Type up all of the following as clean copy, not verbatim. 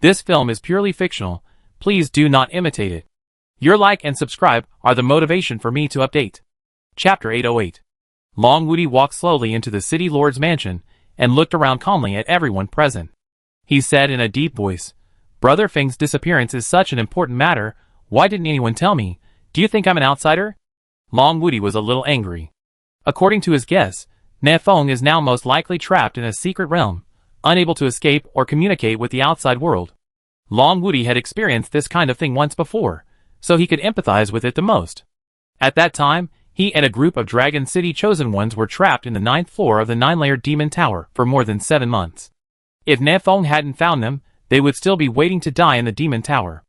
This film is purely fictional. Please do not imitate it. Your like and subscribe are the motivation for me to update. Chapter 808. Long Woody walked slowly into the city lord's mansion and looked around calmly at everyone present. He said in a deep voice, "Brother Feng's disappearance is such an important matter. Why didn't anyone tell me? Do you think I'm an outsider?" Long Woody was a little angry. According to his guess, Na Feng is now most likely trapped in a secret realm, unable to escape or communicate with the outside world. Long Woody had experienced this kind of thing once before, so he could empathize with it the most. At that time, he and a group of Dragon City Chosen Ones were trapped in the 9th floor of the 9-layered Demon Tower for more than 7 months. If Na Feng hadn't found them, they would still be waiting to die in the Demon Tower.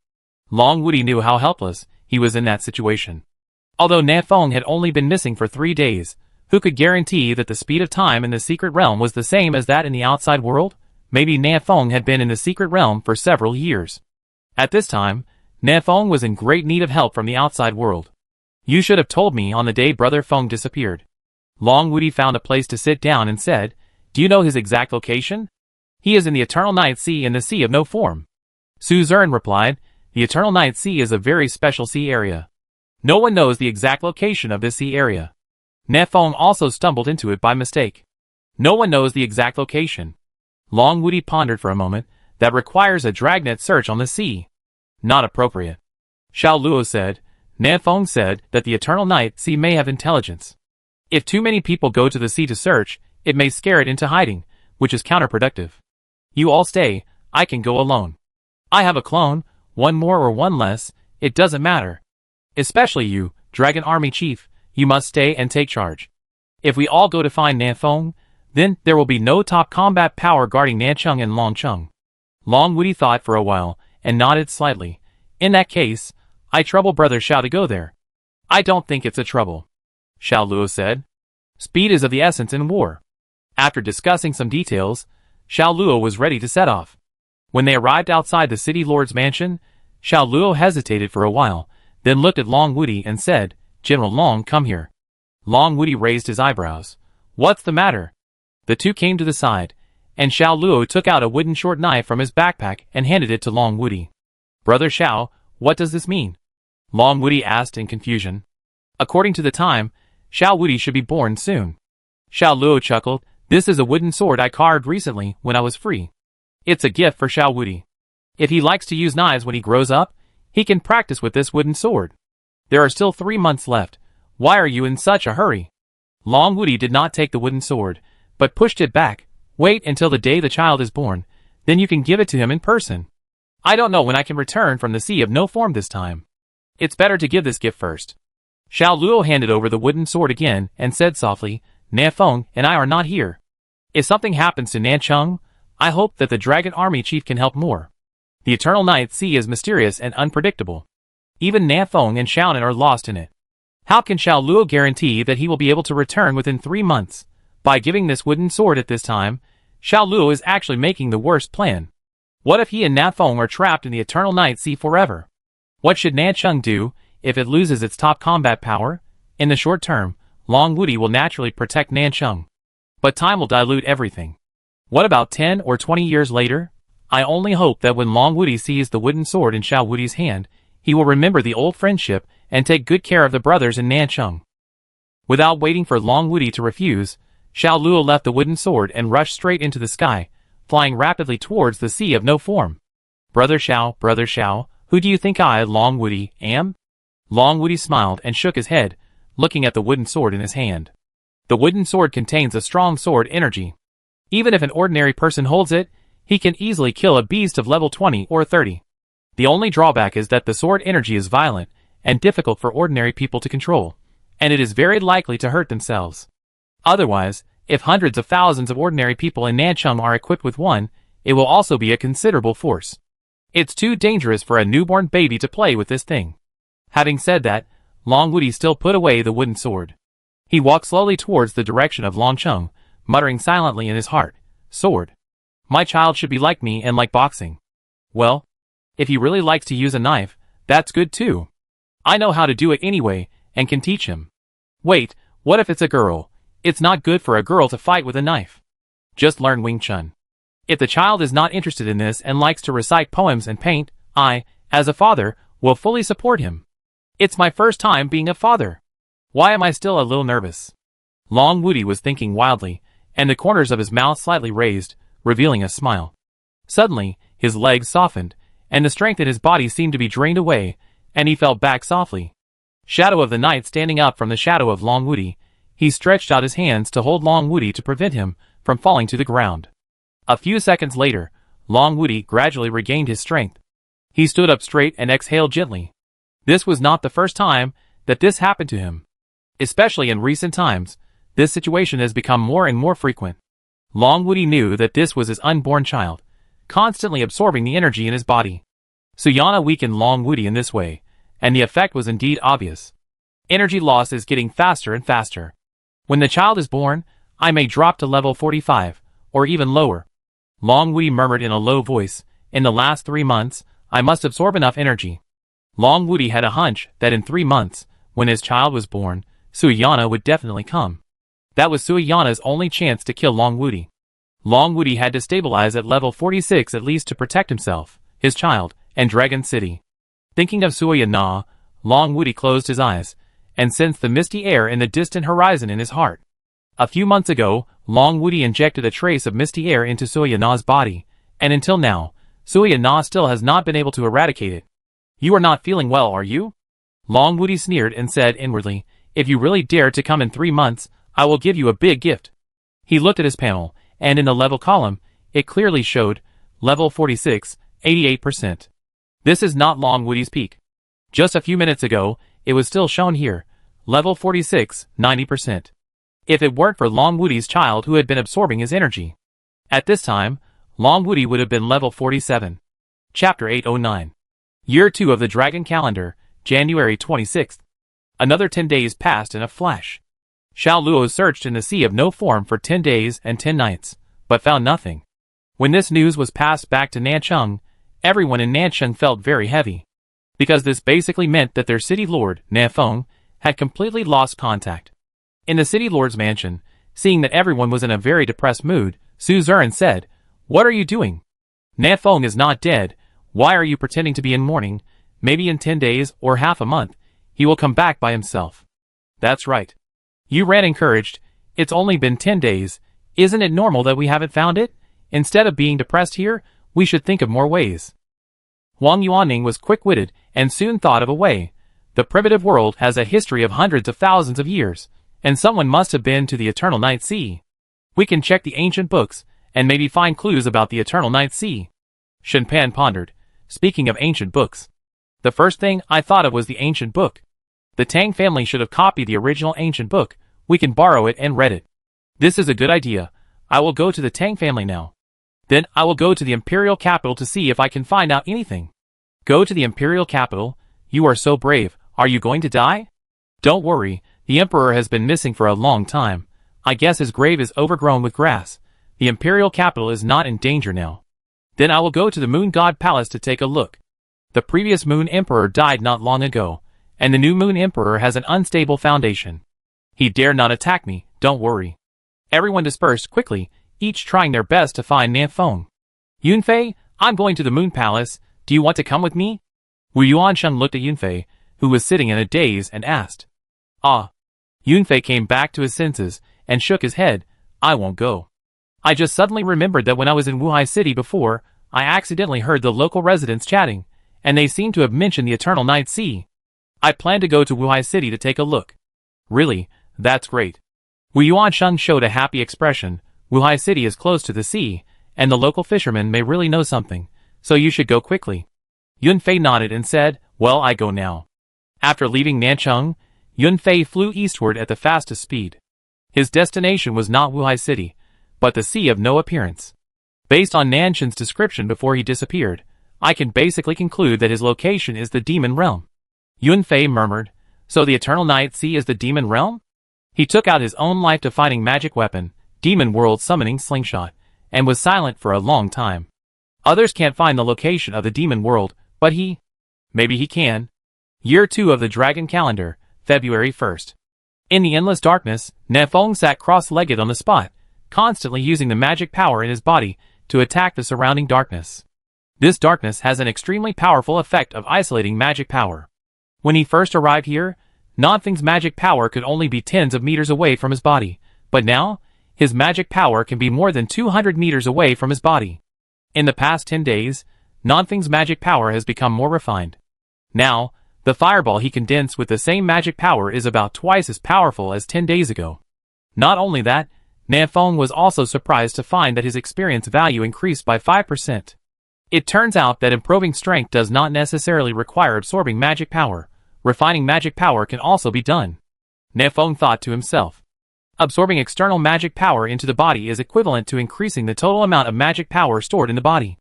Long Woody knew how helpless he was in that situation. Although Na Feng had only been missing for 3 days, who could guarantee that the speed of time in the secret realm was the same as that in the outside world? Maybe Na Feng had been in the secret realm for several years. At this time, Na Feng was in great need of help from the outside world. "You should have told me on the day Brother Feng disappeared." Long Woody found a place to sit down and said, "Do you know his exact location?" "He is in the Eternal Night Sea in the Sea of No Form." Su Zern replied, "The Eternal Night Sea is a very special sea area. No one knows the exact location of this sea area. Na Feng also stumbled into it by mistake. No one knows the exact location." Long Woody pondered for a moment. "That requires a dragnet search on the sea." "Not appropriate." Xiao Luo said. "Na Feng said that the Eternal Night Sea may have intelligence. If too many people go to the sea to search, it may scare it into hiding, which is counterproductive. You all stay, I can go alone. I have a clone, one more or one less, it doesn't matter. Especially you, Dragon Army Chief, you must stay and take charge. If we all go to find Na Feng, then there will be no top combat power guarding Nancheng and Longcheng." Long Woody thought for a while, and nodded slightly. "In that case, I trouble Brother Xiao to go there." "I don't think it's a trouble," Xiao Luo said. "Speed is of the essence in war." After discussing some details, Xiao Luo was ready to set off. When they arrived outside the city lord's mansion, Xiao Luo hesitated for a while, then looked at Long Woody and said, "General Long, come here." Long Woody raised his eyebrows. "What's the matter?" The two came to the side, and Xiao Luo took out a wooden short knife from his backpack and handed it to Long Woody. "Brother Xiao, what does this mean?" Long Woody asked in confusion. "According to the time, Xiao Woody should be born soon." Xiao Luo chuckled. "This is a wooden sword I carved recently when I was free. It's a gift for Xiao Woody. If he likes to use knives when he grows up, he can practice with this wooden sword. There are still 3 months left. Why are you in such a hurry?" Long Woody did not take the wooden sword, but pushed it back. "Wait until the day the child is born, then you can give it to him in person. I don't know when I can return from the Sea of No Form this time. It's better to give this gift first." Xiao Luo handed over the wooden sword again and said softly, "Na Feng and I are not here. If something happens to Nancheng, I hope that the Dragon Army Chief can help more. The Eternal Night Sea is mysterious and unpredictable. Even Na Feng and Xiaonan are lost in it. How can Xiao Luo guarantee that he will be able to return within 3 months? By giving this wooden sword at this time, Xiao Luo is actually making the worst plan. What if he and Na Feng are trapped in the Eternal Night Sea forever? What should Nancheng do if it loses its top combat power? In the short term, Long Woody will naturally protect Nancheng. But time will dilute everything. What about 10 or 20 years later? I only hope that when Long Woody sees the wooden sword in Xiao Woody's hand, he will remember the old friendship and take good care of the brothers in Nancheng." Without waiting for Long Woody to refuse, Xiao Luo left the wooden sword and rushed straight into the sky, flying rapidly towards the Sea of No Form. Brother Xiao, who do you think I, Long Woody, am?" Long Woody smiled and shook his head, looking at the wooden sword in his hand. The wooden sword contains a strong sword energy. Even if an ordinary person holds it, he can easily kill a beast of level 20 or 30. The only drawback is that the sword energy is violent and difficult for ordinary people to control, and it is very likely to hurt themselves. Otherwise, if hundreds of thousands of ordinary people in Nancheng are equipped with one, it will also be a considerable force. It's too dangerous for a newborn baby to play with this thing. Having said that, Long Woody still put away the wooden sword. He walked slowly towards the direction of Longcheng, muttering silently in his heart, "Sword. My child should be like me and like boxing. Well, if he really likes to use a knife, that's good too. I know how to do it anyway, and can teach him. Wait, what if it's a girl? It's not good for a girl to fight with a knife. Just learn Wing Chun. If the child is not interested in this and likes to recite poems and paint, I, as a father, will fully support him. It's my first time being a father. Why am I still a little nervous? Long Woody was thinking wildly, and the corners of his mouth slightly raised, revealing a smile. Suddenly, his legs softened, and the strength in his body seemed to be drained away, and he fell back softly. Shadow of the Night standing up from the shadow of Long Woody, he stretched out his hands to hold Long Woody to prevent him from falling to the ground. A few seconds later, Long Woody gradually regained his strength. He stood up straight and exhaled gently. This was not the first time that this happened to him. Especially in recent times, this situation has become more and more frequent. Long Woody knew that this was his unborn child, constantly absorbing the energy in his body. Suyana weakened Long Woody in this way, and the effect was indeed obvious. Energy loss is getting faster and faster. When the child is born, I may drop to level 45, or even lower. Long Woody murmured in a low voice, in the last 3 months, I must absorb enough energy. Long Woody had a hunch that in 3 months, when his child was born, Suyana would definitely come. That was Suyana's only chance to kill Long Woody. Long Woody had to stabilize at level 46 at least to protect himself, his child, and Dragon City. Thinking of Suyana, Long Woody closed his eyes, and sensed the misty air in the distant horizon in his heart. A few months ago, Long Woody injected a trace of misty air into Suyana's body, and until now, Suyana still has not been able to eradicate it. You are not feeling well, are you? Long Woody sneered and said inwardly, if you really dare to come in 3 months, I will give you a big gift. He looked at his panel, and in the level column, it clearly showed, level 46, 88%. This is not Long Woody's peak. Just a few minutes ago, it was still shown here, level 46, 90%. If it weren't for Long Woody's child who had been absorbing his energy. At this time, Long Woody would have been level 47. Chapter 809. Year 2 of the Dragon Calendar, January 26th. Another 10 days passed in a flash. Xiao Luo searched in the sea of no form for 10 days and 10 nights, but found nothing. When this news was passed back to Nancheng, everyone in Nancheng felt very heavy. Because this basically meant that their city lord, Nafeng, had completely lost contact. In the city lord's mansion, seeing that everyone was in a very depressed mood, Su Zuran said, "What are you doing? Nafeng is not dead. Why are you pretending to be in mourning? Maybe in 10 days or half a month, he will come back by himself." That's right. Yu Ran encouraged, it's only been 10 days. Isn't it normal that we haven't found it? Instead of being depressed here, we should think of more ways. Wang Yuanning was quick-witted and soon thought of a way. The primitive world has a history of hundreds of thousands of years, and someone must have been to the Eternal Night Sea. We can check the ancient books, and maybe find clues about the Eternal Night Sea. Shen Pan pondered, speaking of ancient books. The first thing I thought of was the ancient book. The Tang family should have copied the original ancient book. We can borrow it and read it. This is a good idea. I will go to the Tang family now. Then I will go to the imperial capital to see if I can find out anything. Go to the imperial capital? You are so brave. Are you going to die? Don't worry, the emperor has been missing for a long time. I guess his grave is overgrown with grass. The imperial capital is not in danger now. Then I will go to the Moon God Palace to take a look. The previous Moon Emperor died not long ago, and the new Moon Emperor has an unstable foundation. He dare not attack me, don't worry. Everyone dispersed quickly, each trying their best to find Nafeng. Yunfei, I'm going to the Moon Palace. Do you want to come with me? Wu Yuansheng looked at Yunfei, who was sitting in a daze, and asked. Ah. Yunfei came back to his senses, and shook his head. I won't go. I just suddenly remembered that when I was in Wuhai City before, I accidentally heard the local residents chatting, and they seemed to have mentioned the Eternal Night Sea. I plan to go to Wuhai City to take a look. Really? That's great. Wu Yuansheng showed a happy expression. Wuhai City is close to the sea, and the local fishermen may really know something, so you should go quickly. Yunfei nodded and said, well, I go now. After leaving Nancheng, Yunfei flew eastward at the fastest speed. His destination was not Wuhai City, but the Sea of No Appearance. Based on Nancheng's description before he disappeared, I can basically conclude that his location is the Demon Realm. Yunfei murmured, so the Eternal Night Sea is the Demon Realm? He took out his own life-defying magic weapon, Demon World Summoning Slingshot, and was silent for a long time. Others can't find the location of the Demon World, but he... Maybe he can. Year 2 of the Dragon Calendar, February 1st. In the endless darkness, Nafeng sat cross-legged on the spot, constantly using the magic power in his body to attack the surrounding darkness. This darkness has an extremely powerful effect of isolating magic power. When he first arrived here, Nonthing's magic power could only be tens of meters away from his body, but now, his magic power can be more than 200 meters away from his body. In the past 10 days, Nonthing's magic power has become more refined. Now, the fireball he condensed with the same magic power is about twice as powerful as 10 days ago. Not only that, Nanfeng was also surprised to find that his experience value increased by 5%. It turns out that improving strength does not necessarily require absorbing magic power. Refining magic power can also be done. Nanfeng thought to himself. Absorbing external magic power into the body is equivalent to increasing the total amount of magic power stored in the body.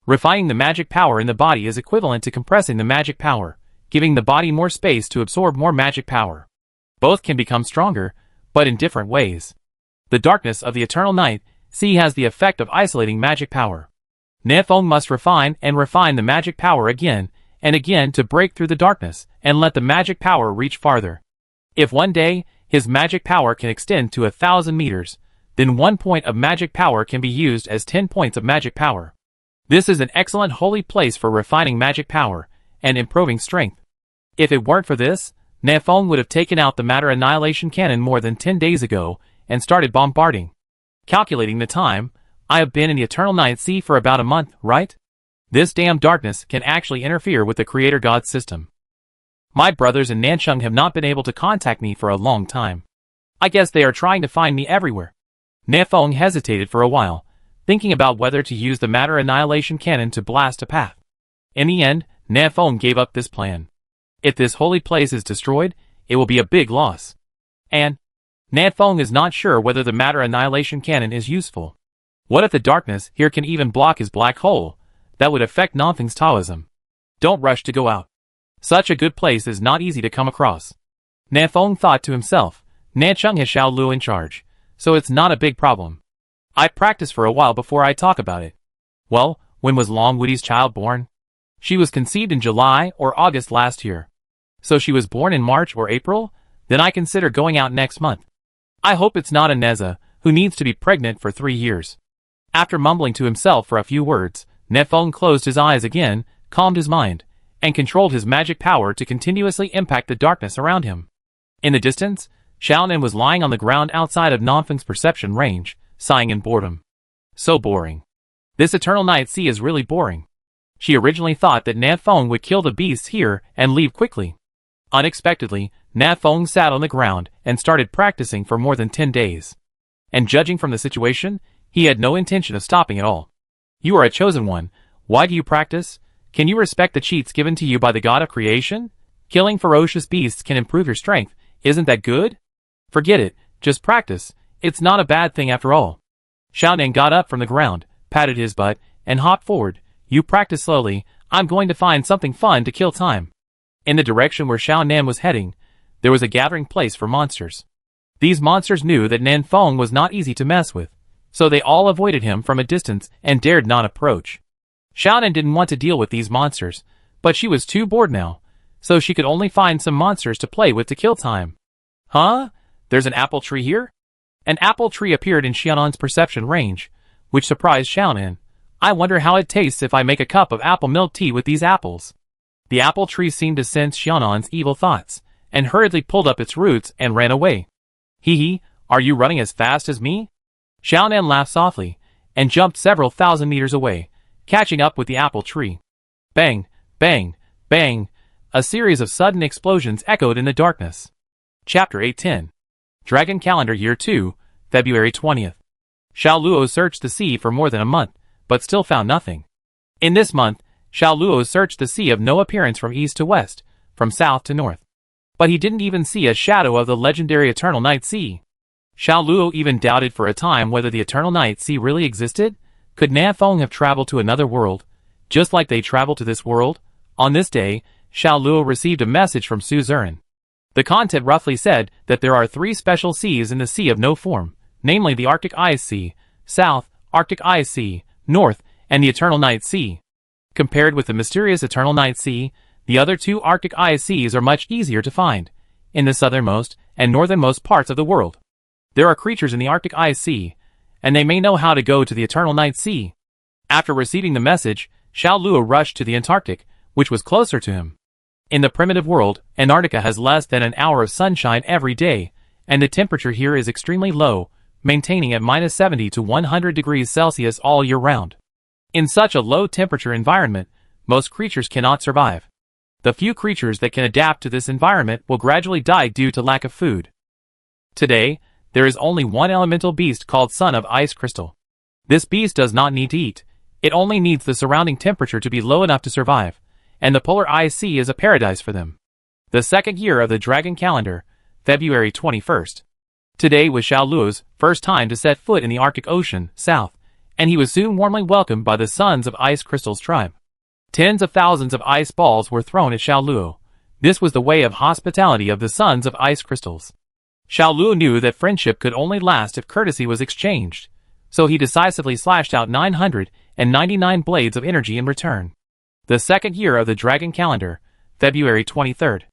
Refining the magic power in the body is equivalent to compressing the magic power, giving the body more space to absorb more magic power. Both can become stronger, but in different ways. The darkness of the eternal night sea has the effect of isolating magic power. Nanfeng must refine the magic power again and again to break through the darkness and let the magic power reach farther. If one day, his magic power can extend to 1,000 meters, then 1 point of magic power can be used as 10 points of magic power. This is an excellent holy place for refining magic power and improving strength. If it weren't for this, Nanfeng would have taken out the matter annihilation cannon more than 10 days ago and started bombarding. Calculating the time, I have been in the eternal night sea for about a month, right? This damn darkness can actually interfere with the Creator God's system. My brothers in Nancheng have not been able to contact me for a long time. I guess they are trying to find me everywhere. Nanfeng hesitated for a while, thinking about whether to use the matter annihilation cannon to blast a path. In the end, Nanfeng gave up this plan. If this holy place is destroyed, it will be a big loss. And Nanfeng is not sure whether the matter annihilation cannon is useful. What if the darkness here can even block his black hole? That would affect Nanfeng's Taoism. Don't rush to go out. Such a good place is not easy to come across. Nanfeng thought to himself, Nancheng has Xiao Luo in charge, so it's not a big problem. I practiced for a while before I talk about it. Well, when was Long Wudi's child born? She was conceived in July or August last year. So she was born in March or April? Then I consider going out next month. I hope it's not Aneza, who needs to be pregnant for 3 years. After mumbling to himself for a few words, Nanfeng closed his eyes again, calmed his mind, and controlled his magic power to continuously impact the darkness around him. In the distance, Xiaonan was lying on the ground outside of Nanfeng's perception range, sighing in boredom. So boring. This eternal night sea is really boring. She originally thought that Nanfeng would kill the beasts here and leave quickly. Unexpectedly, Nanfeng sat on the ground and started practicing for more than 10 days. And judging from the situation, he had no intention of stopping at all. You are a chosen one. Why do you practice? Can you respect the cheats given to you by the God of creation? Killing ferocious beasts can improve your strength. Isn't that good? Forget it. Just practice. It's not a bad thing after all. Xiaonan got up from the ground, patted his butt, and hopped forward. You practice slowly. I'm going to find something fun to kill time. In the direction where Xiaonan was heading, there was a gathering place for monsters. These monsters knew that Nanfeng was not easy to mess with, so they all avoided him from a distance and dared not approach. Xiaonan didn't want to deal with these monsters, but she was too bored now, so she could only find some monsters to play with to kill time. Huh? There's an apple tree here? An apple tree appeared in Xiaonan's perception range, which surprised Xiaonan. I wonder how it tastes if I make a cup of apple milk tea with these apples. The apple tree seemed to sense Xiaonan's evil thoughts, and hurriedly pulled up its roots and ran away. Hee hee, are you running as fast as me? Xiaonan laughed softly, and jumped several thousand meters away, catching up with the apple tree. Bang, bang, bang, a series of sudden explosions echoed in the darkness. Chapter 810. Dragon Calendar Year 2, February 20th. Xiao Luo searched the sea for more than a month, but still found nothing. In this month, Xiao Luo searched the sea of no appearance from east to west, from south to north. But he didn't even see a shadow of the legendary Eternal Night Sea. Xiao Luo even doubted for a time whether the Eternal Night Sea really existed. Could Nanfeng have traveled to another world, just like they traveled to this world? On this day, Xiao Luo received a message from Suzerain. The content roughly said that there are 3 special seas in the Sea of No Form, namely the Arctic Ice Sea, South, Arctic Ice Sea, North, and the Eternal Night Sea. Compared with the mysterious Eternal Night Sea, the other 2 Arctic Ice Seas are much easier to find, in the southernmost and northernmost parts of the world. There are creatures in the Arctic Ice Sea, and they may know how to go to the Eternal Night Sea. After receiving the message, Xiao Luo rushed to the Antarctic, which was closer to him. In the primitive world, Antarctica has less than an hour of sunshine every day, and the temperature here is extremely low, maintaining at -70 to 100 degrees Celsius all year round. In such a low-temperature environment, most creatures cannot survive. The few creatures that can adapt to this environment will gradually die due to lack of food. Today, there is only one elemental beast called Son of Ice Crystal. This beast does not need to eat, it only needs the surrounding temperature to be low enough to survive, and the polar ice sea is a paradise for them. The second year of the Dragon Calendar, February 21st. Today was Xiao Luo's first time to set foot in the Arctic Ocean, south, and he was soon warmly welcomed by the Sons of Ice Crystal's tribe. Tens of thousands of ice balls were thrown at Xiao Luo. This was the way of hospitality of the Sons of Ice Crystals. Xiao Luo knew that friendship could only last if courtesy was exchanged, so he decisively slashed out 999 blades of energy in return. The second year of the Dragon Calendar, February 23rd.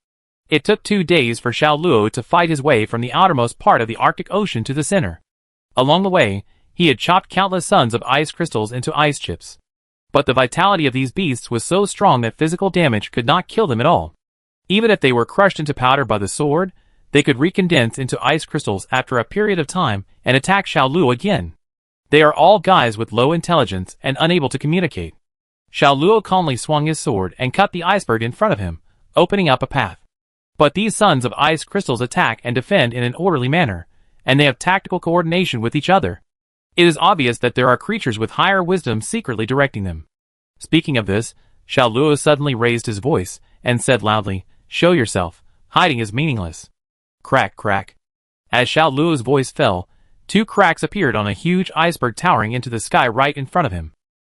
It took 2 days for Xiao Luo to fight his way from the outermost part of the Arctic Ocean to the center. Along the way, he had chopped countless Sons of Ice Crystals into ice chips. But the vitality of these beasts was so strong that physical damage could not kill them at all. Even if they were crushed into powder by the sword, they could recondense into ice crystals after a period of time and attack Xiao Luo again. They are all guys with low intelligence and unable to communicate. Xiao Luo calmly swung his sword and cut the iceberg in front of him, opening up a path. But these Sons of Ice Crystals attack and defend in an orderly manner, and they have tactical coordination with each other. It is obvious that there are creatures with higher wisdom secretly directing them. Speaking of this, Xiao Luo suddenly raised his voice and said loudly, "Show yourself, hiding is meaningless." Crack, crack. As Xiao Luo's voice fell, 2 cracks appeared on a huge iceberg towering into the sky right in front of him.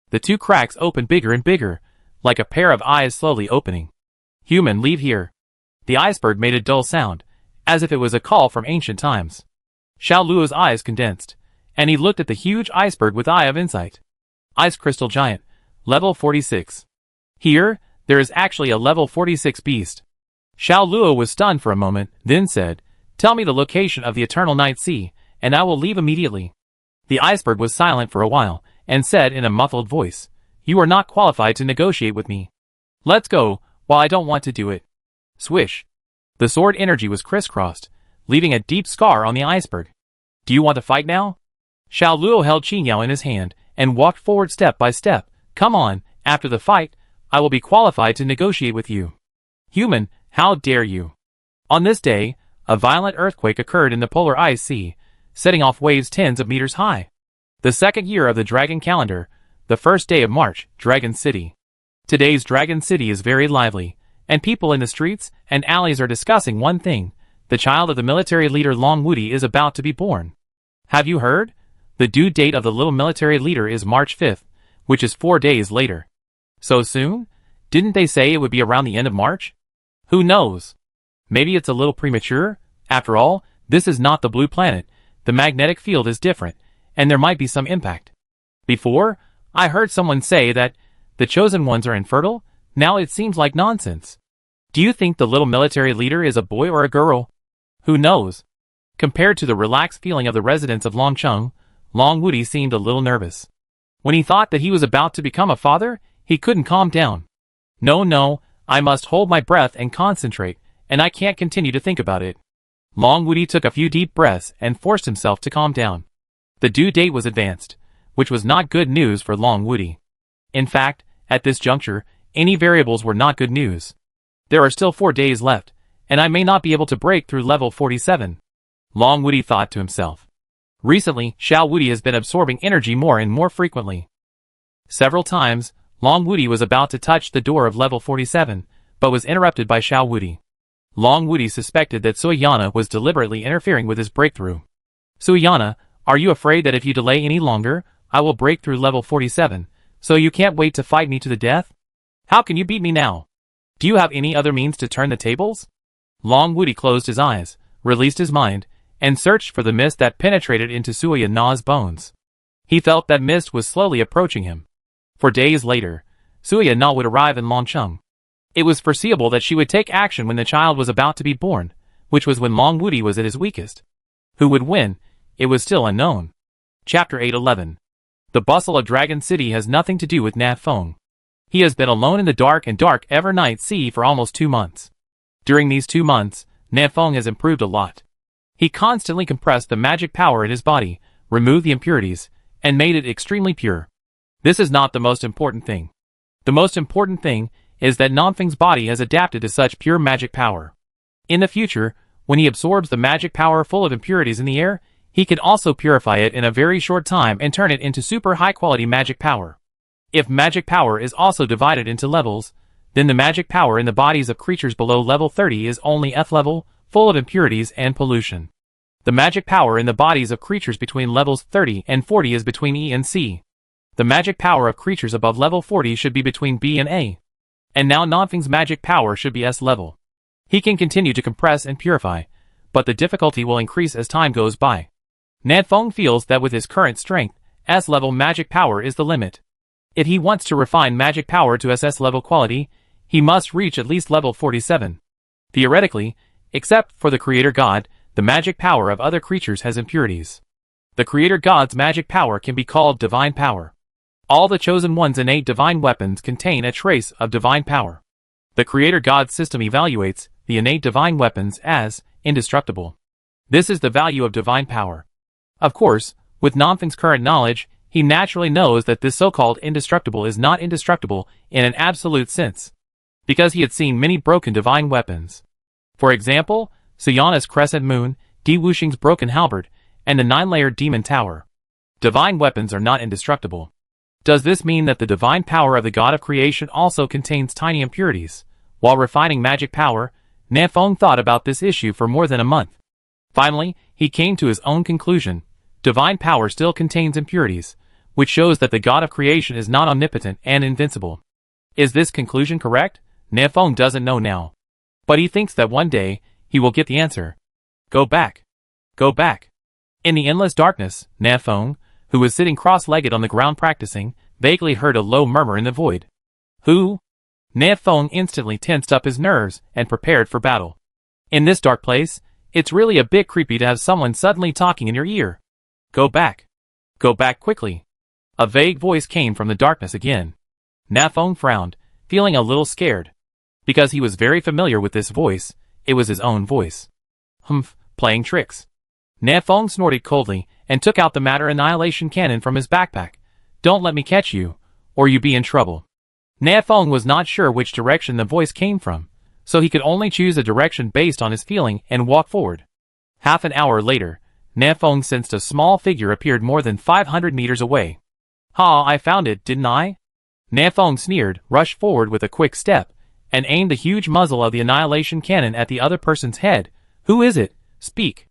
The 2 cracks opened bigger and bigger, like a pair of eyes slowly opening. "Human, leave here." The iceberg made a dull sound, as if it was a call from ancient times. Xiao Luo's eyes condensed, and he looked at the huge iceberg with eye of insight. Ice Crystal Giant, level 46. Here, there is actually a level 46 beast. Xiao Luo was stunned for a moment, then said, "Tell me the location of the Eternal Night Sea, and I will leave immediately." The iceberg was silent for a while, and said in a muffled voice, "You are not qualified to negotiate with me. Let's go, while I don't want to do it." Swish. The sword energy was crisscrossed, leaving a deep scar on the iceberg. "Do you want to fight now?" Xiao Luo held Qingyao in his hand, and walked forward step by step. "Come on, after the fight, I will be qualified to negotiate with you." "Human, how dare you?" On this day, a violent earthquake occurred in the polar ice sea, setting off waves tens of meters high. The second year of the Dragon Calendar, the first day of March, Dragon City. Today's Dragon City is very lively, and people in the streets and alleys are discussing one thing: the child of the military leader Long Wudi is about to be born. Have you heard? The due date of the little military leader is March 5th, which is 4 days later. So soon? Didn't they say it would be around the end of March? Who knows? Maybe it's a little premature. After all, this is not the blue planet, the magnetic field is different, and there might be some impact. Before, I heard someone say that the chosen ones are infertile. Now it seems like nonsense. Do you think the little military leader is a boy or a girl? Who knows? Compared to the relaxed feeling of the residents of Longcheng, Long Wudi seemed a little nervous. When he thought that he was about to become a father, he couldn't calm down. No, I must hold my breath and concentrate, and I can't continue to think about it. Long Wudi took a few deep breaths and forced himself to calm down. The due date was advanced, which was not good news for Long Wudi. In fact, at this juncture, any variables were not good news. There are still 4 days left, and I may not be able to break through level 47. Long Wudi thought to himself. Recently, Xiao Wudi has been absorbing energy more and more frequently. Several times, Long Wudi was about to touch the door of level 47, but was interrupted by Xiao Wudi. Long Wudi suspected that Sui Yana was deliberately interfering with his breakthrough. "Sui Yana, are you afraid that if you delay any longer, I will break through level 47, so you can't wait to fight me to the death? How can you beat me now? Do you have any other means to turn the tables?" Long Wudi closed his eyes, released his mind, and searched for the mist that penetrated into Sui Yana's bones. He felt that mist was slowly approaching him. 4 days later, Sui Yana would arrive in Longcheng. It was foreseeable that she would take action when the child was about to be born, which was when Long Wudi was at his weakest. Who would win? It was still unknown. Chapter 811. The bustle of Dragon City has nothing to do with Na Feng. He has been alone in the dark and dark ever night sea for almost 2 months. During these 2 months, Na Feng has improved a lot. He constantly compressed the magic power in his body, removed the impurities, and made it extremely pure. This is not the most important thing. The most important thing is that Nanfeng's body has adapted to such pure magic power. In the future, when he absorbs the magic power full of impurities in the air, he can also purify it in a very short time and turn it into super high-quality magic power. If magic power is also divided into levels, then the magic power in the bodies of creatures below level 30 is only F level, full of impurities and pollution. The magic power in the bodies of creatures between levels 30 and 40 is between E and C. The magic power of creatures above level 40 should be between B and A. And now Nanfeng's magic power should be S level. He can continue to compress and purify, but the difficulty will increase as time goes by. Nanfeng feels that with his current strength, S level magic power is the limit. If he wants to refine magic power to SS level quality, he must reach at least level 47. Theoretically, except for the Creator God, the magic power of other creatures has impurities. The Creator God's magic power can be called divine power. All the Chosen One's innate divine weapons contain a trace of divine power. The Creator God's system evaluates the innate divine weapons as indestructible. This is the value of divine power. Of course, with Nanfeng's current knowledge, he naturally knows that this so-called indestructible is not indestructible in an absolute sense, because he had seen many broken divine weapons. For example, Suyana's crescent moon, Di Wuxing's broken halberd, and the 9-layered demon tower. Divine weapons are not indestructible. Does this mean that the divine power of the God of creation also contains tiny impurities? While refining magic power, Nanfeng thought about this issue for more than a month. Finally, he came to his own conclusion. Divine power still contains impurities, which shows that the God of creation is not omnipotent and invincible. Is this conclusion correct? Nanfeng doesn't know now. But he thinks that one day, he will get the answer. Go back. Go back. In the endless darkness, Nanfeng, who was sitting cross-legged on the ground practicing, vaguely heard a low murmur in the void. Who? Nanfeng instantly tensed up his nerves and prepared for battle. In this dark place, it's really a bit creepy to have someone suddenly talking in your ear. Go back. Go back quickly. A vague voice came from the darkness again. Nanfeng frowned, feeling a little scared. Because he was very familiar with this voice, it was his own voice. Humph, playing tricks. Nanfeng snorted coldly and took out the matter annihilation cannon from his backpack. Don't let me catch you, or you be in trouble. Nanfeng was not sure which direction the voice came from, so he could only choose a direction based on his feeling and walk forward. Half an hour later, Nanfeng sensed a small figure appeared more than 500 meters away. Ha, I found it, didn't I? Nanfeng sneered, rushed forward with a quick step, and aimed the huge muzzle of the annihilation cannon at the other person's head. Who is it? Speak.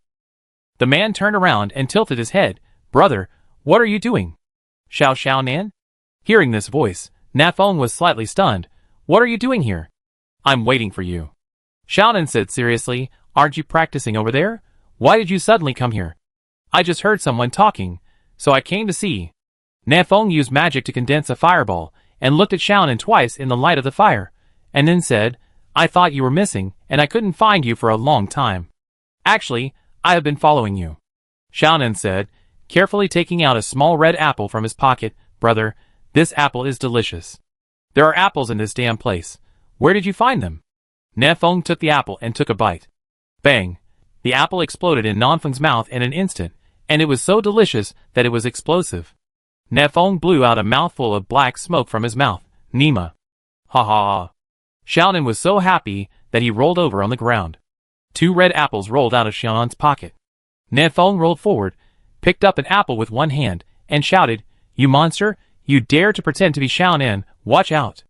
The man turned around and tilted his head. Brother, what are you doing? Xiaonan? Hearing this voice, Nanfeng was slightly stunned. What are you doing here? I'm waiting for you. Xiaonan said seriously, aren't you practicing over there? Why did you suddenly come here? I just heard someone talking, so I came to see. Nanfeng used magic to condense a fireball, and looked at Xiaonan twice in the light of the fire, and then said, I thought you were missing, and I couldn't find you for a long time. Actually, I have been following you. Xiaonan said, carefully taking out a small red apple from his pocket. Brother, this apple is delicious. There are apples in this damn place. Where did you find them? Nanfeng took the apple and took a bite. Bang! The apple exploded in Nanfeng's mouth in an instant, and it was so delicious that it was explosive. Nanfeng blew out a mouthful of black smoke from his mouth. Nima. Ha ha ha. Xiaonan was so happy that he rolled over on the ground. 2 red apples rolled out of Xiaonan's pocket. Nanfeng rolled forward, picked up an apple with one hand, and shouted, You monster, you dare to pretend to be Xiaonan, watch out.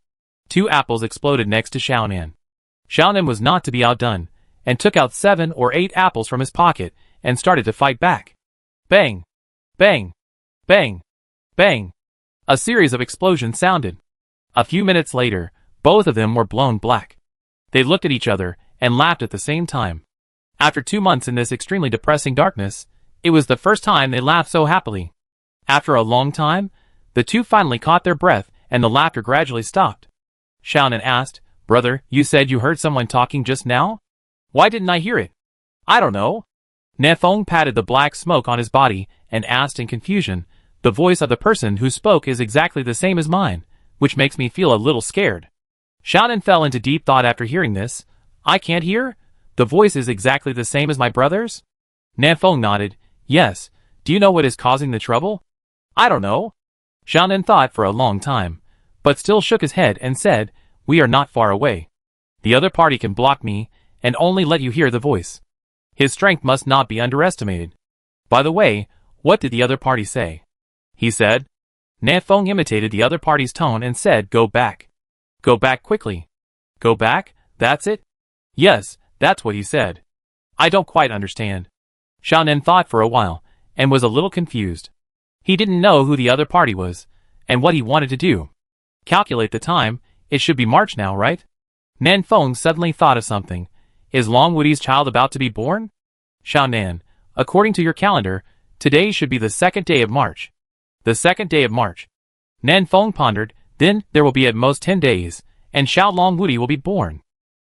2 apples exploded next to Xiaonan. Xiaonan was not to be outdone, and took out 7 or 8 apples from his pocket, and started to fight back. Bang! Bang! Bang! Bang! A series of explosions sounded. A few minutes later, both of them were blown black. They looked at each other, and laughed at the same time. After 2 months in this extremely depressing darkness, it was the first time they laughed so happily. After a long time, the two finally caught their breath, and the laughter gradually stopped. Xiaonan asked, Brother, you said you heard someone talking just now? Why didn't I hear it? I don't know. Nanfeng patted the black smoke on his body, and asked in confusion, The voice of the person who spoke is exactly the same as mine, which makes me feel a little scared. Xiaonan fell into deep thought after hearing this. I can't hear? The voice is exactly the same as my brother's? Nanfeng nodded. Yes. Do you know what is causing the trouble? I don't know. Xiaonan thought for a long time, but still shook his head and said, we are not far away. The other party can block me, and only let you hear the voice. His strength must not be underestimated. By the way, what did the other party say? He said. Nanfeng imitated the other party's tone and said, go back. Go back quickly. Go back? That's it? Yes, that's what he said. I don't quite understand. Xiaonan thought for a while, and was a little confused. He didn't know who the other party was, and what he wanted to do. Calculate the time, it should be March now, right? Nanfeng suddenly thought of something. Is Longwoody's child about to be born? Xiaonan, according to your calendar, today should be the 2nd day of March. The 2nd day of March. Nanfeng pondered, then there will be at most 10 days, and Xiao Longwoody will be born.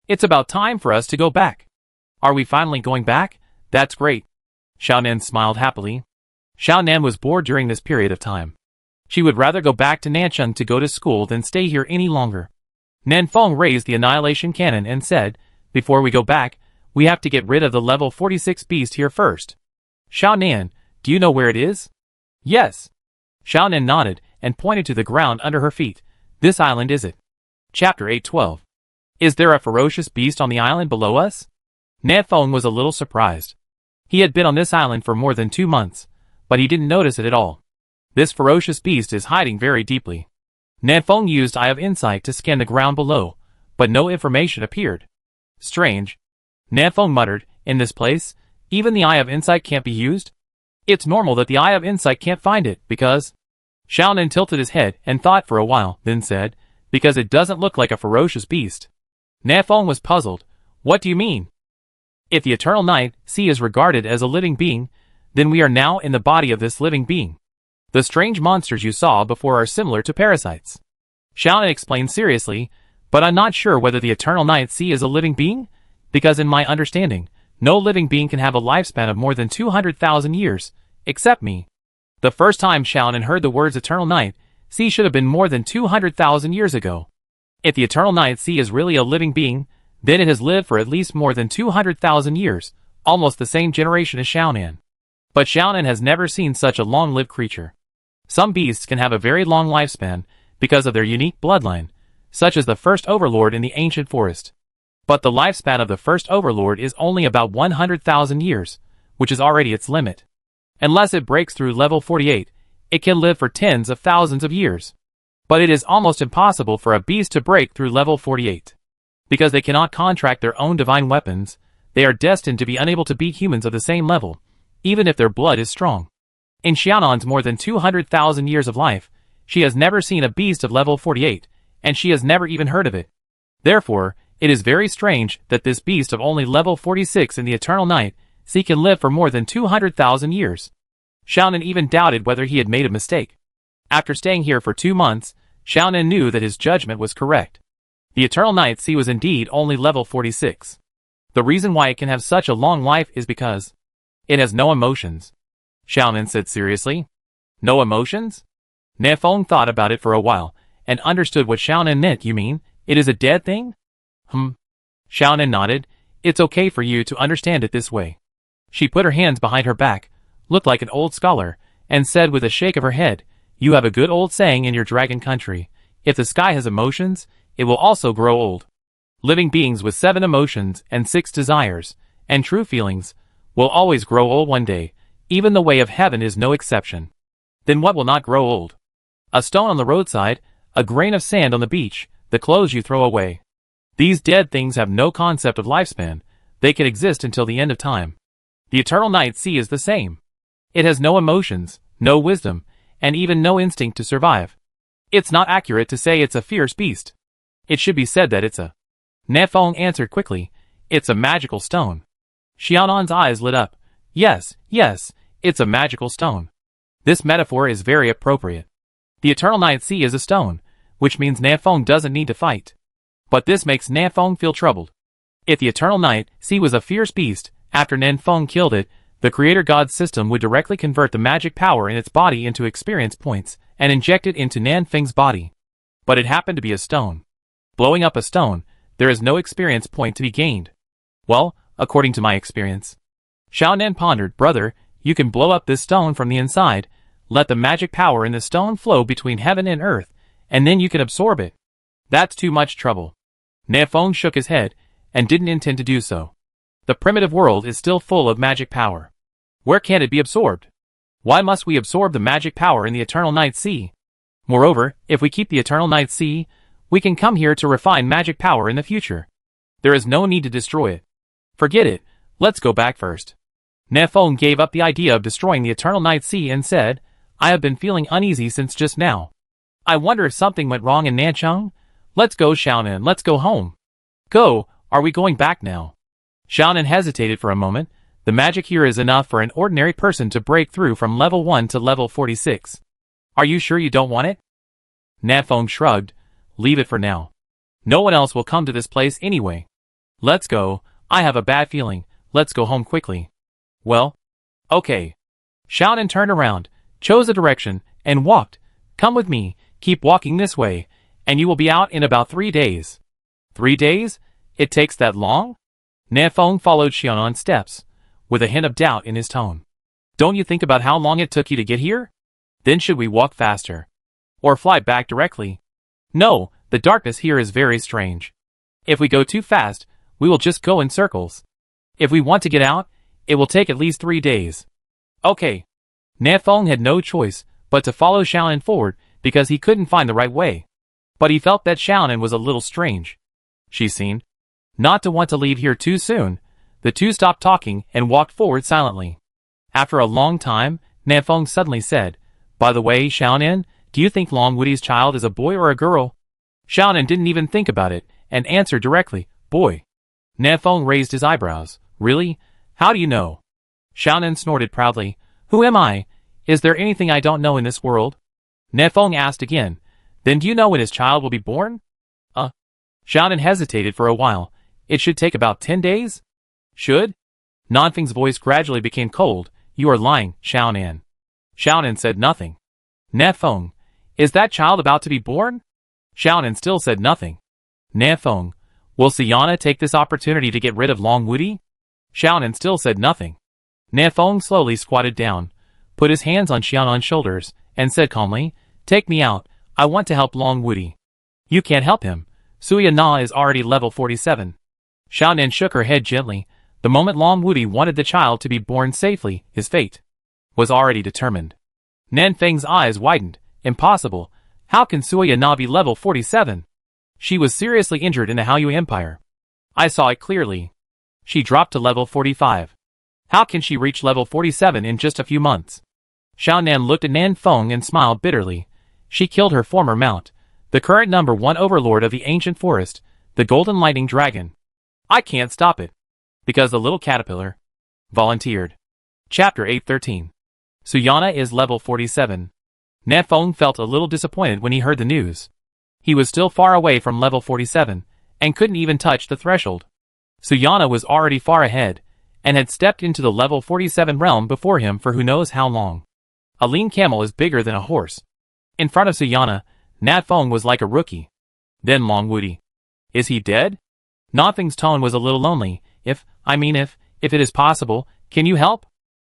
It's about time for us to go back. Are we finally going back? That's great. Xiaonan smiled happily. Xiaonan was bored during this period of time. She would rather go back to Nanchun to go to school than stay here any longer. Nanfeng raised the annihilation cannon and said, before we go back, we have to get rid of the level 46 beast here first. Xiaonan, do you know where it is? Yes. Xiaonan nodded and pointed to the ground under her feet. This island is it. Chapter 812. Is there a ferocious beast on the island below us? Nanfeng was a little surprised. He had been on this island for more than 2 months, but he didn't notice it at all. This ferocious beast is hiding very deeply. Nanfeng used Eye of Insight to scan the ground below, but no information appeared. Strange. Nanfeng muttered, in this place, even the Eye of Insight can't be used? It's normal that the Eye of Insight can't find it, because... Xiaonan tilted his head and thought for a while, then said, because it doesn't look like a ferocious beast. Nanfeng was puzzled. What do you mean? If the Eternal Night Sea is regarded as a living being, then we are now in the body of this living being. The strange monsters you saw before are similar to parasites. Xiaonan explained seriously, but I'm not sure whether the Eternal Night Sea is a living being, because in my understanding, no living being can have a lifespan of more than 200,000 years, except me. The first time Xiaonan heard the words Eternal Night Sea should have been more than 200,000 years ago. If the Eternal Night Sea is really a living being, then it has lived for at least more than 200,000 years, almost the same generation as Xiaonan. But Xiaonan has never seen such a long-lived creature. Some beasts can have a very long lifespan because of their unique bloodline, such as the first overlord in the ancient forest. But the lifespan of the first overlord is only about 100,000 years, which is already its limit. Unless it breaks through level 48, it can live for tens of thousands of years. But it is almost impossible for a beast to break through level 48. Because they cannot contract their own divine weapons, they are destined to be unable to beat humans of the same level, even if their blood is strong. In Xiaonan's more than 200,000 years of life, she has never seen a beast of level 48, and she has never even heard of it. Therefore, it is very strange that this beast of only level 46 in the Eternal Night Sea can live for more than 200,000 years. Xiaonan even doubted whether he had made a mistake. After staying here for 2 months, Xiaonan knew that his judgment was correct. The Eternal Night Sea was indeed only level 46. The reason why it can have such a long life is because it has no emotions. Xiaonan said seriously. No emotions? Nanfeng thought about it for a while, and understood what Xiaonan meant. You mean, it is a dead thing? Xiaonan nodded. It's okay for you to understand it this way. She put her hands behind her back, looked like an old scholar, and said with a shake of her head, you have a good old saying in your dragon country, if the sky has emotions, it will also grow old. Living beings with 7 emotions and 6 desires, and true feelings, will always grow old one day. Even the way of heaven is no exception. Then what will not grow old? A stone on the roadside, a grain of sand on the beach, the clothes you throw away. These dead things have no concept of lifespan. They can exist until the end of time. The Eternal Night Sea is the same. It has no emotions, no wisdom, and even no instinct to survive. It's not accurate to say it's a fierce beast. It should be said that it's a... Nanfeng answered quickly, it's a magical stone. Xiaonan's eyes lit up. Yes, it's a magical stone. This metaphor is very appropriate. The Eternal Night Sea is a stone, which means Nanfeng doesn't need to fight. But this makes Nanfeng feel troubled. If the Eternal Night Sea was a fierce beast, after Nanfeng killed it, The Creator God's system would directly convert the magic power in its body into experience points and inject it into Nanfeng's body. But it happened to be a stone. Blowing up a stone, there is no experience point to be gained. Well, according to my experience. Xiaonan pondered, brother, you can blow up this stone from the inside, let the magic power in the stone flow between heaven and earth, and then you can absorb it. That's too much trouble. Nanfeng shook his head, and didn't intend to do so. The primitive world is still full of magic power. Where can it be absorbed? Why must we absorb the magic power in the Eternal Night Sea? Moreover, if we keep the Eternal Night Sea, we can come here to refine magic power in the future. There is no need to destroy it. Forget it, let's go back first. Nanfeng gave up the idea of destroying the Eternal Night Sea and said, I have been feeling uneasy since just now. I wonder if something went wrong in Nanchang? Let's go, Xiaonan, let's go home. Go, are we going back now? Xiaonan hesitated for a moment. The magic here is enough for an ordinary person to break through from level 1 to level 46. Are you sure you don't want it? Nanfeng shrugged. Leave it for now. No one else will come to this place anyway. Let's go, I have a bad feeling, let's go home quickly. Well, okay. Xiaonan turned around, chose a direction, and walked. Come with me, keep walking this way, and you will be out in about 3 days. 3 days? It takes that long? Nanfeng followed Xiaonan's steps, with a hint of doubt in his tone. Don't you think about how long it took you to get here? Then should we walk faster? Or fly back directly? No, the darkness here is very strange. If we go too fast, we will just go in circles. If we want to get out, it will take at least 3 days. Okay. Nanfeng had no choice but to follow Xiaonan forward because he couldn't find the right way. But he felt that Xiaonan was a little strange. She seemed not to want to leave here too soon. The two stopped talking and walked forward silently. After a long time, Nanfeng suddenly said, By the way, Xiaonan, do you think Long Wudi's child is a boy or a girl? Xiaonan didn't even think about it, and answered directly, Boy. Nanfeng raised his eyebrows. Really? How do you know? Xiaonan snorted proudly. Who am I? Is there anything I don't know in this world? Nanfeng asked again. Then do you know when his child will be born? Xiaonan hesitated for a while. It should take about 10 days? Should? Nanfeng's voice gradually became cold. You are lying, Xiaonan. Xiaonan said nothing. Nanfeng, is that child about to be born? Xiaonan still said nothing. Nanfeng, will Siyana take this opportunity to get rid of Long Wudi? Xiaonan still said nothing. Nanfeng slowly squatted down, put his hands on Xiaonan's shoulders, and said calmly, Take me out, I want to help Long Wudi. You can't help him. Suya Na is already level 47. Xiaonan shook her head gently. The moment Long Wudi wanted the child to be born safely, his fate was already determined. Nanfeng's eyes widened. Impossible. How can Suya Na be level 47? She was seriously injured in the Haoyu Empire. I saw it clearly. She dropped to level 45. How can she reach level 47 in just a few months? Xiaonan looked at Nanfeng and smiled bitterly. She killed her former mount, the current #1 overlord of the ancient forest, the Golden Lightning Dragon. I can't stop it. Because the little caterpillar volunteered. Chapter 813. Suyana is level 47. Nanfeng felt a little disappointed when he heard the news. He was still far away from level 47, and couldn't even touch the threshold. Suyana was already far ahead, and had stepped into the level 47 realm before him for who knows how long. A lean camel is bigger than a horse. In front of Suyana, Nanfeng was like a rookie. Then Long Wudi. Is he dead? Nanfeng's tone was a little lonely. If it is possible, can you help?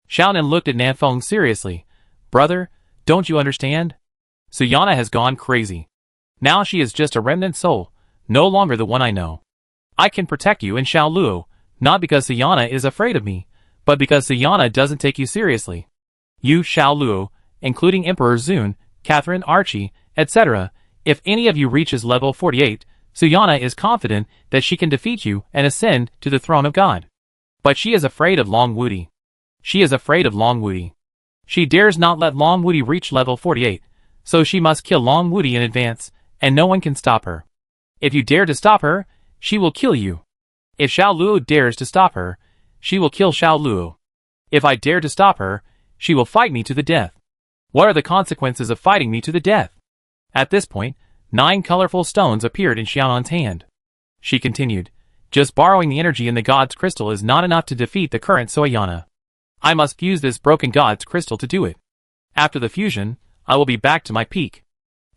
Xiaonan looked at Nanfeng seriously. Brother, don't you understand? Suyana has gone crazy. Now she is just a remnant soul, no longer the one I know. I can protect you in Xiaoluo, not because Suyana is afraid of me, but because Suyana doesn't take you seriously. You, Xiaoluo, including Emperor Zun, Catherine, Archie, etc., if any of you reaches level 48, Suyana is confident that she can defeat you and ascend to the throne of God. But she is afraid of Long Wudi. She is afraid of Long Wudi. She dares not let Long Wudi reach level 48, so she must kill Long Wudi in advance, and no one can stop her. If you dare to stop her, she will kill you. If Xiaoluo dares to stop her, she will kill Xiaoluo. If I dare to stop her, she will fight me to the death. What are the consequences of fighting me to the death? At this point, 9 colorful stones appeared in Xiaonan's hand. She continued, just borrowing the energy in the God's crystal is not enough to defeat the current Suyana. I must fuse this broken god's crystal to do it. After the fusion, I will be back to my peak.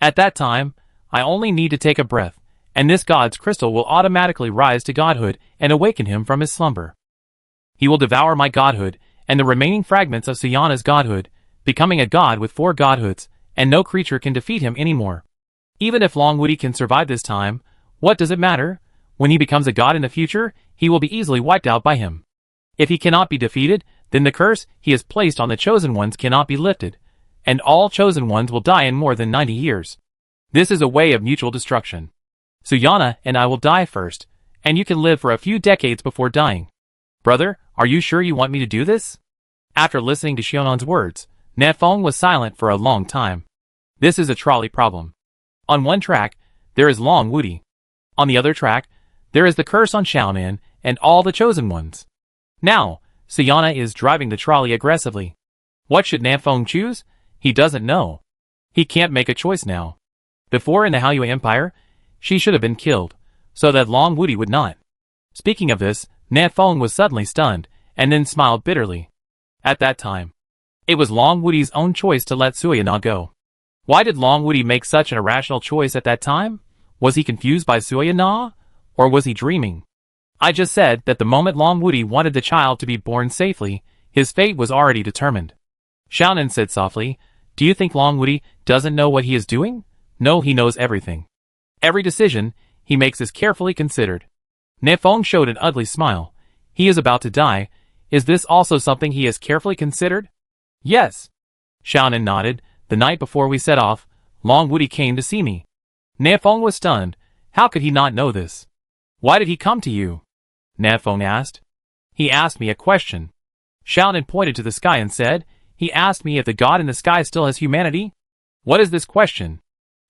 At that time, I only need to take a breath, and this god's crystal will automatically rise to godhood and awaken him from his slumber. He will devour my godhood and the remaining fragments of Suyana's godhood, becoming a god with 4 godhoods, and no creature can defeat him anymore. Even if Longwoody can survive this time, what does it matter? When he becomes a god in the future, he will be easily wiped out by him. If he cannot be defeated, then the curse he has placed on the chosen ones cannot be lifted, and all chosen ones will die in more than 90 years. This is a way of mutual destruction. Suyana and I will die first, and you can live for a few decades before dying. Brother, are you sure you want me to do this? After listening to Xiaonan's words, Nefeng was silent for a long time. This is a trolley problem. On one track, there is Longwoody. On the other track, there is the curse on Xiaonan and all the chosen ones. Now, Suyana is driving the trolley aggressively. What should Nefeng choose? He doesn't know. He can't make a choice now. Before in the Haoyue Empire, she should have been killed, so that Longwoody would not. Speaking of this, Nefeng was suddenly stunned, and then smiled bitterly. At that time, it was Longwoody's own choice to let Suyana go. Why did Longwoody make such an irrational choice at that time? Was he confused by Suyana? Or was he dreaming? I just said that the moment Longwoody wanted the child to be born safely, his fate was already determined. Xiaonan said softly, "Do you think Longwoody doesn't know what he is doing?" "No, he knows everything. Every decision he makes is carefully considered." Nefeng showed an ugly smile. "He is about to die. Is this also something he has carefully considered?" "Yes." Xiaonan nodded. "The night before we set off, Longwoody came to see me." Nefeng was stunned. How could he not know this? "Why did he come to you?" Nefeng asked. "He asked me a question." Xiaonan pointed to the sky and said, "He asked me if the god in the sky still has humanity." "What is this question?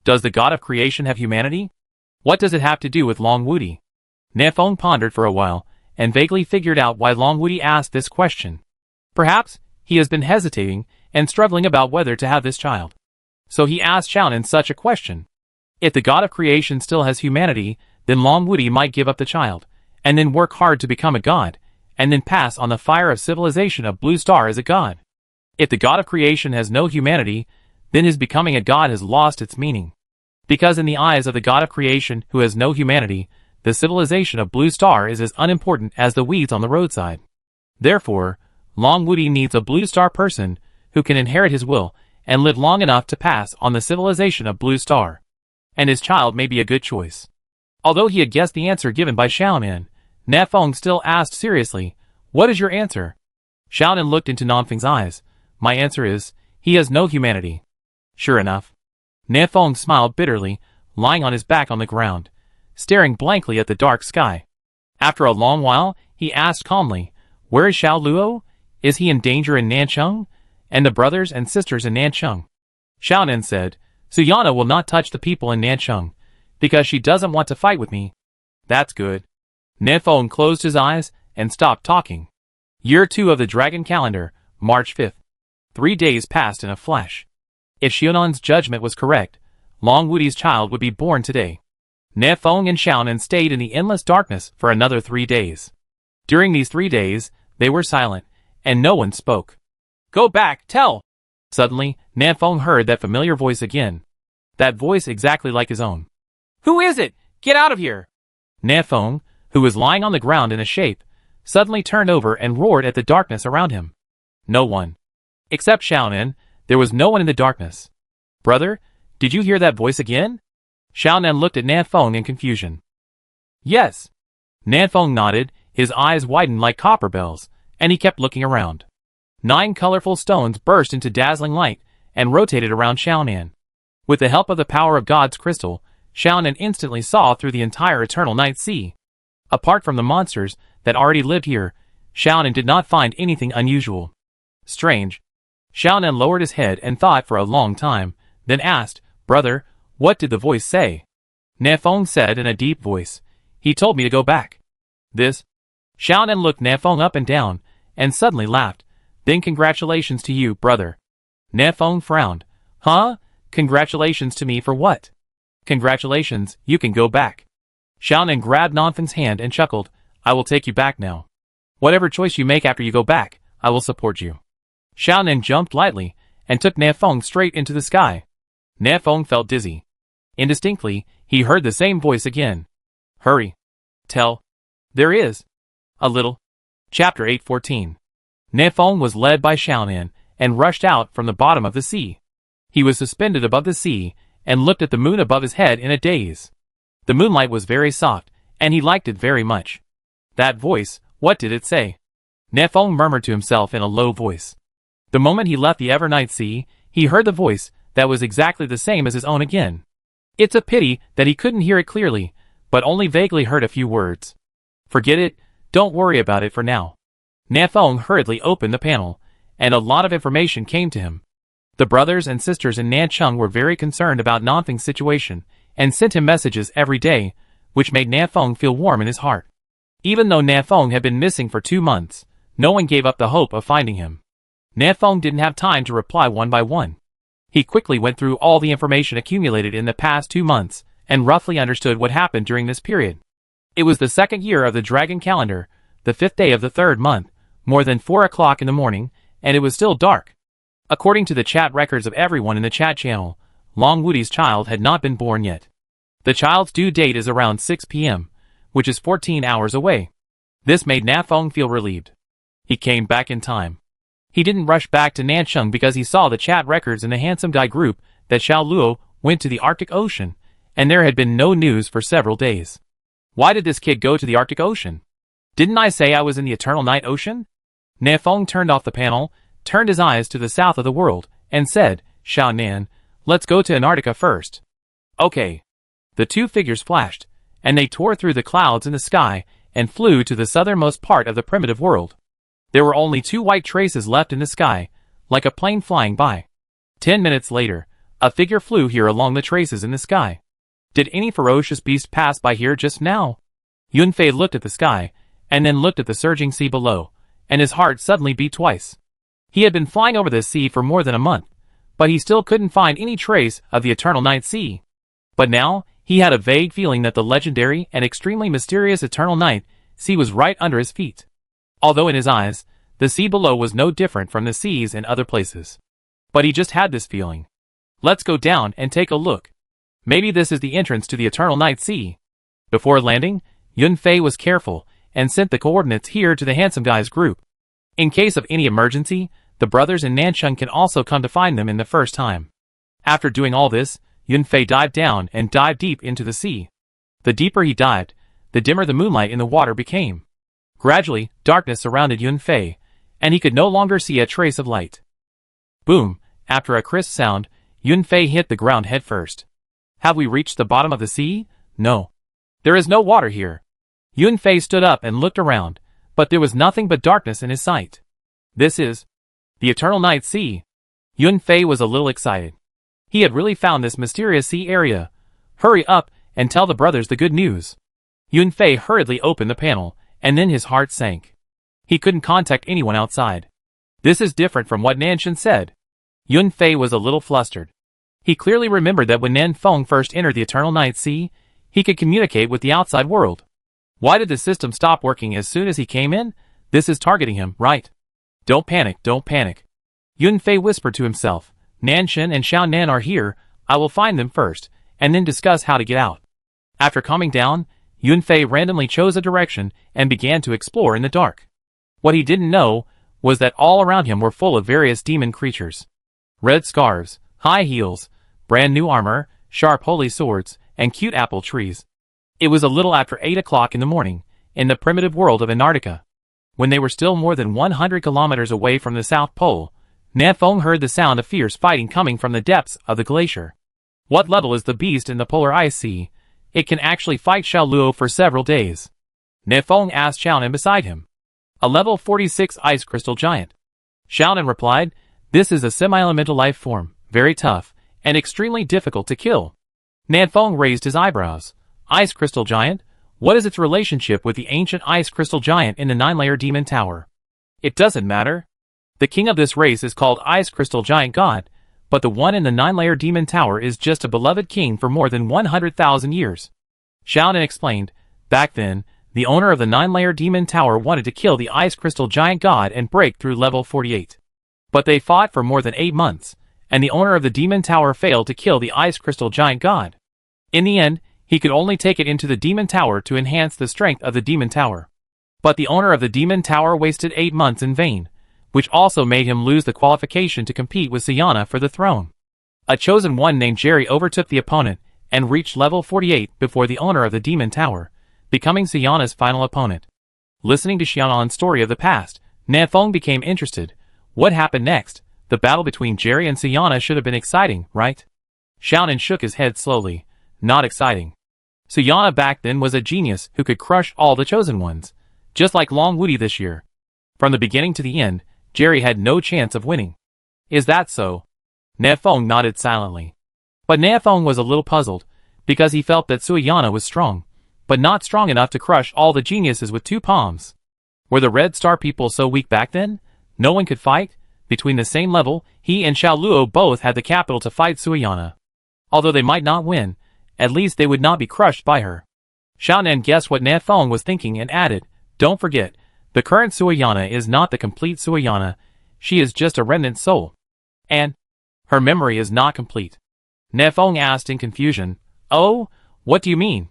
Does the god of creation have humanity? What does it have to do with Longwoody?" Nefeng pondered for a while, and vaguely figured out why Longwoody asked this question. Perhaps he has been hesitating and struggling about whether to have this child. So he asked Xiaonan such a question. If the god of creation still has humanity, then Longwoody might give up the child, and then work hard to become a god, and then pass on the fire of civilization of Blue Star as a god. If the god of creation has no humanity, then his becoming a god has lost its meaning. Because in the eyes of the god of creation who has no humanity, the civilization of Blue Star is as unimportant as the weeds on the roadside. Therefore, Longwoody needs a Blue Star person who can inherit his will and live long enough to pass on the civilization of Blue Star. And his child may be a good choice. Although he had guessed the answer given by Xiaonan, Nefeng still asked seriously, "What is your answer?" Xiaonan looked into Nefeng's eyes. "My answer is, he has no humanity." Sure enough. Nefeng smiled bitterly, lying on his back on the ground, staring blankly at the dark sky. After a long while, he asked calmly, "Where is Xiao Luo? Is he in danger in Nancheng? And the brothers and sisters in Nancheng?" Xiaonan said, "Suyana will not touch the people in Nancheng, because she doesn't want to fight with me." "That's good." Nefeng closed his eyes and stopped talking. Year 2 of the Dragon Calendar, March 5th. 3 days passed in a flash. If Xiaonan's judgment was correct, Longwoody's child would be born today. Nefeng and Xiaonan stayed in the endless darkness for another 3 days. During these 3 days, they were silent, and no one spoke. "Go back, tell!" Suddenly, Nefeng heard that familiar voice again. That voice exactly like his own. "Who is it? Get out of here!" Nefeng, who was lying on the ground in a shape, suddenly turned over and roared at the darkness around him. No one. Except Xiaonan, there was no one in the darkness. "Brother, did you hear that voice again?" Xiaonan looked at Nefeng in confusion. "Yes." Nefeng nodded, his eyes widened like copper bells, and he kept looking around. 9 colorful stones burst into dazzling light and rotated around Xiaonan. With the help of the power of God's crystal, Xiaonan instantly saw through the entire eternal night sea. Apart from the monsters that already lived here, Xiaonan did not find anything unusual. Strange. Xiaonan lowered his head and thought for a long time, then asked, "Brother, what did the voice say?" Nefeng said in a deep voice, "He told me to go back." This. Xiaonan looked Nefeng up and down, and suddenly laughed. "Then congratulations to you, brother." Nefeng frowned. "Huh? Congratulations to me for what?" "Congratulations, you can go back." Xiaonan grabbed Nefeng's hand and chuckled. "I will take you back now. Whatever choice you make after you go back, I will support you. Xiaonan jumped lightly and took Nafeng straight into the sky. Nafeng felt dizzy. Indistinctly, he heard the same voice again. Hurry. Tell. There is. A little. Chapter 814. Nafeng was led by Xiaonan and rushed out from the bottom of the sea. He was suspended above the sea and looked at the moon above his head in a daze. The moonlight was very soft, and he liked it very much. That voice, what did it say? Nafeng murmured to himself in a low voice. The moment he left the Evernight Sea, he heard the voice that was exactly the same as his own again. It's a pity that he couldn't hear it clearly, but only vaguely heard a few words. Forget it, don't worry about it for now. Nafeng hurriedly opened the panel, and a lot of information came to him. The brothers and sisters in Nancheng were very concerned about Nanfeng's situation, and sent him messages every day, which made Nafeng feel warm in his heart. Even though Nafeng had been missing for 2 months, no one gave up the hope of finding him. Nafeng didn't have time to reply one by one. He quickly went through all the information accumulated in the past 2 months, and roughly understood what happened during this period. It was the 2nd year of the Dragon Calendar, the 5th day of the 3rd month, more than 4 o'clock in the morning, and it was still dark. According to the chat records of everyone in the chat channel, Long Wudi's child had not been born yet. The child's due date is around 6 p.m., which is 14 hours away. This made Nafeng feel relieved. He came back in time. He didn't rush back to Nancheng because he saw the chat records in the Handsome Dai group that Xiao Luo went to the Arctic Ocean, and there had been no news for several days. Why did this kid go to the Arctic Ocean? Didn't I say I was in the Eternal Night Ocean? Nafeng turned off the panel, turned his eyes to the south of the world, and said, Xiaonan, let's go to Antarctica first. Okay. The two figures flashed, and they tore through the clouds in the sky and flew to the southernmost part of the primitive world. There were only 2 white traces left in the sky, like a plane flying by. 10 minutes later, a figure flew here along the traces in the sky. Did any ferocious beast pass by here just now? Yunfei looked at the sky, and then looked at the surging sea below, and his heart suddenly beat twice. He had been flying over this sea for more than a month, but he still couldn't find any trace of the Eternal Night Sea. But now, he had a vague feeling that the legendary and extremely mysterious Eternal Night Sea was right under his feet. Although in his eyes, the sea below was no different from the seas in other places. But he just had this feeling. Let's go down and take a look. Maybe this is the entrance to the Eternal Night Sea. Before landing, Yunfei was careful and sent the coordinates here to the Handsome Guy's group. In case of any emergency, the brothers in Nancheng can also come to find them in the first time. After doing all this, Yunfei dived down and dived deep into the sea. The deeper he dived, the dimmer the moonlight in the water became. Gradually, darkness surrounded Yunfei, and he could no longer see a trace of light. Boom! After a crisp sound, Yunfei hit the ground headfirst. Have we reached the bottom of the sea? No. There is no water here. Yunfei stood up and looked around, but there was nothing but darkness in his sight. This is the Eternal Night Sea. Yunfei was a little excited. He had really found this mysterious sea area. Hurry up and tell the brothers the good news. Yunfei hurriedly opened the panel, and then his heart sank. He couldn't contact anyone outside. This is different from what Nanshan said. Yunfei was a little flustered. He clearly remembered that when Nanfeng first entered the Eternal Night Sea, he could communicate with the outside world. Why did the system stop working as soon as he came in? This is targeting him, right? Don't panic, don't panic. Yunfei whispered to himself. Nanshan and Xiaonan are here, I will find them first, and then discuss how to get out. After calming down, Yunfei randomly chose a direction and began to explore in the dark. What he didn't know was that all around him were full of various demon creatures. Red scarves, high heels, brand new armor, sharp holy swords, and cute apple trees. It was a little after 8 o'clock in the morning, in the primitive world of Antarctica. When they were still more than 100 kilometers away from the South Pole, Nanfeng heard the sound of fierce fighting coming from the depths of the glacier. What level is the beast in the polar ice sea? It can actually fight Xiao Luo for several days. Nanfeng asked Xiaonan beside him. A level 46 ice crystal giant. Xiaonan replied, this is a semi-elemental life form, very tough, and extremely difficult to kill. Nanfeng raised his eyebrows. Ice crystal giant? What is its relationship with the ancient ice crystal giant in the 9-layer demon tower? It doesn't matter. The king of this race is called Ice Crystal Giant God, but the one in the 9-layer demon tower is just a beloved king for more than 100,000 years. Xiaonan explained, back then, The owner of the 9-layer demon tower wanted to kill the ice crystal giant god and break through level 48. But they fought for more than 8 months, and the owner of the demon tower failed to kill the ice crystal giant god. In the end, he could only take it into the demon tower to enhance the strength of the demon tower. But the owner of the demon tower wasted 8 months in vain, which also made him lose the qualification to compete with Sayana for the throne. A chosen one named Jerry overtook the opponent and reached level 48 before the owner of the demon tower, becoming Sayana's final opponent. Listening to Xiaonan's story of the past, Nanfeng became interested. What happened next? The battle between Jerry and Sayana should have been exciting, right? Xiaonan shook his head slowly. Not exciting. Sayana back then was a genius who could crush all the chosen ones, just like Long Woody this year. From the beginning to the end, Jerry had no chance of winning. Is that so? Nanfeng nodded silently. But Nanfeng was a little puzzled, because he felt that Sayana was strong, but not strong enough to crush all the geniuses with 2 palms. Were the Red Star people so weak back then? No one could fight? Between the same level, he and Xiao Luo both had the capital to fight Sayana. Although they might not win, at least they would not be crushed by her. Xiaonan guessed what Nanfeng was thinking and added, "Don't forget, the current Sayana is not the complete Sayana, she is just a remnant soul. And her memory is not complete." Nanfeng asked in confusion, "Oh, what do you mean?"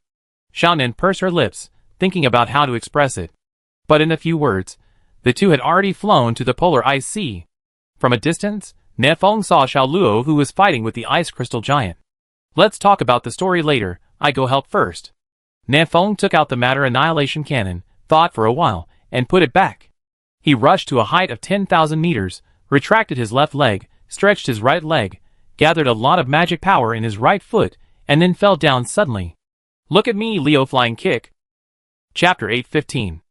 Xiaonan pursed her lips, thinking about how to express it. But in a few words, the two had already flown to the polar ice sea. From a distance, Nanfeng saw Xiao Luo who was fighting with the ice crystal giant. "Let's talk about the story later, I go help first." Nanfeng took out the matter annihilation cannon, thought for a while, and put it back. He rushed to a height of 10,000 meters, retracted his left leg, stretched his right leg, gathered a lot of magic power in his right foot, and then fell down suddenly. "Look at me, Leo flying kick." Chapter 8:15.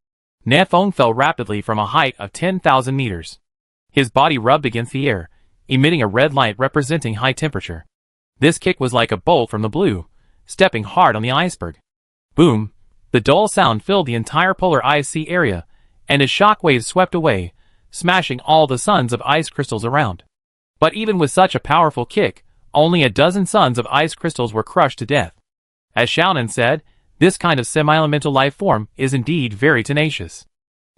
Nanfeng fell rapidly from a height of 10,000 meters. His body rubbed against the air, emitting a red light representing high temperature. This kick was like a bolt from the blue, stepping hard on the iceberg. Boom! The dull sound filled the entire polar ice sea area, and as shock waves swept away, smashing all the suns of ice crystals around. But even with such a powerful kick, only a dozen suns of ice crystals were crushed to death. As Xiaonan said, this kind of semi-elemental life form is indeed very tenacious.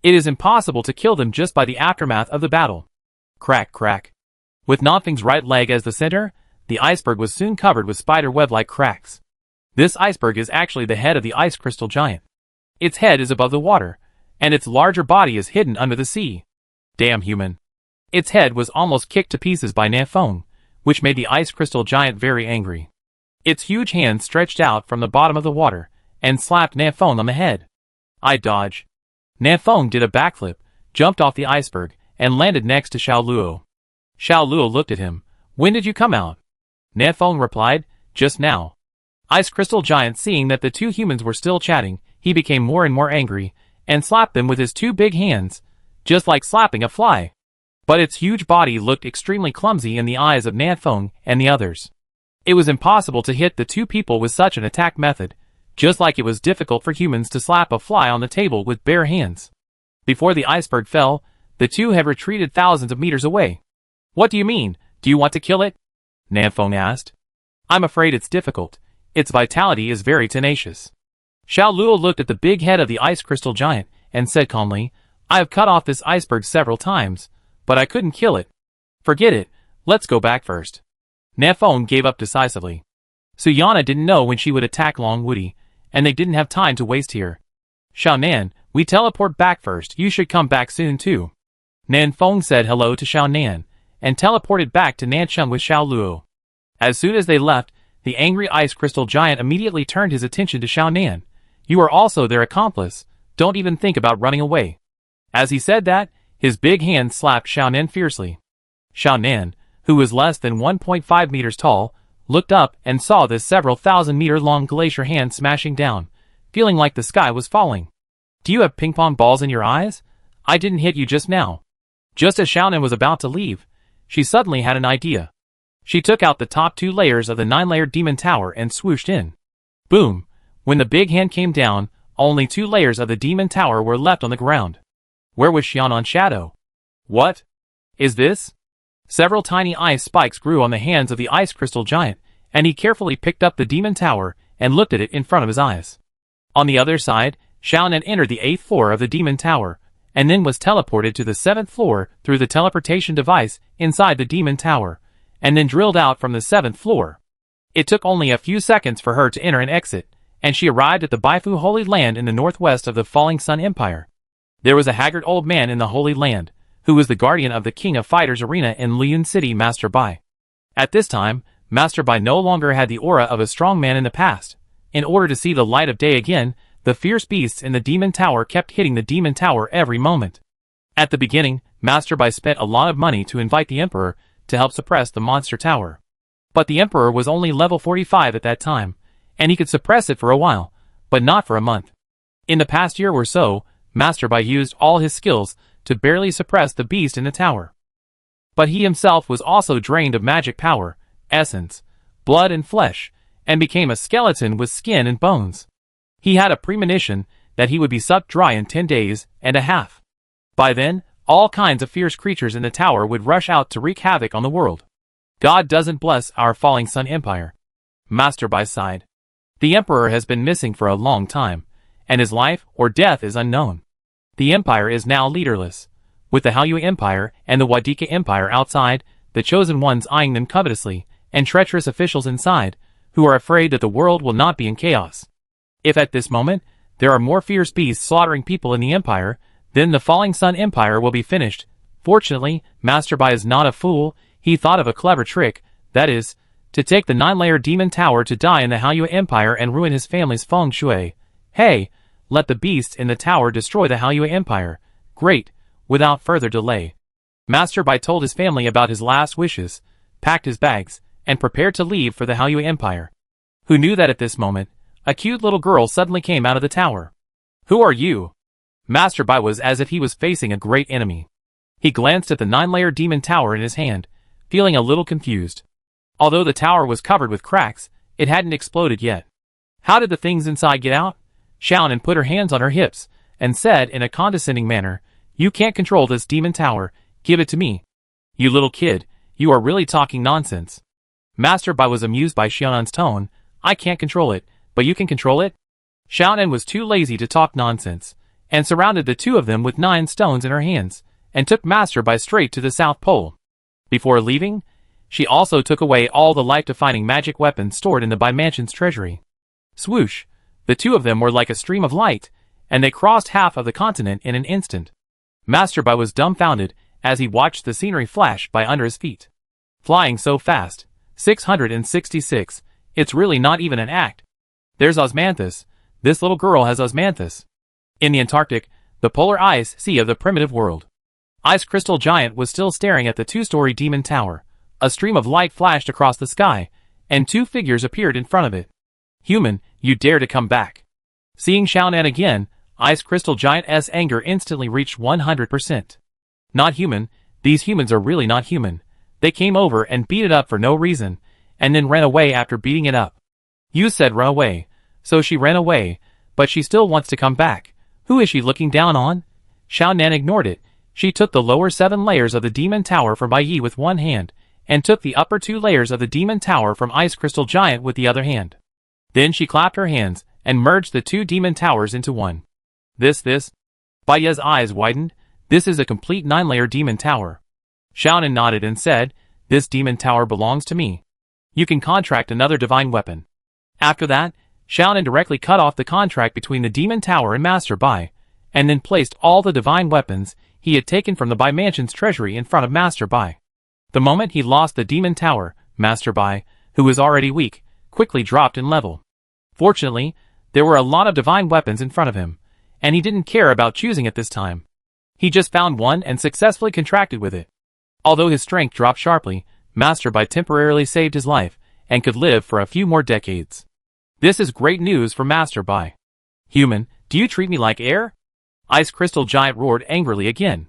It is impossible to kill them just by the aftermath of the battle. Crack, crack. With Nanfeng's right leg as the center, the iceberg was soon covered with spider web-like cracks. This iceberg is actually the head of the ice crystal giant. Its head is above the water, and its larger body is hidden under the sea. Damn human. Its head was almost kicked to pieces by Nanfeng, which made the ice crystal giant very angry. Its huge hands stretched out from the bottom of the water, and slapped Nanfeng on the head. I dodge. Nanfeng did a backflip, jumped off the iceberg, and landed next to Xiao Luo. Xiao Luo looked at him. "When did you come out?" Nanfeng replied, "Just now." Ice crystal giant, seeing that the two humans were still chatting, he became more and more angry, and slapped them with his 2 big hands, just like slapping a fly. But its huge body looked extremely clumsy in the eyes of Nanfeng and the others. It was impossible to hit the 2 people with such an attack method, just like it was difficult for humans to slap a fly on the table with bare hands. Before the iceberg fell, the 2 had retreated thousands of meters away. "What do you mean? Do you want to kill it?" Nanfeng asked. "I'm afraid it's difficult. Its vitality is very tenacious." Xiao Luo looked at the big head of the ice crystal giant, and said calmly, "I have cut off this iceberg several times, but I couldn't kill it. Forget it, let's go back first." Nanfeng gave up decisively. Sayana didn't know when she would attack Long Woody, and they didn't have time to waste here. "Xiaonan, we teleport back first, you should come back soon too." Nanfeng said hello to Xiaonan, and teleported back to Nancheng with Xiao Luo. As soon as they left, the angry ice crystal giant immediately turned his attention to Xiaonan. "You are also their accomplice, don't even think about running away." As he said that, his big hand slapped Xiaonan fiercely. Xiaonan, who was less than 1.5 meters tall, looked up and saw this several thousand-meter-long glacier hand smashing down, feeling like the sky was falling. "Do you have ping-pong balls in your eyes? I didn't hit you just now." Just as Xiaonan was about to leave, she suddenly had an idea. She took out the top 2 layers of the 9-layer demon tower and swooshed in. Boom! When the big hand came down, only 2 layers of the demon tower were left on the ground. Where was Xiaonan's shadow? What is this? Several tiny ice spikes grew on the hands of the ice crystal giant, and he carefully picked up the demon tower and looked at it in front of his eyes. On the other side, Xiaonan entered the 8th floor of the Demon Tower, and then was teleported to the 7th floor through the teleportation device inside the Demon Tower, and then drilled out from the 7th floor. It took only a few seconds for her to enter and exit, and she arrived at the Baifu Holy Land in the northwest of the Falling Sun Empire. There was a haggard old man in the Holy Land, who was the guardian of the King of Fighters Arena in Liyun City, Master Bai. At this time, Master Bai no longer had the aura of a strong man in the past. In order to see the light of day again, the fierce beasts in the Demon Tower kept hitting the Demon Tower every moment. At the beginning, Master Bai spent a lot of money to invite the Emperor to help suppress the Monster Tower. But the Emperor was only level 45 at that time, and he could suppress it for a while, but not for a month. In the past year or so, Master Bai used all his skills to barely suppress the beast in the tower. But he himself was also drained of magic power, essence, blood and flesh, and became a skeleton with skin and bones. He had a premonition that he would be sucked dry in 10 days and a half. By then, all kinds of fierce creatures in the tower would rush out to wreak havoc on the world. God doesn't bless our Falling Sun Empire. Master Bai sighed. The Emperor has been missing for a long time, and his life or death is unknown. The Empire is now leaderless. With the Haoyue Empire and the Wadika Empire outside, the Chosen Ones eyeing them covetously, and treacherous officials inside, who are afraid that the world will not be in chaos. If at this moment, there are more fierce beasts slaughtering people in the Empire, then the Falling Sun Empire will be finished. Fortunately, Master Bai is not a fool. He thought of a clever trick, that is, to take the 9-layer Demon Tower to die in the Haoyue Empire and ruin his family's feng shui. Hey, let the beasts in the tower destroy the Haoyue Empire. Great. Without further delay, Master Bai told his family about his last wishes, packed his bags, and prepared to leave for the Haoyue Empire. Who knew that at this moment, a cute little girl suddenly came out of the tower. Who are you? Master Bai was as if he was facing a great enemy. He glanced at the 9-layer Demon Tower in his hand, feeling a little confused. Although the tower was covered with cracks, it hadn't exploded yet. How did the things inside get out? Xiaonan put her hands on her hips, and said in a condescending manner, "You can't control this Demon Tower, give it to me." "You little kid, you are really talking nonsense." Master Bai was amused by Xiaonan's tone. "I can't control it, but you can control it?" Xiaonan was too lazy to talk nonsense, and surrounded the two of them with 9 stones in her hands, and took Master Bai straight to the South Pole. Before leaving, she also took away all the life-defining magic weapons stored in the Bai Mansion's treasury. Swoosh! The two of them were like a stream of light, and they crossed half of the continent in an instant. Master Bai was dumbfounded as he watched the scenery flash by under his feet. Flying so fast, 666, it's really not even an act. There's Osmanthus. This little girl has Osmanthus. In the Antarctic, the polar ice sea of the primitive world. Ice Crystal Giant was still staring at the 2-story Demon Tower. A stream of light flashed across the sky, and 2 figures appeared in front of it. "Human, you dare to come back." Seeing Xiaonan again, Ice Crystal Giant's anger instantly reached 100%. Not human, these humans are really not human. They came over and beat it up for no reason, and then ran away after beating it up. You said run away, so she ran away, but she still wants to come back. Who is she looking down on? Xiaonan ignored it. She took the lower 7 layers of the Demon Tower from Bai Yi with one hand, and took the upper 2 layers of the Demon Tower from Ice Crystal Giant with the other hand. Then she clapped her hands, and merged the 2 Demon Towers into one. This? Bai Yi's eyes widened. This is a complete 9-layer Demon Tower. Xiaonan nodded and said, "This Demon Tower belongs to me. You can contract another divine weapon." After that, Xiaonan directly cut off the contract between the Demon Tower and Master Bai, and then placed all the divine weapons he had taken from the Bai Mansion's treasury in front of Master Bai. The moment he lost the Demon Tower, Master Bai, who was already weak, quickly dropped in level. Fortunately, there were a lot of divine weapons in front of him, and he didn't care about choosing it this time. He just found one and successfully contracted with it. Although his strength dropped sharply, Master Bai temporarily saved his life, and could live for a few more decades. This is great news for Master Bai. "Human, do you treat me like air?" Ice Crystal Giant roared angrily again.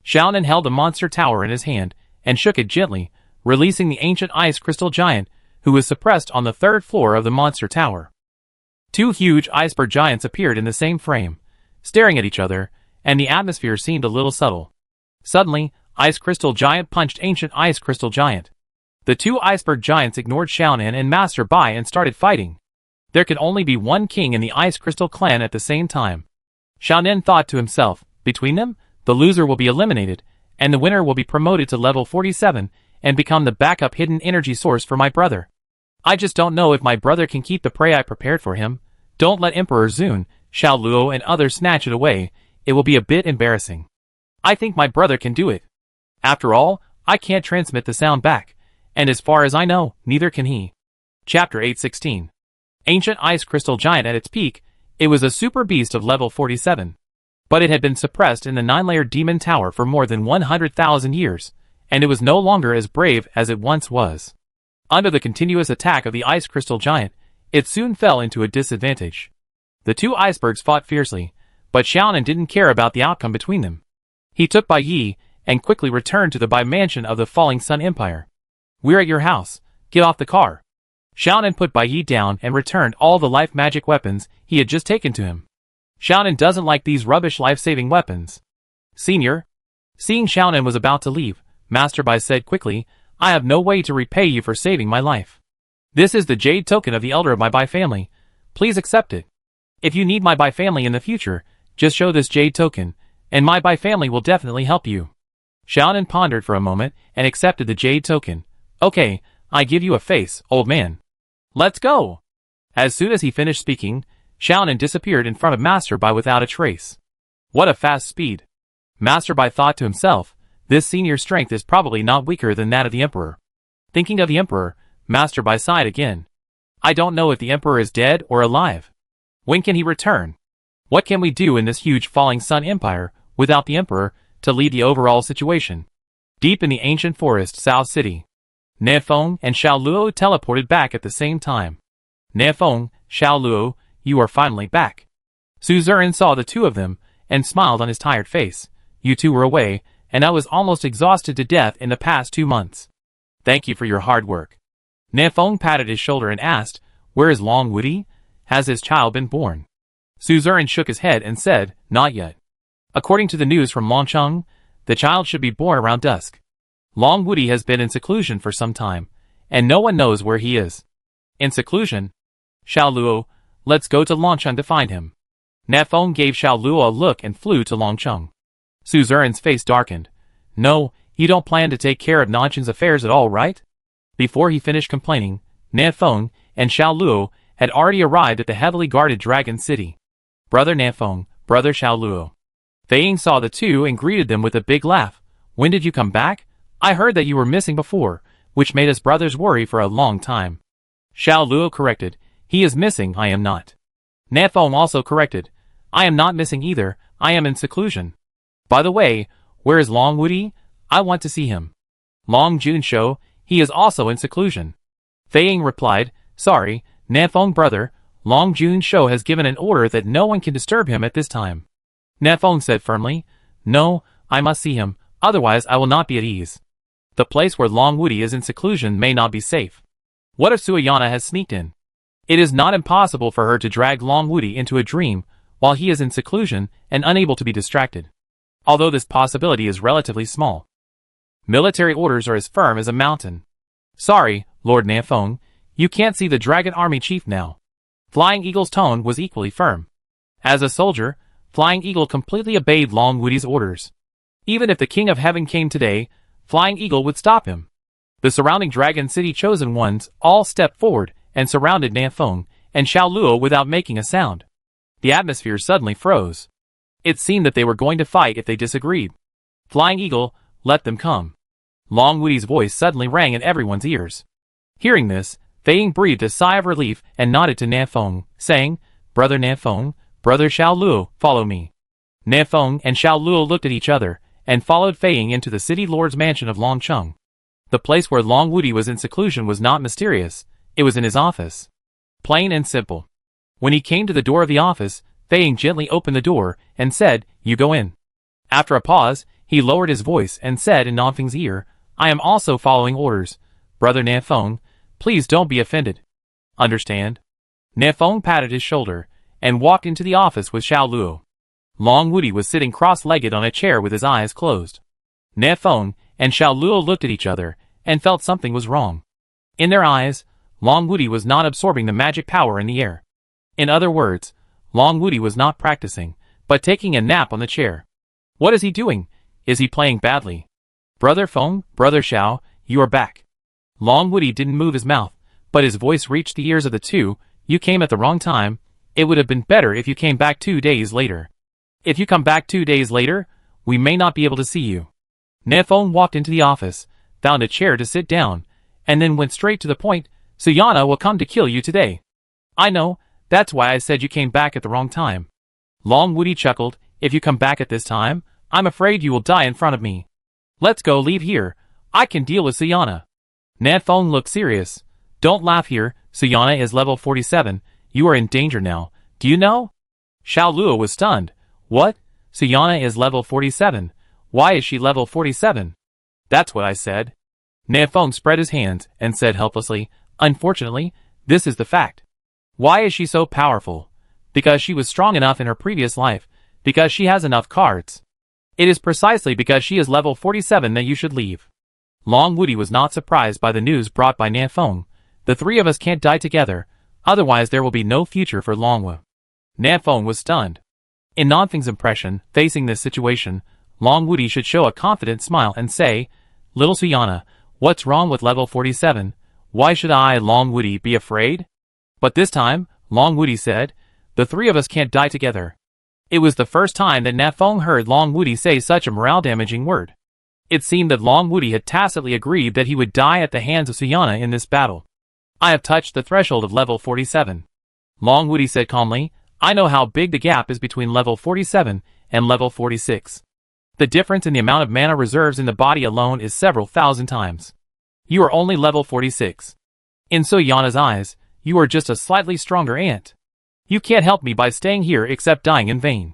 Xiaonan held the monster tower in his hand, and shook it gently, releasing the ancient Ice Crystal Giant, who was suppressed on the 3rd floor of the monster tower. 2 huge iceberg giants appeared in the same frame, staring at each other, and the atmosphere seemed a little subtle. Suddenly, Ice Crystal Giant punched ancient Ice Crystal Giant. The 2 iceberg giants ignored Xiaonan and Master Bai and started fighting. There could only be one king in the Ice Crystal clan at the same time. Xiaonan thought to himself, between them, the loser will be eliminated, and the winner will be promoted to level 47 and become the backup hidden energy source for my brother. I just don't know if my brother can keep the prey I prepared for him. Don't let Emperor Zun, Xiao Luo and others snatch it away. It will be a bit embarrassing. I think my brother can do it. After all, I can't transmit the sound back, and as far as I know, neither can he. Chapter 816. Ancient Ice Crystal Giant at its peak, it was a super beast of level 47. But it had been suppressed in the 9-layer demon tower for more than 100,000 years, and it was no longer as brave as it once was. Under the continuous attack of the Ice Crystal Giant, it soon fell into a disadvantage. The two icebergs fought fiercely, but Xiaonan didn't care about the outcome between them. He took Bai Yi, and quickly returned to the Bai mansion of the Falling Sun Empire. We're at your house, get off the car. Xiaonan put Bai Yi down and returned all the life magic weapons he had just taken to him. Xiaonan doesn't like these rubbish life-saving weapons. Senior? Seeing Xiaonan was about to leave, Master Bai said quickly, I have no way to repay you for saving my life. This is the jade token of the elder of my Bai family. Please accept it. If you need my Bai family in the future, just show this jade token, and my Bai family will definitely help you. Xiaonan pondered for a moment and accepted the jade token. Okay, I give you a face, old man. Let's go! As soon as he finished speaking, Xiaonan disappeared in front of Master Bai without a trace. What a fast speed! Master Bai thought to himself, this senior's strength is probably not weaker than that of the Emperor. Thinking of the Emperor, Master Bai sighed again. I don't know if the Emperor is dead or alive. When can he return? What can we do in this huge Falling Sun Empire, without the Emperor, to lead the overall situation? Deep in the ancient forest South City, Nefeng and Xiao Luo teleported back at the same time. Nefeng, Xiao Luo, you are finally back. Suzerain saw the two of them, and smiled on his tired face. You two were away, and I was almost exhausted to death in the past 2 months. Thank you for your hard work. Nefeng patted his shoulder and asked, where is Long Wudi? Has his child been born? Suzerain shook his head and said, not yet. According to the news from Longcheng, the child should be born around dusk. Long Wudi has been in seclusion for some time, and no one knows where he is. In seclusion? Xiao Luo, let's go to Longcheng to find him. Nefeng gave Xiao Luo a look and flew to Longcheng. Suzerain's face darkened. No, you don't plan to take care of Longcheng's affairs at all, right? Before he finished complaining, Nefeng and Xiao Luo had already arrived at the heavily guarded Dragon City. Brother Nefeng, brother Xiao Luo. Fei Ying saw the two and greeted them with a big laugh. When did you come back? I heard that you were missing before, which made us brothers worry for a long time. Xiao Luo corrected. He is missing, I am not. Nefeng also corrected. I am not missing either, I am in seclusion. By the way, where is Long Wudi? I want to see him. Long Junshou, he is also in seclusion. Fei Ying replied, sorry, Nefeng brother, Long Junshou has given an order that no one can disturb him at this time. Nefeng said firmly, no, I must see him, otherwise I will not be at ease. The place where Long Wudi is in seclusion may not be safe. What if Suyana has sneaked in? It is not impossible for her to drag Long Wudi into a dream while he is in seclusion and unable to be distracted. Although this possibility is relatively small. Military orders are as firm as a mountain. Sorry, Lord Nefeng, you can't see the Dragon Army Chief now. Flying Eagle's tone was equally firm. As a soldier, Flying Eagle completely obeyed Long Wudi's orders. Even if the King of Heaven came today, Flying Eagle would stop him. The surrounding Dragon City chosen ones all stepped forward and surrounded Nefeng and Xiao Luo without making a sound. The atmosphere suddenly froze. It seemed that they were going to fight if they disagreed. Flying Eagle, let them come. Long Wudi's voice suddenly rang in everyone's ears. Hearing this, Fei Ying breathed a sigh of relief and nodded to Nefeng, saying, Brother Nefeng, Brother Xiao Luo, follow me. Nefeng and Xiao Luo looked at each other, and followed Fei Ying into the city lord's mansion of Longcheng. The place where Long Wudi was in seclusion was not mysterious, it was in his office. Plain and simple. When he came to the door of the office, Fei Ying gently opened the door, and said, you go in. After a pause, he lowered his voice and said in Nefeng's ear, I am also following orders. Brother Nefeng, please don't be offended. Understand? Nefeng patted his shoulder, and walked into the office with Xiao Luo. Long Wudi was sitting cross-legged on a chair with his eyes closed. Nefeng and Xiao Luo looked at each other, and felt something was wrong. In their eyes, Long Wudi was not absorbing the magic power in the air. In other words, Long Wudi was not practicing, but taking a nap on the chair. What is he doing? Is he playing badly? Brother Feng, Brother Xiao, you are back. Long Woody didn't move his mouth, but his voice reached the ears of the two. You came at the wrong time. It would have been better if you came back 2 days later. If you come back 2 days later, we may not be able to see you. Nefeng walked into the office, found a chair to sit down, and then went straight to the point. Suyana will come to kill you today. I know, that's why I said you came back at the wrong time. Long Woody chuckled. If you come back at this time, I'm afraid you will die in front of me. Let's go, leave here. I can deal with Suyana. Nefeng looked serious. Don't laugh here. Suyana is level 47. You are in danger now. Do you know? Xiao Luo was stunned. What? Suyana is level 47. Why is she level 47? That's what I said. Nefeng spread his hands and said helplessly, unfortunately, this is the fact. Why is she so powerful? Because she was strong enough in her previous life. Because she has enough cards. It is precisely because she is level 47 that you should leave. Long Woody was not surprised by the news brought by Nefeng. The three of us can't die together, otherwise there will be no future for Longwu. Nefeng was stunned. In Nonfeng's impression, facing this situation, Long Woody should show a confident smile and say, Little Suyana, what's wrong with level 47? Why should I, Long Woody, be afraid? But this time, Long Woody said, the three of us can't die together. It was the first time that Nefeng heard Long Woody say such a morale-damaging word. It seemed that Long Woody had tacitly agreed that he would die at the hands of Suyana in this battle. I have touched the threshold of level 47. Long Woody said calmly, I know how big the gap is between level 47 and level 46. The difference in the amount of mana reserves in the body alone is several thousand times. You are only level 46. In Suyana's eyes, you are just a slightly stronger ant. You can't help me by staying here except dying in vain.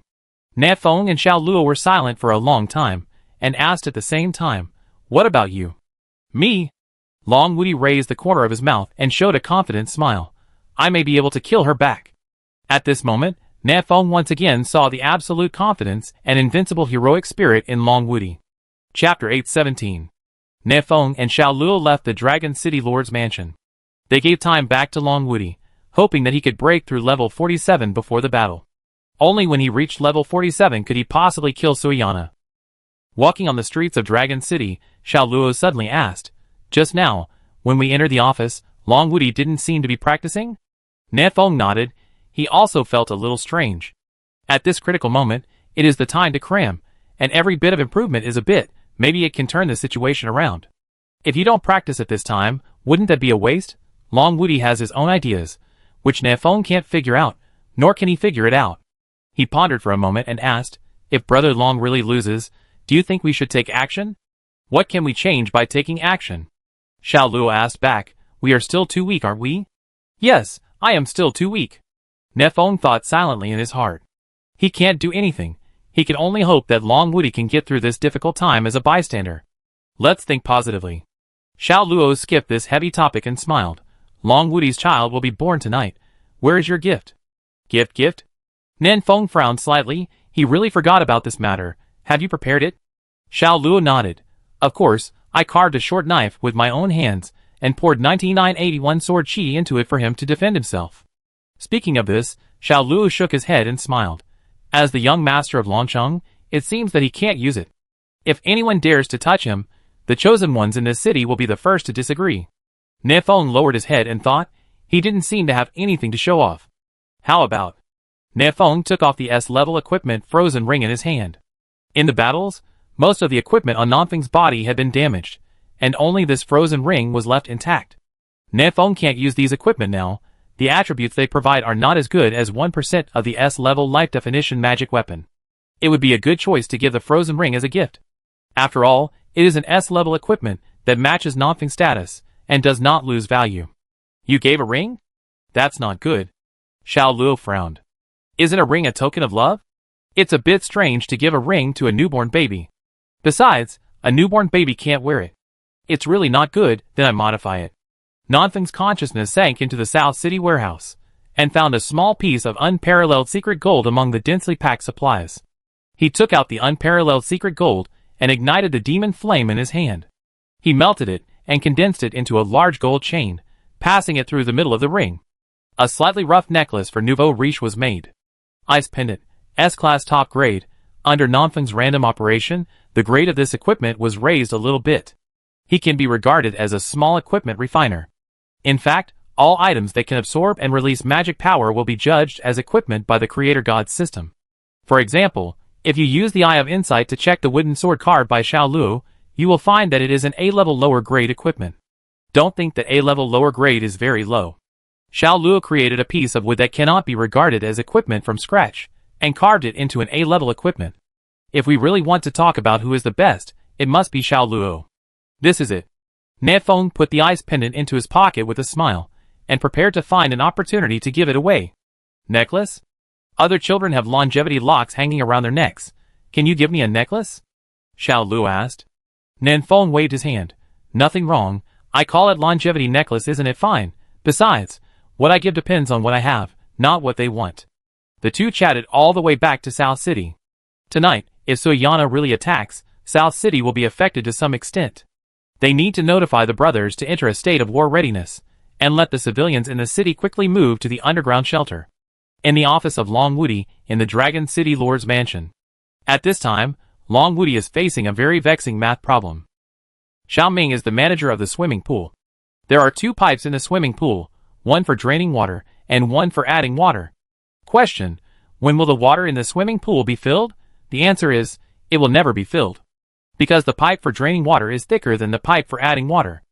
Nefeng and Xiao Luo were silent for a long time, and asked at the same time, what about you? Me? Long Woody raised the corner of his mouth and showed a confident smile. I may be able to kill her back. At this moment, Nefeng once again saw the absolute confidence and invincible heroic spirit in Long Woody. Chapter 817. Nefeng and Xiao Luo left the Dragon City Lord's mansion. They gave time back to Long Woody, hoping that he could break through level 47 before the battle. Only when he reached level 47 could he possibly kill Suyana. Walking on the streets of Dragon City, Xiao Luo suddenly asked, just now, when we entered the office, Long Woody didn't seem to be practicing? Nefeng nodded. He also felt a little strange. At this critical moment, it is the time to cram, and every bit of improvement is a bit, maybe it can turn the situation around. If you don't practice at this time, wouldn't that be a waste? Long Woody has his own ideas, which Nefeng can't figure out, nor can he figure it out. He pondered for a moment and asked, if Brother Long really loses, do you think we should take action? What can we change by taking action? Xiao Luo asked back, we are still too weak, aren't we? Yes, I am still too weak. Nefeng thought silently in his heart. He can't do anything. He can only hope that Long Woody can get through this difficult time as a bystander. Let's think positively. Xiao Luo skipped this heavy topic and smiled. Long Woody's child will be born tonight. Where is your gift? Gift? Nefeng frowned slightly. He really forgot about this matter. Have you prepared it? Xiao Luo nodded. Of course, I carved a short knife with my own hands, and poured 9981 sword chi into it for him to defend himself. Speaking of this, Xiao Luo shook his head and smiled. As the young master of Longcheng, it seems that he can't use it. If anyone dares to touch him, the chosen ones in this city will be the first to disagree. Nefeng lowered his head and thought, he didn't seem to have anything to show off. How about? Nefeng took off the S-level equipment frozen ring in his hand. In the battles, most of the equipment on Nonfeng's body had been damaged, and only this frozen ring was left intact. Nefeng can't use these equipment now. The attributes they provide are not as good as 1% of the S-level life definition magic weapon. It would be a good choice to give the frozen ring as a gift. After all, it is an S-level equipment that matches Nonfeng's status and does not lose value. You gave a ring? That's not good. Xiao Luo frowned. Isn't a ring a token of love? It's a bit strange to give a ring to a newborn baby. Besides, a newborn baby can't wear it. It's really not good, then I modify it. Nonfeng's consciousness sank into the South City warehouse, and found a small piece of unparalleled secret gold among the densely packed supplies. He took out the unparalleled secret gold, and ignited the demon flame in his hand. He melted it, and condensed it into a large gold chain, passing it through the middle of the ring. A slightly rough necklace for nouveau riche was made. Ice pendant, S-Class top grade. Under Nanfeng's random operation, the grade of this equipment was raised a little bit. He can be regarded as a small equipment refiner. In fact, all items that can absorb and release magic power will be judged as equipment by the Creator God's system. For example, if you use the Eye of Insight to check the wooden sword carved by Xiao Luo, you will find that it is an A-level lower grade equipment. Don't think that A-level lower grade is very low. Xiao Luo created a piece of wood that cannot be regarded as equipment from scratch, and carved it into an A-level equipment. If we really want to talk about who is the best, it must be Xiao Luo. This is it. Nanfeng put the ice pendant into his pocket with a smile, and prepared to find an opportunity to give it away. Necklace? Other children have longevity locks hanging around their necks. Can you give me a necklace? Xiao Luo asked. Nanfeng waved his hand. Nothing wrong. I call it longevity necklace, isn't it fine? Besides, what I give depends on what I have, not what they want. The two chatted all the way back to South City. Tonight, if Suyana really attacks, South City will be affected to some extent. They need to notify the brothers to enter a state of war readiness, and let the civilians in the city quickly move to the underground shelter. In the office of Long Woody, in the Dragon City Lord's mansion. At this time, Long Woody is facing a very vexing math problem. Xiao Ming is the manager of the swimming pool. There are 2 pipes in the swimming pool, one for draining water, and one for adding water. Question: when will the water in the swimming pool be filled? The answer is, it will never be filled. Because the pipe for draining water is thicker than the pipe for adding water.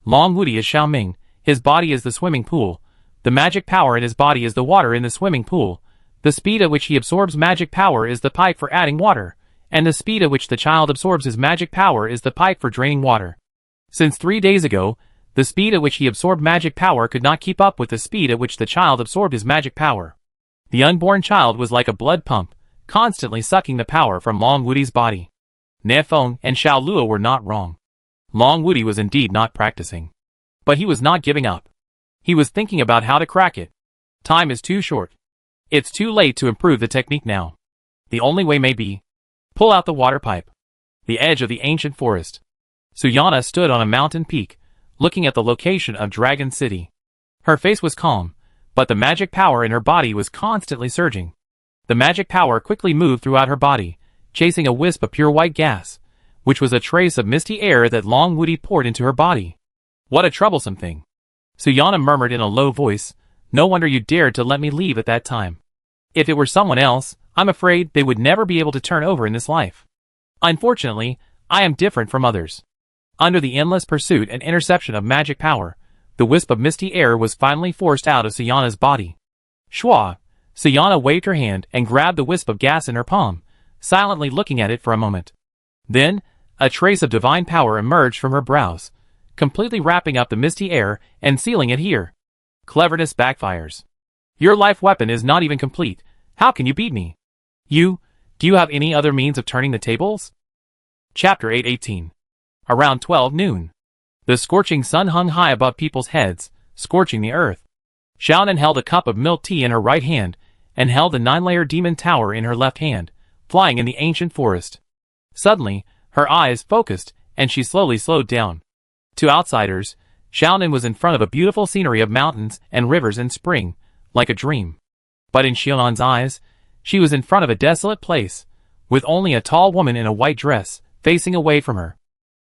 Long Woody is Xiao Ming, his body is the swimming pool. The magic power in his body is the water in the swimming pool. The speed at which he absorbs magic power is the pipe for adding water, and the speed at which the child absorbs his magic power is the pipe for draining water. Since 3 days ago, the speed at which he absorbed magic power could not keep up with the speed at which the child absorbed his magic power. The unborn child was like a blood pump, constantly sucking the power from Long Woody's body. Nanfeng and Xiao Luo were not wrong. Long Woody was indeed not practicing. But he was not giving up. He was thinking about how to crack it. Time is too short. It's too late to improve the technique now. The only way may be, pull out the water pipe. The edge of the ancient forest. Suyana stood on a mountain peak, looking at the location of Dragon City. Her face was calm, but the magic power in her body was constantly surging. The magic power quickly moved throughout her body, chasing a wisp of pure white gas, which was a trace of misty air that Long Woody poured into her body. What a troublesome thing. Suyana murmured in a low voice, no wonder you dared to let me leave at that time. If it were someone else, I'm afraid they would never be able to turn over in this life. Unfortunately, I am different from others. Under the endless pursuit and interception of magic power, the wisp of misty air was finally forced out of Suyana's body. Shwa! Suyana waved her hand and grabbed the wisp of gas in her palm, silently looking at it for a moment. Then, a trace of divine power emerged from her brows, completely wrapping up the misty air and sealing it here. Cleverness backfires. Your life weapon is not even complete. How can you beat me? Do you have any other means of turning the tables? Chapter 818. Around 12 noon. The scorching sun hung high above people's heads, scorching the earth. Xiaonan held a cup of milk tea in her right hand, and held the 9-layer demon tower in her left hand, flying in the ancient forest. Suddenly, her eyes focused, and she slowly slowed down. To outsiders, Xiaonan was in front of a beautiful scenery of mountains and rivers and spring, like a dream. But in Xiaonan's eyes, she was in front of a desolate place, with only a tall woman in a white dress, facing away from her.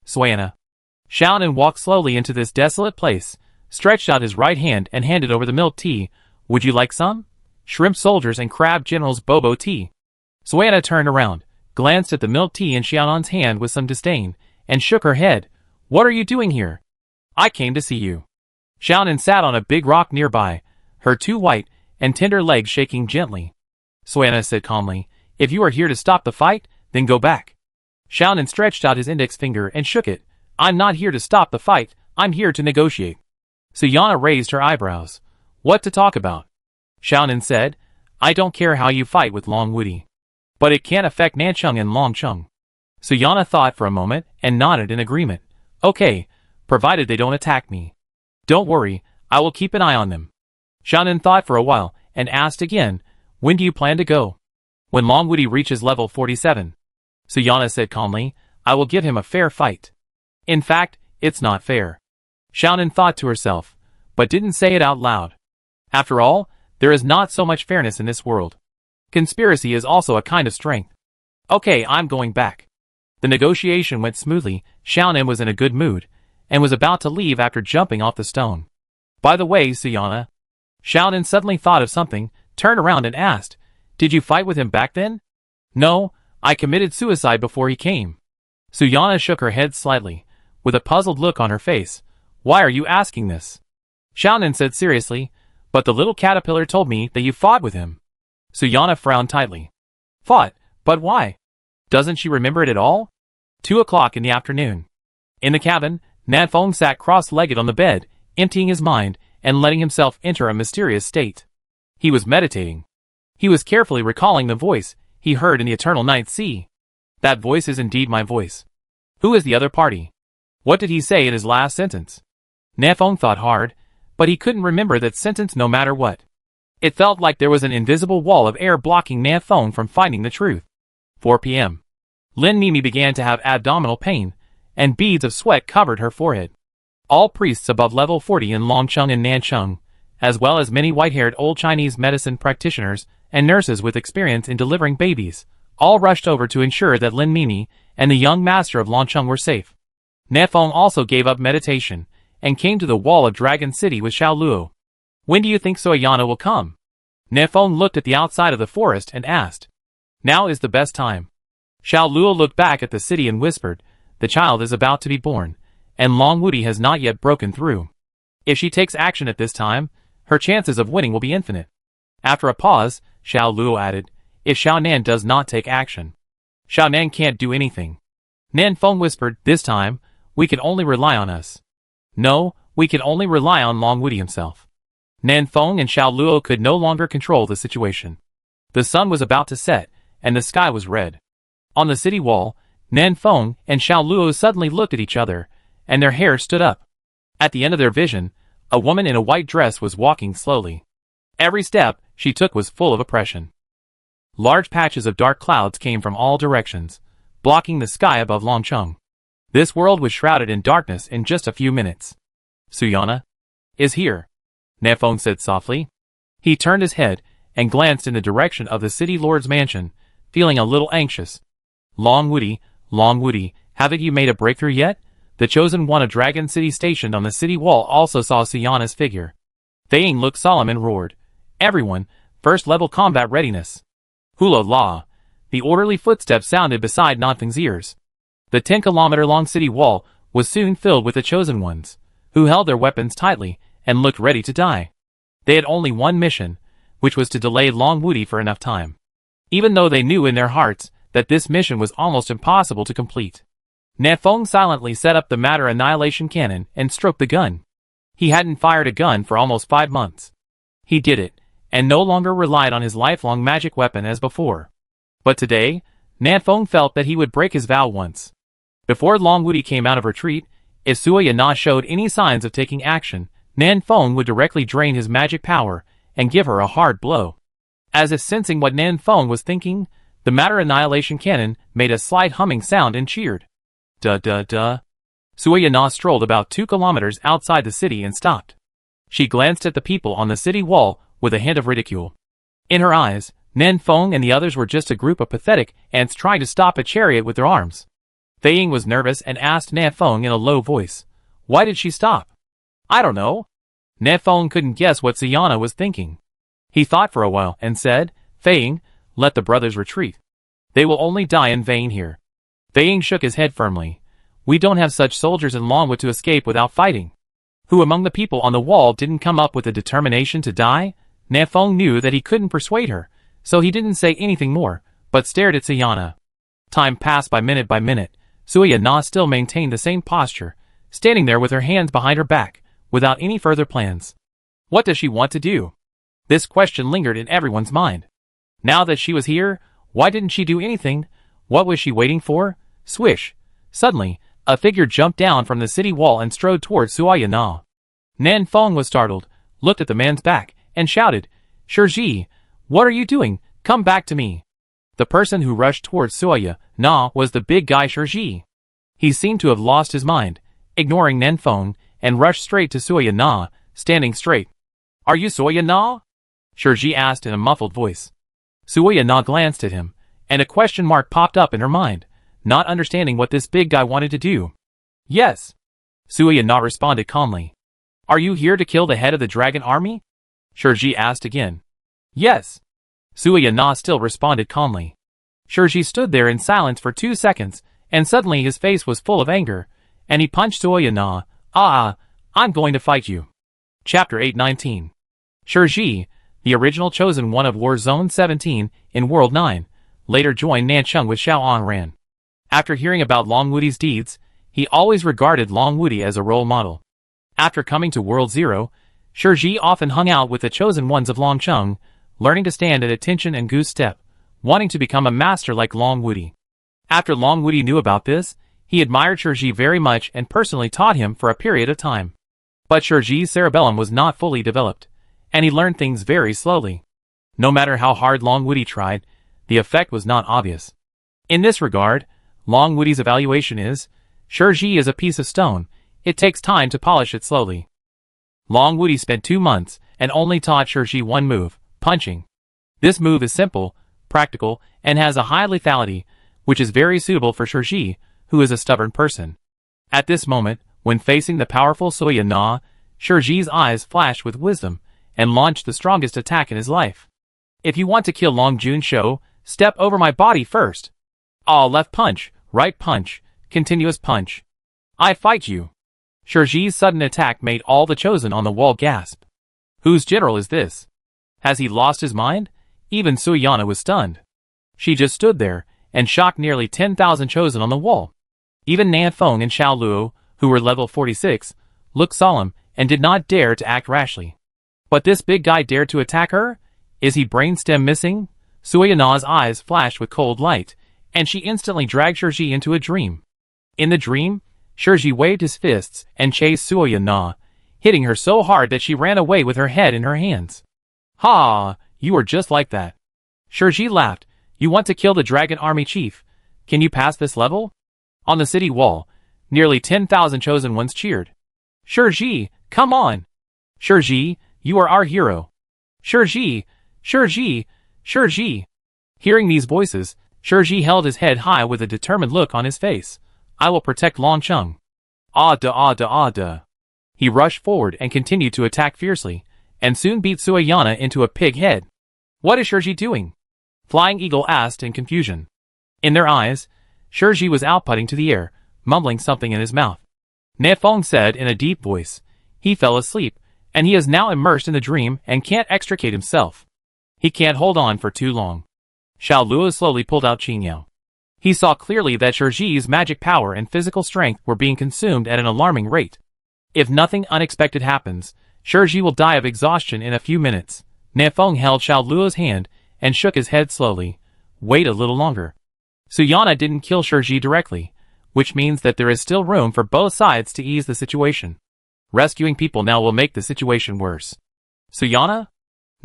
Suyana. Xiaonan walked slowly into this desolate place, stretched out his right hand and handed over the milk tea. Would you like some? Shrimp soldiers and crab generals bobo tea. Suyana turned around, glanced at the milk tea in Xiaonan's hand with some disdain, and shook her head. What are you doing here? I came to see you. Xiaonan sat on a big rock nearby, her 2 white and tender legs shaking gently. Suyana said calmly, if you are here to stop the fight, then go back. Xiaonan stretched out his index finger and shook it. I'm not here to stop the fight, I'm here to negotiate. Suyana raised her eyebrows. What to talk about? Xiaonan said, I don't care how you fight with Long Woody. But it can't affect Nancheng and Longcheng. Suyana thought for a moment and nodded in agreement. Okay, provided they don't attack me. Don't worry, I will keep an eye on them. Xiaonan thought for a while and asked again, when do you plan to go? When Long Woody reaches level 47. Suyana said calmly, I will give him a fair fight. In fact, it's not fair. Xiaonan thought to herself, but didn't say it out loud. After all, there is not so much fairness in this world. Conspiracy is also a kind of strength. Okay, I'm going back. The negotiation went smoothly. Xiaonan was in a good mood, and was about to leave after jumping off the stone. By the way, Suyana. Xiaonan suddenly thought of something, turned around and asked, did you fight with him back then? No, I committed suicide before he came. Suyana shook her head slightly, with a puzzled look on her face. Why are you asking this? Xiaonan said seriously, but the little caterpillar told me that you fought with him. Suyana frowned tightly. Fought? But why? Doesn't she remember it at all? 2 o'clock in the afternoon. In the cabin, Nanfeng sat cross-legged on the bed, emptying his mind and letting himself enter a mysterious state. He was meditating. He was carefully recalling the voice he heard in the eternal night sea. That voice is indeed my voice. Who is the other party? What did he say in his last sentence? Nanfeng thought hard, but he couldn't remember that sentence no matter what. It felt like there was an invisible wall of air blocking Nanfeng from finding the truth. 4 p.m. Lin Mimi began to have abdominal pain, and beads of sweat covered her forehead. All priests above level 40 in Longcheng and Nancheng, as well as many white-haired old Chinese medicine practitioners and nurses with experience in delivering babies, all rushed over to ensure that Lin Mimi and the young master of Longcheng were safe. Nanfeng also gave up meditation, and came to the wall of Dragon City with Xiao Luo. When do you think Suyana will come? Nanfeng looked at the outside of the forest and asked. Now is the best time. Xiao Luo looked back at the city and whispered, the child is about to be born, and Long Wudi has not yet broken through. If she takes action at this time, her chances of winning will be infinite. After a pause, Xiao Luo added, if Xiaonan does not take action, Xiaonan can't do anything. Nanfeng whispered, this time, we can only rely on us. No, we can only rely on Long Wudi himself. Nanfeng and Xiao Luo could no longer control the situation. The sun was about to set, and the sky was red. On the city wall, Nanfeng and Xiao Luo suddenly looked at each other, and their hair stood up. At the end of their vision, a woman in a white dress was walking slowly. Every step she took was full of oppression. Large patches of dark clouds came from all directions, blocking the sky above Longcheng. This world was shrouded in darkness in just a few minutes. Suyana is here, Nanfeng said softly. He turned his head and glanced in the direction of the city lord's mansion, feeling a little anxious. Long Wudi, haven't you made a breakthrough yet? The chosen one of Dragon City stationed on the city wall also saw Suyana's figure. Thaying looked solemn and roared. Everyone, first level combat readiness. Hula la. The orderly footsteps sounded beside Nanfeng's ears. The 10-kilometer-long city wall was soon filled with the chosen ones, who held their weapons tightly and looked ready to die. They had only one mission, which was to delay Long Wudi for enough time. Even though they knew in their hearts that this mission was almost impossible to complete. Nanfeng silently set up the matter annihilation cannon and stroked the gun. He hadn't fired a gun for almost 5 months. He did it, and no longer relied on his lifelong magic weapon as before. But today, Nanfeng felt that he would break his vow once. Before Long Wudi came out of retreat, if Suyana showed any signs of taking action, Nanfeng would directly drain his magic power and give her a hard blow. As if sensing what Nanfeng was thinking, the matter annihilation cannon made a slight humming sound and cheered. Duh. Suyana strolled about 2 kilometers outside the city and stopped. She glanced at the people on the city wall with a hint of ridicule. In her eyes, Nanfeng and the others were just a group of pathetic ants trying to stop a chariot with their arms. Thaying was nervous and asked Nanfeng in a low voice, why did she stop? I don't know. Nanfeng couldn't guess what Suyana was thinking. He thought for a while and said, Thaying, let the brothers retreat. They will only die in vain here. Thaying shook his head firmly. We don't have such soldiers in Longwood to escape without fighting. Who among the people on the wall didn't come up with the determination to die? Nanfeng knew that he couldn't persuade her, so he didn't say anything more, but stared at Suyana. Time passed by minute. Suyana still maintained the same posture, standing there with her hands behind her back, without any further plans. What does she want to do? This question lingered in everyone's mind. Now that she was here, why didn't she do anything? What was she waiting for? Swish! Suddenly, a figure jumped down from the city wall and strode towards Suyana. Nanfeng was startled, looked at the man's back, and shouted, Shirji, what are you doing? Come back to me. The person who rushed towards Suyana was the big guy Shirji. He seemed to have lost his mind, ignoring Nanfeng, and rushed straight to Suyana, standing straight. Are you Suyana? Shirji asked in a muffled voice. Suya Na glanced at him, and a question mark popped up in her mind, not understanding what this big guy wanted to do. Yes. Suya Na responded calmly. Are you here to kill the head of the dragon army? Shirji asked again. Yes. Suya Na still responded calmly. Shirji stood there in silence for 2 seconds, and suddenly his face was full of anger, and he punched Suya Na. I'm going to fight you. Chapter 819. Shirji, the original chosen one of War Zone 17 in World 9, later joined Nancheng with Xiao Angran. After hearing about Long Wudi's deeds, he always regarded Long Wudi as a role model. After coming to World 0, Shirji often hung out with the chosen ones of Longcheng, learning to stand at attention and goose step, wanting to become a master like Long Wudi. After Long Wudi knew about this, he admired Shirji very much and personally taught him for a period of time. But Shirji's cerebellum was not fully developed, and he learned things very slowly. No matter how hard Long Wudi tried, the effect was not obvious. In this regard, Long Wudi's evaluation is, Shirji is a piece of stone, it takes time to polish it slowly. Long Wudi spent 2 months and only taught Shirji one move, punching. This move is simple, practical, and has a high lethality, which is very suitable for Shirji, who is a stubborn person. At this moment, when facing the powerful Suya Na, Shirji's eyes flashed with wisdom, and launched the strongest attack in his life. If you want to kill Long Junshou, step over my body first. Left punch, right punch, continuous punch. I fight you. Shirji's sudden attack made all the chosen on the wall gasp. Whose general is this? Has he lost his mind? Even Suyana was stunned. She just stood there, and shocked nearly 10,000 chosen on the wall. Even Nan Feng and Xiao Luo, who were level 46, looked solemn, and did not dare to act rashly. But this big guy dared to attack her? Is he brainstem missing? Suyana's eyes flashed with cold light, and she instantly dragged Shirji into a dream. In the dream, Shirji waved his fists and chased Suya Na, hitting her so hard that she ran away with her head in her hands. Ha! You are just like that. Shirji laughed. You want to kill the dragon army chief? Can you pass this level? On the city wall, nearly 10,000 chosen ones cheered. Shirji, come on! Shirji, you are our hero. Shirji, Shirji, Shirji. Hearing these voices, Shirji held his head high with a determined look on his face. I will protect Longcheng. Da. He rushed forward and continued to attack fiercely, and soon beat Suyana into a pig head. What is Shirji doing? Flying Eagle asked in confusion. In their eyes, Shirji was outputting to the air, mumbling something in his mouth. Nefeng said in a deep voice, he fell asleep, and he is now immersed in the dream and can't extricate himself. He can't hold on for too long. Xiao Luo slowly pulled out Qingyao. He saw clearly that Shirji's magic power and physical strength were being consumed at an alarming rate. If nothing unexpected happens, Shirji will die of exhaustion in a few minutes. Nefeng held Xiao Luo's hand and shook his head slowly. Wait a little longer. Suyana didn't kill Shirji directly, which means that there is still room for both sides to ease the situation. Rescuing people now will make the situation worse. Suyana?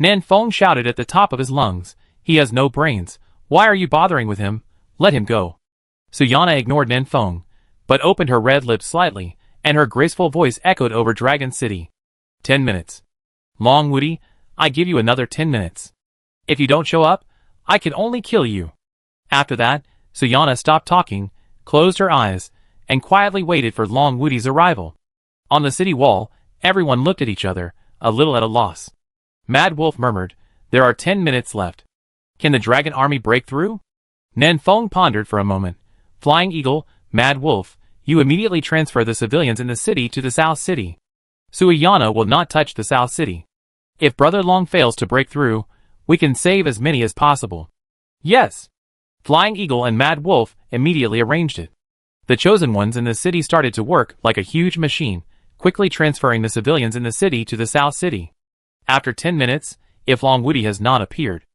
Nefeng shouted at the top of his lungs. He has no brains. Why are you bothering with him? Let him go. Suyana ignored Nefeng, but opened her red lips slightly, and her graceful voice echoed over Dragon City. 10 minutes. Long Wudi, I give you another 10 minutes. If you don't show up, I can only kill you. After that, Suyana stopped talking, closed her eyes, and quietly waited for Long Wudi's arrival. On the city wall, everyone looked at each other, a little at a loss. Mad Wolf murmured, there are 10 minutes left. Can the dragon army break through? Nefeng pondered for a moment. Flying Eagle, Mad Wolf, you immediately transfer the civilians in the city to the South City. Suyana will not touch the South City. If Brother Long fails to break through, we can save as many as possible. Yes. Flying Eagle and Mad Wolf immediately arranged it. The chosen ones in the city started to work like a huge machine, quickly transferring the civilians in the city to the South City. After 10 minutes, if Long Wudi has not appeared.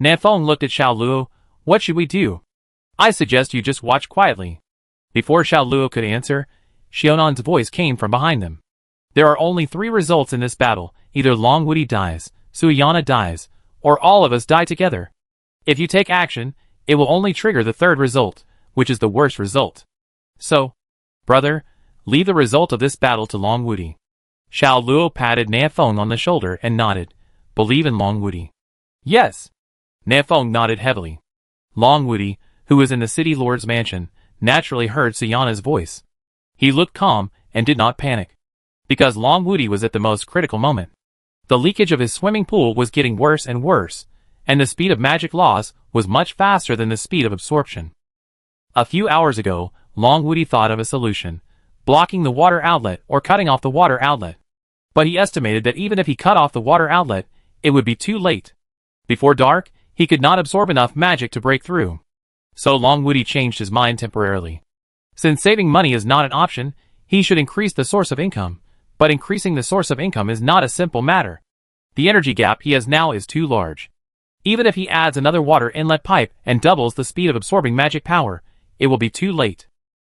Nefeng looked at Xiao Luo. What should we do? I suggest you just watch quietly. Before Xiao Luo could answer, Xiaonan's voice came from behind them. There are only 3 results in this battle. Either Long Wudi dies, Suyana dies, or all of us die together. If you take action, it will only trigger the 3rd result, which is the worst result. So, brother, leave the result of this battle to Long Wudi. Xiao Luo patted Nefeng on the shoulder and nodded. Believe in Long Wudi. Yes. Nefeng nodded heavily. Long Wudi, who was in the city lord's mansion, naturally heard Sayana's voice. He looked calm and did not panic. Because Long Wudi was at the most critical moment. The leakage of his swimming pool was getting worse and worse, and the speed of magic loss was much faster than the speed of absorption. A few hours ago, Long Wudi thought of a solution, blocking the water outlet or cutting off the water outlet. But he estimated that even if he cut off the water outlet, it would be too late. Before dark, he could not absorb enough magic to break through. So Long Wudi changed his mind temporarily. Since saving money is not an option, he should increase the source of income. But increasing the source of income is not a simple matter. The energy gap he has now is too large. Even if he adds another water inlet pipe and doubles the speed of absorbing magic power, it will be too late.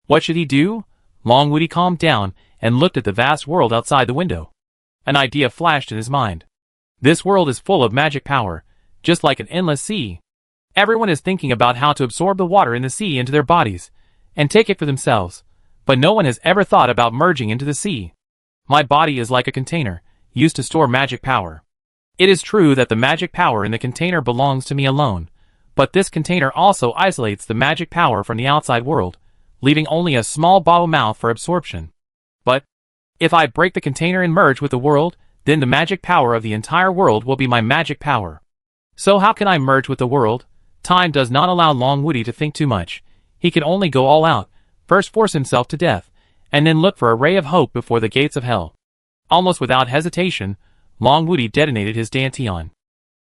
What should he do? Long Wudi calmed down and looked at the vast world outside the window. An idea flashed in his mind. This world is full of magic power, just like an endless sea. Everyone is thinking about how to absorb the water in the sea into their bodies, and take it for themselves, but no one has ever thought about merging into the sea. My body is like a container, used to store magic power. It is true that the magic power in the container belongs to me alone, but this container also isolates the magic power from the outside world, leaving only a small bottle mouth for absorption. But if I break the container and merge with the world, then the magic power of the entire world will be my magic power. So how can I merge with the world? Time does not allow Long Wudi to think too much. He can only go all out, first force himself to death, and then look for a ray of hope before the gates of hell. Almost without hesitation, Long Wudi detonated his dantian.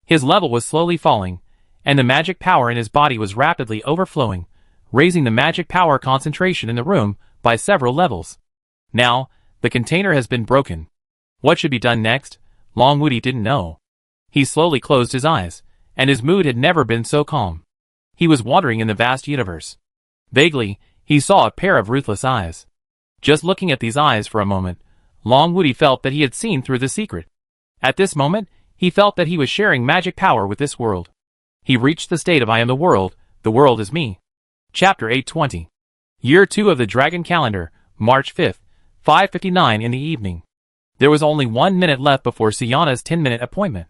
His level was slowly falling, and the magic power in his body was rapidly overflowing, raising the magic power concentration in the room by several levels. Now, the container has been broken. What should be done next? Long Wudi didn't know. He slowly closed his eyes, and his mood had never been so calm. He was wandering in the vast universe. Vaguely, he saw a pair of ruthless eyes. Just looking at these eyes for a moment, Long Wudi felt that he had seen through the secret. At this moment, he felt that he was sharing magic power with this world. He reached the state of I am the world is me. Chapter 820. Year 2 of the Dragon Calendar, March 5th, 5:59 in the evening. There was only 1 minute left before Sayana's 10-minute appointment.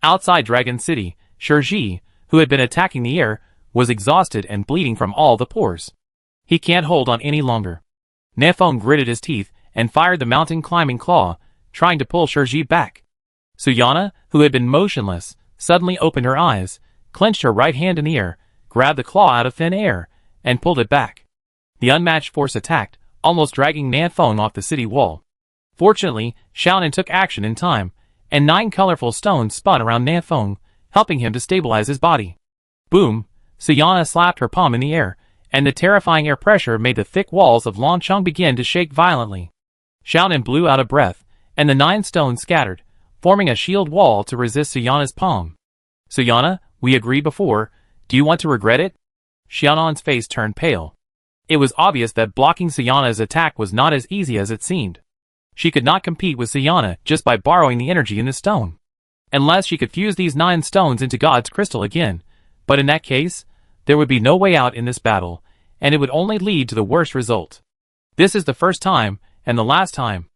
Outside Dragon City, Shirji, who had been attacking the air, was exhausted and bleeding from all the pores. He can't hold on any longer. Nefeng gritted his teeth and fired the mountain climbing claw, trying to pull Shirji back. Sayana, who had been motionless, suddenly opened her eyes, clenched her right hand in the air, grabbed the claw out of thin air, and pulled it back. The unmatched force attacked, almost dragging Nefeng off the city wall. Fortunately, Xiaonan took action in time, and 9 colorful stones spun around Nefeng, helping him to stabilize his body. Boom! Sayana slapped her palm in the air, and the terrifying air pressure made the thick walls of Longcheng begin to shake violently. Xiaonan blew out a breath, and the 9 stones scattered, forming a shield wall to resist Sayana's palm. Sayana, we agreed before, do you want to regret it? Xiaonan's face turned pale. It was obvious that blocking Sayana's attack was not as easy as it seemed. She could not compete with Sayana just by borrowing the energy in the stone. Unless she could fuse these 9 stones into God's crystal again, but in that case, there would be no way out in this battle, and it would only lead to the worst result. This is the first time, and the last time.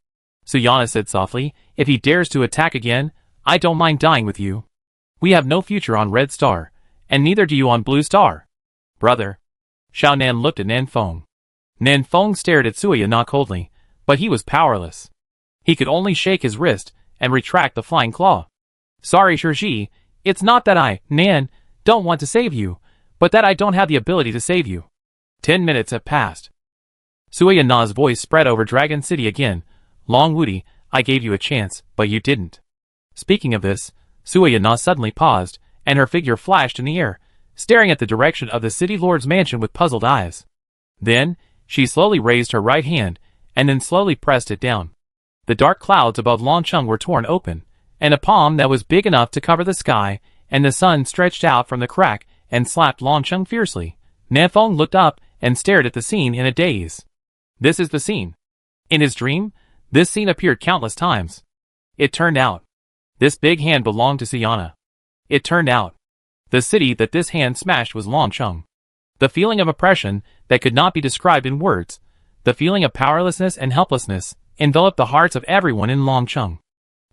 Sayana said softly, if he dares to attack again, I don't mind dying with you. We have no future on Red Star, and neither do you on Blue Star. Brother. Xiaonan looked at Nefeng. Nefeng stared at Sayana coldly, but he was powerless. He could only shake his wrist and retract the flying claw. Sorry Shirji, it's not that I, Nan, don't want to save you, but that I don't have the ability to save you. 10 minutes have passed. Sayana's voice spread over Dragon City again. Long Wudi, I gave you a chance, but you didn't. Speaking of this, Sayana suddenly paused, and her figure flashed in the air, staring at the direction of the city lord's mansion with puzzled eyes. Then, she slowly raised her right hand, and then slowly pressed it down. The dark clouds above Longcheng were torn open, and a palm that was big enough to cover the sky, and the sun stretched out from the crack and slapped Longcheng fiercely. Nefeng looked up and stared at the scene in a daze. This is the scene. In his dream, this scene appeared countless times. It turned out. This big hand belonged to Sayana. It turned out. The city that this hand smashed was Longcheng. The feeling of oppression that could not be described in words, the feeling of powerlessness and helplessness, enveloped the hearts of everyone in Longcheng.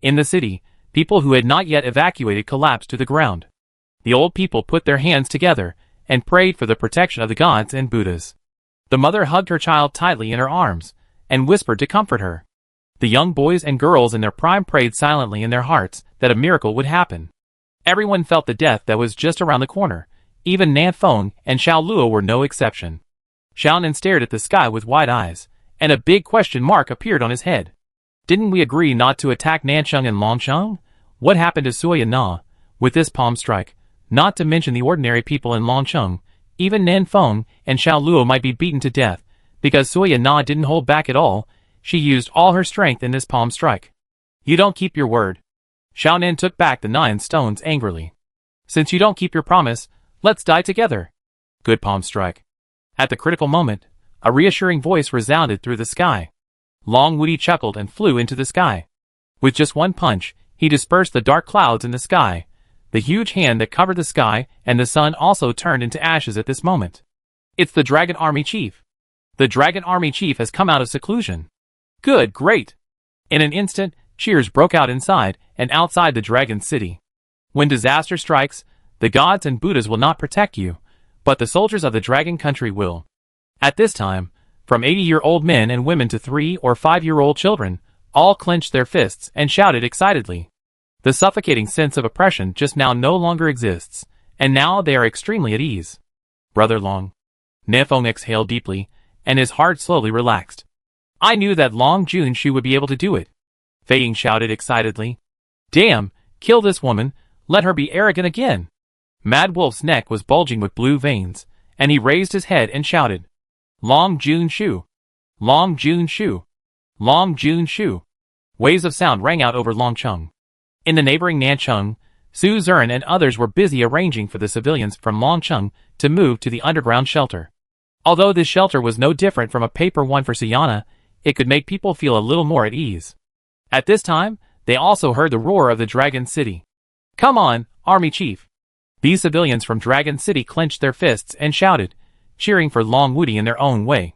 In the city, people who had not yet evacuated collapsed to the ground. The old people put their hands together and prayed for the protection of the gods and Buddhas. The mother hugged her child tightly in her arms and whispered to comfort her. The young boys and girls in their prime prayed silently in their hearts that a miracle would happen. Everyone felt the death that was just around the corner. Even Nan Feng and Xiao Luo were no exception. Xiao Nan stared at the sky with wide eyes, and a big question mark appeared on his head. Didn't we agree not to attack Nancheng and Longcheng? What happened to Suya Na with this palm strike? Not to mention the ordinary people in Longcheng, even Nan Feng and Xiao Luo might be beaten to death, because Suya Na didn't hold back at all. She used all her strength in this palm strike. You don't keep your word. Xiao Nan took back the 9 stones angrily. Since you don't keep your promise, let's die together. Good palm strike. At the critical moment, a reassuring voice resounded through the sky. Long Woody chuckled and flew into the sky. With just one punch, he dispersed the dark clouds in the sky. The huge hand that covered the sky and the sun also turned into ashes at this moment. It's the Dragon Army Chief. The Dragon Army Chief has come out of seclusion. Good, great. In an instant, cheers broke out inside and outside the Dragon City. When disaster strikes, the gods and Buddhas will not protect you, but the soldiers of the Dragon Country will. At this time, from 80-year-old men and women to 3- or 5-year-old children, all clenched their fists and shouted excitedly. The suffocating sense of oppression just now no longer exists, and now they are extremely at ease. Brother Long. Nefeng exhaled deeply, and his heart slowly relaxed. I knew that Long Junshu would be able to do it. Fei Ying shouted excitedly. Damn, kill this woman, let her be arrogant again. Mad Wolf's neck was bulging with blue veins, and he raised his head and shouted. Long Junshu! Long Junshu! Long Junshu! Waves of sound rang out over Longcheng. In the neighboring Nancheng, Su Zern and others were busy arranging for the civilians from Longcheng to move to the underground shelter. Although this shelter was no different from a paper one for Siyana, it could make people feel a little more at ease. At this time, they also heard the roar of the Dragon City. Come on, Army Chief! These civilians from Dragon City clenched their fists and shouted, cheering for Long Woody in their own way.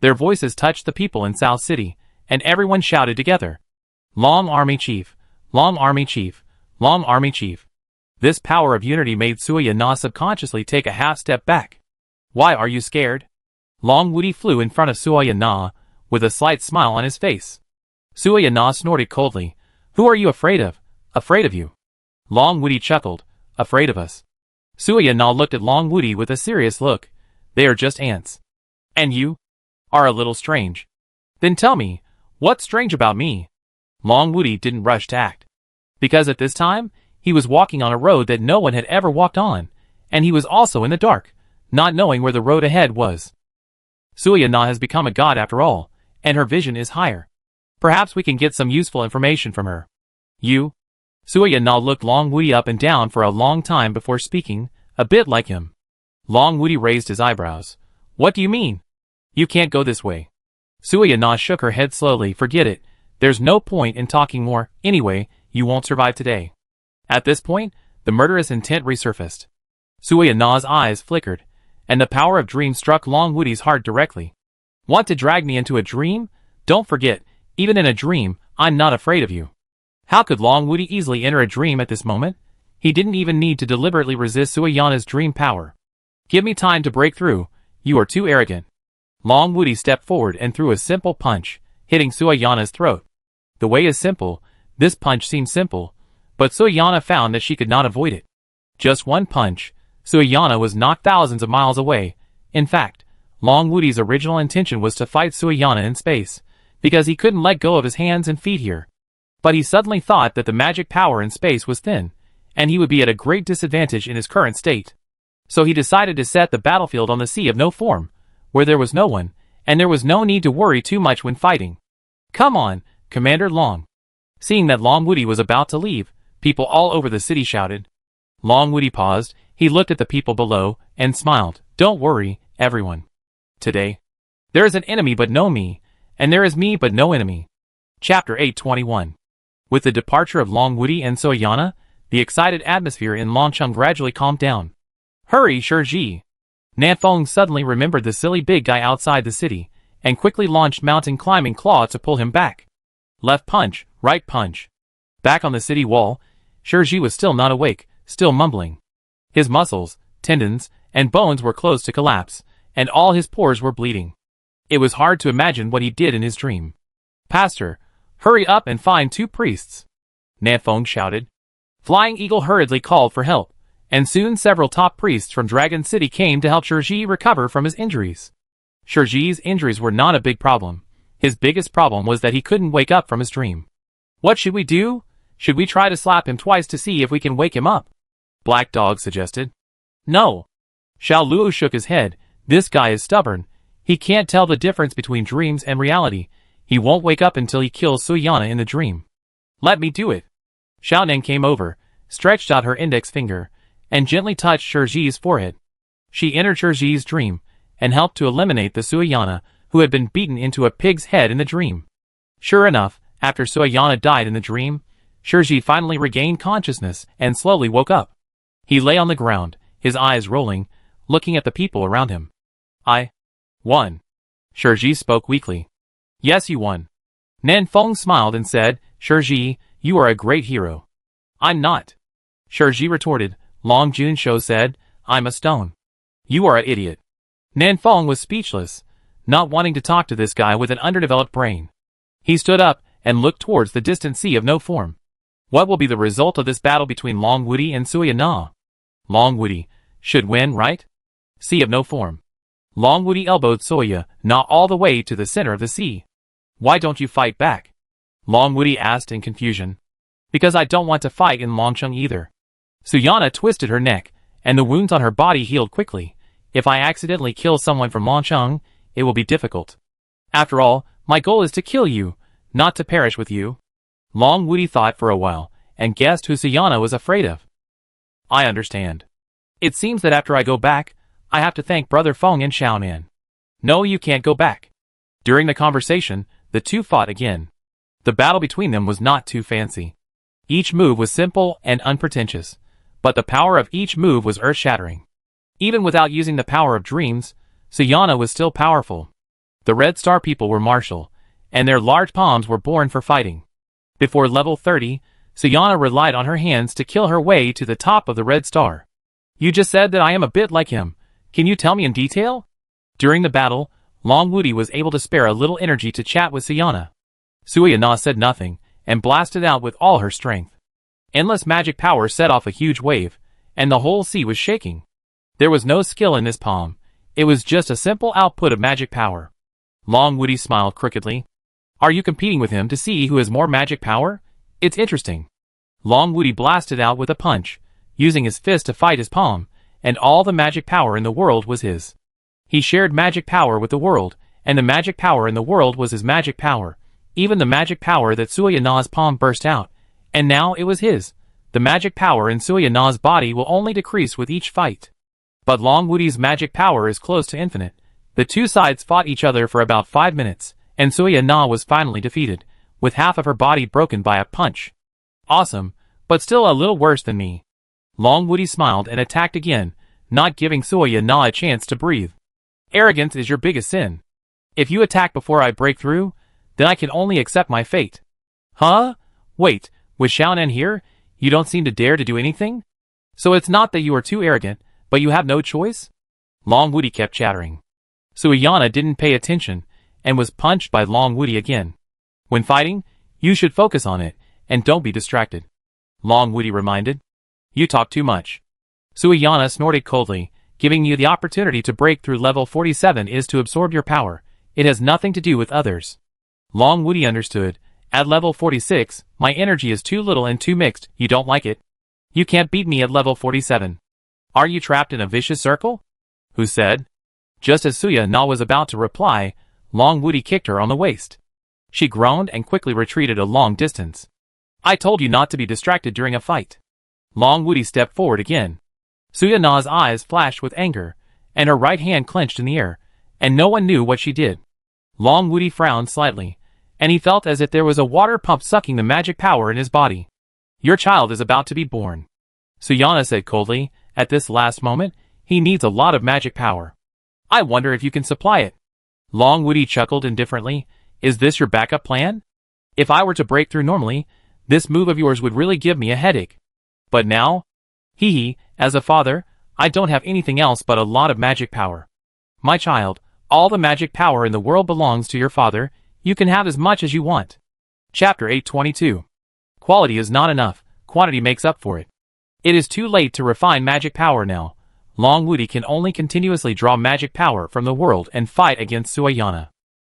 Their voices touched the people in South City, and everyone shouted together. Long Army Chief! Long Army Chief! Long Army Chief! This power of unity made Suya Na subconsciously take a half step back. Why are you scared? Long Woody flew in front of Suya Na, with a slight smile on his face. Suya Na snorted coldly. Who are you afraid of? Afraid of you. Long Woody chuckled. Afraid of us. Suya Na looked at Long Woody with a serious look. They are just ants. And you? Are a little strange. Then tell me, what's strange about me? Long Woody didn't rush to act. Because at this time, he was walking on a road that no one had ever walked on, and he was also in the dark, not knowing where the road ahead was. Suya Na has become a god after all, and her vision is higher. Perhaps we can get some useful information from her. You? Suya Na looked Long Woody up and down for a long time before speaking, a bit like him. Long Woody raised his eyebrows. What do you mean? You can't go this way. Suya Na shook her head slowly. Forget it. There's no point in talking more. Anyway, you won't survive today. At this point, the murderous intent resurfaced. Suya Na's eyes flickered, and the power of dream struck Long Woody's heart directly. Want to drag me into a dream? Don't forget, even in a dream, I'm not afraid of you. How could Long Woody easily enter a dream at this moment? He didn't even need to deliberately resist Suyana's dream power. Give me time to break through. You are too arrogant. Long Woody stepped forward and threw a simple punch, hitting Suyana's throat. The way is simple. This punch seemed simple, but Suyana found that she could not avoid it. Just one punch, Suyana was knocked thousands of miles away. In fact, Long Woody's original intention was to fight Suyana in space, because he couldn't let go of his hands and feet here. But he suddenly thought that the magic power in space was thin, and he would be at a great disadvantage in his current state. So he decided to set the battlefield on the Sea of No Form, where there was no one, and there was no need to worry too much when fighting. Come on, Commander Long. Seeing that Long Woody was about to leave, people all over the city shouted. Long Woody paused, he looked at the people below, and smiled. Don't worry, everyone. Today, there is an enemy but no me, and there is me but no enemy. Chapter 821. With the departure of Long Woody and Suyana, the excited atmosphere in Longcheng gradually calmed down. Hurry, Shiji! Nanfeng suddenly remembered the silly big guy outside the city, and quickly launched mountain climbing claw to pull him back. Left punch, right punch. Back on the city wall, Shiji was still not awake, still mumbling. His muscles, tendons, and bones were close to collapse, and all his pores were bleeding. It was hard to imagine what he did in his dream. "Pastor, hurry up and find 2 priests," Nanfeng shouted. Flying Eagle hurriedly called for help, and soon several top priests from Dragon City came to help Shirji recover from his injuries. Shirji's injuries were not a big problem. His biggest problem was that he couldn't wake up from his dream. "What should we do? Should we try to slap him twice to see if we can wake him up?" Black Dog suggested. "No." Xiao Luo shook his head. "This guy is stubborn. He can't tell the difference between dreams and reality. He won't wake up until he kills Suyana in the dream." "Let me do it." Xiaonan came over, stretched out her index finger, and gently touched Shirji's forehead. She entered Shirji's dream, and helped to eliminate the Suyana, who had been beaten into a pig's head in the dream. Sure enough, after Suyana died in the dream, Shirji finally regained consciousness and slowly woke up. He lay on the ground, his eyes rolling, looking at the people around him. "I won." Shirji spoke weakly. "Yes, you won." Nanfeng smiled and said, "Shirji, you are a great hero." "I'm not." Shirji retorted. Long Junshou said, "I'm a stone." "You are an idiot." Nanfeng was speechless, not wanting to talk to this guy with an underdeveloped brain. He stood up and looked towards the distant sea of no form. What will be the result of this battle between Long Woody and Suya Na? Long Woody should win, right? Sea of no form. Long Woody elbowed Soya Na all the way to the center of the sea. "Why don't you fight back?" Long Woody asked in confusion. "Because I don't want to fight in Longcheng either." Suyana twisted her neck, and the wounds on her body healed quickly. "If I accidentally kill someone from Longcheng, it will be difficult. After all, my goal is to kill you, not to perish with you." Long Woody thought for a while, and guessed who Suyana was afraid of. "I understand. It seems that after I go back, I have to thank Brother Feng and Xiaonan." "No, you can't go back." During the conversation, the two fought again. The battle between them was not too fancy. Each move was simple and unpretentious, but the power of each move was earth-shattering. Even without using the power of dreams, Suyana was still powerful. The Red Star people were martial, and their large palms were born for fighting. Before level 30, Suyana relied on her hands to kill her way to the top of the Red Star. "You just said that I am a bit like him. Can you tell me in detail?" During the battle, Long Woody was able to spare a little energy to chat with Suyana. Suyana said nothing, and blasted out with all her strength. Endless magic power set off a huge wave, and the whole sea was shaking. There was no skill in this palm. It was just a simple output of magic power. Long Woody smiled crookedly. "Are you competing with him to see who has more magic power? It's interesting." Long Woody blasted out with a punch, using his fist to fight his palm, and all the magic power in the world was his. He shared magic power with the world, and the magic power in the world was his magic power, even the magic power that Suyana's palm burst out, and now it was his. The magic power in Suyana's body will only decrease with each fight. But Long Woody's magic power is close to infinite. The two sides fought each other for about 5 minutes, and Suyana was finally defeated, with half of her body broken by a punch. "Awesome, but still a little worse than me." Long Woody smiled and attacked again, not giving Suyana a chance to breathe. "Arrogance is your biggest sin. If you attack before I break through, then I can only accept my fate." "Huh? Wait, with Xiaonan here, you don't seem to dare to do anything? So it's not that you are too arrogant, but you have no choice?" Long Woody kept chattering. Suyana didn't pay attention, and was punched by Long Woody again. "When fighting, you should focus on it, and don't be distracted," Long Woody reminded. "You talk too much." Suyana snorted coldly. "Giving you the opportunity to break through level 47 is to absorb your power. It has nothing to do with others." Long Woody understood. "At level 46, my energy is too little and too mixed. You don't like it? You can't beat me at level 47. Are you trapped in a vicious circle?" "Who said?" Just as Suyana was about to reply, Long Woody kicked her on the waist. She groaned and quickly retreated a long distance. "I told you not to be distracted during a fight." Long Woody stepped forward again. Suyana's eyes flashed with anger, and her right hand clenched in the air, and no one knew what she did. Long Woody frowned slightly, and he felt as if there was a water pump sucking the magic power in his body. "Your child is about to be born," Suyana said coldly. "At this last moment, he needs a lot of magic power. I wonder if you can supply it." Long Woody chuckled indifferently. "Is this your backup plan? If I were to break through normally, this move of yours would really give me a headache. But now? Hee hee, As a father, I don't have anything else but a lot of magic power. My child, all the magic power in the world belongs to your father. You can have as much as you want. Chapter 822. Quality is not enough, quantity makes up for it. It is too late to refine magic power now. Long Woody can only continuously draw magic power from the world and fight against Suayana.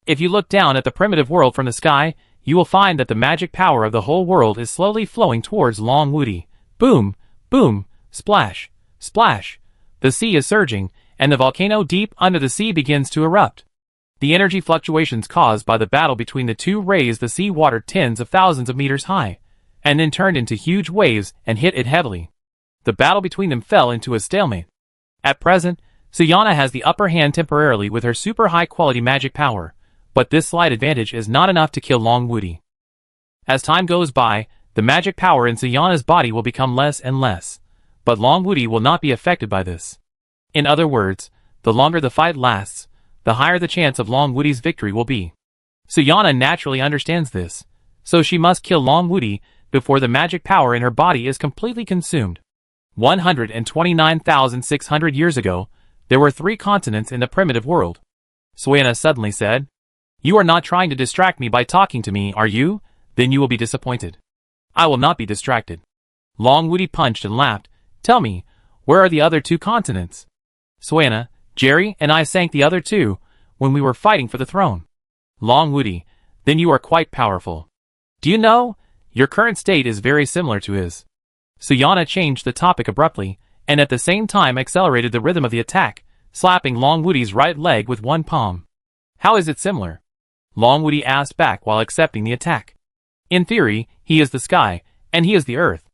If you look down at the primitive world from the sky, you will find that the magic power of the whole world is slowly flowing towards Long Woody. Boom, boom, splash, splash. The sea is surging, and the volcano deep under the sea begins to erupt. The energy fluctuations caused by the battle between the two raised the sea water tens of thousands of meters high, and then turned into huge waves and hit it heavily. The battle between them fell into a stalemate. At present, Suayana has the upper hand temporarily with her super high quality magic power, but this slight advantage is not enough to kill Long Woody. As time goes by, the magic power in Suayana's body will become less and less, but Long Woody will not be affected by this. In other words, the longer the fight lasts, the higher the chance of Long Woody's victory will be. Suayana naturally understands this, so she must kill Long Woody before the magic power in her body is completely consumed. 129,600 years ago, there were 3 continents in the primitive world. Suayana suddenly said, "You are not trying to distract me by talking to me, are you? Then you will be disappointed." "I will not be distracted." Long Woody punched and laughed. "Tell me, where are the other 2 continents?" "Suayana, Jerry and I sank the other 2 when we were fighting for the throne." Long Woody, "Then you are quite powerful. Do you know, your current state is very similar to his." Suayana changed the topic abruptly, and at the same time accelerated the rhythm of the attack, slapping Long Woody's right leg with one palm. "How is it similar?" Long Woody asked back while accepting the attack. "In theory, he is the sky, and he is the earth."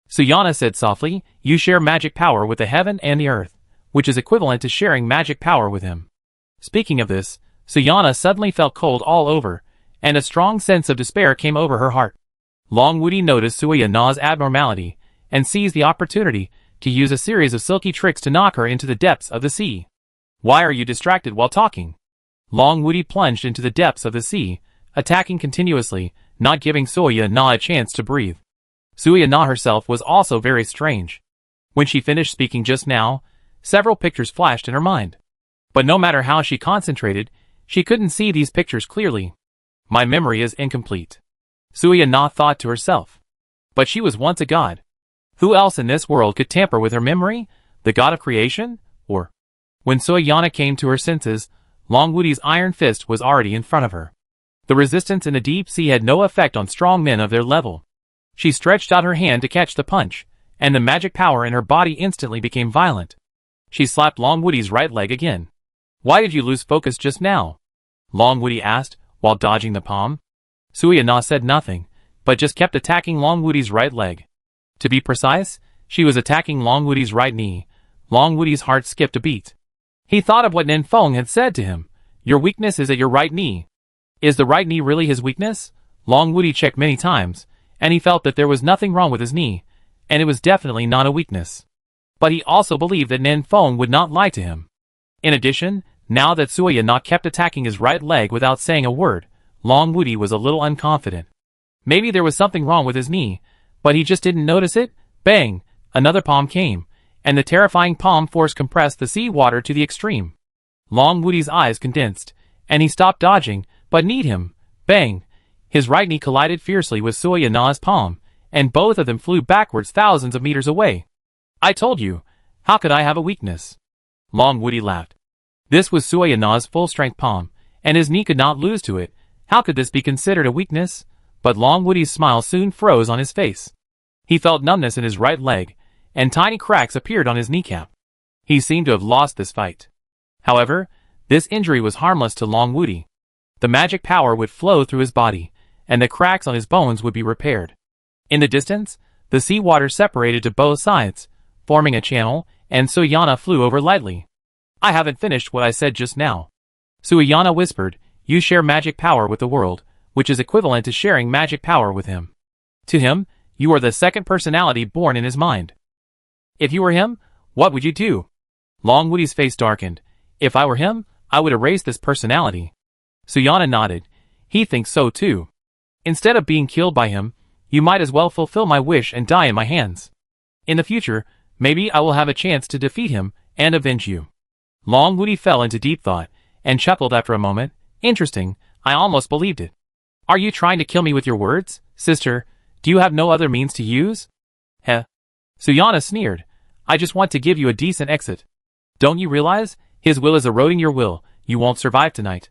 Suayana said softly, "You share magic power with the heaven and the earth, which is equivalent to sharing magic power with him." Speaking of this, Suayana suddenly felt cold all over, and a strong sense of despair came over her heart. Long Woody noticed Suayana's abnormality, and seized the opportunity to use a series of silky tricks to knock her into the depths of the sea. "Why are you distracted while talking?" Long Woody plunged into the depths of the sea, attacking continuously, not giving Suayana a chance to breathe. Suayana herself was also very strange. When she finished speaking just now, several pictures flashed in her mind. But no matter how she concentrated, she couldn't see these pictures clearly. "My memory is incomplete," Suayana thought to herself. But she was once a god. Who else in this world could tamper with her memory? The god of creation? Or? When Suayana came to her senses, Long Woody's iron fist was already in front of her. The resistance in the deep sea had no effect on strong men of their level. She stretched out her hand to catch the punch, and the magic power in her body instantly became violent. She slapped Long Woody's right leg again. "Why did you lose focus just now?" Long Woody asked, while dodging the palm. Suayana said nothing, but just kept attacking Long Woody's right leg. To be precise, she was attacking Long Woody's right knee. Long Woody's heart skipped a beat. He thought of what Nen Feng had said to him. "Your weakness is at your right knee." Is the right knee really his weakness? Long Woody checked many times, and he felt that there was nothing wrong with his knee, and it was definitely not a weakness. But he also believed that Nen Feng would not lie to him. In addition, now that Suayana kept attacking his right leg without saying a word, Long Woody was a little unconfident. Maybe there was something wrong with his knee, but he just didn't notice it. Bang! Another palm came, and the terrifying palm force compressed the sea water to the extreme. Long Woody's eyes condensed, and he stopped dodging, but kneed him. Bang! His right knee collided fiercely with Suayana's palm, and both of them flew backwards thousands of meters away. "I told you, how could I have a weakness?" Long Woody laughed. This was Suayana's full-strength palm, and his knee could not lose to it. How could this be considered a weakness? But Long Woody's smile soon froze on his face. He felt numbness in his right leg, and tiny cracks appeared on his kneecap. He seemed to have lost this fight. However, this injury was harmless to Long Woody. The magic power would flow through his body, and the cracks on his bones would be repaired. In the distance, the sea water separated to both sides, forming a channel, and Suayana flew over lightly. "I haven't finished what I said just now." Suayana whispered, "You share magic power with the world, which is equivalent to sharing magic power with him. To him, you are the second personality born in his mind. If you were him, what would you do?" Long Woody's face darkened. "If I were him, I would erase this personality." Suayana nodded. "He thinks so too. Instead of being killed by him, you might as well fulfill my wish and die in my hands. In the future, Maybe I will have a chance to defeat him and avenge you. Long Woody fell into deep thought and chuckled after a moment. Interesting, I almost believed it. Are you trying to kill me with your words, sister? Do you have no other means to use? Heh. Suyana sneered. I just want to give you a decent exit. Don't you realize? His will is eroding your will. You won't survive tonight.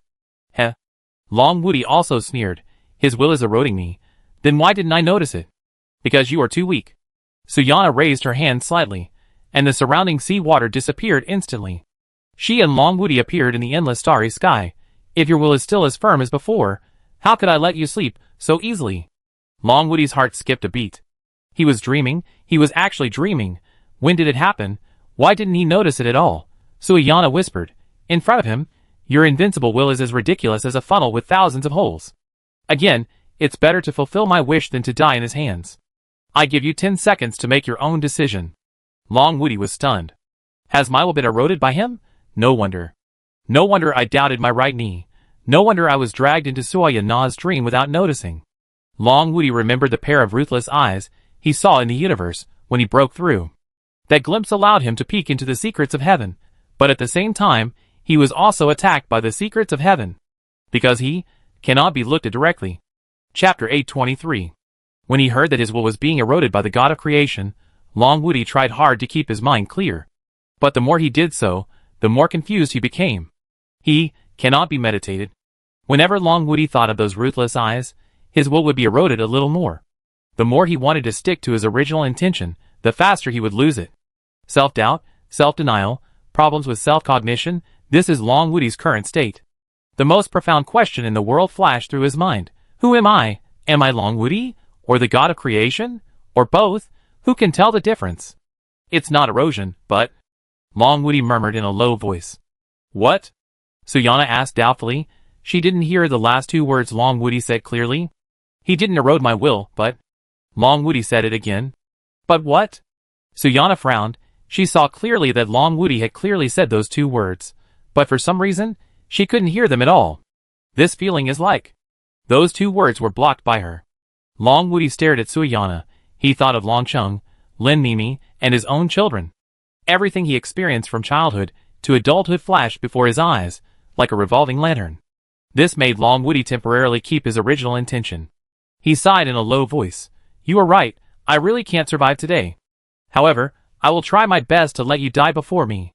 Heh. Long Woody also sneered. His will is eroding me. Then why didn't I notice it? Because you are too weak. Suyana raised her hand slightly, and the surrounding sea water disappeared instantly. She and Long Woody appeared in the endless starry sky. If your will is still as firm as before, how could I let you sleep so easily? Long Woody's heart skipped a beat. He was dreaming. He was actually dreaming. When did it happen? Why didn't he notice it at all? Suyana whispered. In front of him, your invincible will is as ridiculous as a funnel with thousands of holes. Again, it's better to fulfill my wish than to die in his hands. I give you 10 seconds to make your own decision. Long Woody was stunned. Has my will been eroded by him? No wonder. No wonder I doubted my right knee. No wonder I was dragged into Suyana's dream without noticing. Long Woody remembered the pair of ruthless eyes he saw in the universe when he broke through. That glimpse allowed him to peek into the secrets of heaven, but at the same time, he was also attacked by the secrets of heaven. Because he cannot be looked at directly. Chapter 823. When he heard that his will was being eroded by the god of creation, Long Woody tried hard to keep his mind clear. But the more he did so, the more confused he became. He cannot be meditated. Whenever Long Woody thought of those ruthless eyes, his will would be eroded a little more. The more he wanted to stick to his original intention, the faster he would lose it. Self-doubt, self-denial, problems with self-cognition, this is Long Woody's current state. The most profound question in the world flashed through his mind. Who am I? Am I Long Woody? Or the god of creation? Or both? Who can tell the difference? It's not erosion, but... Long Woody murmured in a low voice. What? Suyana asked doubtfully. She didn't hear the last two words Long Woody said clearly. He didn't erode my will, but... Long Woody said it again. But what? Suyana frowned. She saw clearly that Long Woody had clearly said those two words, but for some reason, she couldn't hear them at all. This feeling is like... Those two words were blocked by her. Long Woody stared at Suyana. He thought of Long Chung, Lin Mimi, and his own children. Everything he experienced from childhood to adulthood flashed before his eyes, like a revolving lantern. This made Long Woody temporarily keep his original intention. He sighed in a low voice. You are right, I really can't survive today. However, I will try my best to let you die before me.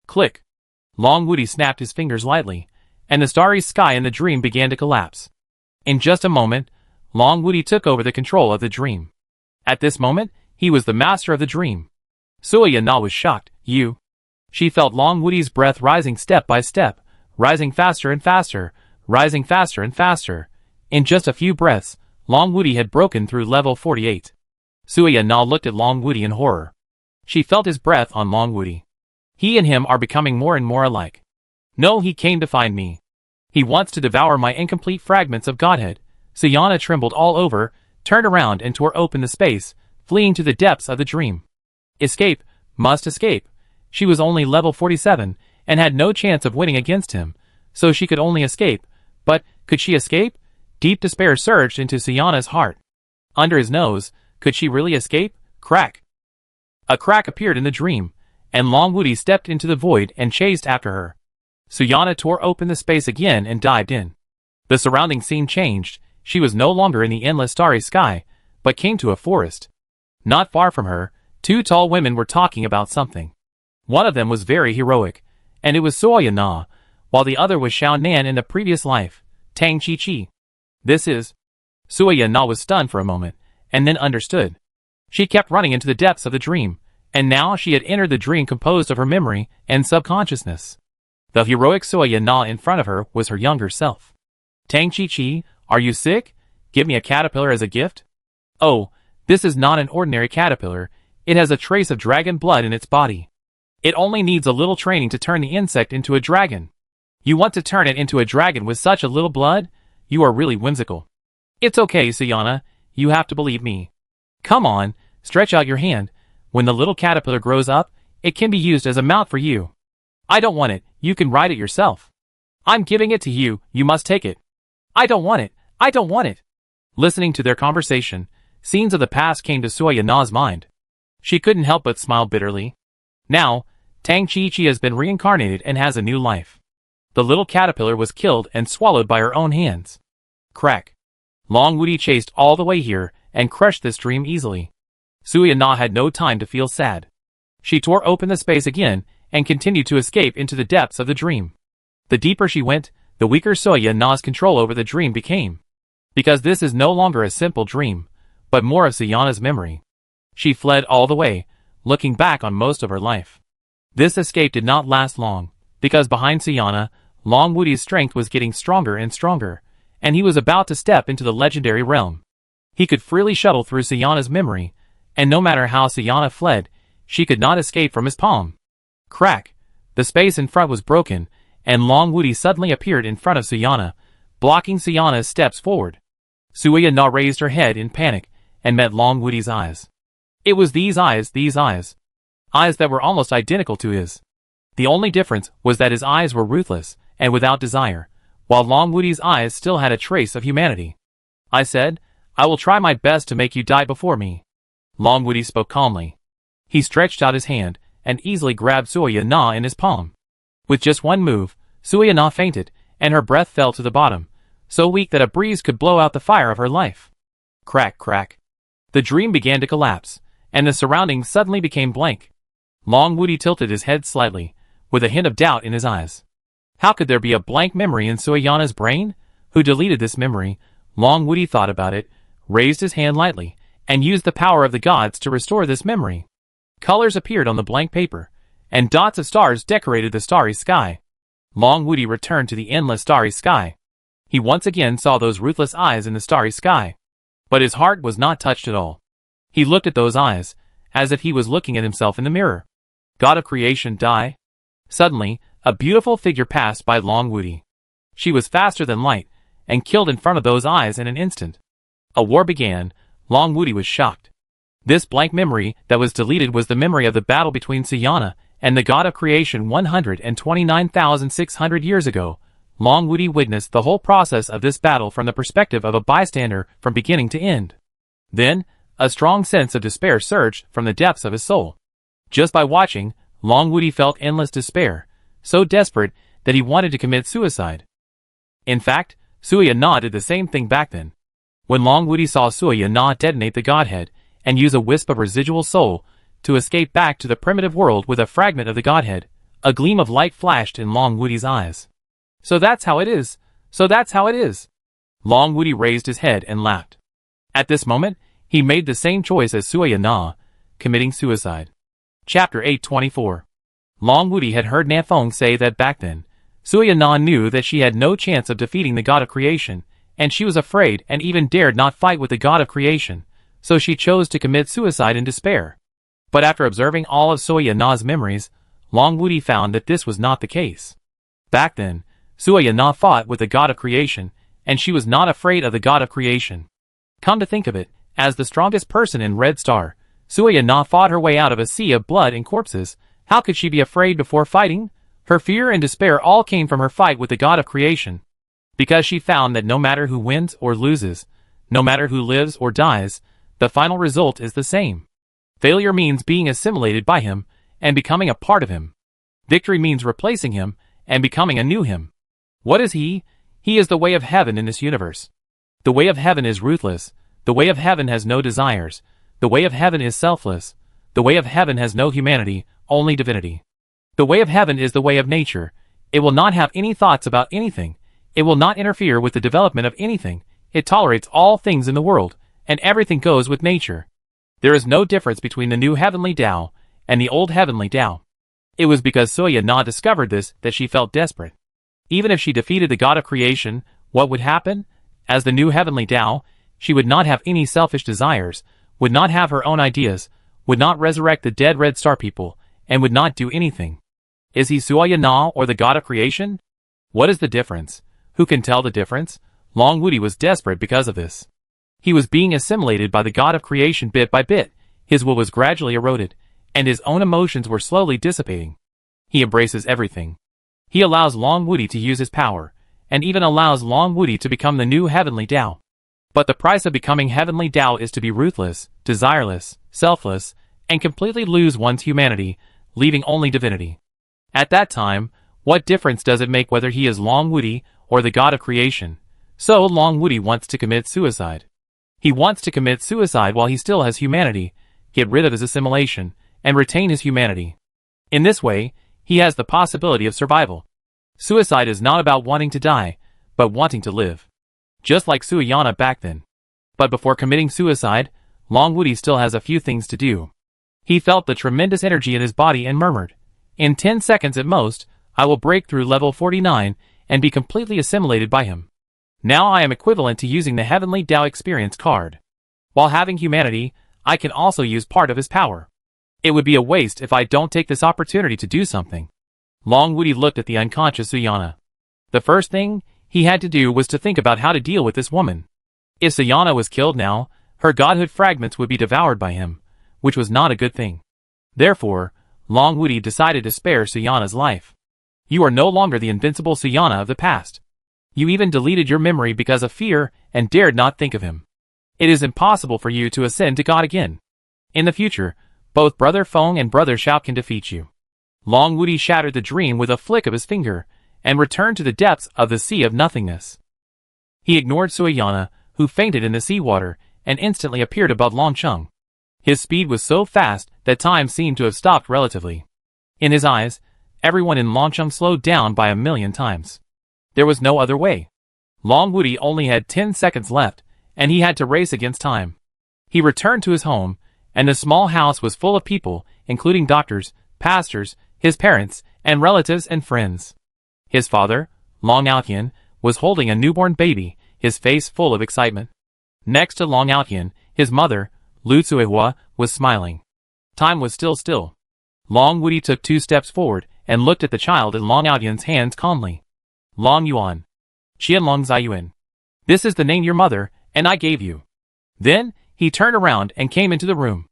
Click. Long Woody snapped his fingers lightly, and the starry sky in the dream began to collapse. In just a moment, Long Woody took over the control of the dream. At this moment, he was the master of the dream. Suyana was shocked. You? She felt Long Woody's breath rising step by step, rising faster and faster, rising faster and faster. In just a few breaths, Long Woody had broken through level 48. Suyana looked at Long Woody in horror. She felt his breath on Long Woody. He and him are becoming more and more alike. No, he came to find me. He wants to devour my incomplete fragments of Godhead. Suyana trembled all over, turned around and tore open the space, fleeing to the depths of the dream. Escape, must escape. She was only level 47, and had no chance of winning against him, so she could only escape. But, could she escape? Deep despair surged into Suyana's heart. Under his nose, could she really escape? Crack. A crack appeared in the dream, and Long Woody stepped into the void and chased after her. Suyana tore open the space again and dived in. The surrounding scene changed. She was no longer in the endless starry sky, but came to a forest. Not far from her, two tall women were talking about something. One of them was very heroic, and it was Suyana, while the other was Xiao Nan in the previous life, Tang Chi Chi. This is... Suyana was stunned for a moment, and then understood. She kept running into the depths of the dream, and now she had entered the dream composed of her memory and subconsciousness. The heroic Suyana in front of her was her younger self. Tang Chi Chi, are you sick? Give me a caterpillar as a gift? Oh, this is not an ordinary caterpillar. It has a trace of dragon blood in its body. It only needs a little training to turn the insect into a dragon. You want to turn it into a dragon with such a little blood? You are really whimsical. It's okay, Suyana. You have to believe me. Come on, stretch out your hand. When the little caterpillar grows up, it can be used as a mount for you. I don't want it. You can ride it yourself. I'm giving it to you. You must take it. I don't want it. I don't want it. Listening to their conversation, scenes of the past came to Suyana's mind. She couldn't help but smile bitterly. Now, Tang Chi-Chi has been reincarnated and has a new life. The little caterpillar was killed and swallowed by her own hands. Crack. Long Woody chased all the way here and crushed this dream easily. Suya Na had no time to feel sad. She tore open the space again and continued to escape into the depths of the dream. The deeper she went, the weaker Suya Na's control over the dream became. Because this is no longer a simple dream, but more of Sayana's memory. She fled all the way, looking back on most of her life. This escape did not last long, because behind Sayana, Long Woody's strength was getting stronger and stronger, and he was about to step into the legendary realm. He could freely shuttle through Sayana's memory, and no matter how Sayana fled, she could not escape from his palm. Crack! The space in front was broken, and Long Woody suddenly appeared in front of Sayana, blocking Sayana's steps forward. Suya Na raised her head in panic, and met Long Woody's eyes. It was these eyes. Eyes that were almost identical to his. The only difference was that his eyes were ruthless, and without desire, while Long Woody's eyes still had a trace of humanity. I said, I will try my best to make you die before me. Long Woody spoke calmly. He stretched out his hand, and easily grabbed Suya Na in his palm. With just one move, Suya Na fainted, and her breath fell to the bottom, so weak that a breeze could blow out the fire of her life. Crack, crack. The dream began to collapse, and the surroundings suddenly became blank. Long Woody tilted his head slightly, with a hint of doubt in his eyes. How could there be a blank memory in Suyana's brain? Who deleted this memory? Long Woody thought about it, raised his hand lightly, and used the power of the gods to restore this memory. Colors appeared on the blank paper, and dots of stars decorated the starry sky. Long Woody returned to the endless starry sky. He once again saw those ruthless eyes in the starry sky. But his heart was not touched at all. He looked at those eyes, as if he was looking at himself in the mirror. God of creation, die? Suddenly, a beautiful figure passed by Long Woody. She was faster than light, and killed in front of those eyes in an instant. A war began. Long Woody was shocked. This blank memory that was deleted was the memory of the battle between Sayana and the god of creation 129,600 years ago. Long Woody witnessed the whole process of this battle from the perspective of a bystander from beginning to end. Then, a strong sense of despair surged from the depths of his soul. Just by watching, Long Woody felt endless despair, so desperate that he wanted to commit suicide. In fact, Suya Na did the same thing back then. When Long Woody saw Suya Na detonate the godhead, and use a wisp of residual soul to escape back to the primitive world with a fragment of the godhead, a gleam of light flashed in Long Woody's eyes. So that's how it is. Long Woody raised his head and laughed. At this moment, he made the same choice as Suya Na, committing suicide. Chapter 824. Long Woody had heard Nafeng say that back then, Suya Na knew that she had no chance of defeating the god of creation, and she was afraid and even dared not fight with the god of creation, so she chose to commit suicide in despair. But after observing all of Suya Na's memories, Long Woody found that this was not the case. Back then, Suya Na fought with the god of creation, and she was not afraid of the god of creation. Come to think of it, as the strongest person in Red Star, Suya Na fought her way out of a sea of blood and corpses. How could she be afraid before fighting? Her fear and despair all came from her fight with the god of creation. Because she found that no matter who wins or loses, no matter who lives or dies, the final result is the same. Failure means being assimilated by him, and becoming a part of him. Victory means replacing him, and becoming a new him. What is he? He is the way of heaven in this universe. The way of heaven is ruthless. The way of heaven has no desires. The way of heaven is selfless. The way of heaven has no humanity, only divinity. The way of heaven is the way of nature. It will not have any thoughts about anything. It will not interfere with the development of anything. It tolerates all things in the world, and everything goes with nature. There is no difference between the new heavenly Tao and the old heavenly Tao. It was because Suya Na discovered this that she felt desperate. Even if she defeated the god of creation, what would happen? As the new heavenly Tao, she would not have any selfish desires, would not have her own ideas, would not resurrect the dead Red Star people, and would not do anything. Is he Suya Na or the god of creation? What is the difference? Who can tell the difference? Long Woody was desperate because of this. He was being assimilated by the god of creation bit by bit. His will was gradually eroded, and his own emotions were slowly dissipating. He embraces everything. He allows Long Woody to use his power, and even allows Long Woody to become the new heavenly Tao. But the price of becoming heavenly Tao is to be ruthless, desireless, selfless, and completely lose one's humanity, leaving only divinity. At that time, what difference does it make whether he is Long Wuti or the god of creation? So Long Wuti wants to commit suicide. He wants to commit suicide while he still has humanity, get rid of his assimilation, and retain his humanity. In this way, he has the possibility of survival. Suicide is not about wanting to die, but wanting to live. Just like Suyana back then. But before committing suicide, Long Wuti still has a few things to do. He felt the tremendous energy in his body and murmured, "In 10 seconds at most, I will break through level 49 and be completely assimilated by him. Now I am equivalent to using the Heavenly Tao Experience card. While having humanity, I can also use part of his power. It would be a waste if I don't take this opportunity to do something." Long Wuti looked at the unconscious Suyana. The first thing he had to do was to think about how to deal with this woman. If Suyana was killed now, her godhood fragments would be devoured by him, which was not a good thing. Therefore, Long Wuti decided to spare Suyana's life. You are no longer the invincible Suyana of the past. You even deleted your memory because of fear and dared not think of him. It is impossible for you to ascend to God again. In the future, both Brother Feng and Brother Shao can defeat you. Long Wuti shattered the dream with a flick of his finger, and returned to the depths of the sea of nothingness. He ignored Suyana, who fainted in the seawater, and instantly appeared above Longcheng. His speed was so fast that time seemed to have stopped relatively. In his eyes, everyone in Longcheng slowed down by 1,000,000 times. There was no other way. Long Wuti only had 10 seconds left, and he had to race against time. He returned to his home, and the small house was full of people, including doctors, pastors, his parents, and relatives and friends. His father, Long Aotian, was holding a newborn baby, his face full of excitement. Next to Long Aotian, his mother, Lu Tsuehua, was smiling. Time was still. Long Wuti took 2 steps forward and looked at the child in Long Aotian's hands calmly. Long Yuan. Qianlong Ziyuan. This is the name your mother and I gave you. Then, he turned around and came into the room.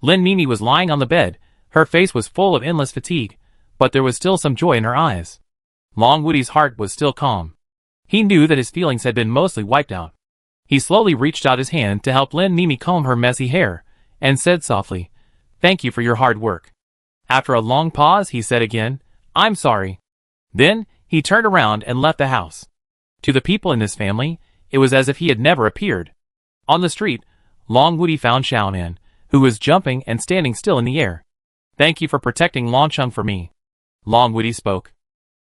Lin Mimi was lying on the bed, her face was full of endless fatigue, but there was still some joy in her eyes. Long Wuti's heart was still calm. He knew that his feelings had been mostly wiped out. He slowly reached out his hand to help Lin Mimi comb her messy hair, and said softly, "Thank you for your hard work." After a long pause, he said again, "I'm sorry." Then, he turned around and left the house. To the people in this family, it was as if he had never appeared. On the street, Long Wuti found Xiaonan, who was jumping and standing still in the air. "Thank you for protecting Longcheng for me," Long Wuti spoke.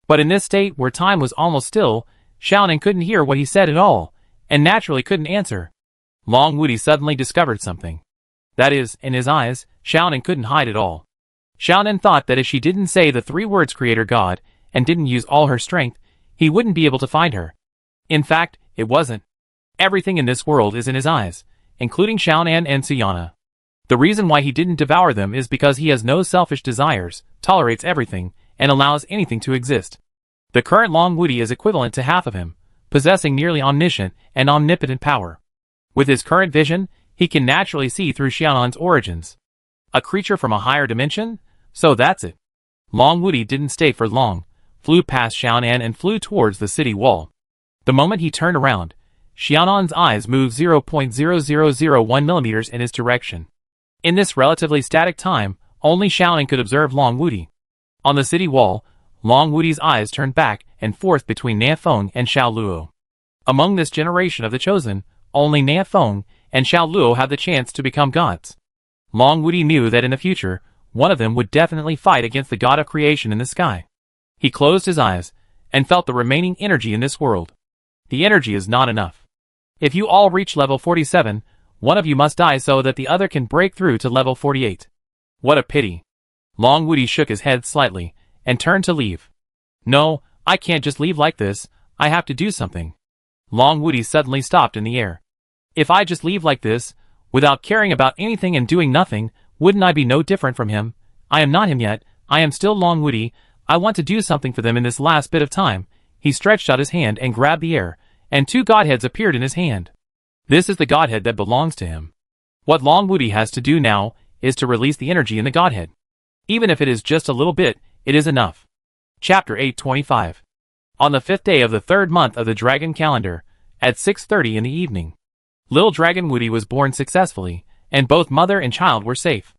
But in this state where time was almost still, Xiaonan couldn't hear what he said at all, and naturally couldn't answer. Long Wuti suddenly discovered something. That is, in his eyes, Xiaonan couldn't hide at all. Xiaonan thought that if she didn't say the 3 words Creator God, and didn't use all her strength, he wouldn't be able to find her. In fact, it wasn't. Everything in this world is in his eyes, including Xiaonan and Suyana. The reason why he didn't devour them is because he has no selfish desires, tolerates everything, and allows anything to exist. The current Long Wuti is equivalent to half of him, possessing nearly omniscient and omnipotent power. With his current vision, he can naturally see through Xiaonan's origins. A creature from a higher dimension? So that's it. Long Wuti didn't stay for long, flew past Xiaonan and flew towards the city wall. The moment he turned around, Xiaonan's eyes moved 0.0001 millimeters in his direction. In this relatively static time, only Xiaonan could observe Long Wuti. On the city wall, Long Wuti's eyes turned back and forth between Na Feng and Xiao Luo. Among this generation of the Chosen, only Na Feng and Xiao Luo had the chance to become gods. Long Wuti knew that in the future, one of them would definitely fight against the god of creation in the sky. He closed his eyes and felt the remaining energy in this world. The energy is not enough. If you all reach level 47, one of you must die so that the other can break through to level 48. What a pity. Long Wuti shook his head slightly and turned to leave. No, I can't just leave like this, I have to do something. Long Wuti suddenly stopped in the air. If I just leave like this, without caring about anything and doing nothing, wouldn't I be no different from him? I am not him yet, I am still Long Wuti, I want to do something for them in this last bit of time. He stretched out his hand and grabbed the air, and 2 godheads appeared in his hand. This is the godhead that belongs to him. What Long Wuti has to do now is to release the energy in the godhead. Even if it is just a little bit, it is enough. Chapter 825. On the 5th day of the 3rd month of the dragon calendar, at 6:30 in the evening, little dragon Wuti was born successfully, and both mother and child were safe.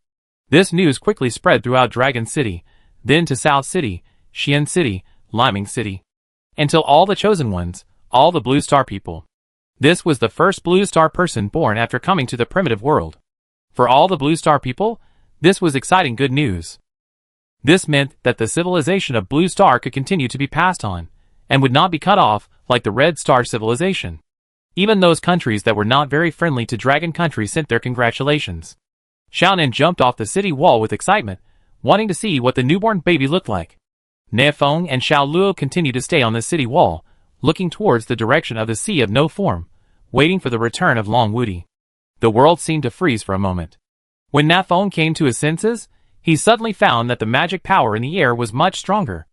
This news quickly spread throughout Dragon City, then to South City, Xian City, Liming City, until all the chosen ones, all the Blue Star people. This was the first Blue Star person born after coming to the primitive world. For all the Blue Star people, this was exciting good news. This meant that the civilization of Blue Star could continue to be passed on, and would not be cut off like the Red Star civilization. Even those countries that were not very friendly to Dragon Country sent their congratulations. Xiaonan jumped off the city wall with excitement, wanting to see what the newborn baby looked like. Nefeng and Xiao Luo continued to stay on the city wall, looking towards the direction of the Sea of No Form, waiting for the return of Long Wudi. The world seemed to freeze for a moment. When Nefeng came to his senses, he suddenly found that the magic power in the air was much stronger.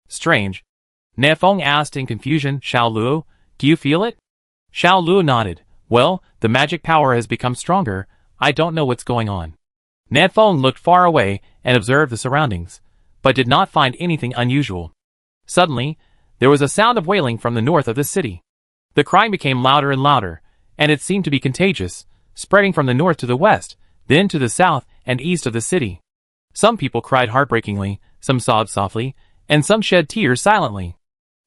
Strange. Nefeng asked in confusion, Xiao Luo, do you feel it? Xiao Luo nodded. Well, the magic power has become stronger. I don't know what's going on. Nefeng looked far away and observed the surroundings, but did not find anything unusual. Suddenly, there was a sound of wailing from the north of the city. The crying became louder and louder, and it seemed to be contagious, spreading from the north to the west, then to the south and east of the city. Some people cried heartbreakingly, some sobbed softly, and some shed tears silently.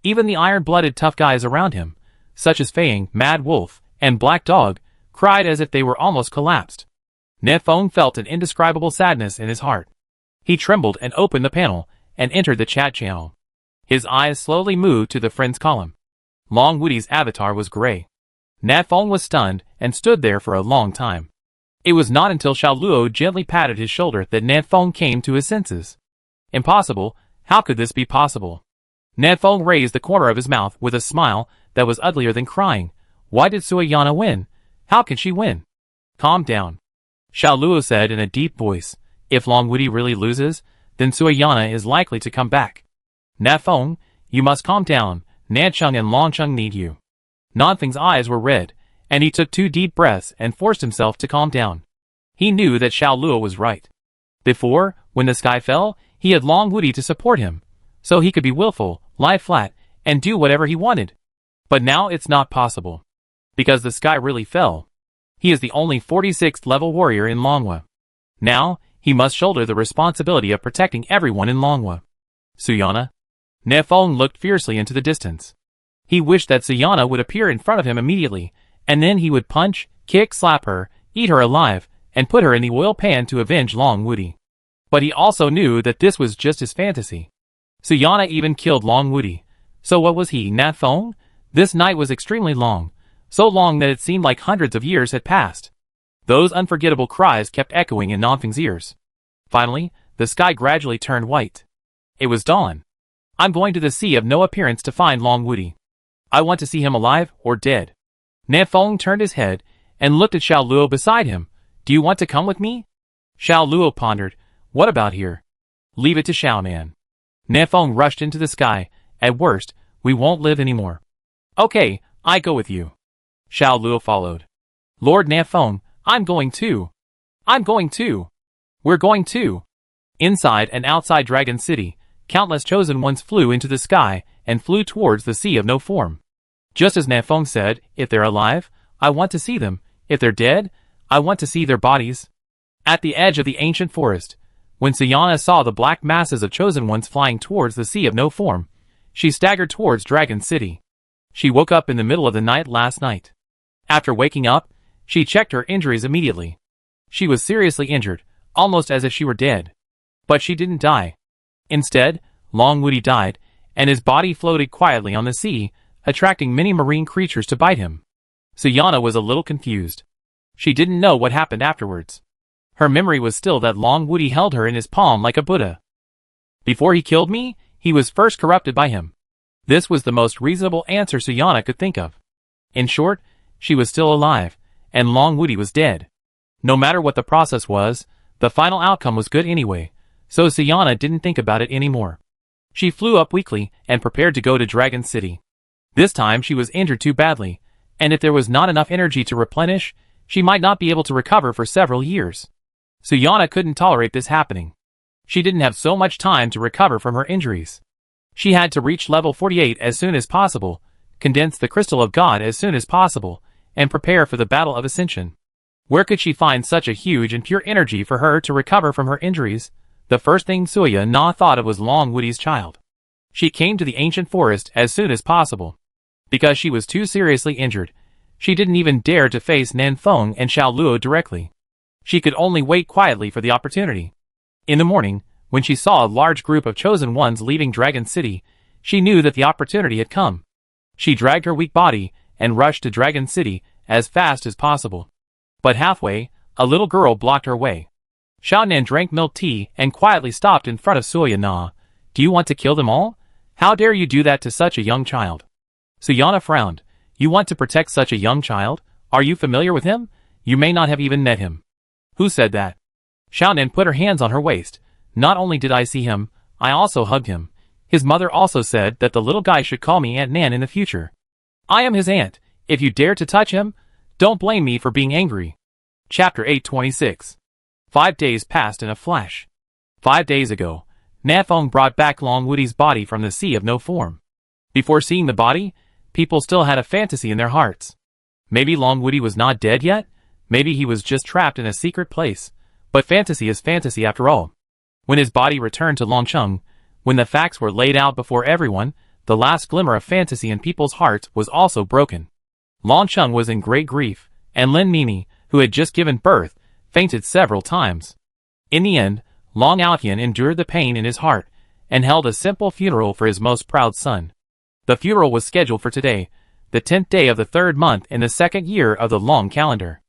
Even the iron-blooded tough guys around him, such as Fang, Mad Wolf, and Black Dog, cried as if they were almost collapsed. Nefeng felt an indescribable sadness in his heart. He trembled and opened the panel, and entered the chat channel. His eyes slowly moved to the friends column. Long Wudi's avatar was gray. Nefeng was stunned, and stood there for a long time. It was not until Xiao Luo gently patted his shoulder that Nefeng came to his senses. Impossible, how could this be possible? Nefeng raised the corner of his mouth with a smile that was uglier than crying. Why did Suyana win? How can she win? Calm down. Xiao Luo said in a deep voice. If Long Wudi really loses, then Suyana is likely to come back. Nefeng, you must calm down. Nancheng and Longcheng need you. Nanfeng's eyes were red, and he took 2 deep breaths and forced himself to calm down. He knew that Xiao Luo was right. Before, when the sky fell, he had Long Wudi to support him, so he could be willful, lie flat, and do whatever he wanted. But now it's not possible. Because the sky really fell. He is the only 46th level warrior in Longwa. Now, he must shoulder the responsibility of protecting everyone in Longwa. Suyana? Nefeng looked fiercely into the distance. He wished that Suyana would appear in front of him immediately, and then he would punch, kick, slap her, eat her alive, and put her in the oil pan to avenge Long Wudi. But he also knew that this was just his fantasy. Suyana even killed Long Wudi. So what was he, Nefeng? This night was extremely long, so long that it seemed like hundreds of years had passed. Those unforgettable cries kept echoing in Nanfeng's ears. Finally, the sky gradually turned white. It was dawn. I'm going to the Sea of No Appearance to find Long Wudi. I want to see him alive or dead. Nefeng turned his head and looked at Xiao Luo beside him. Do you want to come with me? Xiao Luo pondered. What about here? Leave it to Xiaonan. Nefeng rushed into the sky. At worst, we won't live anymore. Okay, I go with you. Xiao Luo followed. Lord Nefeng, I'm going too. I'm going too. We're going too. Inside and outside Dragon City, countless chosen ones flew into the sky and flew towards the Sea of No Form. Just as Nefeng said, if they're alive, I want to see them. If they're dead, I want to see their bodies. At the edge of the ancient forest, when Suyana saw the black masses of chosen ones flying towards the Sea of No Form, she staggered towards Dragon City. She woke up in the middle of the night last night. After waking up, she checked her injuries immediately. She was seriously injured, almost as if she were dead. But she didn't die. Instead, Long Wudi died, and his body floated quietly on the sea, attracting many marine creatures to bite him. Suyana was a little confused. She didn't know what happened afterwards. Her memory was still that Long Wudi held her in his palm like a Buddha. Before he killed me, he was first corrupted by him. This was the most reasonable answer Suyana could think of. In short, she was still alive, and Long Wudi was dead. No matter what the process was, the final outcome was good anyway, so Suyana didn't think about it anymore. She flew up weakly and prepared to go to Dragon City. This time she was injured too badly, and if there was not enough energy to replenish, she might not be able to recover for several years. Suyana couldn't tolerate this happening. She didn't have so much time to recover from her injuries. She had to reach level 48 as soon as possible, condense the Crystal of God as soon as possible, and prepare for the Battle of Ascension. Where could she find such a huge and pure energy for her to recover from her injuries? The first thing Suya Na thought of was Long Woody's child. She came to the ancient forest as soon as possible. Because she was too seriously injured, she didn't even dare to face Nan Feng and Xiao Luo directly. She could only wait quietly for the opportunity. In the morning, when she saw a large group of chosen ones leaving Dragon City, she knew that the opportunity had come. She dragged her weak body and rushed to Dragon City as fast as possible. But halfway, a little girl blocked her way. Xiao Nan drank milk tea and quietly stopped in front of Suya Na. Do you want to kill them all? How dare you do that to such a young child? Suyana frowned. You want to protect such a young child? Are you familiar with him? You may not have even met him. Who said that? Xiao Nan put her hands on her waist. Not only did I see him, I also hugged him. His mother also said that the little guy should call me Aunt Nan in the future. I am his aunt. If you dare to touch him, don't blame me for being angry. Chapter 826. 5 days passed in a flash. 5 days ago, Nafeng brought back Long Woody's body from the sea of no form. Before seeing the body, people still had a fantasy in their hearts. Maybe Long Woody was not dead yet? Maybe he was just trapped in a secret place. But fantasy is fantasy after all. When his body returned to Longcheng, when the facts were laid out before everyone, the last glimmer of fantasy in people's hearts was also broken. Longcheng was in great grief, and Lin Mimi, who had just given birth, fainted several times. In the end, Long Outhian endured the pain in his heart, and held a simple funeral for his most proud son. The funeral was scheduled for today, the 10th day of the 3rd month in the 2nd year of the Long calendar.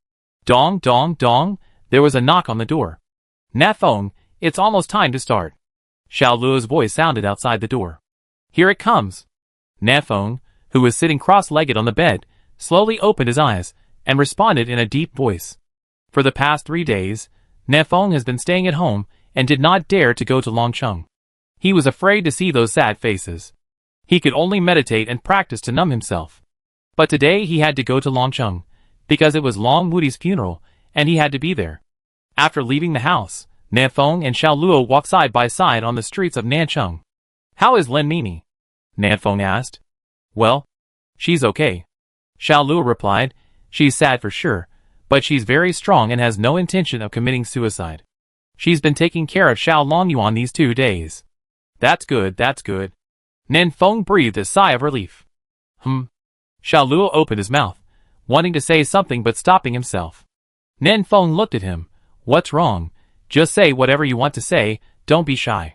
Dong, dong, dong, there was a knock on the door. Nafeng, it's almost time to start. Xiao Luo's voice sounded outside the door. Here it comes. Nafeng, who was sitting cross-legged on the bed, slowly opened his eyes, and responded in a deep voice. For the past 3 days, Nafeng has been staying at home, and did not dare to go to Longcheng. He was afraid to see those sad faces. He could only meditate and practice to numb himself. But today he had to go to Longcheng, because it was Long Woody's funeral, and he had to be there. After leaving the house, Nafeng and Xiao Luo walked side by side on the streets of Nancheng. How is Lin Mimi? Nafeng asked. Well, she's okay. Xiao Luo replied, she's sad for sure, but she's very strong and has no intention of committing suicide. She's been taking care of Xiao Longyuan these 2 days. That's good, that's good. Nafeng breathed a sigh of relief. Xiao Luo opened his mouth, wanting to say something but stopping himself. Nafeng looked at him. What's wrong? Just say whatever you want to say, don't be shy.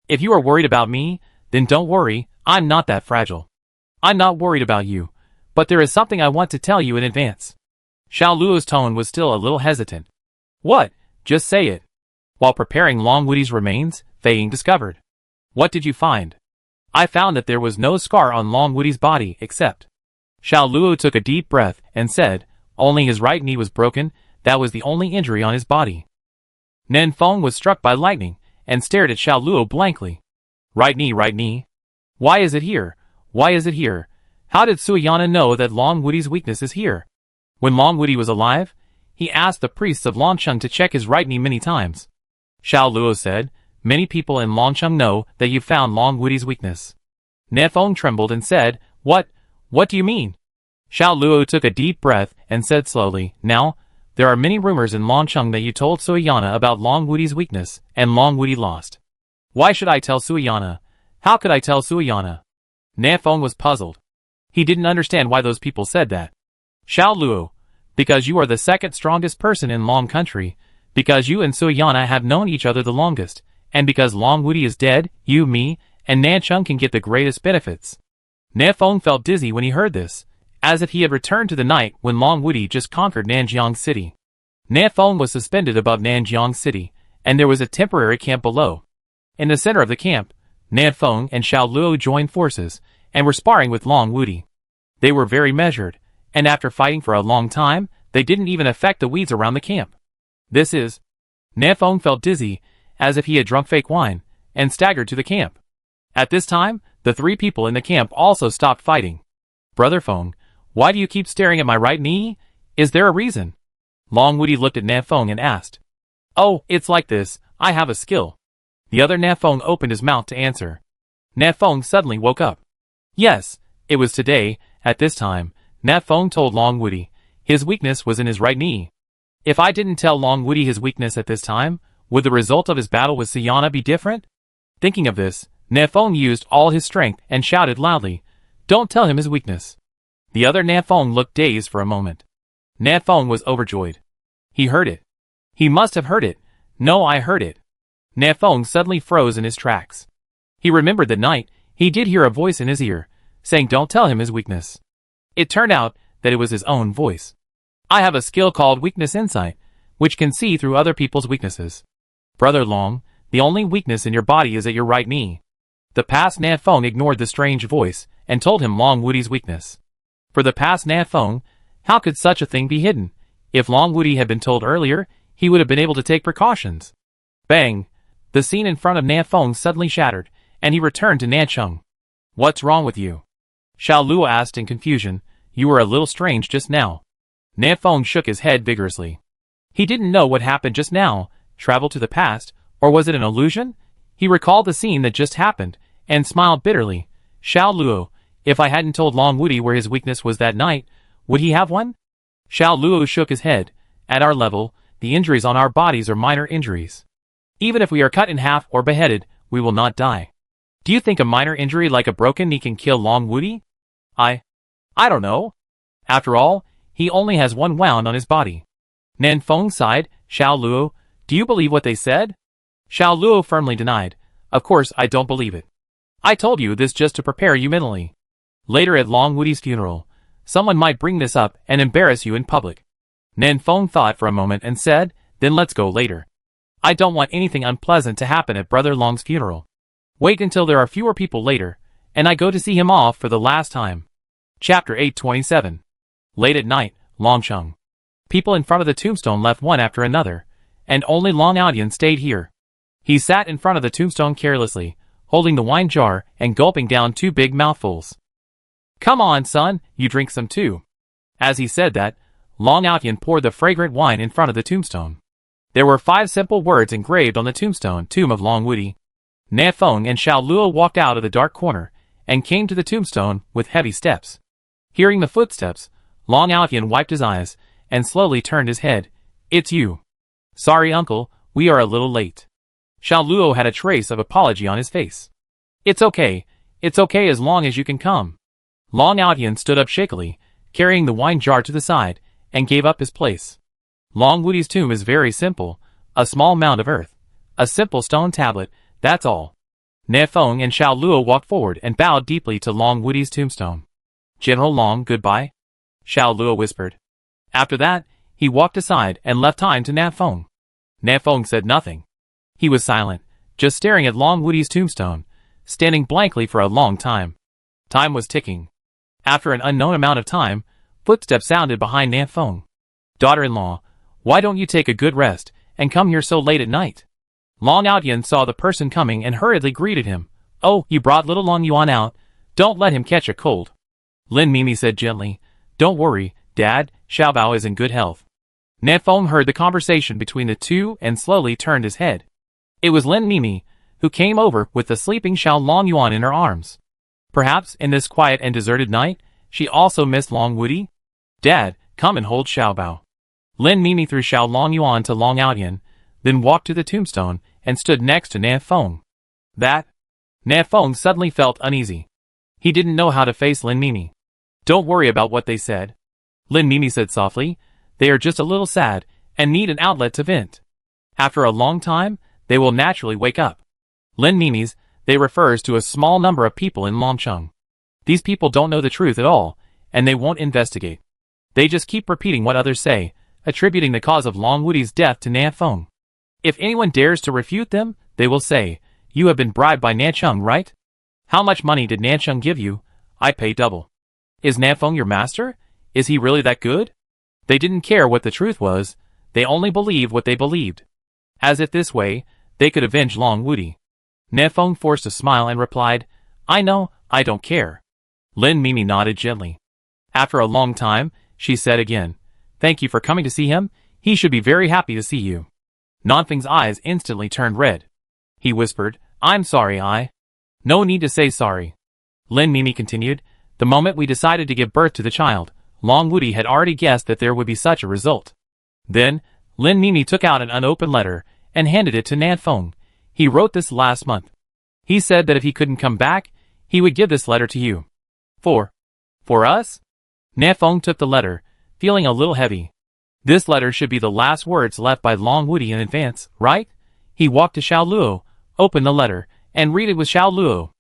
If you are worried about me, then don't worry, I'm not that fragile. I'm not worried about you, but there is something I want to tell you in advance. Xiao Luo's tone was still a little hesitant. What? Just say it. While preparing Long Woody's remains, Fei Ying discovered. What did you find? I found that there was no scar on Long Woody's body except. Xiao Luo took a deep breath and said, only his right knee was broken, that was the only injury on his body. Nafeng was struck by lightning, and stared at Xiao Luo blankly. Right knee, right knee? Why is it here? Why is it here? How did Suyana know that Long Woody's weakness is here? When Long Woody was alive, he asked the priests of Longcheng to check his right knee many times. Xiao Luo said, many people in Longcheng know that you found Long Woody's weakness. Nafeng trembled and said, What do you mean? Xiao Luo took a deep breath and said slowly, now, there are many rumors in Longcheng that you told Suyana about Long Woody's weakness, and Long Woody lost. Why should I tell Suyana? How could I tell Suyana? Nafeng was puzzled. He didn't understand why those people said that. Xiao Luo, because you are the second strongest person in Long Country, because you and Suyana have known each other the longest, and because Long Woody is dead, you, me, and Nancheng can get the greatest benefits. Nafeng felt dizzy when he heard this, as if he had returned to the night when Long Woody just conquered Nanjiang City. Nafeng was suspended above Nanjiang City, and there was a temporary camp below. In the center of the camp, Nafeng and Xiao Luo joined forces, and were sparring with Long Woody. They were very measured, and after fighting for a long time, they didn't even affect the weeds around the camp. Nafeng felt dizzy, as if he had drunk fake wine, and staggered to the camp. At this time, the 3 people in the camp also stopped fighting. Brother Feng, why do you keep staring at my right knee? Is there a reason? Long Woody looked at Nafeng and asked. Oh, it's like this, I have a skill. The other Nafeng opened his mouth to answer. Nafeng suddenly woke up. Yes, it was today, at this time, Nafeng told Long Woody. His weakness was in his right knee. If I didn't tell Long Woody his weakness at this time, would the result of his battle with Sienna be different? Thinking of this, Nafong used all his strength and shouted loudly, "Don't tell him his weakness." The other Nafong looked dazed for a moment. Nafong was overjoyed. He heard it. He must have heard it. No, I heard it. Nafong suddenly froze in his tracks. He remembered that night he did hear a voice in his ear, saying don't tell him his weakness. It turned out that it was his own voice. I have a skill called weakness insight, which can see through other people's weaknesses. Brother Long, the only weakness in your body is at your right knee. The past Nafong ignored the strange voice and told him Long Woody's weakness. For the past Nafong, how could such a thing be hidden? If Long Woody had been told earlier, he would have been able to take precautions. Bang! The scene in front of Nafong suddenly shattered, and he returned to Nanchung. What's wrong with you? Xiao Luo asked in confusion. You were a little strange just now. Nafong shook his head vigorously. He didn't know what happened just now, travel to the past, or was it an illusion? He recalled the scene that just happened, and smiled bitterly. Xiao Luo, if I hadn't told Long Woody where his weakness was that night, would he have one? Xiao Luo shook his head. At our level, the injuries on our bodies are minor injuries. Even if we are cut in half or beheaded, we will not die. Do you think a minor injury like a broken knee can kill Long Woody? I don't know. After all, he only has one wound on his body. Nanfeng sighed. Xiao Luo, do you believe what they said? Xiao Luo firmly denied. Of course I don't believe it. I told you this just to prepare you mentally. Later at Long Woody's funeral, someone might bring this up and embarrass you in public. Nanfeng thought for a moment and said, then let's go later. I don't want anything unpleasant to happen at Brother Long's funeral. Wait until there are fewer people later, and I go to see him off for the last time. Chapter 827. Late at night, Longcheng. People in front of the tombstone left one after another, and only Long Aodian stayed here. He sat in front of the tombstone carelessly, holding the wine jar and gulping down 2 big mouthfuls. Come on, son, you drink some too. As he said that, Long Aodian poured the fragrant wine in front of the tombstone. There were 5 simple words engraved on the tombstone, Tomb of Long Woody. Nafeng and Xiao Luo walked out of the dark corner, and came to the tombstone with heavy steps. Hearing the footsteps, Long Aodian wiped his eyes, and slowly turned his head. It's you. Sorry uncle, we are a little late. Xiao Luo had a trace of apology on his face. It's okay as long as you can come. Long Aodian stood up shakily, carrying the wine jar to the side, and gave up his place. Long Woody's tomb is very simple, a small mound of earth, a simple stone tablet, that's all. Nafeng and Xiao Luo walked forward and bowed deeply to Long Woody's tombstone. General Long, goodbye, Xiao Luo whispered. After that, he walked aside and left time to Nafeng. Nafeng said nothing. He was silent, just staring at Long Woody's tombstone, standing blankly for a long time. Time was ticking. After an unknown amount of time, footsteps sounded behind Nafeng. Daughter-in-law, why don't you take a good rest, and come here so late at night? Long Aodian saw the person coming and hurriedly greeted him. Oh, you brought little Long Yuan out. Don't let him catch a cold. Lin Mimi said gently. Don't worry, Dad, Xiaobao is in good health. Nafeng heard the conversation between the two and slowly turned his head. It was Lin Mimi, who came over with the sleeping Xiao Long Yuan in her arms. Perhaps in this quiet and deserted night, she also missed Long Woody? Dad, come and hold Xiaobao. Lin Mimi threw Xiao Long Yuan to Long Aodian, then walked to the tombstone and stood next to Nafeng. Nafeng suddenly felt uneasy. He didn't know how to face Lin Mimi. Don't worry about what they said. Lin Mimi said softly. They are just a little sad and need an outlet to vent. After a long time, they will naturally wake up. Lin Mimi's, they refers to a small number of people in Longcheng. These people don't know the truth at all, and they won't investigate. They just keep repeating what others say, attributing the cause of Long Woody's death to Nafeng. If anyone dares to refute them, they will say, you have been bribed by Nancheng, right? How much money did Nancheng give you? I pay double. Is Nafeng your master? Is he really that good? They didn't care what the truth was, they only believed what they believed. As if this way, they could avenge Long Woody. Nafeng forced a smile and replied, I know, I don't care. Lin Mimi nodded gently. After a long time, she said again, thank you for coming to see him, he should be very happy to see you. Nanfeng's eyes instantly turned red. He whispered, I'm sorry, No need to say sorry. Lin Mimi continued, the moment we decided to give birth to the child, Long Woody had already guessed that there would be such a result. Then, Lin Mimi took out an unopened letter and handed it to Nan Feng. He wrote this last month. He said that if he couldn't come back, he would give this letter to you. For us? Nan Feng took the letter, feeling a little heavy. This letter should be the last words left by Long Woody in advance, right? He walked to Xiao Luo, opened the letter, and read it with Xiao Luo.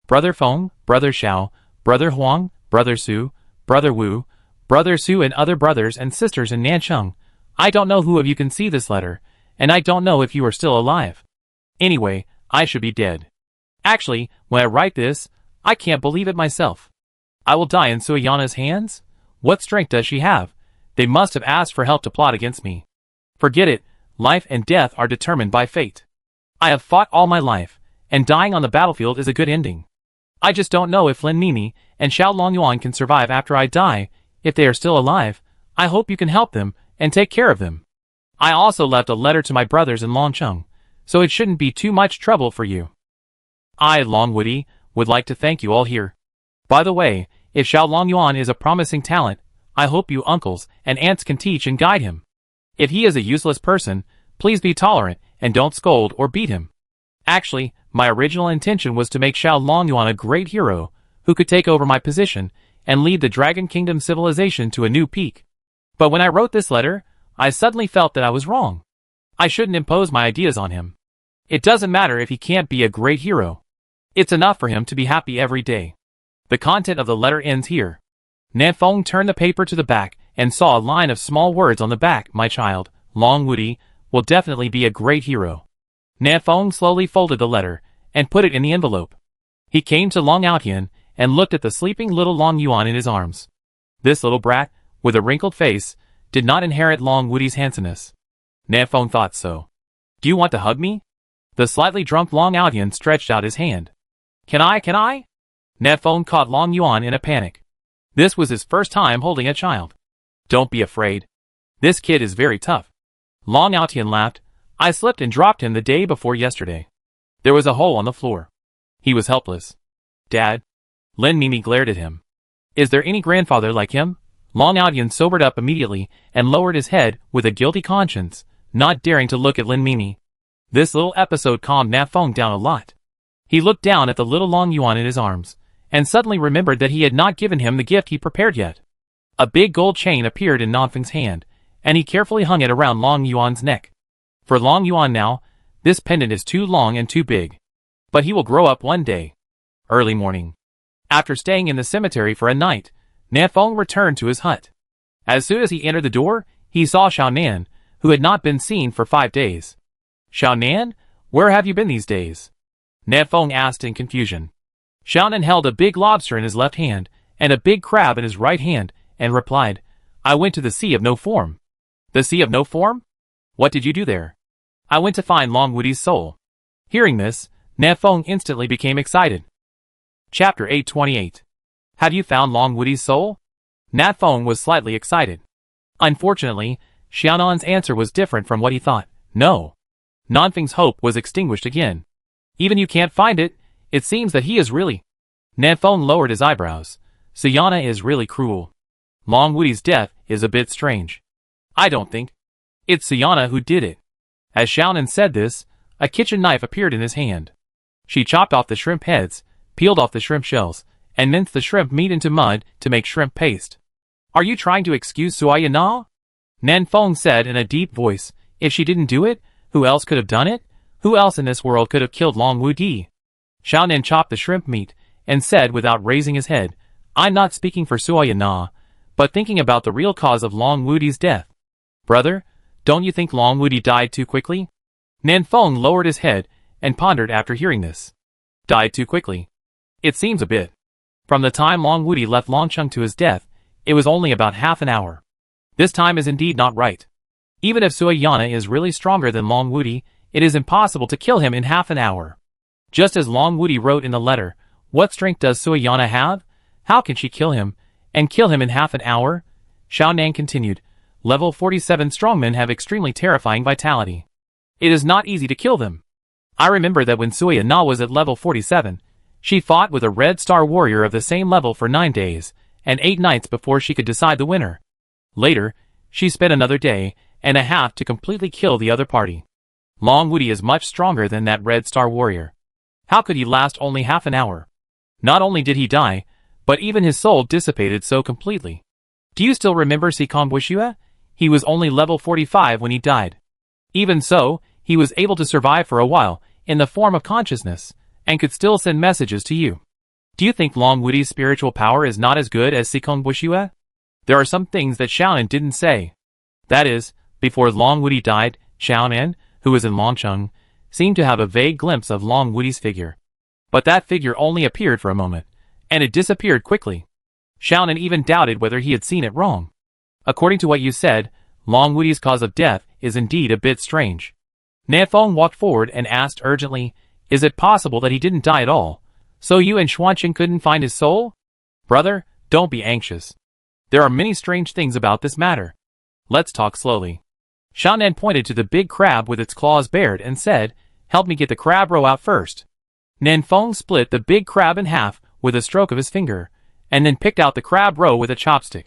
Brother Feng, Brother Xiao, Brother Huang, Brother Su, Brother Wu, Brother Su and other brothers and sisters in Nancheng. I don't know who of you can see this letter, and I don't know if you are still alive. Anyway, I should be dead. Actually, when I write this, I can't believe it myself. I will die in Suyana's hands? What strength does she have? They must have asked for help to plot against me. Forget it, life and death are determined by fate. I have fought all my life, and dying on the battlefield is a good ending. I just don't know if Lin Mimi and Xiao Longyuan can survive after I die. If they are still alive, I hope you can help them and take care of them. I also left a letter to my brothers in Longcheng, so it shouldn't be too much trouble for you. I, Long Woody, would like to thank you all here. By the way, if Xiao Longyuan is a promising talent, I hope you uncles and aunts can teach and guide him. If he is a useless person, please be tolerant and don't scold or beat him. Actually, my original intention was to make Xiao Longyuan a great hero, who could take over my position and lead the Dragon Kingdom civilization to a new peak. But when I wrote this letter, I suddenly felt that I was wrong. I shouldn't impose my ideas on him. It doesn't matter if he can't be a great hero. It's enough for him to be happy every day. The content of the letter ends here. Nan Feng turned the paper to the back and saw a line of small words on the back. My child, Long Woody, will definitely be a great hero. Nan Feng slowly folded the letter and put it in the envelope. He came to Long Outyan and looked at the sleeping little Long Yuan in his arms. This little brat, with a wrinkled face, did not inherit Long Woody's handsomeness. Nan Feng thought so. Do you want to hug me? The slightly drunk Long Outyan stretched out his hand. Can I? Nan Feng caught Long Yuan in a panic. This was his first time holding a child. Don't be afraid. This kid is very tough. Long Outyan laughed. I slipped and dropped him the day before yesterday. There was a hole on the floor. He was helpless. Dad? Lin Mimi glared at him. Is there any grandfather like him? Long Outyan sobered up immediately and lowered his head with a guilty conscience, not daring to look at Lin Mimi. This little episode calmed Nan Feng down a lot. He looked down at the little Long Yuan in his arms, and suddenly remembered that he had not given him the gift he prepared yet. A big gold chain appeared in Nan Feng's hand, and he carefully hung it around Long Yuan's neck. For Long Yuan now, this pendant is too long and too big. But he will grow up one day. Early morning. After staying in the cemetery for a night, Nan Feng returned to his hut. As soon as he entered the door, he saw Xiao Nan, who had not been seen for 5 days. Xiao Nan, where have you been these days? Nan Feng asked in confusion. Xiao Nan held a big lobster in his left hand and a big crab in his right hand and replied, I went to the Sea of No Form. The Sea of No Form? What did you do there? I went to find Long Woody's soul. Hearing this, Nan Feng instantly became excited. Chapter 828. Have you found Long Woody's soul? Nan Feng was slightly excited. Unfortunately, Xiao Nan's answer was different from what he thought. No. Nan Feng's hope was extinguished again. Even you can't find it, it seems that he is really... Nan Feng lowered his eyebrows. Suyana is really cruel. Long Woody's death is a bit strange. I don't think. It's Suyana who did it. As Xiao Nan said this, a kitchen knife appeared in his hand. She chopped off the shrimp heads, peeled off the shrimp shells, and minced the shrimp meat into mud to make shrimp paste. Are you trying to excuse Suyana? Nan Feng said in a deep voice. If she didn't do it, who else could have done it? Who else in this world could have killed Long Woody? Xiao Nan chopped the shrimp meat and said without raising his head, I'm not speaking for Suyana, but thinking about the real cause of Long Woody's death. Brother, don't you think Long Woody died too quickly? Nan Feng lowered his head and pondered after hearing this. Died too quickly? It seems a bit. From the time Long Woody left Longcheng to his death, it was only about half an hour. This time is indeed not right. Even if Suyana is really stronger than Long Woody, it is impossible to kill him in half an hour. Just as Long Woody wrote in the letter, what strength does Suyana have? How can she kill him, and kill him in half an hour? Xiao Nan continued, level 47 strongmen have extremely terrifying vitality. It is not easy to kill them. I remember that when Suyana was at level 47, she fought with a Red Star warrior of the same level for 9 days, and 8 nights before she could decide the winner. Later, she spent another day, and a half to completely kill the other party. Long Woody is much stronger than that Red Star warrior. How could he last only half an hour? Not only did he die, but even his soul dissipated so completely. Do you still remember Sikon Bushua? He was only level 45 when he died. Even so, he was able to survive for a while, in the form of consciousness, and could still send messages to you. Do you think Long Woody's spiritual power is not as good as Sikon Bushua? There are some things that Xiaonan didn't say. That is, before Long Woody died, Xiaonan, who was in Longcheng, seemed to have a vague glimpse of Long Woody's figure. But that figure only appeared for a moment, and it disappeared quickly. Xiaonan even doubted whether he had seen it wrong. According to what you said, Long Woody's cause of death is indeed a bit strange. Nanfeng walked forward and asked urgently, is it possible that he didn't die at all, so you and Xuanqing couldn't find his soul? Brother, don't be anxious. There are many strange things about this matter. Let's talk slowly. Xiaonan pointed to the big crab with its claws bared and said, help me get the crab roe out first. Nanfeng split the big crab in half with a stroke of his finger, and then picked out the crab roe with a chopstick.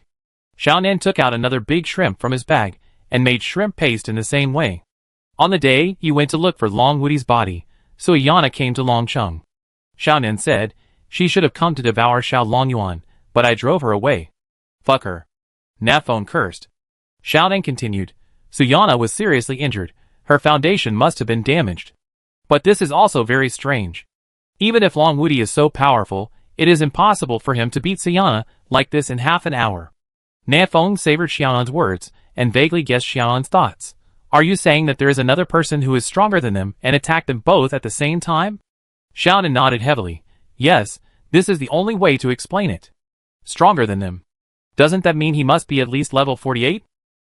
Xiaonan took out another big shrimp from his bag, and made shrimp paste in the same way. On the day you went to look for Long Woody's body, Suiyana came to Longcheng. Xiaonan said, she should have come to devour Xiao Longyuan, but I drove her away. Fuck her. Nafeng cursed. Xiaonan continued, Suiyana was seriously injured, her foundation must have been damaged. But this is also very strange. Even if Long Woody is so powerful, it is impossible for him to beat Suiyana like this in half an hour. Nafeng savored Xiaonan's words, and vaguely guessed Xiaonan's thoughts. Are you saying that there is another person who is stronger than them and attacked them both at the same time? Xiaonan nodded heavily. Yes, this is the only way to explain it. Stronger than them. Doesn't that mean he must be at least level 48?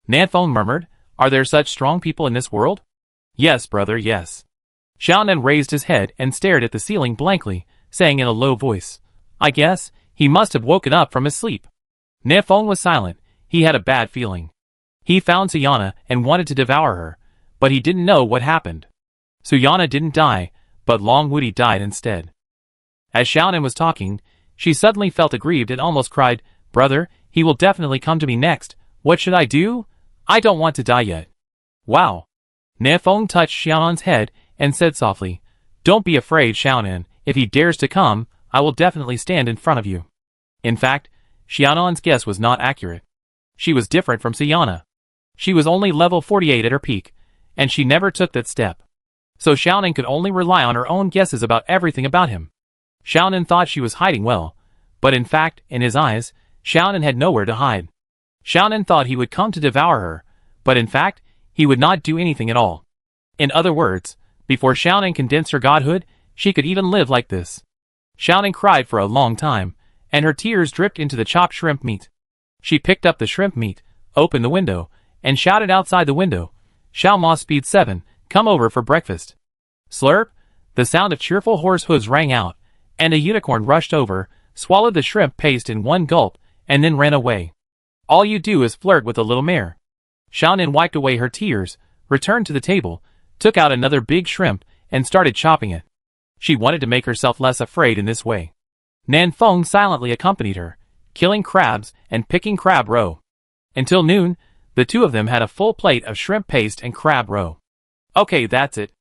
Nanfeng murmured, are there such strong people in this world? Yes, brother, yes. Xiaonan raised his head and stared at the ceiling blankly, saying in a low voice, I guess, he must have woken up from his sleep. Nanfeng was silent, he had a bad feeling. He found Suiyana and wanted to devour her, but he didn't know what happened. Suiyana didn't die, but Long Woody died instead. As Xiaonan was talking, she suddenly felt aggrieved and almost cried, Brother, he will definitely come to me next. What should I do? I don't want to die yet. Wow. Nafeng touched Xiaonan's head and said softly, Don't be afraid, Xiaonan. If he dares to come, I will definitely stand in front of you. In fact, Xiaonan's guess was not accurate. She was different from Suiyana. She was only level 48 at her peak, and she never took that step. So Xiaonan could only rely on her own guesses about everything about him. Xiaonan thought she was hiding well, but in fact, in his eyes, Xiaonan had nowhere to hide. Xiaonan thought he would come to devour her, but in fact, he would not do anything at all. In other words, before Xiaonan condensed her godhood, she could even live like this. Xiaonan cried for a long time, and her tears dripped into the chopped shrimp meat. She picked up the shrimp meat, opened the window, and shouted outside the window, Xiao Ma Speed 7, come over for breakfast. Slurp! The sound of cheerful horse hooves rang out, and a unicorn rushed over, swallowed the shrimp paste in one gulp, and then ran away. All you do is flirt with a little mare. Xiaonan wiped away her tears, returned to the table, took out another big shrimp, and started chopping it. She wanted to make herself less afraid in this way. Nanfeng silently accompanied her, killing crabs and picking crab roe. Until noon, the two of them had a full plate of shrimp paste and crab roe. Okay, that's it.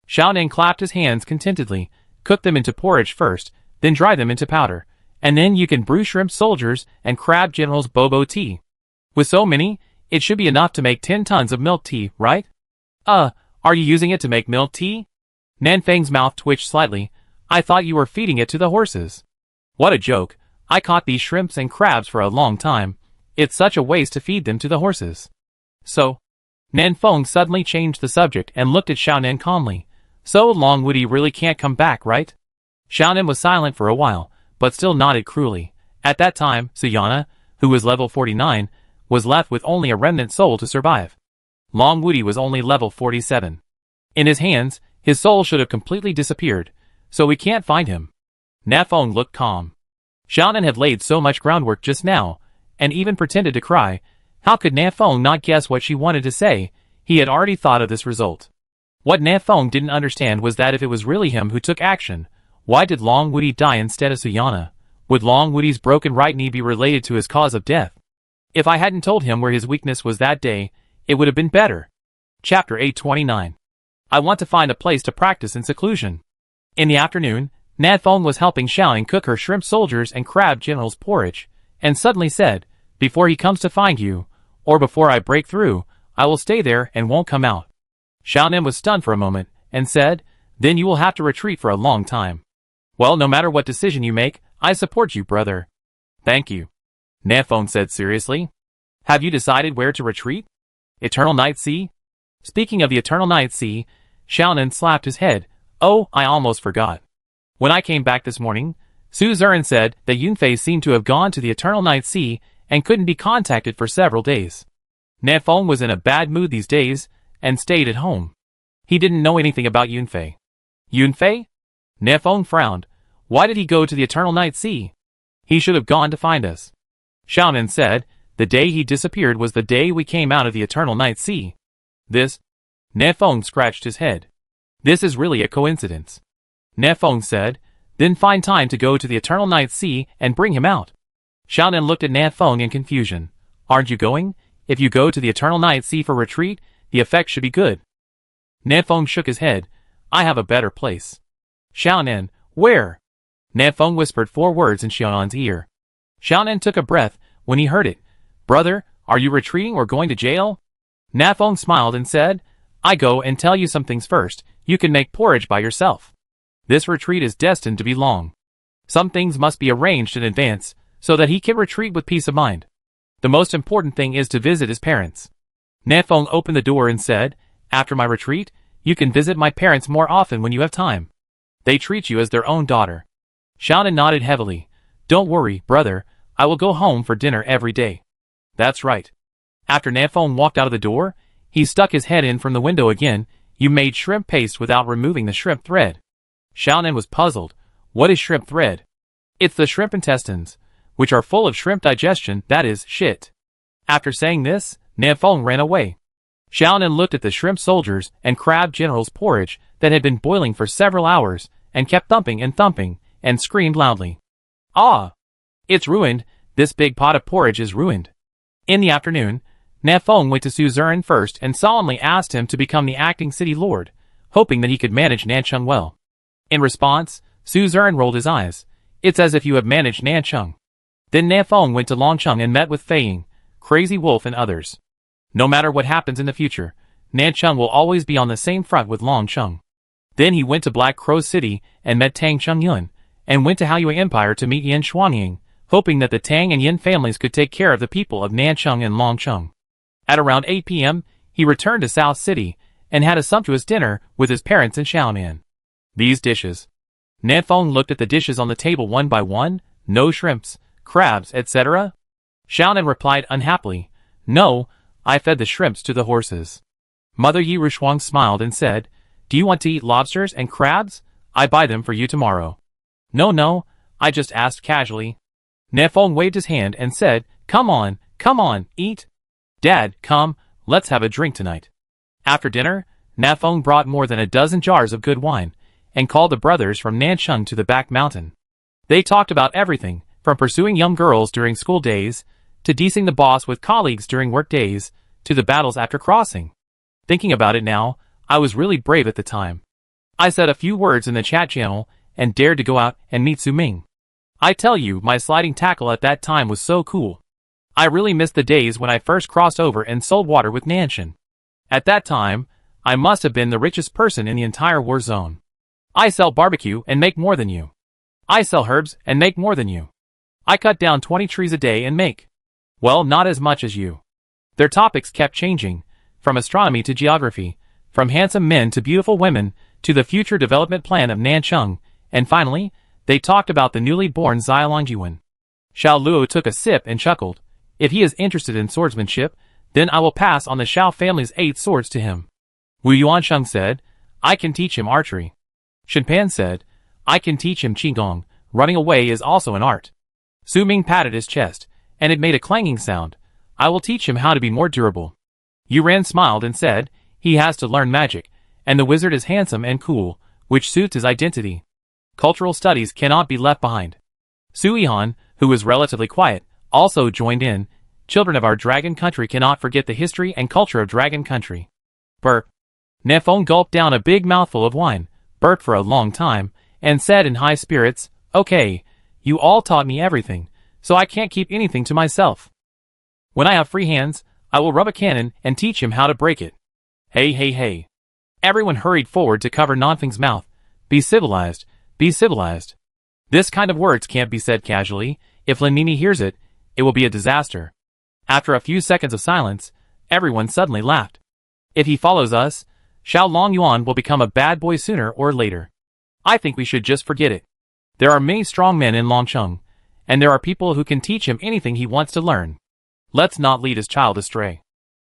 Xiaonan clapped his hands contentedly, cooked them into porridge first, then dry them into powder, and then you can brew shrimp soldiers and crab generals bobo tea. With so many, it should be enough to make 10 tons of milk tea, right? Are you using it to make milk tea? Nanfeng's mouth twitched slightly. I thought you were feeding it to the horses. What a joke. I caught these shrimps and crabs for a long time. It's such a waste to feed them to the horses. So, Nanfeng suddenly changed the subject and looked at Xiaonan calmly. So Long Woody really can't come back, right? Xiaonan was silent for a while, but still nodded cruelly. At that time, Suiyana, who was level 49, was left with only a remnant soul to survive. Long Woody was only level 47. In his hands, his soul should have completely disappeared, so we can't find him. Nafeng looked calm. Xiaonan had laid so much groundwork just now, and even pretended to cry. How could Nafeng not guess what she wanted to say? He had already thought of this result. What Nafeng didn't understand was that if it was really him who took action, why did Long Woody die instead of Suiyana? Would Long Woody's broken right knee be related to his cause of death? If I hadn't told him where his weakness was that day, It would have been better. Chapter 829. I want to find a place to practice in seclusion. In the afternoon, Nadphone was helping Xiaoning cook her shrimp soldiers and crab generals porridge, and suddenly said, "Before he comes to find you, or before I break through, I will stay there and won't come out." Xiaoning was stunned for a moment, and said, "Then you will have to retreat for a long time." "Well, no matter what decision you make, I support you, brother." "Thank you," Nadphone said seriously. "Have you decided where to retreat? Eternal Night Sea?" Speaking of the Eternal Night Sea, Xiaonan slapped his head. "Oh, I almost forgot. When I came back this morning, Su Zuran said that Yunfei seemed to have gone to the Eternal Night Sea and couldn't be contacted for several days. Nadphone was in a bad mood these days and stayed at home. He didn't know anything about Yunfei." "Yunfei?" Nadphone frowned. "Why did he go to the Eternal Night Sea? He should have gone to find us." Xiaonan said, "The day he disappeared was the day we came out of the Eternal Night Sea." This? Nadphone scratched his head. "This is really a coincidence." Nadphone said, "Then find time to go to the Eternal Night Sea and bring him out." Xiaonan looked at Nadphone in confusion. "Aren't you going? If you go to the Eternal Night Sea for retreat, the effect should be good." Nadphone shook his head. "I have a better place." "Xiaonan, where?" Nadphone whispered 4 words in Xiaonan's ear. Xiaonan took a breath when he heard it. "Brother, are you retreating or going to jail?" Nadphone smiled and said, "I go and tell you some things first. You can make porridge by yourself. This retreat is destined to be long. Some things must be arranged in advance, so that he can retreat with peace of mind. The most important thing is to visit his parents." Nadphone opened the door and said, "After my retreat, you can visit my parents more often when you have time. They treat you as their own daughter." Xiaonan nodded heavily. "Don't worry, brother, I will go home for dinner every day." "That's right." After Nadphone walked out of the door, he stuck his head in from the window again. "You made shrimp paste without removing the shrimp thread." Xiaonan was puzzled. "What is shrimp thread?" "It's the shrimp intestines, which are full of shrimp digestion, that is, shit." After saying this, Nadphone ran away. Xiaonan looked at the shrimp soldiers and crab generals porridge that had been boiling for several hours, and kept thumping, and screamed loudly. "Ah! It's ruined, this big pot of porridge is ruined." In the afternoon, Nadphone went to Su Zuran first and solemnly asked him to become the acting city lord, hoping that he could manage Nancheng well. In response, Su Zuran rolled his eyes. "It's as if you have managed Nancheng." Then Nadphone went to Longcheng and met with Feiying, Crazy Wolf and others. No matter what happens in the future, Nancheng will always be on the same front with Longcheng. Then he went to Black Crow City and met Tang Chengyun, and went to Haoyue Empire to meet Yin Xuanying, hoping that the Tang and Yin families could take care of the people of Nancheng and Longcheng. At around 8 p.m., he returned to South City, and had a sumptuous dinner with his parents in Xiaonan. These dishes. Nadphone looked at the dishes on the table one by one. "No shrimps, crabs, etc.? Xiaonan replied unhappily, "No, I fed the shrimps to the horses." Mother Yi Rushuang smiled and said, "Do you want to eat lobsters and crabs? I buy them for you tomorrow." No, I just asked casually." Nadphone waved his hand and said, come on, eat. "Dad, come, let's have a drink tonight." After dinner, Nadphone brought more than a dozen jars of good wine, and called the brothers from Nancheng to the back mountain. They talked about everything, from pursuing young girls during school days, to deasing the boss with colleagues during work days, to the battles after crossing. Thinking about it now, I was really brave at the time. I said a few words in the chat channel, and dared to go out and meet Su Ming. I tell you, my sliding tackle at that time was so cool. I really missed the days when I first crossed over and sold water with Nanshan. At that time, I must have been the richest person in the entire war zone. I sell barbecue and make more than you. I sell herbs and make more than you. I cut down 20 trees a day and make, well, not as much as you. Their topics kept changing, from astronomy to geography, from handsome men to beautiful women, to the future development plan of Nancheng, and finally, they talked about the newly born Xialongjiwen. Xiao Luo took a sip and chuckled. If he is interested in swordsmanship, then I will pass on the Xiao family's 8 swords to him. Wu Yuansheng said, I can teach him archery. Shenpan said, I can teach him qigong, running away is also an art. Su Ming patted his chest, and it made a clanging sound. I will teach him how to be more durable. Yuran smiled and said, he has to learn magic, and the wizard is handsome and cool, which suits his identity. Cultural studies cannot be left behind. Su Yihan, who was relatively quiet, also joined in. children of our dragon country cannot forget the history and culture of dragon country. Burp. Nefong gulped down a big mouthful of wine, burped for a long time, and said in high spirits, "Okay, you all taught me everything, so I can't keep anything to myself. When I have free hands, I will rub a cannon and teach him how to break it." Hey hey hey. Everyone hurried forward to cover Nanfeng's mouth. Be civilized, be civilized. This kind of words can't be said casually. If Lin Mimi hears it, it will be a disaster. After a few seconds of silence, everyone suddenly laughed. If he follows us, Xiao Long Yuan will become a bad boy sooner or later. I think we should just forget it. There are many strong men in Longcheng, and there are people who can teach him anything he wants to learn. Let's not lead his child astray.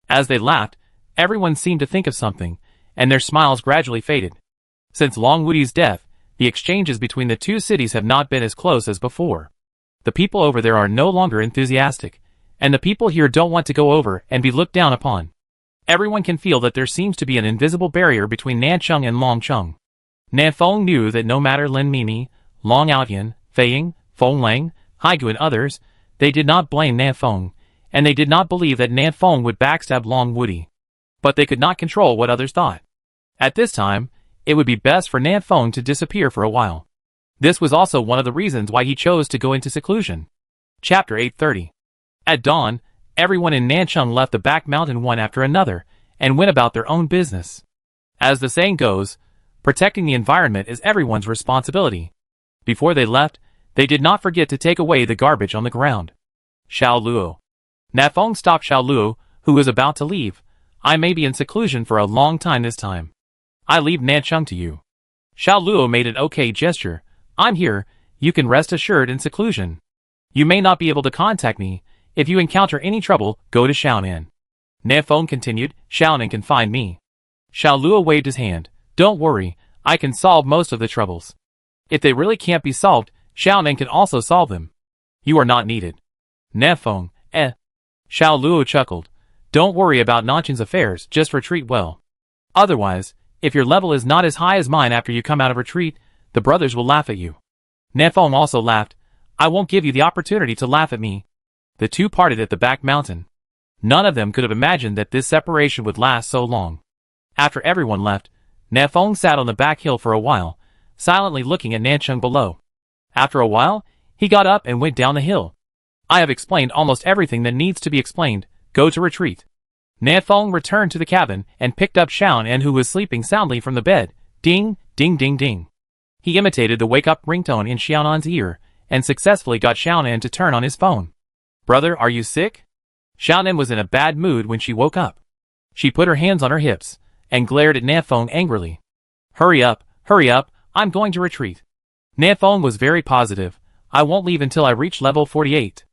As they laughed, everyone seemed to think of something, and their smiles gradually faded. Since Long Wudi's death, the exchanges between the two cities have not been as close as before. The people over there are no longer enthusiastic, and the people here don't want to go over and be looked down upon. Everyone can feel that there seems to be an invisible barrier between Nancheng and Longcheng. Nanfeng knew that no matter Lin Mimi, Long Outyan, Feiying, Feng Lang, Haigu and others, they did not blame Nanfeng, and they did not believe that Nanfeng would backstab Long Wudi. But they could not control what others thought. At this time, it would be best for Nanfeng to disappear for a while. This was also one of the reasons why he chose to go into seclusion. Chapter 830. At dawn, everyone in Nancheng left the back mountain one after another, and went about their own business. As the saying goes, protecting the environment is everyone's responsibility. Before they left, they did not forget to take away the garbage on the ground. Xiao Luo. Nafeng stopped Xiao Luo, who was about to leave. I may be in seclusion for a long time this time. I leave Nancheng to you. Xiao Luo made an okay gesture. I'm here, you can rest assured in seclusion. You may not be able to contact me. If you encounter any trouble, go to Xiaonan. Nafeng continued, Xiaonan can find me. Xiao Luo waved his hand. Don't worry, I can solve most of the troubles. If they really can't be solved, Xiaonan can also solve them. You are not needed. Nafeng, Xiao Luo chuckled. Don't worry about Nanchen's affairs, just retreat well. Otherwise, if your level is not as high as mine after you come out of retreat, the brothers will laugh at you. Nafeng also laughed. I won't give you the opportunity to laugh at me. The two parted at the back mountain. None of them could have imagined that this separation would last so long. After everyone left, Nafeng sat on the back hill for a while, silently looking at Nancheng below. After a while, he got up and went down the hill. I have explained almost everything that needs to be explained. Go to retreat. Nafeng returned to the cabin and picked up Xiaonan, who was sleeping soundly from the bed. Ding, ding, ding, ding. He imitated the wake-up ringtone in Xiaonan's ear, and successfully got Xiaonan to turn on his phone. Brother, are you sick? Xiaonan was in a bad mood when she woke up. She put her hands on her hips, and glared at Nafeng angrily. Hurry up, I'm going to retreat. Nafeng was very positive. I won't leave until I reach level 48.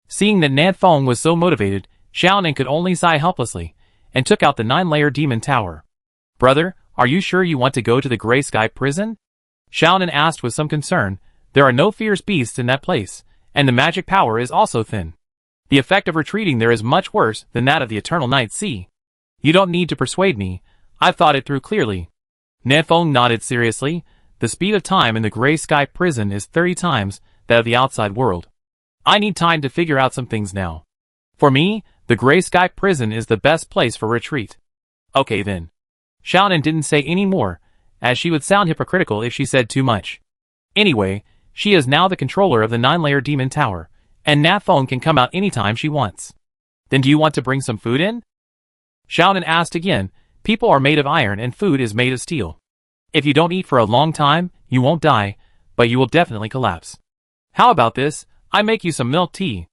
Seeing that Nafeng was so motivated, Xiaonan could only sigh helplessly, and took out the 9-layer demon tower. Brother, are you sure you want to go to the Gray Sky prison? Xiaonan asked with some concern. There are no fierce beasts in that place, and the magic power is also thin. The effect of retreating there is much worse than that of the Eternal Night Sea. You don't need to persuade me, I've thought it through clearly. Nafeng nodded seriously. The speed of time in the Gray Sky prison is 30 times that of the outside world. I need time to figure out some things now. For me, the Gray Sky prison is the best place for retreat. Okay then. Xiaonan didn't say any more, as she would sound hypocritical if she said too much. Anyway, she is now the controller of the 9-layer demon tower, and Nafeng can come out anytime she wants. Then do you want to bring some food in? Xiaonan asked again. People are made of iron and food is made of steel. If you don't eat for a long time, you won't die, but you will definitely collapse. How about this? I make you some milk tea.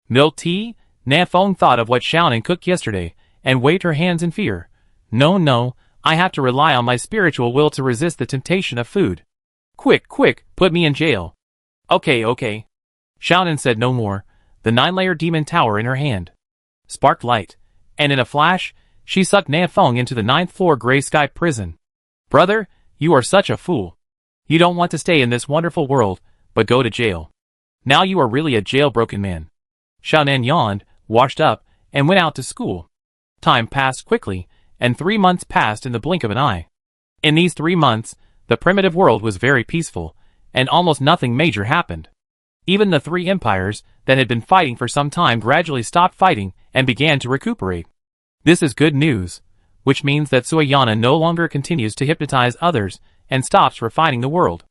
Milk tea? Nafeng thought of what Xiaonan cooked yesterday, and waved her hands in fear. No, I have to rely on my spiritual will to resist the temptation of food. Quick, put me in jail. Okay. Xiaonan said no more, the 9-layer demon tower in her hand sparked light, and in a flash, she sucked Nafeng into the 9th floor Gray Sky prison. Brother, you are such a fool. You don't want to stay in this wonderful world, but go to jail. Now you are really a jailbroken man. Xiaonan yawned, washed up, and went out to school. Time passed quickly, and 3 months passed in the blink of an eye. In these 3 months, the primitive world was very peaceful, and almost nothing major happened. Even the three empires that had been fighting for some time gradually stopped fighting and began to recuperate. This is good news, which means that Suayana no longer continues to hypnotize others and stops refining the world.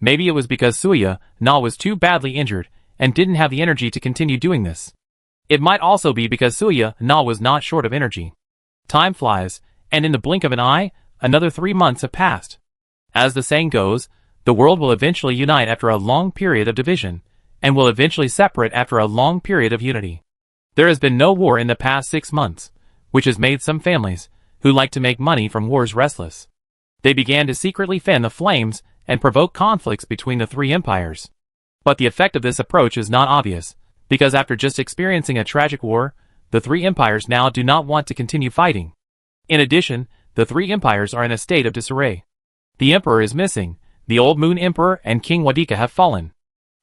Maybe it was because Suya Na was too badly injured and didn't have the energy to continue doing this. It might also be because Suya Na was not short of energy. Time flies, and in the blink of an eye, another 3 months have passed. As the saying goes, the world will eventually unite after a long period of division, and will eventually separate after a long period of unity. There has been no war in the past 6 months, which has made some families, who like to make money from wars, restless. They began to secretly fan the flames and provoke conflicts between the three empires. But the effect of this approach is not obvious, because after just experiencing a tragic war, the three empires now do not want to continue fighting. In addition, the three empires are in a state of disarray. The emperor is missing, the old moon emperor and King Wadika have fallen.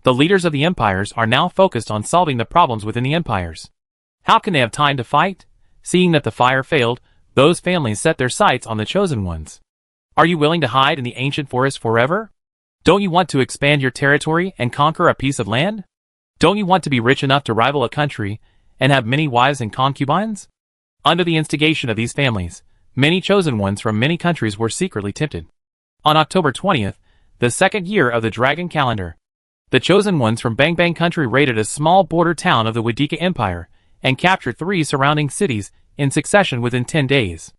The leaders of the empires are now focused on solving the problems within the empires. How can they have time to fight? Seeing that the fire failed, those families set their sights on the chosen ones. Are you willing to hide in the ancient forest forever? Don't you want to expand your territory and conquer a piece of land? Don't you want to be rich enough to rival a country and have many wives and concubines? Under the instigation of these families, many chosen ones from many countries were secretly tempted. On October 20th, the second year of the Dragon Calendar, the chosen ones from Bang Bang country raided a small border town of the Wadika Empire and captured 3 surrounding cities in succession within 10 days.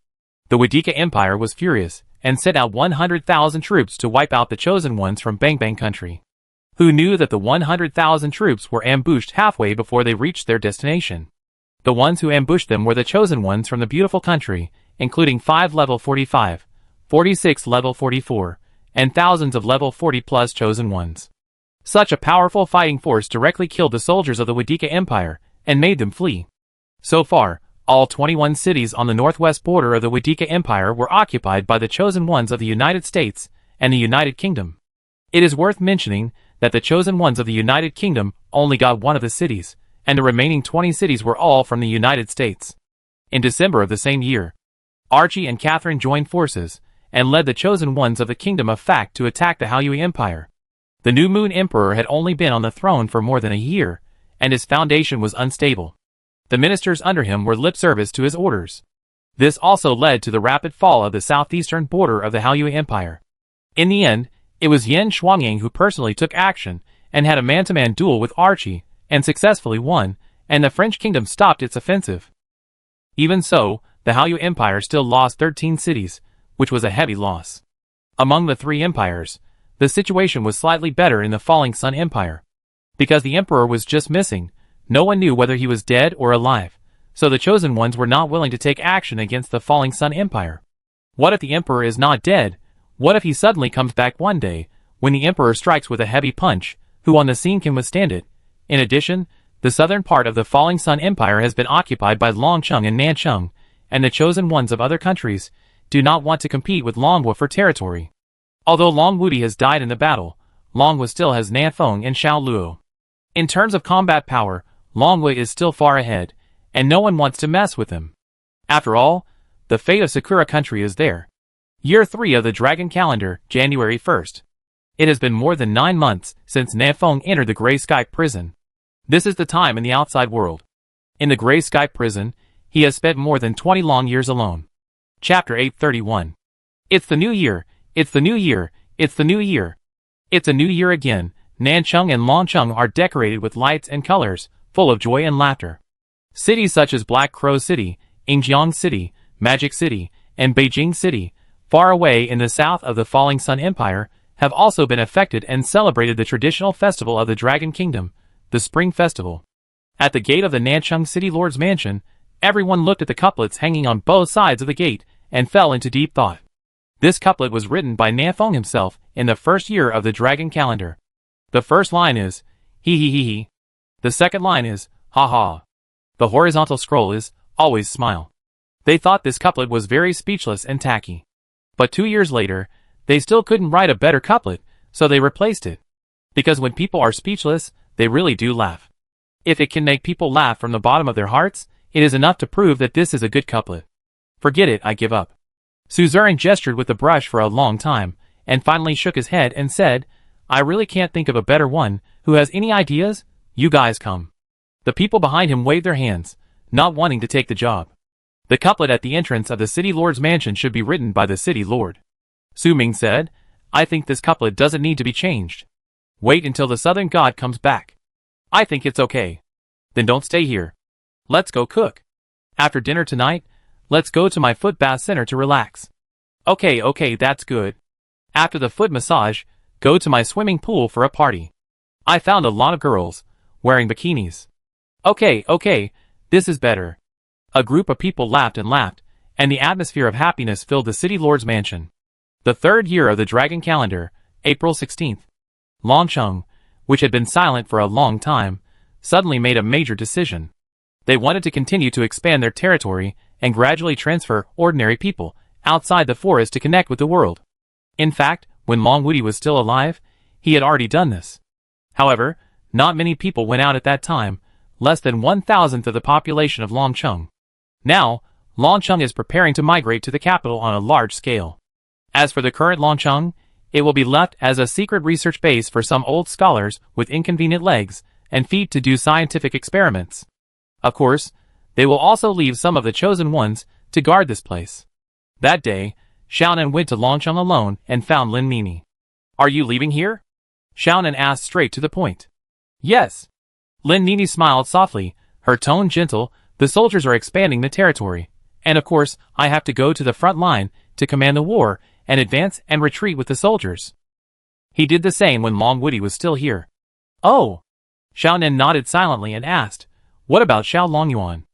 The Wadika Empire was furious and sent out 100,000 troops to wipe out the chosen ones from Bang Bang country. Who knew that the 100,000 troops were ambushed halfway before they reached their destination? The ones who ambushed them were the chosen ones from the beautiful country, including 5 level 45, 46 level 44, and thousands of level 40 plus chosen ones. Such a powerful fighting force directly killed the soldiers of the Wadika Empire and made them flee. So far, all 21 cities on the northwest border of the Wadika Empire were occupied by the chosen ones of the United States and the United Kingdom. It is worth mentioning that the chosen ones of the United Kingdom only got one of the cities, and the remaining 20 cities were all from the United States. In December of the same year, Archie and Catherine joined forces and led the chosen ones of the Kingdom of Fact to attack the Haoyui Empire. The New Moon Emperor had only been on the throne for more than a year, and his foundation was unstable. The ministers under him were lip service to his orders. This also led to the rapid fall of the southeastern border of the Haoyui Empire. In the end, it was Yen Shuangyang who personally took action and had a man-to-man duel with Archie, and successfully won, and the French kingdom stopped its offensive. Even so, the Haoyui Empire still lost 13 cities, which was a heavy loss. Among the three empires, the situation was slightly better in the Falling Sun Empire. Because the emperor was just missing, no one knew whether he was dead or alive, so the chosen ones were not willing to take action against the Falling Sun Empire. What if the emperor is not dead? What if he suddenly comes back one day, when the emperor strikes with a heavy punch? Who on the scene can withstand it? In addition, the southern part of the Falling Sun Empire has been occupied by Longcheng and Nancheng, and the chosen ones of other countries do not want to compete with Longwu for territory. Although Long Wudi has died in the battle, Longwu still has Nanfeng and Shaoluo. In terms of combat power, Longwu is still far ahead, and no one wants to mess with him. After all, the fate of Sakura country is there. Year 3 of the Dragon Calendar, January 1st. It has been more than 9 months since Nanfeng entered the Grey Sky Prison. This is the time in the outside world. In the Grey Sky Prison, he has spent more than 20 long years alone. Chapter 831. It's the new year, it's the new year, it's the new year. It's a new year again. Nancheng and Longcheng are decorated with lights and colors, full of joy and laughter. Cities such as Black Crow City, Yingjiang City, Magic City, and Beijing City, far away in the south of the Falling Sun Empire, have also been affected and celebrated the traditional festival of the Dragon Kingdom, the Spring Festival. At the gate of the Nancheng City Lord's Mansion, everyone looked at the couplets hanging on both sides of the gate and fell into deep thought. This couplet was written by Nanfeng himself in the first year of the Dragon Calendar. The first line is, hee hee hee hee. The second line is, ha ha. The horizontal scroll is, always smile. They thought this couplet was very speechless and tacky. But 2 years later, they still couldn't write a better couplet, so they replaced it. Because when people are speechless, they really do laugh. If it can make people laugh from the bottom of their hearts, it is enough to prove that this is a good couplet. Forget it, I give up. Suzerain gestured with the brush for a long time, and finally shook his head and said, I really can't think of a better one. Who has any ideas? You guys come." The people behind him waved their hands, not wanting to take the job. The couplet at the entrance of the city lord's mansion should be written by the city lord. Su Ming said, "I think this couplet doesn't need to be changed. Wait until the southern god comes back." "I think it's okay." "Then don't stay here. Let's go cook. After dinner tonight, let's go to my foot bath center to relax." Okay, that's good. After the foot massage, go to my swimming pool for a party. I found a lot of girls wearing bikinis." Okay, this is better." A group of people laughed, and the atmosphere of happiness filled the city lord's mansion. The third year of the dragon calendar, April 16th. Longcheng, which had been silent for a long time, suddenly made a major decision. They wanted to continue to expand their territory and gradually transfer ordinary people outside the forest to connect with the world. In fact, when Long Wudi was still alive, he had already done this. However, not many people went out at that time, less than 1,000th of the population of Longcheng. Now, Longcheng is preparing to migrate to the capital on a large scale. As for the current Longcheng, it will be left as a secret research base for some old scholars with inconvenient legs and feet to do scientific experiments. Of course, they will also leave some of the chosen ones to guard this place. That day, Xiaonan went to Longcheng alone and found Lin Mimi. "Are you leaving here?" Xiaonan asked straight to the point. "Yes." Lin Mimi smiled softly, her tone gentle. "The soldiers are expanding the territory, and of course, I have to go to the front line to command the war and advance and retreat with the soldiers." He did the same when Long Wudi was still here. "Oh." Xiaonan nodded silently and asked, "What about Xiao Longyuan?"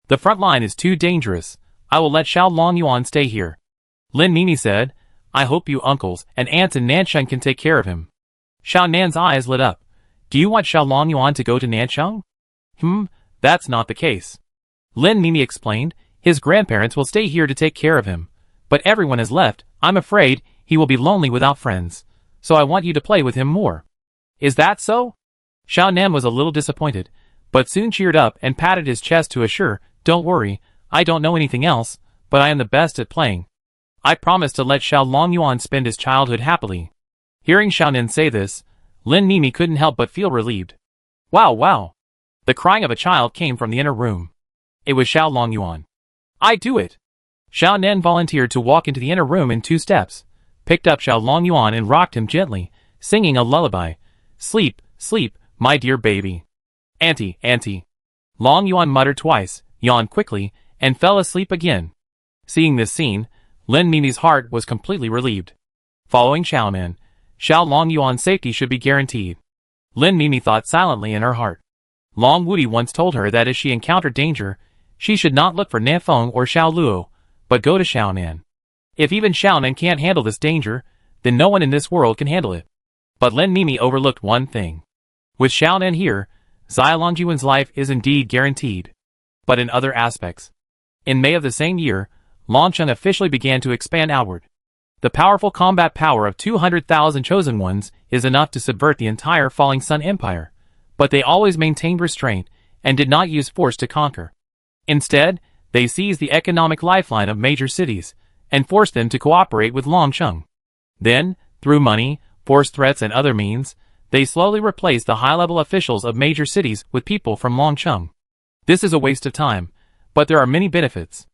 "The front line is too dangerous. I will let Xiao Longyuan stay here." Lin Mimi said, "I hope you uncles and aunts in Nancheng can take care of him." Xiao Nan's eyes lit up. "Do you want Xiao Longyuan to go to Nancheng?" That's not the case." Lin Mimi explained, "His grandparents will stay here to take care of him. But everyone has left. I'm afraid he will be lonely without friends. So I want you to play with him more." "Is that so?" Xiao Nan was a little disappointed, but soon cheered up and patted his chest to assure, "Don't worry, I don't know anything else, but I am the best at playing. I promise to let Xiao Longyuan spend his childhood happily." Hearing Xiao Nan say this, Lin Mimi couldn't help but feel relieved. Wow. The crying of a child came from the inner room. It was Xiao Longyuan. "I do it." Xiao Nan volunteered to walk into the inner room in 2 steps, picked up Xiao Longyuan and rocked him gently, singing a lullaby. "Sleep, sleep, my dear baby." Auntie. Longyuan muttered twice, yawned quickly, and fell asleep again. Seeing this scene, Lin Mimi's heart was completely relieved. Following Xiao Nan, Xiao Longyuan's safety should be guaranteed. Lin Mimi thought silently in her heart. Long Wudi once told her that if she encountered danger, she should not look for Nanfeng or Xiao Luo, but go to Xiao Nan. If even Xiao Nan can't handle this danger, then no one in this world can handle it. But Lin Mimi overlooked one thing. With Xiao Nan here, Zai Longjuan's life is indeed guaranteed. But in other aspects. In May of the same year, Longcheng officially began to expand outward. The powerful combat power of 200,000 chosen ones is enough to subvert the entire Falling Sun Empire, but they always maintained restraint and did not use force to conquer. Instead, they seized the economic lifeline of major cities and forced them to cooperate with Longcheng. Then, through money, force threats and other means, they slowly replaced the high-level officials of major cities with people from Longcheng. This is a waste of time, but there are many benefits.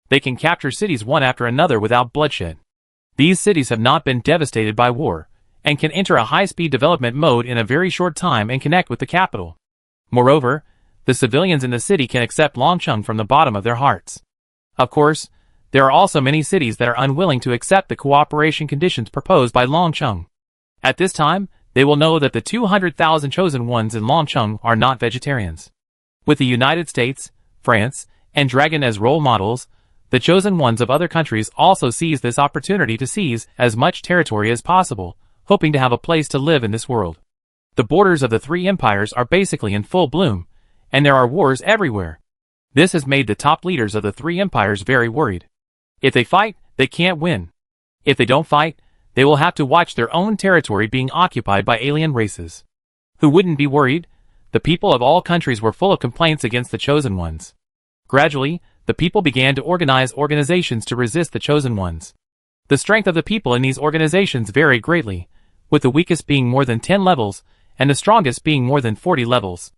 They can capture cities one after another without bloodshed. These cities have not been devastated by war, and can enter a high-speed development mode in a very short time and connect with the capital. Moreover, the civilians in the city can accept Longcheng from the bottom of their hearts. Of course, there are also many cities that are unwilling to accept the cooperation conditions proposed by Longcheng. At this time, they will know that the 200,000 chosen ones in Longcheng are not vegetarians. With the United States, France, and Dragon as role models, the chosen ones of other countries also seize this opportunity to seize as much territory as possible, hoping to have a place to live in this world. The borders of the 3 empires are basically in full bloom, and there are wars everywhere. This has made the top leaders of the 3 empires very worried. If they fight, they can't win. If they don't fight, they will have to watch their own territory being occupied by alien races. Who wouldn't be worried? The people of all countries were full of complaints against the chosen ones. Gradually, the people began to organize organizations to resist the chosen ones. The strength of the people in these organizations varied greatly, with the weakest being more than 10 levels, and the strongest being more than 40 levels.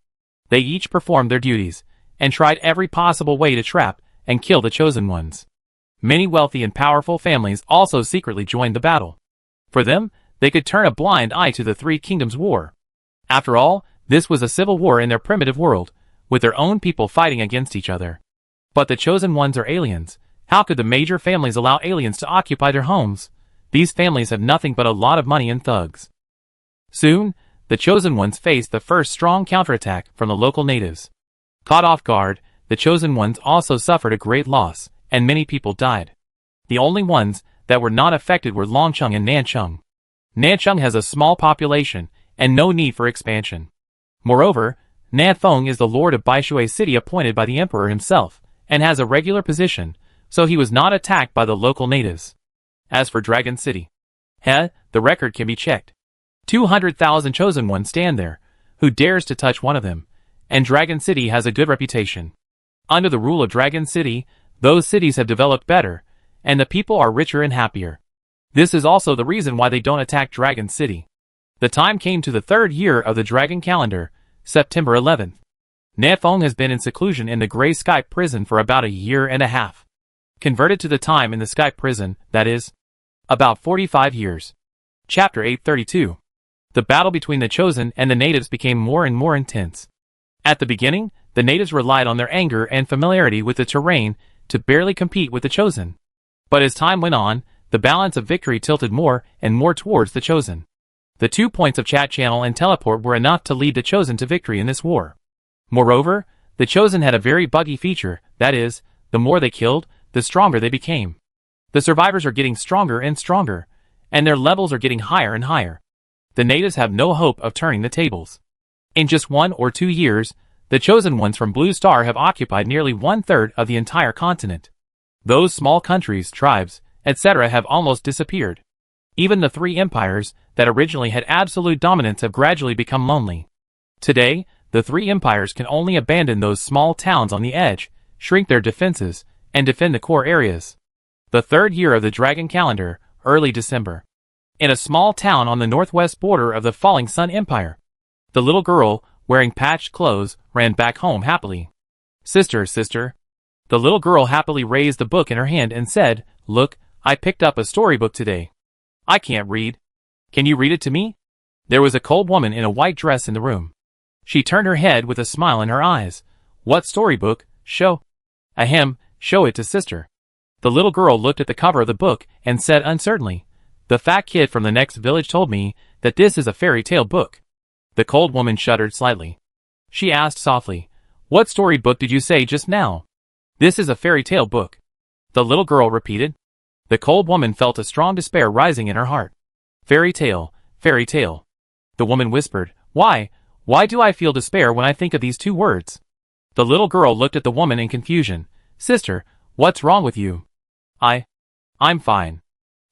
They each performed their duties, and tried every possible way to trap and kill the chosen ones. Many wealthy and powerful families also secretly joined the battle. For them, they could turn a blind eye to the Three Kingdoms War. After all, this was a civil war in their primitive world, with their own people fighting against each other. But the chosen ones are aliens. How could the major families allow aliens to occupy their homes? These families have nothing but a lot of money and thugs. Soon, the chosen ones faced the first strong counterattack from the local natives. Caught off guard, the chosen ones also suffered a great loss, and many people died. The only ones that were not affected were Longcheng and Nancheng. Nancheng has a small population, and no need for expansion. Moreover, Nanfeng is the lord of Baishui city appointed by the emperor himself, and has a regular position, so he was not attacked by the local natives. As for Dragon City, the record can be checked. 200,000 chosen ones stand there. Who dares to touch one of them? And Dragon City has a good reputation. Under the rule of Dragon City, those cities have developed better, and the people are richer and happier. This is also the reason why they don't attack Dragon City. The time came to the third year of the Dragon calendar, September 11th. Nanfeng has been in seclusion in the Gray Sky prison for about a year and a half. Converted to the time in the Sky prison, that is, about 45 years. Chapter 832. The battle between the chosen and the natives became more and more intense. At the beginning, the natives relied on their anger and familiarity with the terrain to barely compete with the chosen. But as time went on, the balance of victory tilted more and more towards the chosen. The 2 points of chat channel and teleport were enough to lead the chosen to victory in this war. Moreover, the chosen had a very buggy feature, that is, the more they killed, the stronger they became. The survivors are getting stronger and stronger, and their levels are getting higher and higher. The natives have no hope of turning the tables. In just 1 or 2 years, the chosen ones from Blue Star have occupied nearly 1/3 of the entire continent. Those small countries, tribes, etc. have almost disappeared. Even the 3 empires that originally had absolute dominance have gradually become lonely. Today, the 3 empires can only abandon those small towns on the edge, shrink their defenses, and defend the core areas. The third year of the Dragon calendar, early December. In a small town on the northwest border of the Falling Sun Empire, the little girl, wearing patched clothes, ran back home happily. Sister, sister. The little girl happily raised the book in her hand and said, "Look, I picked up a storybook today. I can't read. Can you read it to me?" There was a cold woman in a white dress in the room. She turned her head with a smile in her eyes. "What storybook? Show." "Ahem, show it to sister." The little girl looked at the cover of the book and said uncertainly, "The fat kid from the next village told me that this is a fairy tale book." The cold woman shuddered slightly. She asked softly, "What storybook did you say just now?" "This is a fairy tale book," the little girl repeated. The cold woman felt a strong despair rising in her heart. Fairy tale, fairy tale. The woman whispered, Why do I feel despair when I think of these 2 words?" The little girl looked at the woman in confusion. "Sister, what's wrong with you?" I'm fine."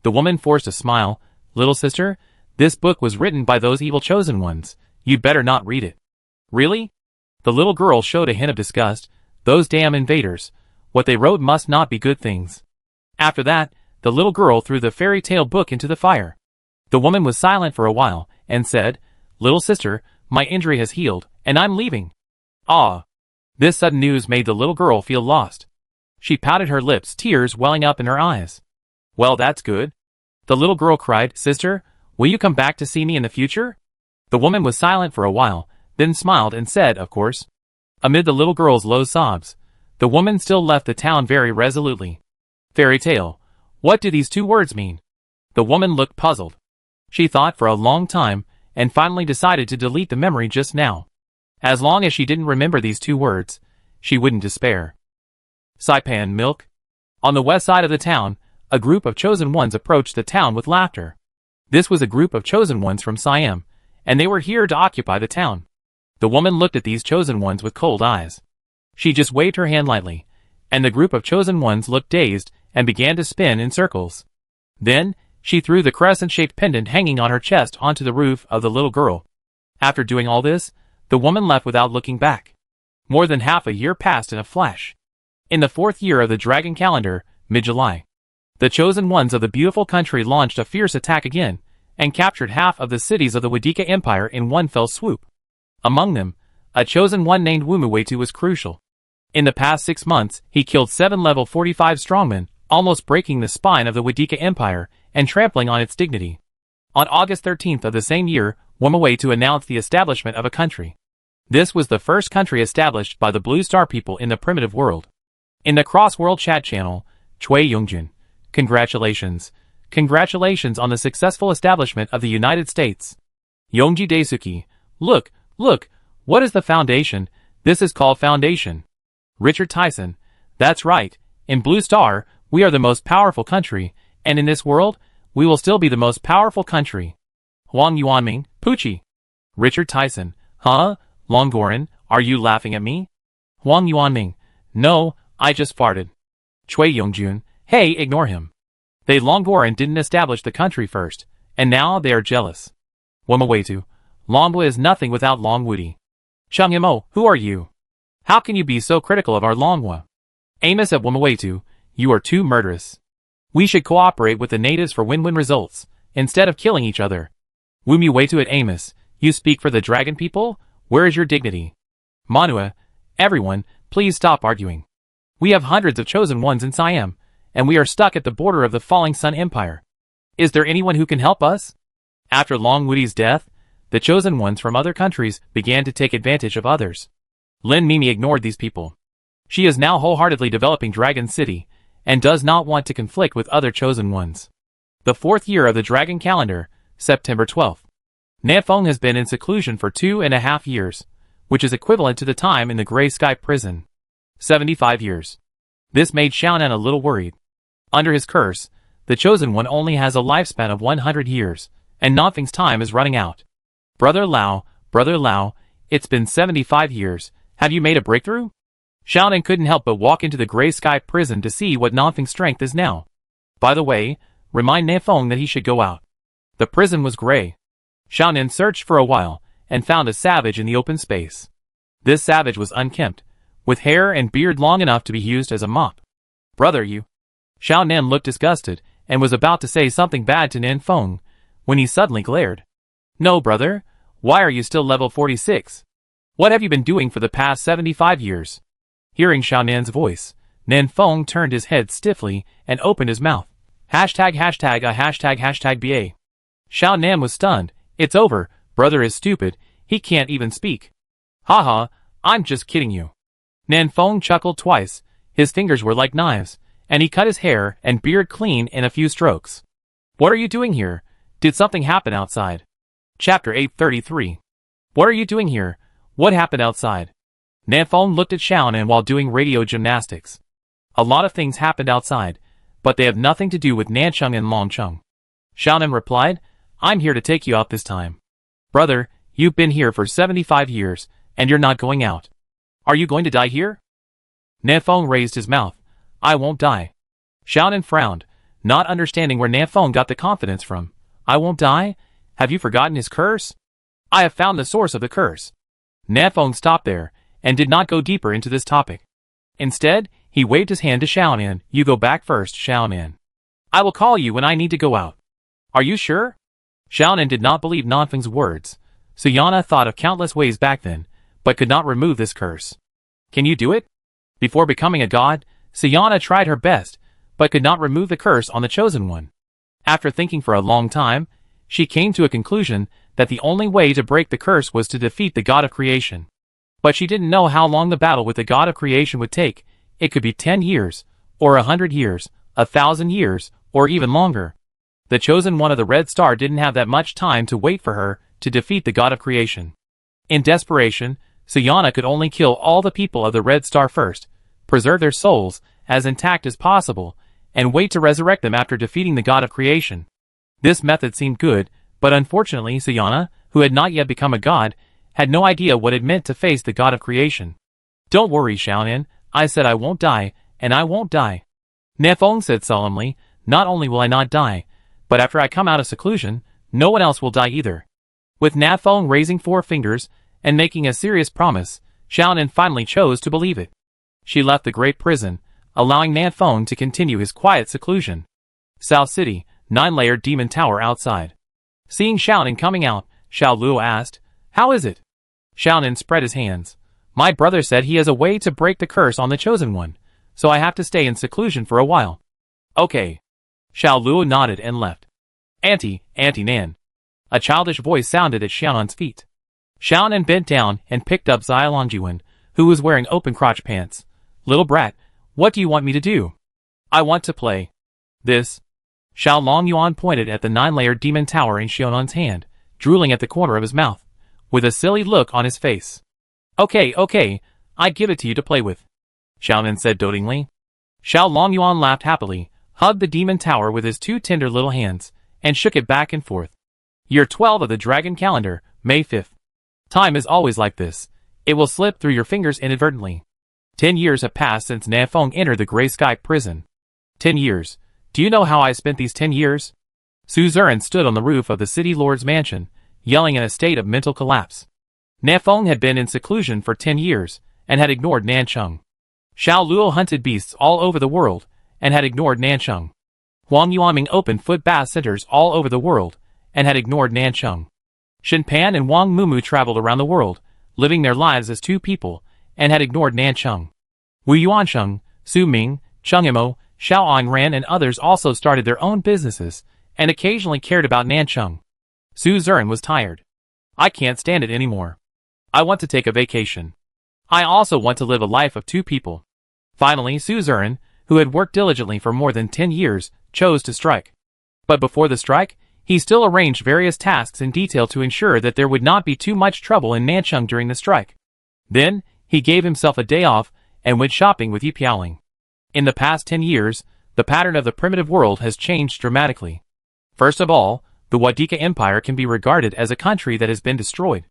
The woman forced a smile. "Little sister, this book was written by those evil chosen ones. You'd better not read it." "Really?" The little girl showed a hint of disgust. "Those damn invaders. What they wrote must not be good things." After that, the little girl threw the fairy tale book into the fire. The woman was silent for a while, and said, "Little sister, my injury has healed, and I'm leaving." "Ah." This sudden news made the little girl feel lost. She pouted her lips, tears welling up in her eyes. "Well, that's good." The little girl cried, "Sister, will you come back to see me in the future?" The woman was silent for a while, then smiled and said, "Of course." Amid the little girl's low sobs, the woman still left the town very resolutely. Fairy tale. What do these 2 words mean? The woman looked puzzled. She thought for a long time, and finally decided to delete the memory just now. As long as she didn't remember these 2 words, she wouldn't despair. Saipan milk. On the west side of the town, a group of chosen ones approached the town with laughter. This was a group of chosen ones from Siam, and they were here to occupy the town. The woman looked at these chosen ones with cold eyes. She just waved her hand lightly, and the group of chosen ones looked dazed and began to spin in circles. Then, she threw the crescent-shaped pendant hanging on her chest onto the roof of the little girl. After doing all this, the woman left without looking back. More than half a year passed in a flash. In the 4th year of the Dragon calendar, mid-July, the chosen ones of the beautiful country launched a fierce attack again, and captured half of the cities of the Wadika Empire in one fell swoop. Among them, a chosen one named Wumuwetu was crucial. In the past 6 months, he killed 7 level 45 strongmen, almost breaking the spine of the Wadika Empire and trampling on its dignity. On August 13th of the same year, Wumuwetu announced the establishment of a country. This was the first country established by the Blue Star people in the primitive world. In the cross-world chat channel, Chui Yongjin, congratulations. Congratulations on the successful establishment of the United States. Yongji Daisuke, look, what is the foundation? This is called foundation. Richard Tyson, that's right, in Blue Star, we are the most powerful country, and in this world, we will still be the most powerful country. Huang Yuanming, Poochie. Richard Tyson, huh? Longgoran, are you laughing at me? Huang Yuanming, no, I just farted. Chui Yongjun, hey, ignore him. They Longgoran didn't establish the country first, and now they are jealous. Wumuwetu, Longwa is nothing without Longwudi. Changyamo, who are you? How can you be so critical of our Longwa? Amos at Wumuwetu, you are too murderous. We should cooperate with the natives for win-win results, instead of killing each other. Wumuwetu at Amos, you speak for the dragon people? Where is your dignity? Manua, everyone, please stop arguing. We have hundreds of chosen ones in Siam, and we are stuck at the border of the falling Sun Empire. Is there anyone who can help us? After Longwudi's death, the chosen ones from other countries began to take advantage of others. Lin Mimi ignored these people. She is now wholeheartedly developing Dragon City, and does not want to conflict with other chosen ones. The 4th year of the Dragon Calendar, September 12th. Nanfeng has been in seclusion for 2.5 years, which is equivalent to the time in the Grey Sky prison. 75 years. This made Xiaonan a little worried. Under his curse, the chosen one only has a lifespan of 100 years, and Nanfeng's time is running out. Brother Lao, it's been 75 years, have you made a breakthrough? Xiaonan couldn't help but walk into the Grey Sky prison to see what Nanfeng's strength is now. By the way, remind Nanfeng that he should go out. The prison was grey. Xiaonan searched for a while, and found a savage in the open space. This savage was unkempt, with hair and beard long enough to be used as a mop. Brother, you. Xiaonan looked disgusted, and was about to say something bad to Nanfeng, when he suddenly glared. No, brother, why are you still level 46? What have you been doing for the past 75 years? Hearing Xiaonan's voice, Nanfeng turned his head stiffly and opened his mouth. Hashtag BA. Xiaonan was stunned. It's over, brother is stupid, he can't even speak. Haha, I'm just kidding you. Nanfeng chuckled twice, his fingers were like knives, and he cut his hair and beard clean in a few strokes. What are you doing here? Did something happen outside? Chapter 833. What are you doing here? What happened outside? Nanfeng looked at Xiaonan while doing radio gymnastics. A lot of things happened outside, but they have nothing to do with Nancheng and Longcheng. Xiaonan replied, I'm here to take you out this time. Brother, you've been here for 75 years, and you're not going out. Are you going to die here? Nanfeng raised his mouth. I won't die. Xiaonan frowned, not understanding where Nanfeng got the confidence from. I won't die? Have you forgotten his curse? I have found the source of the curse. Nanfeng stopped there, and did not go deeper into this topic. Instead, he waved his hand to Xiaonan. You go back first, Xiaonan. I will call you when I need to go out. Are you sure? Xiaonan did not believe Nanfeng's words. Suyana thought of countless ways back then, but could not remove this curse. Can you do it? Before becoming a god, Suyana tried her best, but could not remove the curse on the chosen one. After thinking for a long time, she came to a conclusion that the only way to break the curse was to defeat the god of creation. But she didn't know how long the battle with the god of creation would take. It could be 10 years, or 100 years, 1,000 years, or even longer. The chosen one of the Red Star didn't have that much time to wait for her to defeat the god of creation. In desperation, Suyana could only kill all the people of the Red Star first, preserve their souls as intact as possible, and wait to resurrect them after defeating the god of creation. This method seemed good, but unfortunately Suyana, who had not yet become a god, had no idea what it meant to face the god of creation. Don't worry, Xiaonan, I said I won't die, and I won't die. Nanfeng said solemnly, not only will I not die, but after I come out of seclusion, no one else will die either. With Nanfeng raising 4 fingers, and making a serious promise, Xiaonan finally chose to believe it. She left the great prison, allowing Nanfeng to continue his quiet seclusion. South City, 9-layered demon tower outside. Seeing Xiaonan coming out, Xiao Luo asked, "How is it?" Xiaonan spread his hands. "My brother said he has a way to break the curse on the Chosen One, so I have to stay in seclusion for a while." "Okay." Xiao Luo nodded and left. Auntie Nan." A childish voice sounded at Xiaonan's feet. Xiaonan bent down and picked up Zai Longjuan, who was wearing open-crotch pants. "Little brat, what do you want me to do?" "I want to play this." Xiao Longyuan pointed at the 9-layered demon tower in Xiaonan's hand, drooling at the corner of his mouth, with a silly look on his face. Okay, I give it to you to play with," Xiaonan said dotingly. Xiao Longyuan laughed happily, hugged the demon tower with his 2 tender little hands, and shook it back and forth. Year 12 of the Dragon Calendar, May 5th. Time is always like this. It will slip through your fingers inadvertently. 10 years have passed since Nafeng entered the Gray Sky prison. 10 years. Do you know how I spent these 10 years? Suzerain stood on the roof of the city lord's mansion, yelling in a state of mental collapse. Nafeng had been in seclusion for 10 years, and had ignored Nancheng. Xiao Luo hunted beasts all over the world, and had ignored Nancheng. Huang Yuanming opened foot bath centers all over the world, and had ignored Nancheng. Shen Pan and Wang Mumu traveled around the world, living their lives as 2 people, and had ignored Nancheng. Wu Yuansheng, Su Ming, Cheng Imo, Xiao Aingran and others also started their own businesses, and occasionally cared about Nancheng. Suzerain was tired. "I can't stand it anymore. I want to take a vacation. I also want to live a life of 2 people." Finally, Suzerain, who had worked diligently for more than 10 years, chose to strike. But before the strike, he still arranged various tasks in detail to ensure that there would not be too much trouble in Nancheng during the strike. Then, he gave himself a day off, and went shopping with Yi Piaoling. In the past 10 years, the pattern of the primitive world has changed dramatically. First of all, the Wadika Empire can be regarded as a country that has been destroyed.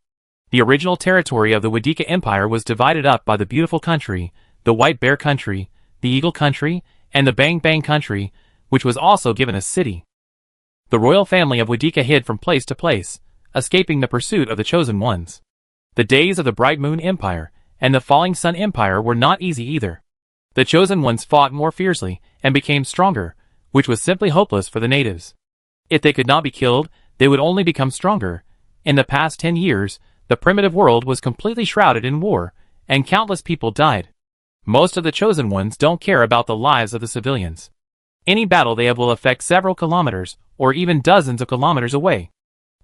The original territory of the Wadika Empire was divided up by the Beautiful Country, the White Bear Country, the Eagle Country, and the Bang Bang Country, which was also given a city. The royal family of Wadika hid from place to place, escaping the pursuit of the Chosen Ones. The days of the Bright Moon Empire and the Falling Sun Empire were not easy either. The Chosen Ones fought more fiercely and became stronger, which was simply hopeless for the natives. If they could not be killed, they would only become stronger. In the past 10 years, the primitive world was completely shrouded in war, and countless people died. Most of the Chosen Ones don't care about the lives of the civilians. Any battle they have will affect several kilometers, or even dozens of kilometers away.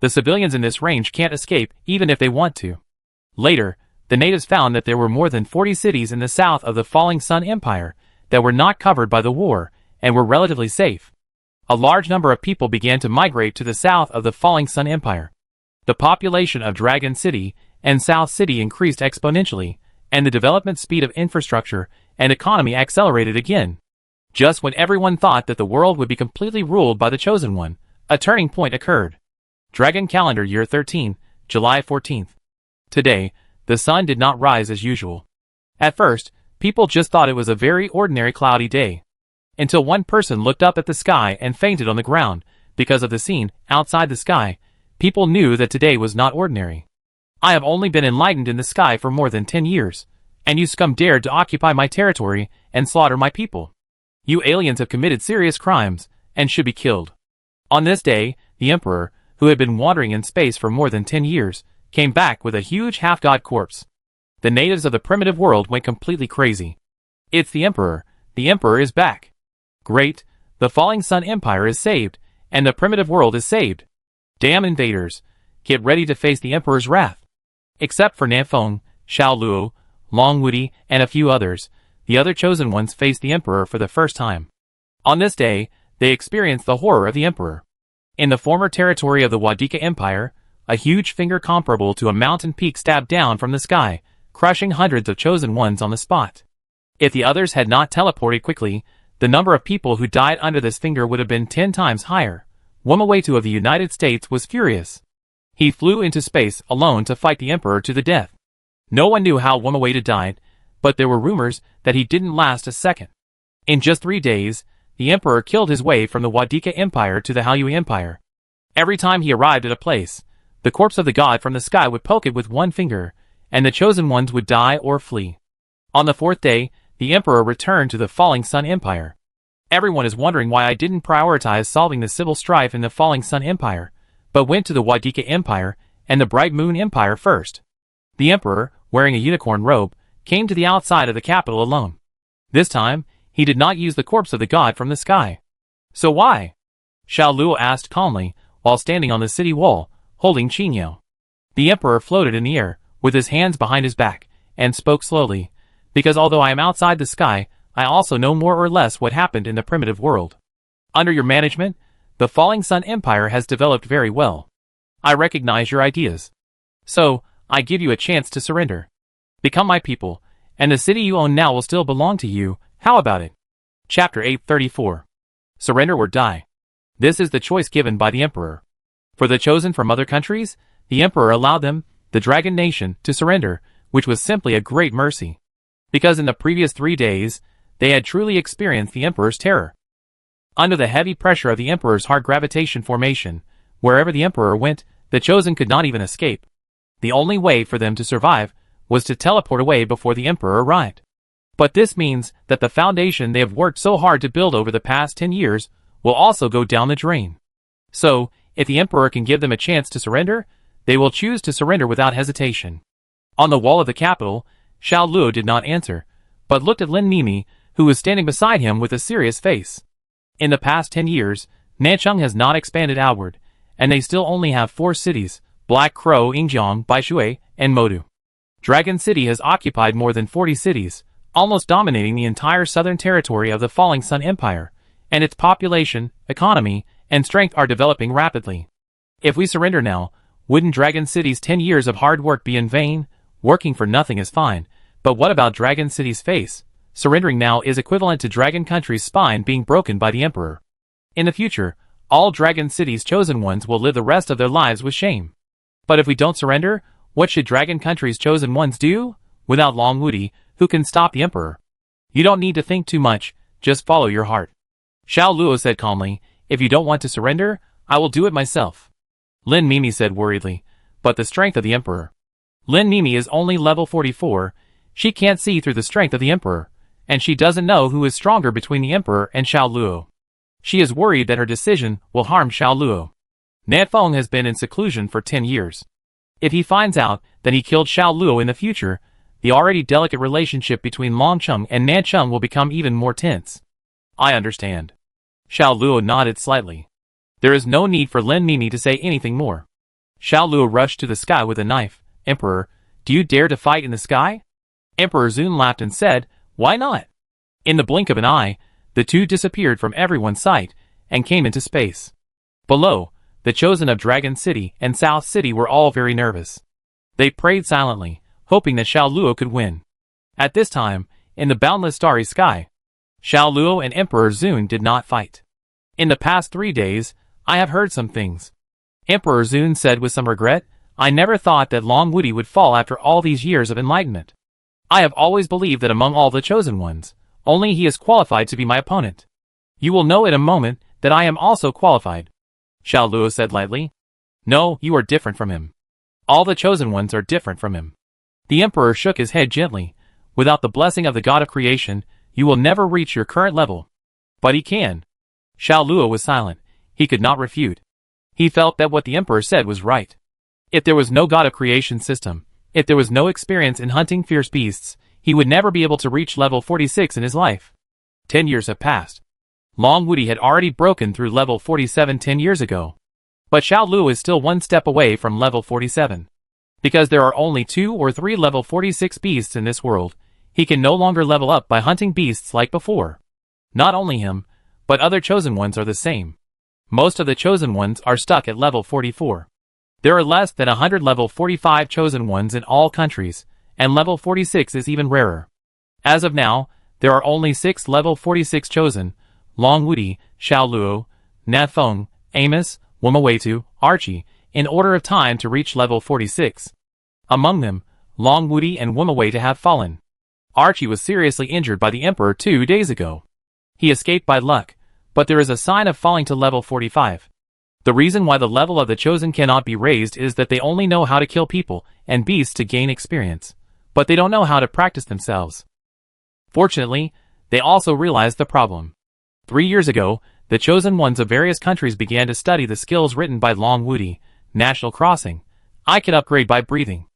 The civilians in this range can't escape even if they want to. Later, the natives found that there were more than 40 cities in the south of the Falling Sun Empire that were not covered by the war and were relatively safe. A large number of people began to migrate to the south of the Falling Sun Empire. The population of Dragon City and South City increased exponentially, and the development speed of infrastructure and economy accelerated again. Just when everyone thought that the world would be completely ruled by the Chosen One, a turning point occurred. Dragon Calendar Year 13, July 14th. Today, the sun did not rise as usual. At first, people just thought it was a very ordinary cloudy day. Until one person looked up at the sky and fainted on the ground. Because of the scene outside the sky, people knew that today was not ordinary. "I have only been enlightened in the sky for more than 10 years, and you scum dared to occupy my territory and slaughter my people. You aliens have committed serious crimes, and should be killed." On this day, the Emperor, who had been wandering in space for more than 10 years, came back with a huge half-god corpse. The natives of the primitive world went completely crazy. "It's the Emperor. The Emperor is back. Great, the Falling Sun Empire is saved, and the primitive world is saved. Damn invaders, get ready to face the Emperor's wrath." Except for Nanfeng, Xiao Luo, Long Wudi, and a few others, the other Chosen Ones faced the Emperor for the first time. On this day, they experienced the horror of the Emperor. In the former territory of the Wadika Empire, a huge finger comparable to a mountain peak stabbed down from the sky, crushing hundreds of Chosen Ones on the spot. If the others had not teleported quickly, the number of people who died under this finger would have been 10 times higher. Wumaweitu of the United States was furious. He flew into space alone to fight the Emperor to the death. No one knew how Wumaweitu died, but there were rumors that he didn't last a second. In just 3 days, the Emperor killed his way from the Wadika Empire to the Haoyue Empire. Every time he arrived at a place, the corpse of the god from the sky would poke it with one finger, and the Chosen Ones would die or flee. On the 4th day, the Emperor returned to the Falling Sun Empire. Everyone is wondering why I didn't prioritize solving the civil strife in the Falling Sun Empire, but went to the Wadika Empire and the Bright Moon Empire first. The emperor, wearing a unicorn robe, came to the outside of the capital alone. This time, he did not use the corpse of the god from the sky. So why? Xiao Luo asked calmly, while standing on the city wall, holding Qingyao. The emperor floated in the air, with his hands behind his back, and spoke slowly, because although I am outside the sky, I also know more or less what happened in the primitive world. Under your management, the Falling Sun Empire has developed very well. I recognize your ideas. So, I give you a chance to surrender. Become my people, and the city you own now will still belong to you. How about it? Chapter 834. Surrender or die. This is the choice given by the emperor. For the chosen from other countries, the emperor allowed them, the dragon nation, to surrender, which was simply a great mercy. Because in the previous 3 days, they had truly experienced the emperor's terror. Under the heavy pressure of the emperor's hard gravitation formation, wherever the emperor went, the chosen could not even escape. The only way for them to survive was to teleport away before the emperor arrived. But this means that the foundation they have worked so hard to build over the past 10 years will also go down the drain. So, if the emperor can give them a chance to surrender, they will choose to surrender without hesitation. On the wall of the capital, Xiao Luo did not answer, but looked at Lin Mimi, who was standing beside him with a serious face. In the past 10 years, Nancheng has not expanded outward, and they still only have 4 cities, Black Crow, Yingjiang, Baishui, and Modu. Dragon City has occupied more than 40 cities, almost dominating the entire southern territory of the Falling Sun Empire, and its population, economy, and strength are developing rapidly. If we surrender now, wouldn't Dragon City's 10 years of hard work be in vain? Working for nothing is fine, but what about Dragon City's face? Surrendering now is equivalent to Dragon Country's spine being broken by the Emperor. In the future, all Dragon City's chosen ones will live the rest of their lives with shame. But if we don't surrender, what should Dragon Country's chosen ones do? Without Long Wudi, who can stop the Emperor? You don't need to think too much, just follow your heart. Xiao Luo said calmly, if you don't want to surrender, I will do it myself. Lin Mimi said worriedly, but the strength of the Emperor. Lin Mimi is only level 44, she can't see through the strength of the Emperor, and she doesn't know who is stronger between the Emperor and Xiao Luo. She is worried that her decision will harm Xiao Luo. Nanfeng has been in seclusion for 10 years. If he finds out that he killed Xiao Luo in the future, the already delicate relationship between Longcheng and Nancheng will become even more tense. I understand. Xiao Luo nodded slightly. There is no need for Lin Mimi to say anything more. Xiao Luo rushed to the sky with a knife. Emperor, do you dare to fight in the sky? Emperor Zun laughed and said, why not? In the blink of an eye, the two disappeared from everyone's sight and came into space. Below, the chosen of Dragon City and South City were all very nervous. They prayed silently, hoping that Xiao Luo could win. At this time, in the boundless starry sky, Xiao Luo and Emperor Zun did not fight. In the past 3 days, I have heard some things. Emperor Zun said with some regret, I never thought that Long Wudi would fall after all these years of enlightenment. I have always believed that among all the chosen ones, only he is qualified to be my opponent. You will know in a moment that I am also qualified. Xiao Luo said lightly. No, you are different from him. All the chosen ones are different from him. The Emperor shook his head gently. Without the blessing of the God of creation, you will never reach your current level. But he can. Xiao Luo was silent. He could not refute. He felt that what the Emperor said was right. If there was no God of creation system, if there was no experience in hunting fierce beasts, he would never be able to reach level 46 in his life. 10 years have passed. Long Wudi had already broken through level 47 10 years ago. But Xiao Luo is still one step away from level 47. Because there are only 2 or 3 level 46 beasts in this world, he can no longer level up by hunting beasts like before. Not only him, but other chosen ones are the same. Most of the chosen ones are stuck at level 44. There are less than 100 level 45 chosen ones in all countries, and level 46 is even rarer. As of now, there are only 6 level 46 chosen, Long Wudi, Xiao Luo, Nafeng, Amos, Wumawetu, Archie, in order of time to reach level 46. Among them, Long Wudi and Wumawetu have fallen. Archie was seriously injured by the Emperor 2 days ago. He escaped by luck, but there is a sign of falling to level 45. The reason why the level of the chosen cannot be raised is that they only know how to kill people and beasts to gain experience, but they don't know how to practice themselves. Fortunately, they also realized the problem. 3 years ago, the chosen ones of various countries began to study the skills written by Long Woody. National Crossing. I can upgrade by breathing.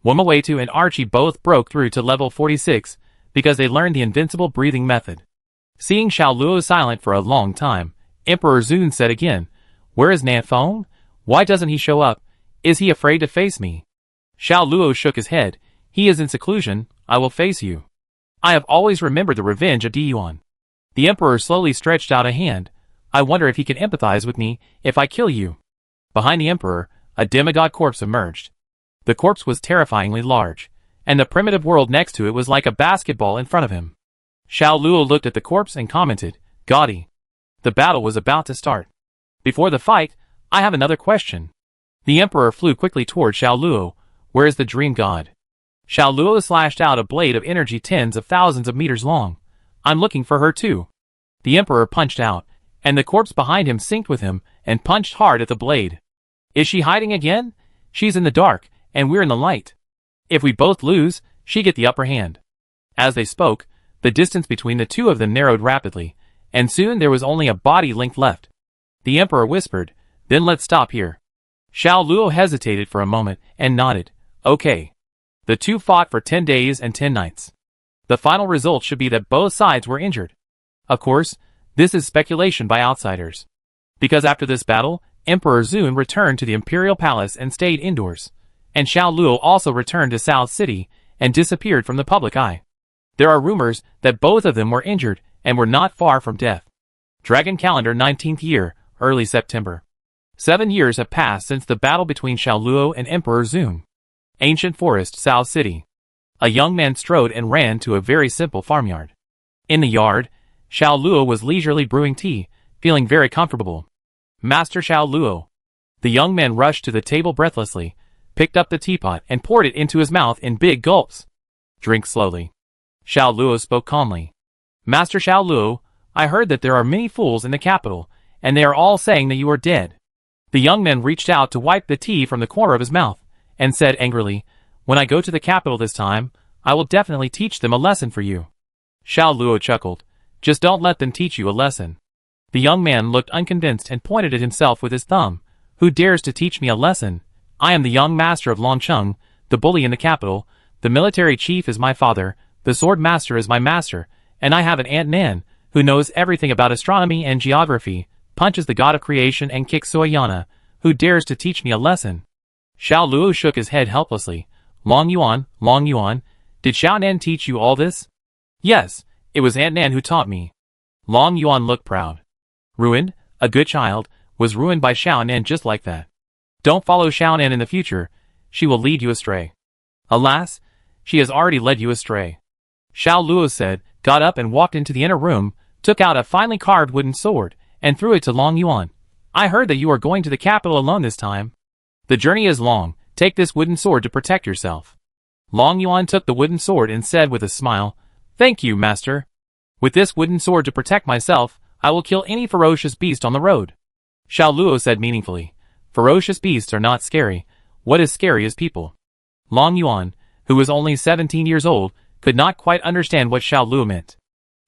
Womawatu and Archie both broke through to level 46 because they learned the invincible breathing method. Seeing Xiao Luo silent for a long time, Emperor Zun said again, "Where is Nanfeng? Why doesn't he show up? Is he afraid to face me?" Xiao Luo shook his head. "He is in seclusion. I will face you. I have always remembered the revenge of Diyuan." The Emperor slowly stretched out a hand. "I wonder if he can empathize with me if I kill you." Behind the Emperor, a demigod corpse emerged. The corpse was terrifyingly large, and the primitive world next to it was like a basketball in front of him. Xiao Luo looked at the corpse and commented, "Gaudy." The battle was about to start. "Before the fight, I have another question." The Emperor flew quickly toward Xiao Luo. "Where is the dream god?" Xiao Luo slashed out a blade of energy tens of thousands of meters long. "I'm looking for her too." The Emperor punched out, and the corpse behind him synced with him and punched hard at the blade. "Is she hiding again? She's in the dark, and we're in the light. If we both lose, she get the upper hand." As they spoke, the distance between the two of them narrowed rapidly, and soon there was only a body length left. The Emperor whispered, "Then let's stop here." Xiao Luo hesitated for a moment and nodded. "Okay." The two fought for 10 days and 10 nights. The final result should be that both sides were injured. Of course, this is speculation by outsiders. Because after this battle, Emperor Zun returned to the Imperial Palace and stayed indoors, and Xiao Luo also returned to South City and disappeared from the public eye. There are rumors that both of them were injured and were not far from death. Dragon Calendar 19th year, early September. 7 years have passed since the battle between Xiao Luo and Emperor Zun. Ancient Forest, South City. A young man strode and ran to a very simple farmyard. In the yard, Xiao Luo was leisurely brewing tea, feeling very comfortable. "Master Xiao Luo." The young man rushed to the table breathlessly, picked up the teapot and poured it into his mouth in big gulps. "Drink slowly." Xiao Luo spoke calmly. "Master Xiao Luo, I heard that there are many fools in the capital, and they are all saying that you are dead." The young man reached out to wipe the tea from the corner of his mouth, and said angrily, "When I go to the capital this time, I will definitely teach them a lesson for you." Xiao Luo chuckled. "Just don't let them teach you a lesson." The young man looked unconvinced and pointed at himself with his thumb. "Who dares to teach me a lesson? I am the young master of Longcheng, the bully in the capital. The military chief is my father, the sword master is my master, and I have an Aunt Nan, who knows everything about astronomy and geography, punches the god of creation and kicks Soyana. Who dares to teach me a lesson?" Xiao Luo shook his head helplessly. Long Yuan, did Xiao Nan teach you all this?" "Yes, it was Aunt Nan who taught me." Long Yuan looked proud. Ruined, a good child, was ruined by Xiao Nan just like that. Don't follow Xiao Nan in the future, she will lead you astray. Alas, she has already led you astray. Xiao Luo said, got up and walked into the inner room, took out a finely carved wooden sword, and threw it to Long Yuan. "I heard that you are going to the capital alone this time. The journey is long, take this wooden sword to protect yourself." Long Yuan took the wooden sword and said with a smile, "Thank you, master. With this wooden sword to protect myself, I will kill any ferocious beast on the road." Xiao Luo said meaningfully, "Ferocious beasts are not scary. What is scary is people." Long Yuan, who was only 17 years old, could not quite understand what Xiao Luo meant.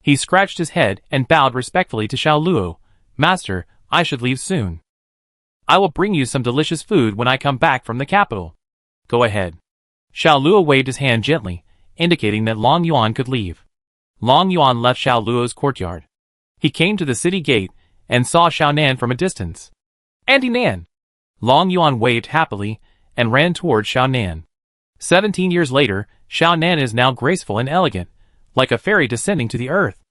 He scratched his head and bowed respectfully to Xiao Luo. "Master, I should leave soon. I will bring you some delicious food when I come back from the capital." "Go ahead." Xiao Luo waved his hand gently, indicating that Long Yuan could leave. Long Yuan left Xiao Luo's courtyard. He came to the city gate and saw Xiao Nan from a distance. "Auntie Nan!" Long Yuan waved happily and ran toward Xiao Nan. 17 years later, Xiao Nan is now graceful and elegant, like a fairy descending to the earth.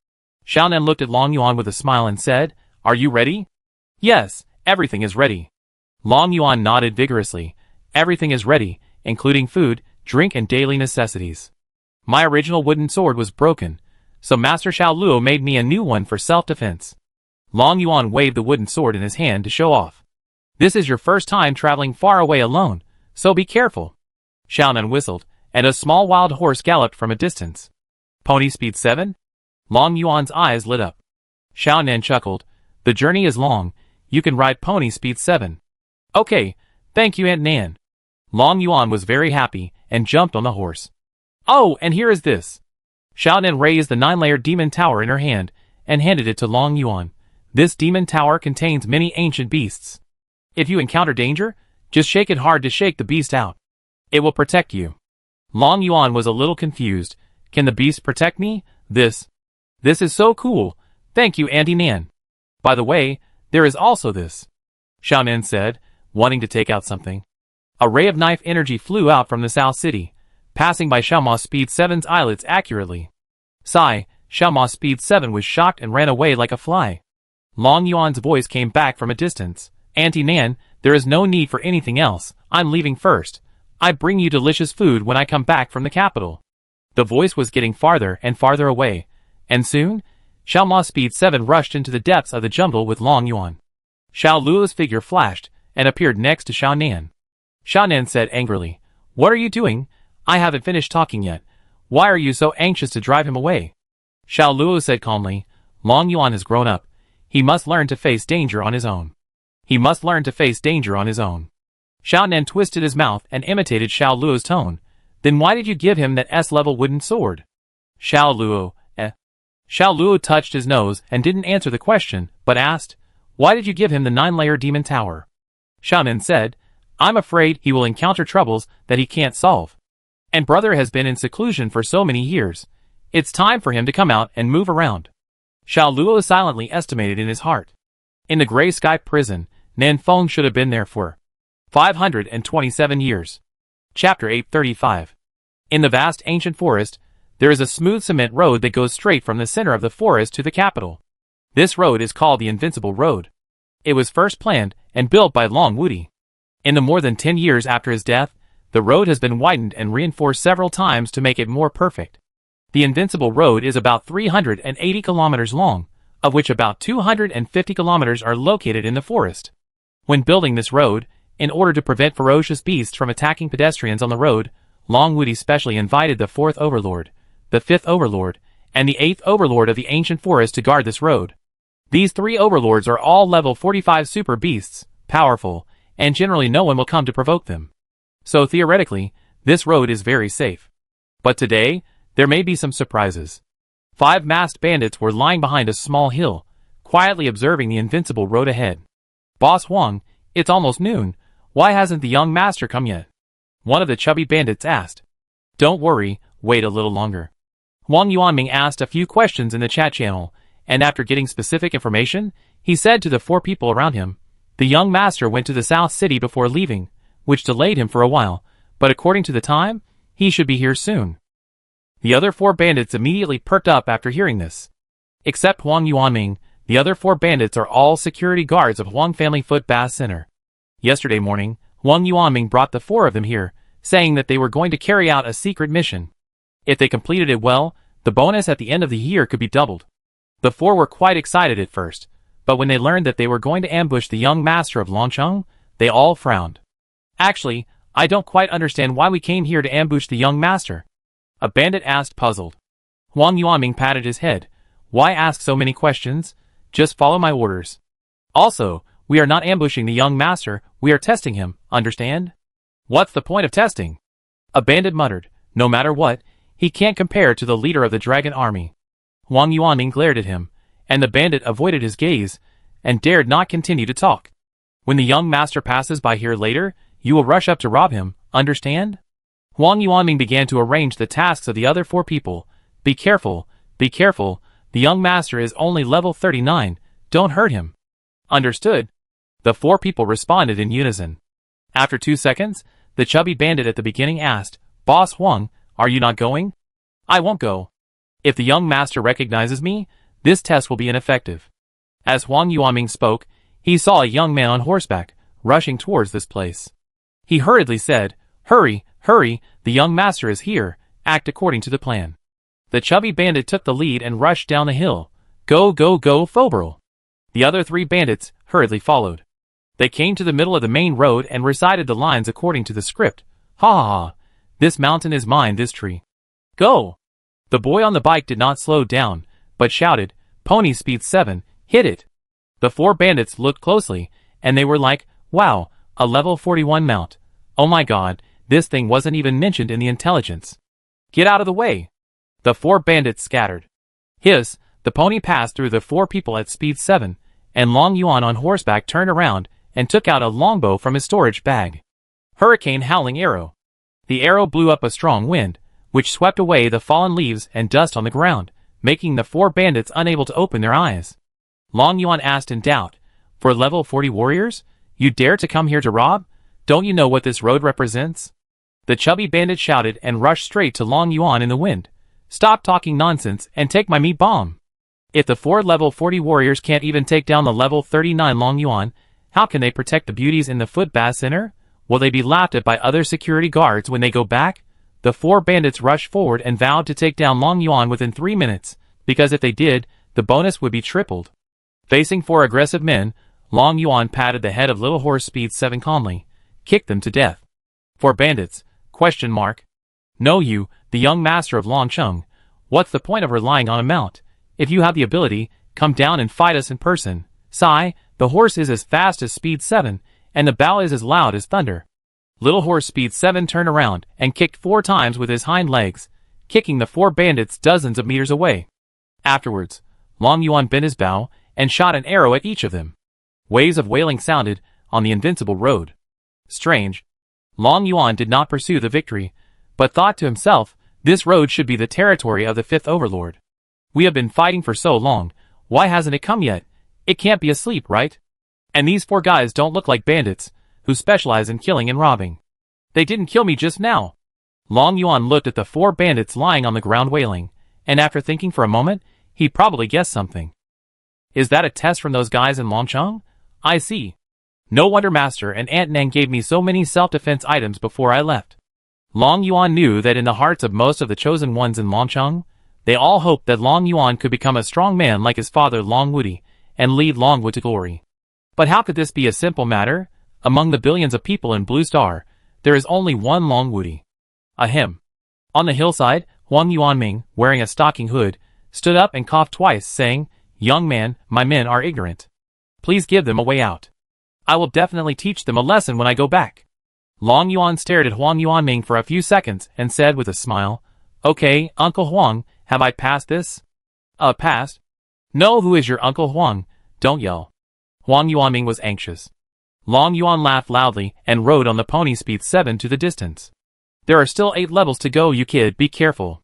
Xiao Nan looked at Long Yuan with a smile and said, "Are you ready?" "Yes, everything is ready." Long Yuan nodded vigorously. "Everything is ready, including food, drink and daily necessities. My original wooden sword was broken, so Master Xiao Luo made me a new one for self-defense." Long Yuan waved the wooden sword in his hand to show off. "This is your first time traveling far away alone, so be careful." Xiao Nan whistled, and a small wild horse galloped from a distance. "Pony speed 7? Long Yuan's eyes lit up. Xiao Nan chuckled. "The journey is long, you can ride pony speed 7. "Okay, thank you Aunt Nan." Long Yuan was very happy and jumped on the horse. "Oh, and here is this." Xiao Nan raised the 9-layered demon tower in her hand and handed it to Long Yuan. This demon tower contains many ancient beasts. If you encounter danger, just shake it hard to shake the beast out. It will protect you. Long Yuan was a little confused. Can the beast protect me? This is so cool. Thank you, Auntie Nan. By the way, there is also this. Xiao Nan said, wanting to take out something. A ray of knife energy flew out from the South City, passing by Xiao Ma Speed 7's eyelids accurately. Sigh, Xiao Ma Speed 7 was shocked and ran away like a fly. Long Yuan's voice came back from a distance. Auntie Nan, there is no need for anything else. I'm leaving first. I bring you delicious food when I come back from the capital. The voice was getting farther and farther away, and soon, Xiao Ma Speed 7 rushed into the depths of the jungle with Long Yuan. Xiao Luo's figure flashed and appeared next to Xiao Nan. Xiao Nan said angrily, "What are you doing? I haven't finished talking yet. Why are you so anxious to drive him away?" Xiao Luo said calmly, "Long Yuan has grown up. He must learn to face danger on his own. He must learn to face danger on his own." Xiao Nan twisted his mouth and imitated Xiao Luo's tone. "Then why did you give him that S-level wooden sword?" Xiao Luo touched his nose and didn't answer the question, but asked, "Why did you give him the 9-layer demon tower?" Xiao Nan said, "I'm afraid he will encounter troubles that he can't solve. And brother has been in seclusion for so many years. It's time for him to come out and move around." Xiao Luo silently estimated in his heart. In the gray sky prison, Nan Feng should have been there for 527 years. Chapter 835. In the vast ancient forest, there is a smooth cement road that goes straight from the center of the forest to the capital. This road is called the Invincible Road. It was first planned and built by Long Wuti. In the more than 10 years after his death, the road has been widened and reinforced several times to make it more perfect. The Invincible Road is about 380 kilometers long, of which about 250 kilometers are located in the forest. When building this road, in order to prevent ferocious beasts from attacking pedestrians on the road, Long Wuti specially invited the 4th Overlord, the 5th Overlord, and the 8th Overlord of the ancient forest to guard this road. These 3 Overlords are all level 45 super beasts, powerful, and generally no one will come to provoke them. So theoretically, this road is very safe. But today, there may be some surprises. 5 masked bandits were lying behind a small hill, quietly observing the invincible road ahead. "Boss Huang, it's almost noon. Why hasn't the young master come yet?" one of the chubby bandits asked. "Don't worry, wait a little longer." Huang Yuanming asked a few questions in the chat channel, and after getting specific information, he said to the 4 people around him, "The young master went to the South City before leaving, which delayed him for a while, but according to the time, he should be here soon." The other 4 bandits immediately perked up after hearing this. Except Huang Yuanming, the other 4 bandits are all security guards of Huang Family Foot Bath Center. Yesterday morning, Huang Yuanming brought the 4 of them here, saying that they were going to carry out a secret mission. If they completed it well, the bonus at the end of the year could be doubled. The 4 were quite excited at first, but when they learned that they were going to ambush the young master of Longcheng, they all frowned. "Actually, I don't quite understand why we came here to ambush the young master," a bandit asked, puzzled. Huang Yuanming patted his head. "Why ask so many questions? Just follow my orders. Also, we are not ambushing the young master, we are testing him, understand?" "What's the point of testing?" a bandit muttered. "No matter what, he can't compare to the leader of the dragon army." Huang Yuanming glared at him, and the bandit avoided his gaze, and dared not continue to talk. "When the young master passes by here later, you will rush up to rob him, understand?" Huang Yuanming began to arrange the tasks of the other 4 people. Be careful, the young master is only level 39, don't hurt him." "Understood." The 4 people responded in unison. After 2 seconds, the chubby bandit at the beginning asked, "Boss Huang, are you not going?" "I won't go. If the young master recognizes me, this test will be ineffective." As Huang Yuanming spoke, he saw a young man on horseback, rushing towards this place. He hurriedly said, "Hurry, hurry, the young master is here, act according to the plan." The chubby bandit took the lead and rushed down the hill. Go, Fobril. The other 3 bandits hurriedly followed. They came to the middle of the main road and recited the lines according to the script. "Ha ha ha, this mountain is mine, this tree. Go!" The boy on the bike did not slow down, but shouted, "Pony Speed 7, hit it!" The 4 bandits looked closely, and they were like, "Wow, a level 41 mount. Oh my god, this thing wasn't even mentioned in the intelligence. Get out of the way!" The 4 bandits scattered. Hiss, the pony passed through the 4 people at speed 7, and Long Yuan on horseback turned around and took out a longbow from his storage bag. Hurricane howling arrow. The arrow blew up a strong wind, which swept away the fallen leaves and dust on the ground, making the 4 bandits unable to open their eyes. Long Yuan asked in doubt, "For level 40 warriors? You dare to come here to rob? Don't you know what this road represents?" The chubby bandit shouted and rushed straight to Long Yuan in the wind. "Stop talking nonsense and take my meat bomb. If the 4 level 40 warriors can't even take down the level 39 Long Yuan, how can they protect the beauties in the footbath center? Will they be laughed at by other security guards when they go back?" The 4 bandits rushed forward and vowed to take down Long Yuan within 3 minutes, because if they did, the bonus would be tripled. Facing 4 aggressive men, Long Yuan patted the head of Little Horse Speed 7 calmly, kicked them to death. "4 bandits? ? No, you, the young master of Long Chung. What's the point of relying on a mount? If you have the ability, come down and fight us in person. Sigh, the horse is as fast as Speed 7, and the bow is as loud as thunder." Little Horse Speed 7 turned around and kicked 4 times with his hind legs, kicking the 4 bandits dozens of meters away. Afterwards, Long Yuan bent his bow and shot an arrow at each of them. Waves of wailing sounded on the invincible road. Strange. Long Yuan did not pursue the victory, but thought to himself, this road should be the territory of the 5th overlord. We have been fighting for so long, why hasn't it come yet? It can't be asleep, right? And these 4 guys don't look like bandits, who specialize in killing and robbing. They didn't kill me just now. Long Yuan looked at the 4 bandits lying on the ground wailing, and after thinking for a moment, he probably guessed something. Is that a test from those guys in Longcheng? I see. No wonder Master and Aunt Nang gave me so many self-defense items before I left. Long Yuan knew that in the hearts of most of the chosen ones in Longcheng, they all hoped that Long Yuan could become a strong man like his father Long Wudi, and lead Longwood to glory. But how could this be a simple matter? Among the billions of people in Blue Star, there is only one Long Wudi. Ahem. On the hillside, Huang Yuanming, wearing a stocking hood, stood up and coughed twice, saying, "Young man, my men are ignorant. Please give them a way out. I will definitely teach them a lesson when I go back." Long Yuan stared at Huang Yuanming for a few seconds and said with a smile, "Okay, Uncle Huang, have I passed this?" Passed? No, who is your Uncle Huang? Don't yell." Huang Yuanming was anxious. Long Yuan laughed loudly and rode on the pony Speed 7 to the distance. "There are still 8 levels to go, you kid, be careful."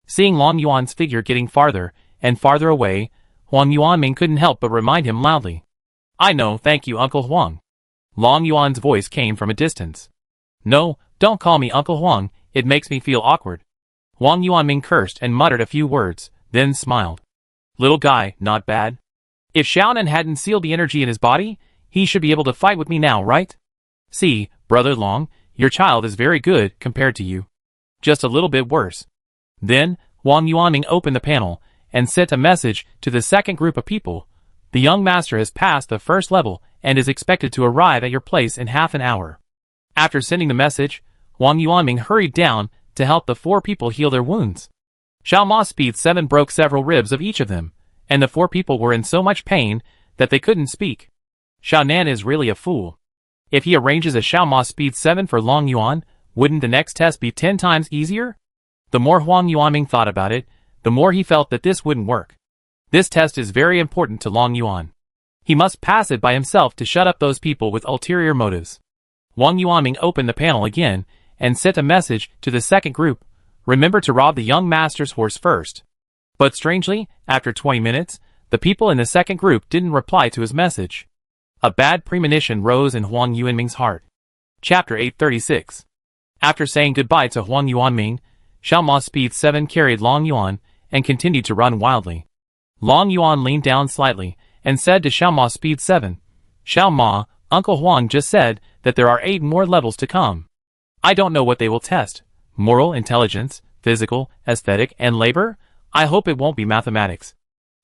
Seeing Long Yuan's figure getting farther and farther away, Huang Yuanming couldn't help but remind him loudly. "I know, thank you, Uncle Huang." Long Yuan's voice came from a distance. "No, don't call me Uncle Huang, it makes me feel awkward." Huang Yuanming cursed and muttered a few words, then smiled. "Little guy, not bad. If Xiaonan hadn't sealed the energy in his body, he should be able to fight with me now, right? See, Brother Long, your child is very good compared to you. Just a little bit worse." Then, Huang Yuanming opened the panel and sent a message to the second group of people. "The young master has passed the 1st level and is expected to arrive at your place in half an hour." After sending the message, Huang Yuanming hurried down to help the 4 people heal their wounds. Xiao Ma Speed 7 broke several ribs of each of them, and the 4 people were in so much pain that they couldn't speak. Xiao Nan is really a fool. If he arranges a Xiao Ma Speed 7 for Long Yuan, wouldn't the next test be 10 times easier? The more Huang Yuanming thought about it, the more he felt that this wouldn't work. This test is very important to Long Yuan. He must pass it by himself to shut up those people with ulterior motives. Huang Yuanming opened the panel again and sent a message to the second group. "Remember to rob the young master's horse first." But strangely, after 20 minutes, the people in the second group didn't reply to his message. A bad premonition rose in Huang Yuanming's heart. Chapter 836. After saying goodbye to Huang Yuanming, Xiao Ma Speed 7 carried Long Yuan and continued to run wildly. Long Yuan leaned down slightly and said to Xiao Ma Speed 7, "Xiao Ma, Uncle Huang just said that there are 8 more levels to come. I don't know what they will test. Moral, intelligence, physical, aesthetic, and labor? I hope it won't be mathematics.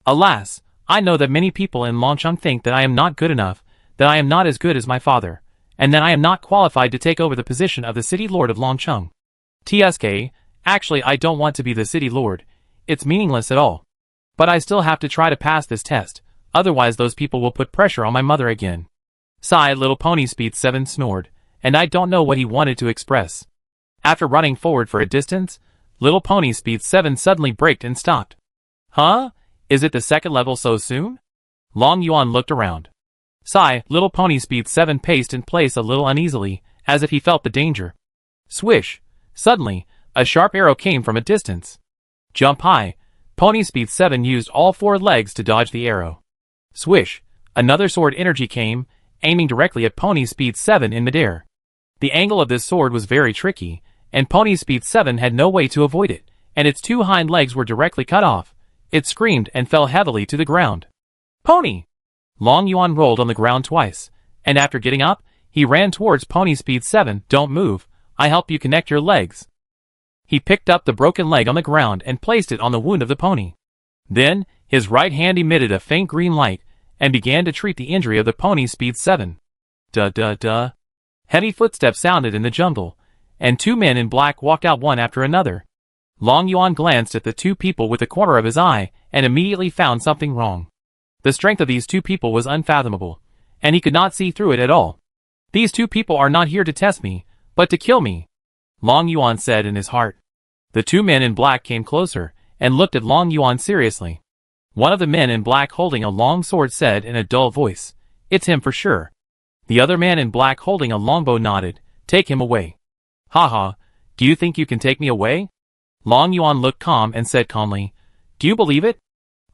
Alas, I know that many people in Longcheng think that I am not good enough, that I am not as good as my father, and that I am not qualified to take over the position of the city lord of Longcheng. TSK, actually I don't want to be the city lord. It's meaningless at all. But I still have to try to pass this test, otherwise those people will put pressure on my mother again." Sighed Little Pony Speed 7 snored, and I don't know what he wanted to express. After running forward for a distance, Little Pony Speed 7 suddenly braked and stopped. "Huh? Is it the second level so soon?" Long Yuan looked around. Sigh, little pony speed 7 paced in place a little uneasily, as if he felt the danger. Swish! Suddenly, a sharp arrow came from a distance. Jump high. Pony speed 7 used all 4 legs to dodge the arrow. Swish! Another sword energy came, aiming directly at pony speed 7 in midair. The angle of this sword was very tricky, and pony speed 7 had no way to avoid it, and its 2 hind legs were directly cut off. It screamed and fell heavily to the ground. Pony! Long Yuan rolled on the ground twice, and after getting up, he ran towards pony speed 7. Don't move, I help you connect your legs. He picked up the broken leg on the ground and placed it on the wound of the pony. Then, his right hand emitted a faint green light, and began to treat the injury of the pony speed 7. Duh. Heavy footsteps sounded in the jungle, and 2 men in black walked out one after another. Long Yuan glanced at the 2 people with the corner of his eye, and immediately found something wrong. The strength of these 2 people was unfathomable, and he could not see through it at all. These 2 people are not here to test me, but to kill me, Long Yuan said in his heart. The 2 men in black came closer, and looked at Long Yuan seriously. One of the men in black holding a long sword said in a dull voice, "It's him for sure." The other man in black holding a longbow nodded, "Take him away." "Haha, do you think you can take me away?" Long Yuan looked calm and said calmly, "Do you believe it?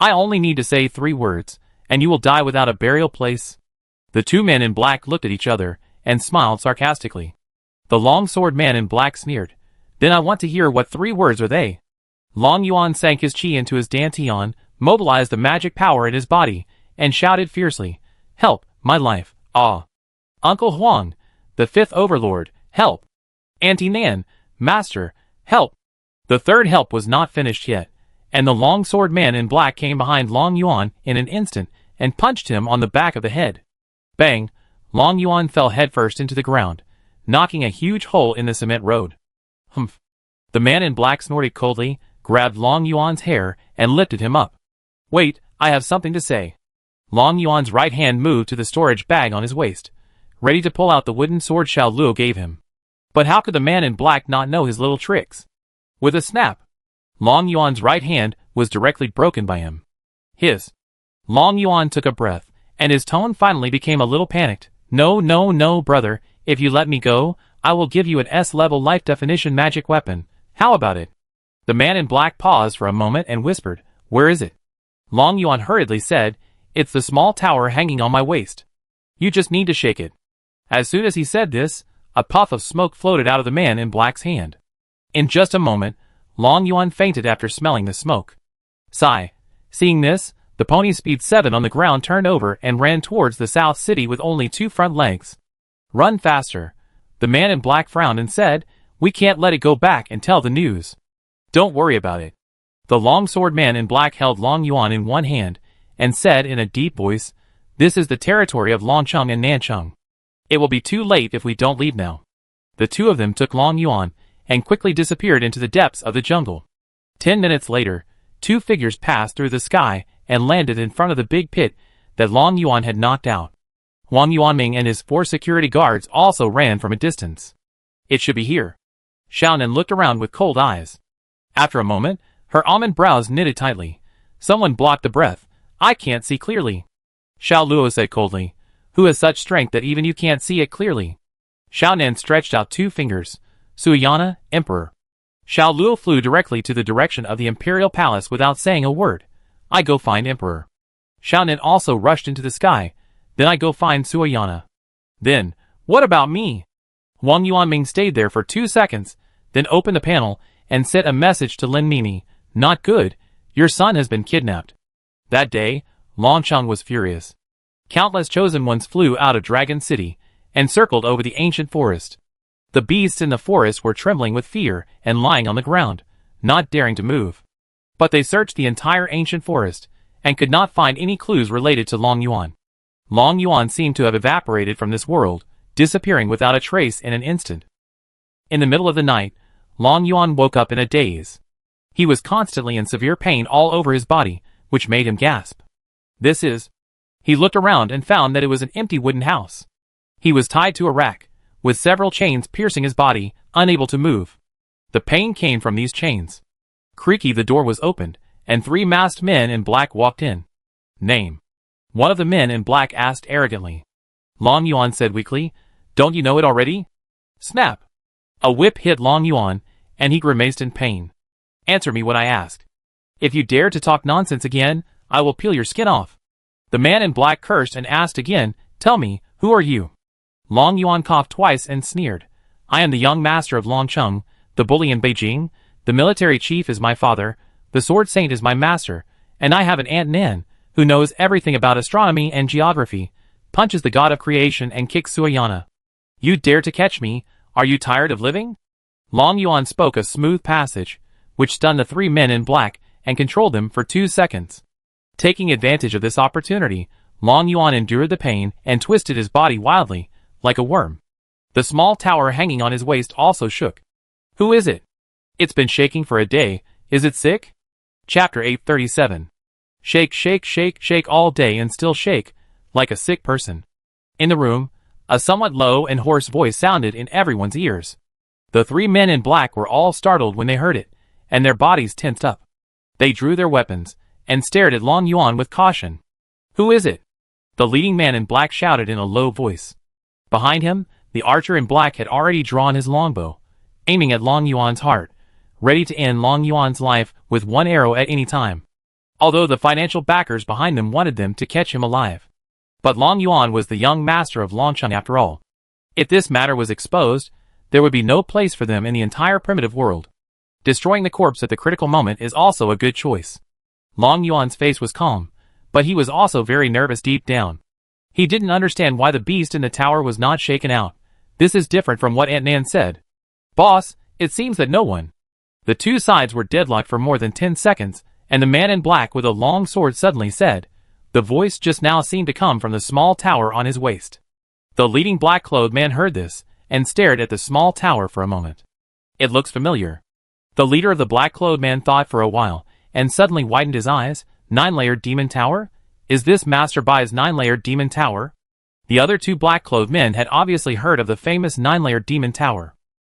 I only need to say 3 words, and you will die without a burial place." The 2 men in black looked at each other, and smiled sarcastically. The long-sword man in black sneered, "Then I want to hear what 3 words are they." Long Yuan sank his chi into his dantian, mobilized the magic power in his body, and shouted fiercely, "Help, my life, ah! Uncle Huang, the 5th overlord, help! Auntie Nan, master, help!" The 3rd help was not finished yet, and the long-sword man in black came behind Long Yuan in an instant, and punched him on the back of the head. Bang! Long Yuan fell headfirst into the ground, knocking a huge hole in the cement road. Humph! The man in black snorted coldly, grabbed Long Yuan's hair, and lifted him up. "Wait, I have something to say." Long Yuan's right hand moved to the storage bag on his waist, ready to pull out the wooden sword Xiao Luo gave him. But how could the man in black not know his little tricks? With a snap, Long Yuan's right hand was directly broken by him. Long Yuan took a breath, and his tone finally became a little panicked. No, brother, if you let me go, I will give you an S-level life definition magic weapon. How about it? The man in black paused for a moment and whispered, "Where is it?" Long Yuan hurriedly said, "It's the small tower hanging on my waist. You just need to shake it." As soon as he said this, a puff of smoke floated out of the man in black's hand. In just a moment, Long Yuan fainted after smelling the smoke. Sigh. Seeing this, the pony speed 7 on the ground turned over and ran towards the south city with only 2 front legs. "Run faster." The man in black frowned and said, "We can't let it go back and tell the news." "Don't worry about it." The long-sword man in black held Long Yuan in one hand, and said in a deep voice, "This is the territory of Longcheng and Nancheng. It will be too late if we don't leave now." The 2 of them took Long Yuan, and quickly disappeared into the depths of the jungle. 10 minutes later, 2 figures passed through the sky and landed in front of the big pit that Long Yuan had knocked out. Huang Yuanming and his 4 security guards also ran from a distance. "It should be here." Xiaonan looked around with cold eyes. After a moment, her almond brows knitted tightly. Someone blocked the breath. "I can't see clearly." Xiao Luo said coldly, "Who has such strength that even you can't see it clearly?" Xiaonan stretched out 2 fingers. "Suiyana, Emperor." Xiao Luo flew directly to the direction of the Imperial Palace without saying a word. "I go find Emperor." Xiaonan also rushed into the sky. "Then I go find Suiyana." "Then, what about me?" Huang Yuanming stayed there for 2 seconds, then opened the panel and sent a message to Lin Mimi. "Not good. Your son has been kidnapped." That day, Longcheng was furious. Countless chosen ones flew out of Dragon City and circled over the ancient forest. The beasts in the forest were trembling with fear and lying on the ground, not daring to move. But they searched the entire ancient forest and could not find any clues related to Long Yuan. Long Yuan seemed to have evaporated from this world, disappearing without a trace in an instant. In the middle of the night, Long Yuan woke up in a daze. He was constantly in severe pain all over his body, which made him gasp. He looked around and found that it was an empty wooden house. He was tied to a rack, with several chains piercing his body, unable to move. The pain came from these chains. Creaky, the door was opened, and 3 masked men in black walked in. "Name." One of the men in black asked arrogantly. Long Yuan said weakly, "Don't you know it already?" Snap! A whip hit Long Yuan, and he grimaced in pain. "Answer me what I ask. If you dare to talk nonsense again, I will peel your skin off." The man in black cursed and asked again, "Tell me, who are you?" Long Yuan coughed twice and sneered. "I am the young master of Longcheng, the bully in Beijing. The military chief is my father, the sword saint is my master, and I have an Aunt Nan, who knows everything about astronomy and geography, punches the god of creation and kicks Suyana. You dare to catch me? Are you tired of living?" Long Yuan spoke a smooth passage, which stunned the three men in black and controlled them for 2 seconds. Taking advantage of this opportunity, Long Yuan endured the pain and twisted his body wildly, like a worm. The small tower hanging on his waist also shook. "Who is it? It's been shaking for a day. Is it sick?" Chapter 837. Shake, shake, shake, shake all day and still shake, like a sick person. In the room, a somewhat low and hoarse voice sounded in everyone's ears. The three men in black were all startled when they heard it, and their bodies tensed up. They drew their weapons, and stared at Long Yuan with caution. "Who is it?" the leading man in black shouted in a low voice. Behind him, the archer in black had already drawn his longbow, aiming at Long Yuan's heart, ready to end Long Yuan's life with one arrow at any time. Although the financial backers behind them wanted them to catch him alive. But Long Yuan was the young master of Longcheng after all. If this matter was exposed, there would be no place for them in the entire primitive world. Destroying the corpse at the critical moment is also a good choice. Long Yuan's face was calm, but he was also very nervous deep down. He didn't understand why the beast in the tower was not shaken out. This is different from what Aunt Nan said. "Boss, it seems that no one." The two sides were deadlocked for more than 10 seconds, and the man in black with a long sword suddenly said. The voice just now seemed to come from the small tower on his waist. The leading black-clothed man heard this, and stared at the small tower for a moment. "It looks familiar." The leader of the black-clothed man thought for a while, and suddenly widened his eyes. "Nine-layered demon tower? Is this Master Bai's nine-layered demon tower?" The other two black-clothed men had obviously heard of the famous nine-layered demon tower.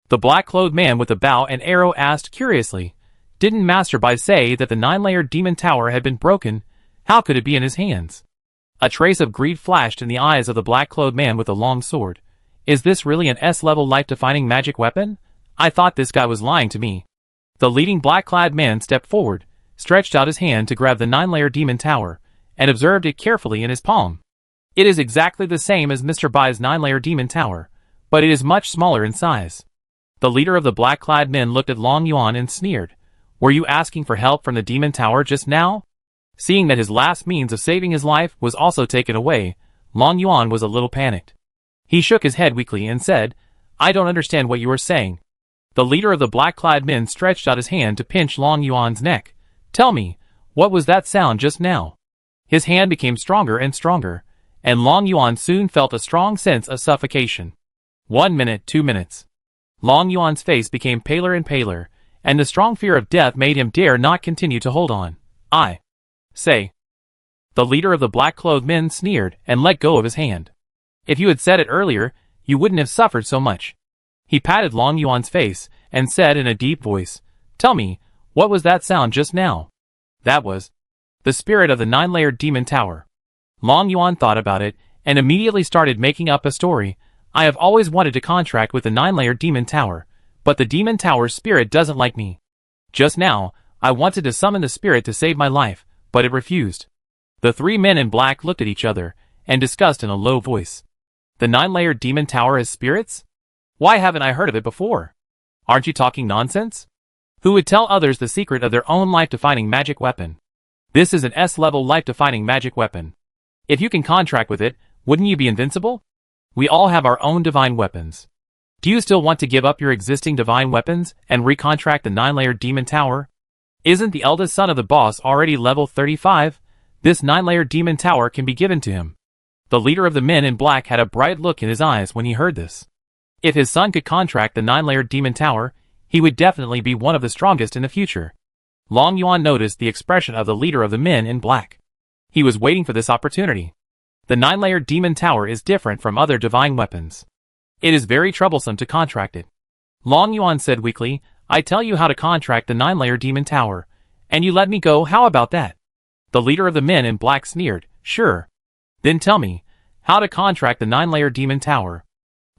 The black-clothed man with the bow and arrow asked curiously, "Didn't Master Bai say that the nine-layered demon tower had been broken? How could it be in his hands?" A trace of greed flashed in the eyes of the black-clothed man with the long sword. "Is this really an S-level life-defining magic weapon? I thought this guy was lying to me." The leading black-clad man stepped forward, stretched out his hand to grab the nine-layered demon tower, and observed it carefully in his palm. "It is exactly the same as Mr. Bai's nine-layered demon tower, but it is much smaller in size." The leader of the black-clad men looked at Long Yuan and sneered. "Were you asking for help from the demon tower just now?" Seeing that his last means of saving his life was also taken away, Long Yuan was a little panicked. He shook his head weakly and said, "I don't understand what you are saying." The leader of the black-clad men stretched out his hand to pinch Long Yuan's neck. "Tell me, what was that sound just now?" His hand became stronger and stronger, and Long Yuan soon felt a strong sense of suffocation. 1 minute, 2 minutes. Long Yuan's face became paler and paler, and the strong fear of death made him dare not continue to hold on. "I say." The leader of the black-clothed men sneered and let go of his hand. "If you had said it earlier, you wouldn't have suffered so much." He patted Long Yuan's face and said in a deep voice, "Tell me, what was that sound just now?" "That was the spirit of the nine-layered demon tower." Long Yuan thought about it and immediately started making up a story. "I have always wanted to contract with the nine-layered demon tower, but the demon tower's spirit doesn't like me. Just now, I wanted to summon the spirit to save my life, but it refused." The three men in black looked at each other and discussed in a low voice. "The nine-layered demon tower has spirits? Why haven't I heard of it before? Aren't you talking nonsense? Who would tell others the secret of their own life-defining magic weapon? This is an S-level life-defining magic weapon. If you can contract with it, wouldn't you be invincible? We all have our own divine weapons. Do you still want to give up your existing divine weapons and recontract the nine-layered demon tower? Isn't the eldest son of the boss already level 35? This nine-layered demon tower can be given to him." The leader of the men in black had a bright look in his eyes when he heard this. If his son could contract the nine-layered demon tower, he would definitely be one of the strongest in the future. Long Yuan noticed the expression of the leader of the men in black. He was waiting for this opportunity. The nine-layered demon tower is different from other divine weapons. It is very troublesome to contract it. Long Yuan said weakly, "I tell you how to contract the nine-layered demon tower, and you let me go. How about that?" The leader of the men in black sneered, "Sure. Then tell me, how to contract the 9-layer demon tower.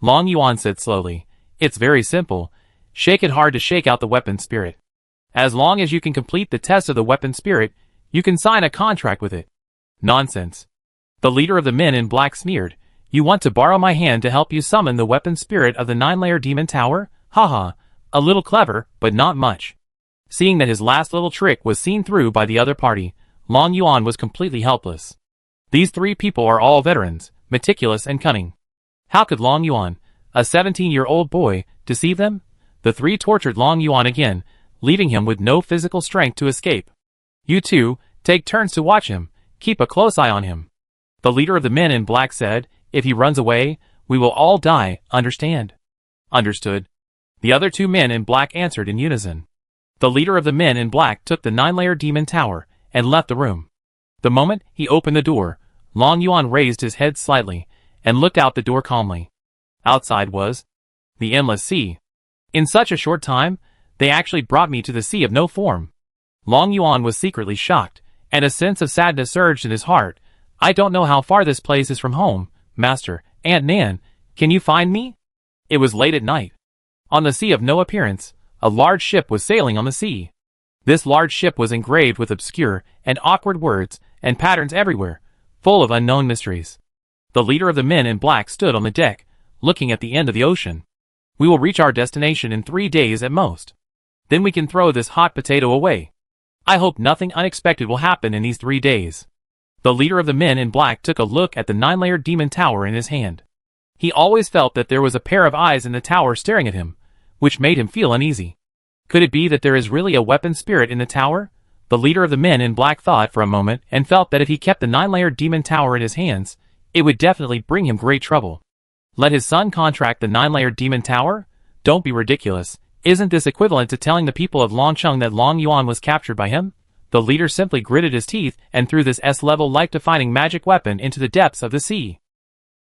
Long Yuan said slowly. It's very simple. Shake it hard to shake out the weapon spirit. As long as you can complete the test of the weapon spirit, you can sign a contract with it. Nonsense. The leader of the men in black sneered. You want to borrow my hand to help you summon the weapon spirit of the 9-layer demon tower? Haha. A little clever, but not much. Seeing that his last little trick was seen through by the other party, Long Yuan was completely helpless. These three people are all veterans, meticulous and cunning. How could Long Yuan, a 17-year-old boy, deceive them? The three tortured Long Yuan again, leaving him with no physical strength to escape. You two, take turns to watch him. Keep a close eye on him. The leader of the men in black said, if he runs away, we will all die, understand? Understood. The other two men in black answered in unison. The leader of the men in black took the 9-layer demon tower and left the room. The moment he opened the door, Long Yuan raised his head slightly and looked out the door calmly. Outside was the endless sea. In such a short time, they actually brought me to the sea of no form. Long Yuan was secretly shocked, and a sense of sadness surged in his heart. I don't know how far this place is from home, Master. Aunt Nan, can you find me? It was late at night. On the sea of no appearance, a large ship was sailing on the sea. This large ship was engraved with obscure and awkward words and patterns everywhere, full of unknown mysteries. The leader of the men in black stood on the deck, looking at the end of the ocean. We will reach our destination in 3 days at most. Then we can throw this hot potato away. I hope nothing unexpected will happen in these 3 days. The leader of the men in black took a look at the 9-layer demon tower in his hand. He always felt that there was a pair of eyes in the tower staring at him, which made him feel uneasy. Could it be that there is really a weapon spirit in the tower? The leader of the men in black thought for a moment and felt that if he kept the 9-layer demon tower in his hands, it would definitely bring him great trouble. Let his son contract the 9-layer demon tower? Don't be ridiculous. Isn't this equivalent to telling the people of Longcheng that Long Yuan was captured by him? The leader simply gritted his teeth and threw this S-level life-defining magic weapon into the depths of the sea.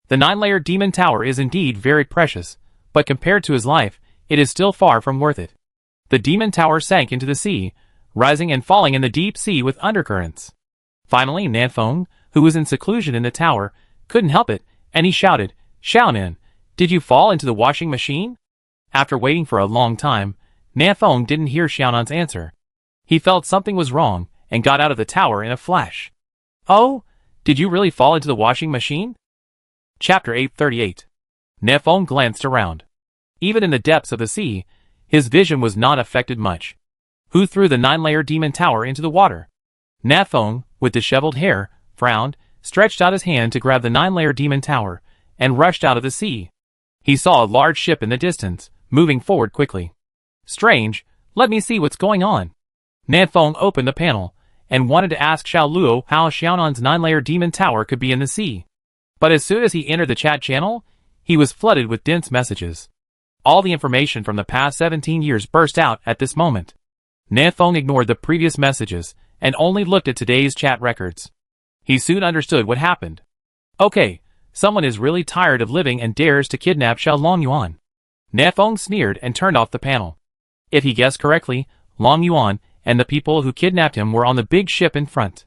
The 9-layer demon tower is indeed very precious, but compared to his life, it is still far from worth it. The demon tower sank into the sea, rising and falling in the deep sea with undercurrents. Finally, Nanfeng, who was in seclusion in the tower, couldn't help it, and he shouted, Xiaonan, did you fall into the washing machine? After waiting for a long time, Nanfeng didn't hear Xiaonan's answer. He felt something was wrong, and got out of the tower in a flash. Oh, did you really fall into the washing machine? Chapter 838. Nanfeng glanced around. Even in the depths of the sea, his vision was not affected much. Who threw the 9-layer demon tower into the water? Nanfeng, with disheveled hair, frowned, stretched out his hand to grab the 9-layer demon tower, and rushed out of the sea. He saw a large ship in the distance, moving forward quickly. Strange, let me see what's going on. Nanfeng opened the panel, and wanted to ask Xiao Luo how Xiaonan's 9-layer demon tower could be in the sea. But as soon as he entered the chat channel, he was flooded with dense messages. All the information from the past 17 years burst out at this moment. Nanfeng ignored the previous messages, and only looked at today's chat records. He soon understood what happened. Okay, someone is really tired of living and dares to kidnap Xiao Longyuan. Nanfeng sneered and turned off the panel. If he guessed correctly, Longyuan and the people who kidnapped him were on the big ship in front.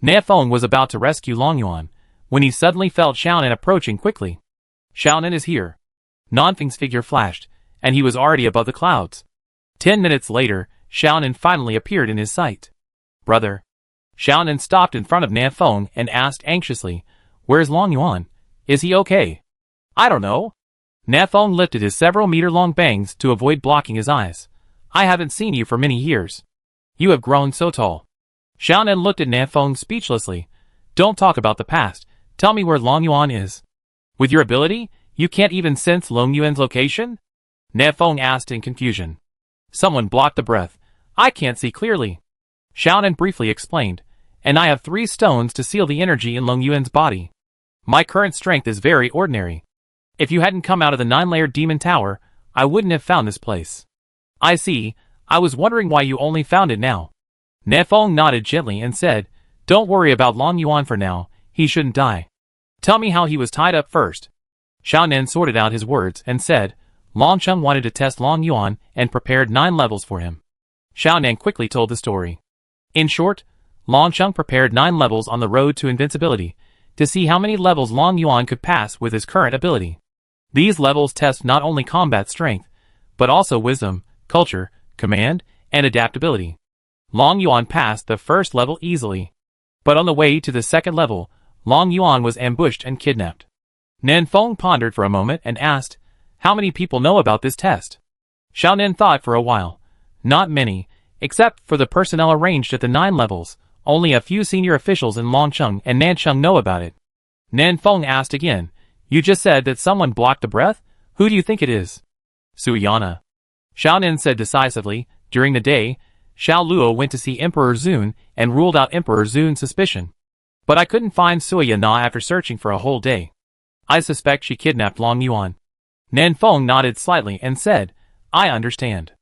Nanfeng was about to rescue Longyuan, when he suddenly felt Xiaonan approaching quickly. Xiaonan is here. Nanfeng's figure flashed, and he was already above the clouds. 10 minutes later, Xiaonan finally appeared in his sight. Brother. Xiaonan stopped in front of Nanfeng and asked anxiously, Where's Longyuan? Is he okay? I don't know. Nanfeng lifted his several-meter-long bangs to avoid blocking his eyes. I haven't seen you for many years. You have grown so tall. Xiaonan looked at Nanfeng speechlessly. Don't talk about the past. Tell me where Longyuan is. With your ability, you can't even sense Longyuan's location? Nanfeng asked in confusion. Someone blocked the breath. I can't see clearly. Xiaonan briefly explained. And I have 3 stones to seal the energy in Longyuan's body. My current strength is very ordinary. If you hadn't come out of the 9-layer demon tower, I wouldn't have found this place. I see. I was wondering why you only found it now. Nanfeng nodded gently and said, Don't worry about Longyuan for now, he shouldn't die. Tell me how he was tied up first. Xiaonan sorted out his words and said, Longcheng wanted to test Longyuan and prepared 9 levels for him. Xiaonan quickly told the story. In short, Longcheng prepared 9 levels on the road to invincibility, to see how many levels Long Yuan could pass with his current ability. These levels test not only combat strength, but also wisdom, culture, command, and adaptability. Long Yuan passed the first level easily. But on the way to the second level, Long Yuan was ambushed and kidnapped. Nanfeng pondered for a moment and asked, "How many people know about this test?" Xiaonan thought for a while. Not many, except for the personnel arranged at the 9 levels. Only a few senior officials in Longcheng and Nancheng know about it. Nanfeng asked again, "You just said that someone blocked the breath? Who do you think it is?" "Suyana." Xiaonan said decisively. During the day, Xiao Luo went to see Emperor Zun and ruled out Emperor Zun's suspicion. But I couldn't find Suyana after searching for a whole day. I suspect she kidnapped Long Yuan. Nanfeng nodded slightly and said, "I understand.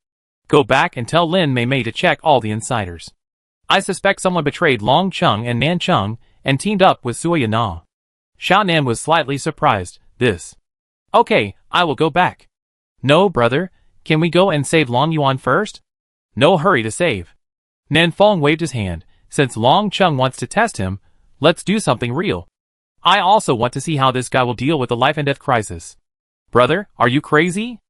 Go back and tell Lin Mei Mei to check all the insiders. I suspect someone betrayed Longcheng and Nancheng and teamed up with Suyana." Xiaonan was slightly surprised. This. "Okay, I will go back." "No, brother, can we go and save Long Yuan first?" "No hurry to save." Nanfeng waved his hand. "Since Longcheng wants to test him, let's do something real. I also want to see how this guy will deal with the life and death crisis." "Brother, are you crazy?"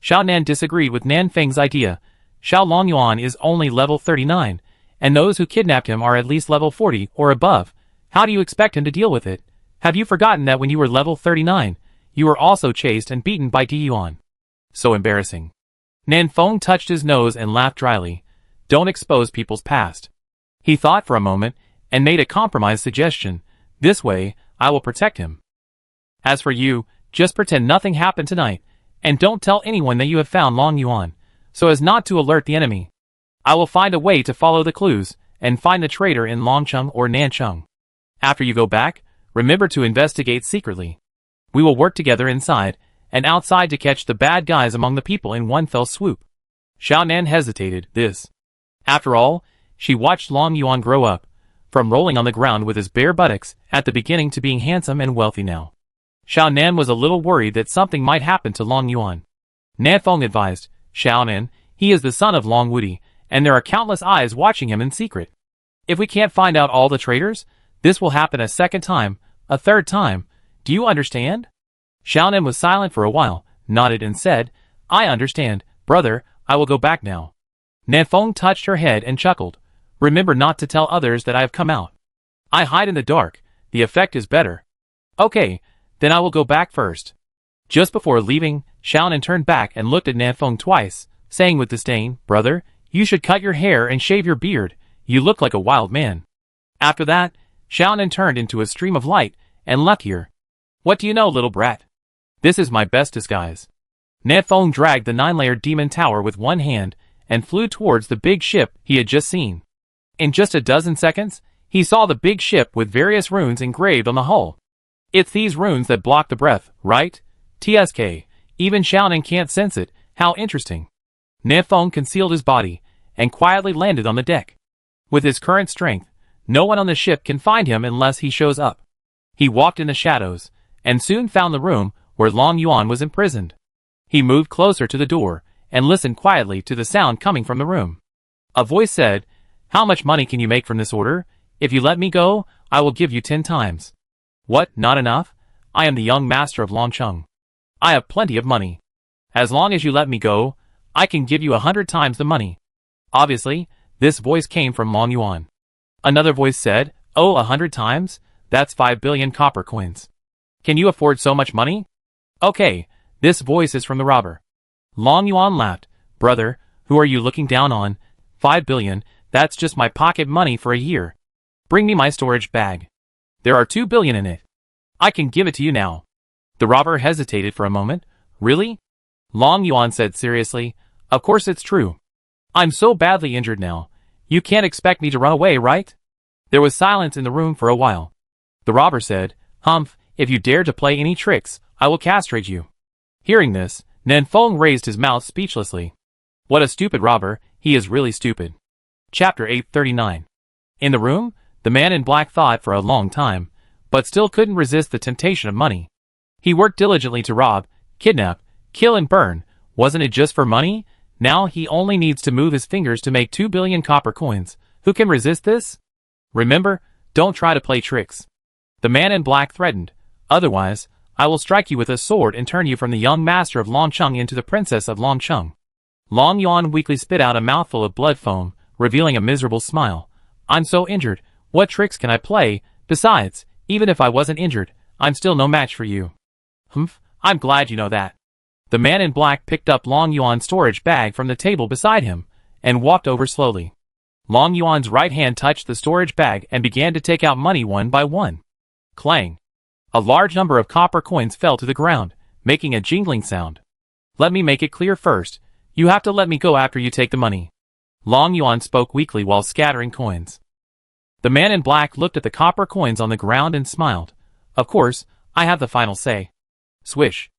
Xiaonan disagreed with Nanfeng's idea. Xiao Longyuan is only level 39, and those who kidnapped him are at least level 40 or above. How do you expect him to deal with it? Have you forgotten that when you were level 39, you were also chased and beaten by Di Yuan? So embarrassing. Nanfeng touched his nose and laughed dryly. Don't expose people's past. He thought for a moment and made a compromise suggestion. This way, I will protect him. As for you, just pretend nothing happened tonight, and don't tell anyone that you have found Long Yuan, so as not to alert the enemy. I will find a way to follow the clues and find the traitor in Longcheng or Nancheng. After you go back, remember to investigate secretly. We will work together inside and outside to catch the bad guys among the people in one fell swoop. Xiaonan hesitated. After all, she watched Long Yuan grow up, from rolling on the ground with his bare buttocks at the beginning to being handsome and wealthy now. Xiaonan was a little worried that something might happen to Long Yuan. Nanfeng advised, Xiaonan, he is the son of Long Wudi, and there are countless eyes watching him in secret. If we can't find out all the traitors, this will happen a second time, a third time. Do you understand? Xiaonan was silent for a while, nodded and said, I understand, brother, I will go back now. Nanfeng touched her head and chuckled. Remember not to tell others that I have come out. I hide in the dark, the effect is better. Okay, then I will go back first. Just before leaving, Xiaonan turned back and looked at Nanfeng twice, saying with disdain, Brother, you should cut your hair and shave your beard, you look like a wild man. After that, Xiaonan turned into a stream of light and left here. What do you know, little brat? This is my best disguise. Nanfeng dragged the 9-layered demon tower with one hand and flew towards the big ship he had just seen. In just a dozen seconds, he saw the big ship with various runes engraved on the hull. It's these runes that block the breath, right? TSK. Even Xiaonan can't sense it. How interesting. Nanfeng concealed his body and quietly landed on the deck. With his current strength, no one on the ship can find him unless he shows up. He walked in the shadows and soon found the room where Long Yuan was imprisoned. He moved closer to the door and listened quietly to the sound coming from the room. A voice said, How much money can you make from this order? If you let me go, I will give you 10 times. What, not enough? I am the young master of Longcheng. I have plenty of money. As long as you let me go, I can give you 100 times the money. Obviously, this voice came from Long Yuan. Another voice said, Oh, 100 times? That's 5 billion copper coins. Can you afford so much money? Okay, this voice is from the robber. Long Yuan laughed. Brother, who are you looking down on? 5 billion, that's just my pocket money for a year. Bring me my storage bag. There are 2 billion in it. I can give it to you now. The robber hesitated for a moment. Really? Long Yuan said seriously, Of course it's true. I'm so badly injured now. You can't expect me to run away, right? There was silence in the room for a while. The robber said, Humph, if you dare to play any tricks, I will castrate you. Hearing this, Nanfeng raised his mouth speechlessly. What a stupid robber, he is really stupid. Chapter 839. In the room, the man in black thought for a long time, but still couldn't resist the temptation of money. He worked diligently to rob, kidnap, kill and burn. Wasn't it just for money? Now he only needs to move his fingers to make 2 billion copper coins. Who can resist this? Remember, don't try to play tricks. The man in black threatened. Otherwise, I will strike you with a sword and turn you from the young master of Longcheng into the princess of Longcheng. Long Yuan weakly spit out a mouthful of blood foam, revealing a miserable smile. I'm so injured. What tricks can I play? Besides, even if I wasn't injured, I'm still no match for you. Humph, I'm glad you know that. The man in black picked up Long Yuan's storage bag from the table beside him, and walked over slowly. Long Yuan's right hand touched the storage bag and began to take out money one by one. Clang! A large number of copper coins fell to the ground, making a jingling sound. Let me make it clear first. You have to let me go after you take the money. Long Yuan spoke weakly while scattering coins. The man in black looked at the copper coins on the ground and smiled. Of course, I have the final say. Swish.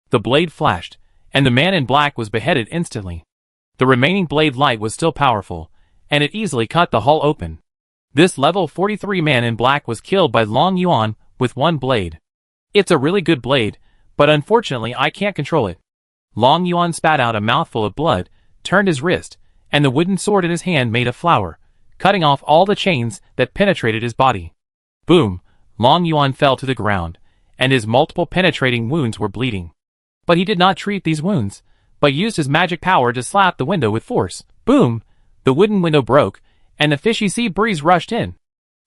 The blade flashed, and the man in black was beheaded instantly. The remaining blade light was still powerful, and it easily cut the hull open. This level 43 man in black was killed by Long Yuan with one blade. It's a really good blade, but unfortunately I can't control it. Long Yuan spat out a mouthful of blood, turned his wrist, and the wooden sword in his hand made a flower, cutting off all the chains that penetrated his body. Boom! Long Yuan fell to the ground, and his multiple penetrating wounds were bleeding. But he did not treat these wounds, but used his magic power to slap the window with force. Boom! The wooden window broke, and the fishy sea breeze rushed in.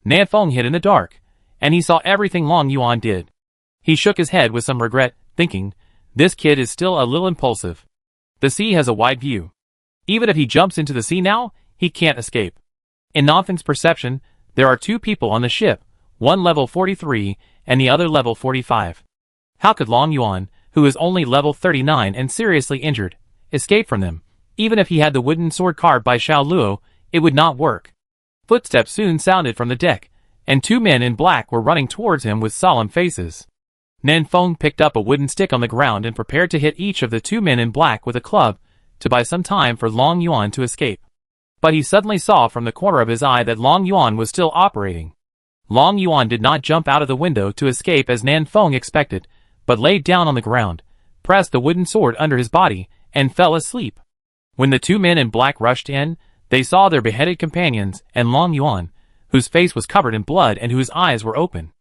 Nan Feng hid in the dark, and he saw everything Long Yuan did. He shook his head with some regret, thinking, this kid is still a little impulsive. The sea has a wide view. Even if he jumps into the sea now, he can't escape. In Nan Feng's perception, there are two people on the ship, one level 43 and the other level 45. How could Long Yuan, who is only level 39 and seriously injured, escape from them? Even if he had the wooden sword carved by Xiao Luo, it would not work. Footsteps soon sounded from the deck, and two men in black were running towards him with solemn faces. Nan Feng picked up a wooden stick on the ground and prepared to hit each of the two men in black with a club, to buy some time for Long Yuan to escape. But he suddenly saw from the corner of his eye that Long Yuan was still operating. Long Yuan did not jump out of the window to escape as Nan Feng expected, but laid down on the ground, pressed the wooden sword under his body, and fell asleep. When the two men in black rushed in, they saw their beheaded companions and Long Yuan, whose face was covered in blood and whose eyes were open.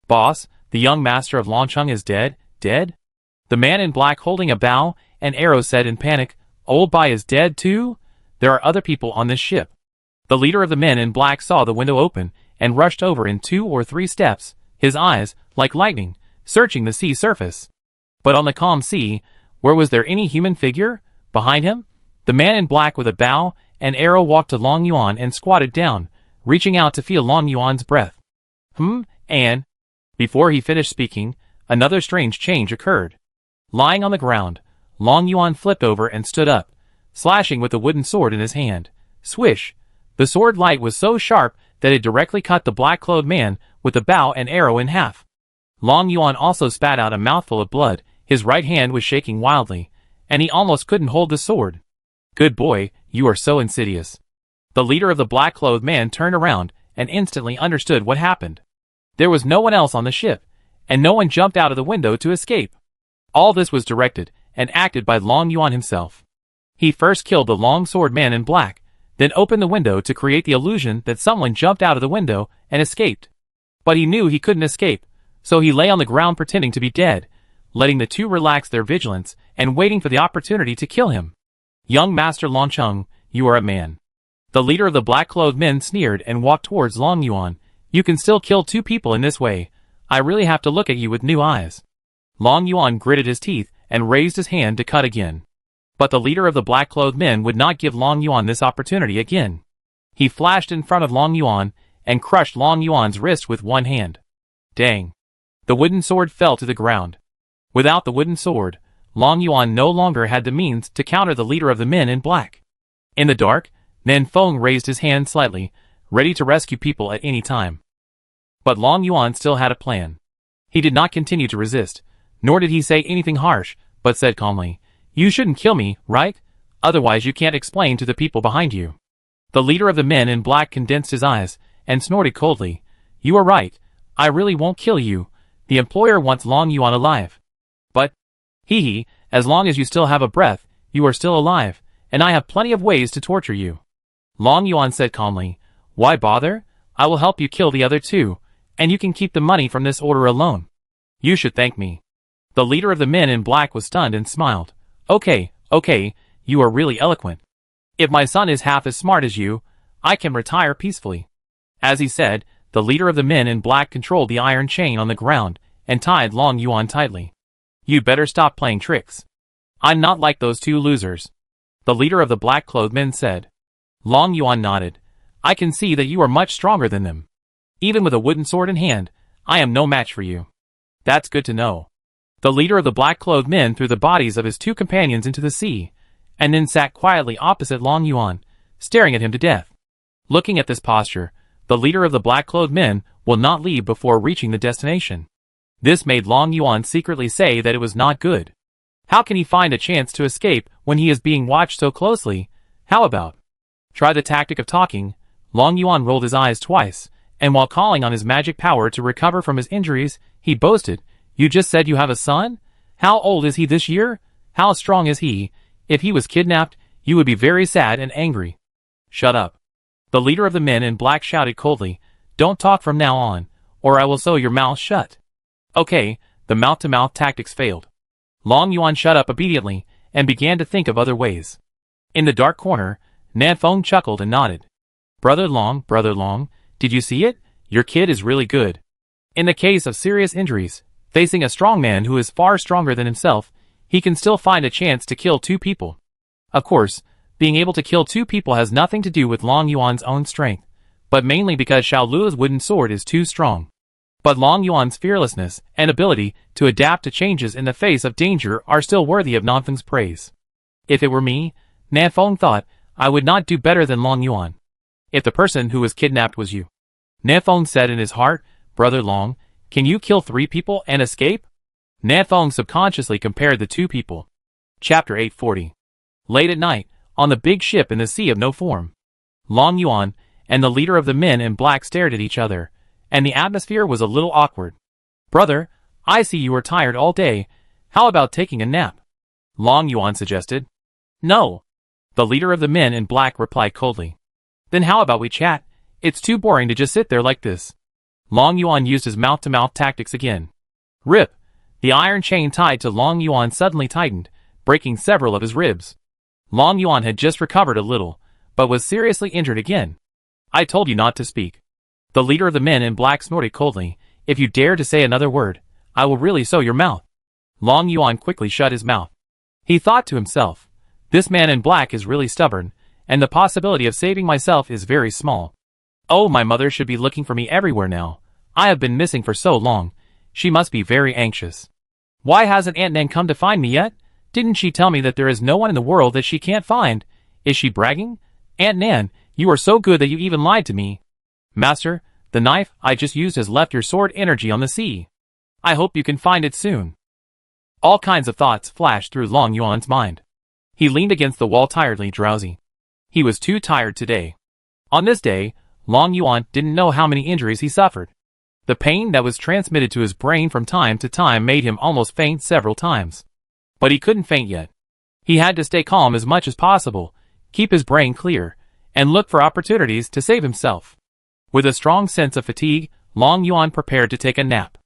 Boss, the young master of Longcheng is dead? Dead? The man in black holding a bow and arrow said in panic, Old Bai is dead too? There are other people on this ship. The leader of the men in black saw the window open and rushed over in 2 or 3 steps, his eyes, like lightning, searching the sea surface. But on the calm sea, where was there any human figure? Behind him, the man in black with a bow and arrow walked to Long Yuan and squatted down, reaching out to feel Long Yuan's breath. And, before he finished speaking, another strange change occurred. Lying on the ground, Long Yuan flipped over and stood up, slashing with the wooden sword in his hand. Swish! The sword light was so sharp that it directly cut the black-clothed man with the bow and arrow in half. Long Yuan also spat out a mouthful of blood, his right hand was shaking wildly, and he almost couldn't hold the sword. Good boy, you are so insidious. The leader of the black-clothed man turned around and instantly understood what happened. There was no one else on the ship, and no one jumped out of the window to escape. All this was directed and acted by Long Yuan himself. He first killed the long sword man in black, then opened the window to create the illusion that someone jumped out of the window and escaped. But he knew he couldn't escape, so he lay on the ground pretending to be dead, letting the two relax their vigilance and waiting for the opportunity to kill him. Young Master Longcheng, you are a man. The leader of the black-clothed men sneered and walked towards Long Yuan. You can still kill 2 people in this way. I really have to look at you with new eyes. Long Yuan gritted his teeth and raised his hand to cut again. But the leader of the black-clothed men would not give Long Yuan this opportunity again. He flashed in front of Long Yuan and crushed Long Yuan's wrist with one hand. Dang! The wooden sword fell to the ground. Without the wooden sword, Long Yuan no longer had the means to counter the leader of the men in black. In the dark, Nan Feng raised his hand slightly, ready to rescue people at any time. But Long Yuan still had a plan. He did not continue to resist, nor did he say anything harsh, but said calmly, You shouldn't kill me, right? Otherwise you can't explain to the people behind you. The leader of the men in black condensed his eyes and snorted coldly. You are right. I really won't kill you. The employer wants Long Yuan alive. But, as long as you still have a breath, you are still alive, and I have plenty of ways to torture you. Long Yuan said calmly, Why bother? I will help you kill the other 2, And you can keep the money from this order alone. You should thank me. The leader of the men in black was stunned and smiled. Okay, you are really eloquent. If my son is half as smart as you, I can retire peacefully. As he said, the leader of the men in black controlled the iron chain on the ground and tied Long Yuan tightly. You'd better stop playing tricks. I'm not like those two losers. The leader of the black-clothed men said. Long Yuan nodded. I can see that you are much stronger than them. Even with a wooden sword in hand, I am no match for you. That's good to know. The leader of the black-clothed men threw the bodies of his two companions into the sea, and then sat quietly opposite Long Yuan, staring at him to death. Looking at this posture, the leader of the black-clothed men will not leave before reaching the destination. This made Long Yuan secretly say that it was not good. How can he find a chance to escape when he is being watched so closely? How about? Try the tactic of talking. Long Yuan rolled his eyes twice, and while calling on his magic power to recover from his injuries, he boasted, You just said you have a son? How old is he this year? How strong is he? If he was kidnapped, you would be very sad and angry. Shut up. The leader of the men in black shouted coldly, Don't talk from now on, or I will sew your mouth shut. Okay, the mouth-to-mouth tactics failed. Long Yuan shut up obediently, and began to think of other ways. In the dark corner, Nanfeng chuckled and nodded. Brother Long, did you see it? Your kid is really good. In the case of serious injuries, facing a strong man who is far stronger than himself, he can still find a chance to kill two people. Of course, being able to kill two people has nothing to do with Long Yuan's own strength, but mainly because Xiao Luo's wooden sword is too strong. But Long Yuan's fearlessness and ability to adapt to changes in the face of danger are still worthy of Nanfeng's praise. If it were me, Nanfeng thought, I would not do better than Long Yuan. If the person who was kidnapped was you. Nanfeng said in his heart, Brother Long, can you kill 3 people and escape? Nanfeng subconsciously compared the 2 people. Chapter 840. Late at night, on the big ship in the sea of no form, Long Yuan and the leader of the men in black stared at each other, and the atmosphere was a little awkward. Brother, I see you are tired all day. How about taking a nap? Long Yuan suggested. No. The leader of the men in black replied coldly. Then how about we chat? It's too boring to just sit there like this. Long Yuan used his mouth-to-mouth tactics again. Rip! The iron chain tied to Long Yuan suddenly tightened, breaking several of his ribs. Long Yuan had just recovered a little, but was seriously injured again. I told you not to speak. The leader of the men in black snorted coldly. If you dare to say another word, I will really sew your mouth. Long Yuan quickly shut his mouth. He thought to himself, this man in black is really stubborn, and the possibility of saving myself is very small. Oh, my mother should be looking for me everywhere now. I have been missing for so long. She must be very anxious. Why hasn't Aunt Nan come to find me yet? Didn't she tell me that there is no one in the world that she can't find? Is she bragging? Aunt Nan, you are so good that you even lied to me. Master, the knife I just used has left your sword energy on the sea. I hope you can find it soon. All kinds of thoughts flashed through Long Yuan's mind. He leaned against the wall tiredly drowsy. He was too tired today. On this day, Long Yuan didn't know how many injuries he suffered. The pain that was transmitted to his brain from time to time made him almost faint several times. But he couldn't faint yet. He had to stay calm as much as possible, keep his brain clear, and look for opportunities to save himself. With a strong sense of fatigue, Long Yuan prepared to take a nap.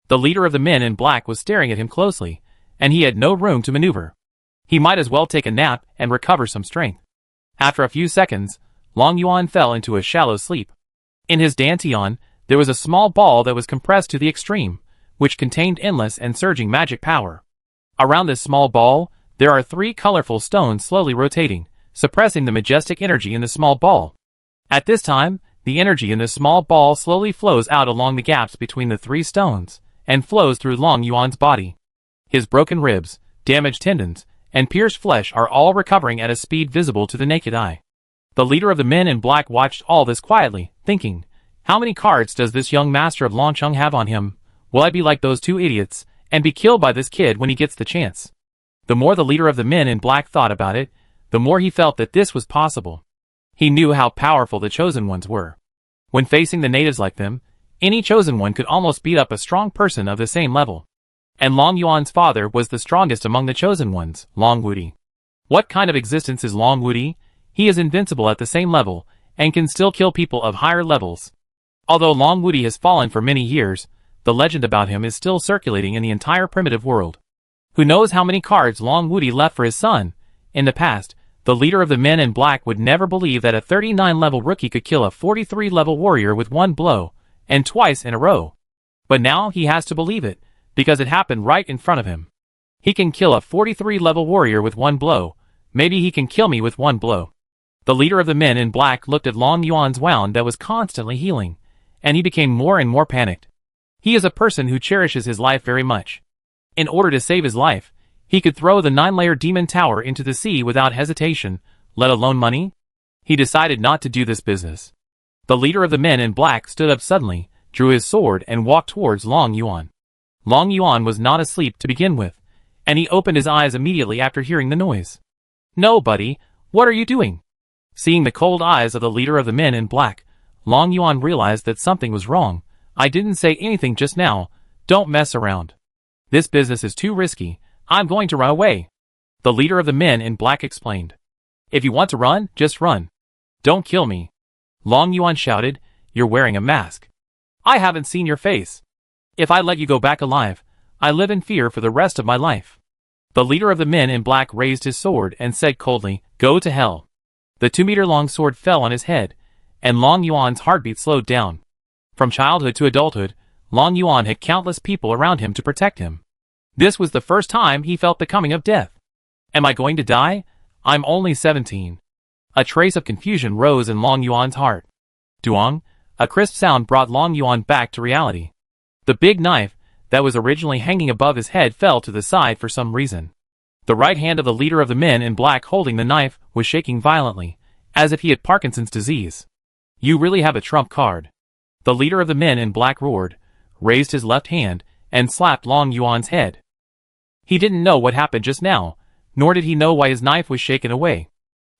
The leader of the men in black was staring at him closely, and he had no room to maneuver. He might as well take a nap and recover some strength. After a few seconds, Long Yuan fell into a shallow sleep. In his dantian, there was a small ball that was compressed to the extreme, which contained endless and surging magic power. Around this small ball, there are 3 colorful stones slowly rotating, suppressing the majestic energy in the small ball. At this time, the energy in the small ball slowly flows out along the gaps between the 3 stones, and flows through Long Yuan's body. His broken ribs, damaged tendons, and pierced flesh are all recovering at a speed visible to the naked eye. The leader of the men in black watched all this quietly, thinking, how many cards does this young master of Longcheng have on him? Will I be like those 2 idiots, and be killed by this kid when he gets the chance? The more the leader of the men in black thought about it, the more he felt that this was possible. He knew how powerful the chosen ones were. When facing the natives like them, any chosen one could almost beat up a strong person of the same level. And Long Yuan's father was the strongest among the chosen ones, Long Wudi. What kind of existence is Long Wudi? He is invincible at the same level, and can still kill people of higher levels. Although Long Woody has fallen for many years, the legend about him is still circulating in the entire primitive world. Who knows how many cards Long Woody left for his son? In the past, the leader of the Men in Black would never believe that a 39-level rookie could kill a 43-level warrior with one blow, and twice in a row. But now he has to believe it, because it happened right in front of him. He can kill a 43-level warrior with one blow. Maybe he can kill me with one blow. The leader of the Men in Black looked at Long Yuan's wound that was constantly healing, and he became more and more panicked. He is a person who cherishes his life very much. In order to save his life, he could throw the 9-layer demon tower into the sea without hesitation, let alone money. He decided not to do this business. The leader of the Men in Black stood up suddenly, drew his sword and walked towards Long Yuan. Long Yuan was not asleep to begin with, and he opened his eyes immediately after hearing the noise. "No, buddy, what are you doing?" Seeing the cold eyes of the leader of the Men in Black, Long Yuan realized that something was wrong. "I didn't say anything just now. Don't mess around. This business is too risky. I'm going to run away," the leader of the Men in Black explained. "If you want to run, just run. Don't kill me." Long Yuan shouted, "You're wearing a mask. I haven't seen your face. If I let you go back alive, I live in fear for the rest of my life." The leader of the Men in Black raised his sword and said coldly, "Go to hell." The 2-meter-long sword fell on his head, and Long Yuan's heartbeat slowed down. From childhood to adulthood, Long Yuan had countless people around him to protect him. This was the first time he felt the coming of death. "Am I going to die? I'm only 17. A trace of confusion rose in Long Yuan's heart. Duong, a crisp sound brought Long Yuan back to reality. The big knife, that was originally hanging above his head, fell to the side for some reason. The right hand of the leader of the Men in Black holding the knife was shaking violently, as if he had Parkinson's disease. "You really have a trump card," the leader of the Men in Black roared, raised his left hand, and slapped Long Yuan's head. He didn't know what happened just now, nor did he know why his knife was shaken away.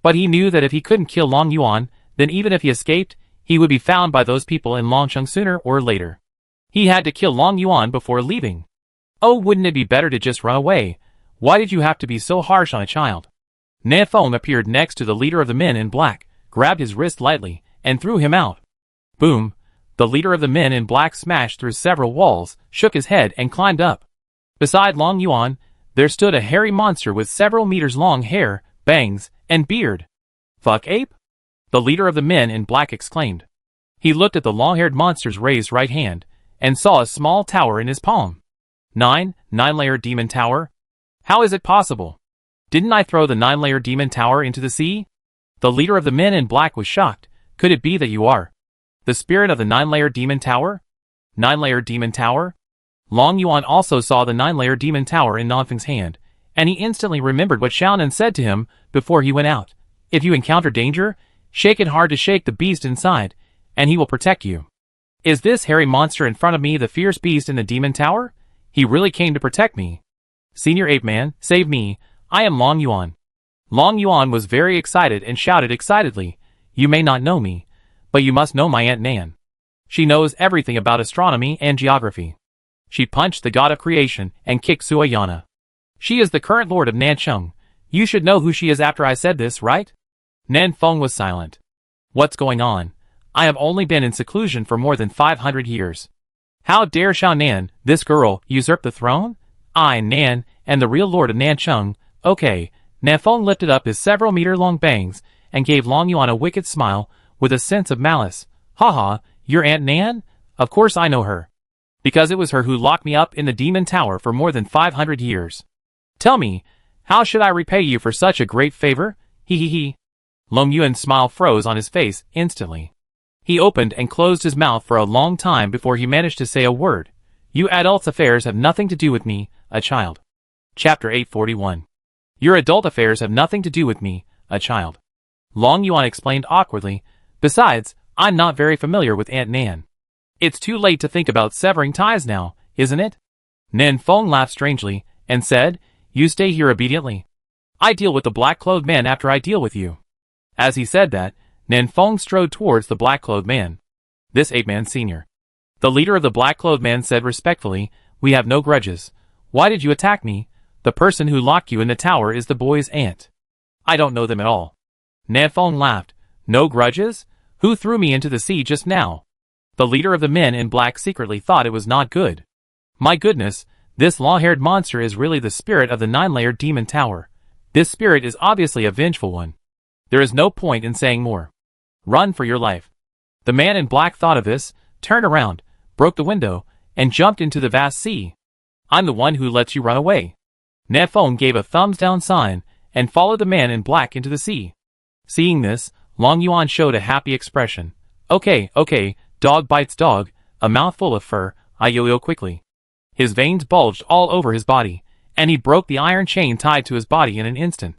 But he knew that if he couldn't kill Long Yuan, then even if he escaped, he would be found by those people in Longcheng sooner or later. He had to kill Long Yuan before leaving. "Oh, wouldn't it be better to just run away? Why did you have to be so harsh on a child?" Nan Feng appeared next to the leader of the Men in Black, grabbed his wrist lightly, and threw him out. Boom! The leader of the Men in Black smashed through several walls, shook his head, and climbed up. Beside Long Yuan, there stood a hairy monster with several meters long hair, bangs, and beard. "Fuck ape?" the leader of the Men in Black exclaimed. He looked at the long-haired monster's raised right hand, and saw a small tower in his palm. Nine-layer demon tower? How is it possible? Didn't I throw the 9-layer demon tower into the sea? The leader of the Men in Black was shocked. Could it be that you are the spirit of the 9-layer demon tower? 9-layer demon tower? Long Yuan also saw the 9-layer demon tower in Nanfeng's hand, and he instantly remembered what Xiaonan said to him before he went out. "If you encounter danger, shake it hard to shake the beast inside, and he will protect you." Is this hairy monster in front of me the fierce beast in the demon tower? He really came to protect me. "Senior Ape Man, save me, I am Long Yuan." Long Yuan was very excited and shouted excitedly, "You may not know me, but you must know my Aunt Nan. She knows everything about astronomy and geography. She punched the god of creation and kicked Suayana. She is the current lord of Nancheng. You should know who she is after I said this, right?" Nan Feng was silent. "What's going on? I have only been in seclusion for more than 500 years. How dare Xiaonan, this girl, usurp the throne? I, Nan, am the real lord of Nancheng. Okay." Nan Feng lifted up his several-meter-long bangs and gave Long Yuan a wicked smile with a sense of malice. "Haha, your Aunt Nan? Of course I know her. Because it was her who locked me up in the demon tower for more than 500 years. Tell me, how should I repay you for such a great favor? He. Long Yuan's smile froze on his face instantly. He opened and closed his mouth for a long time before he managed to say a word. "You adults' affairs have nothing to do with me, a child." Chapter 841. Your adult affairs have nothing to do with me, a child. Long Yuan explained awkwardly. Besides, I'm not very familiar with Aunt Nan. It's too late to think about severing ties now, isn't it? Nan Feng laughed strangely, and said, "You stay here obediently. I deal with the black-clothed man after I deal with you." As he said that, Nan Feng strode towards the black-clothed man. "This ape-man senior." The leader of the black-clothed man said respectfully, "We have no grudges. Why did you attack me? The person who locked you in the tower is the boy's aunt. I don't know them at all." Nan Feng laughed. "No grudges? Who threw me into the sea just now?" The leader of the men in black secretly thought it was not good. My goodness, this long-haired monster is really the spirit of the 9-layered demon tower. This spirit is obviously a vengeful one. There is no point in saying more. Run for your life. The man in black thought of this, turned around, broke the window, and jumped into the vast sea. I'm the one who lets you run away. Nefong gave a thumbs-down sign, and followed the man in black into the sea. Seeing this, Long Yuan showed a happy expression. Okay, dog bites dog, a mouthful of fur, I yo-yo quickly. His veins bulged all over his body, and he broke the iron chain tied to his body in an instant.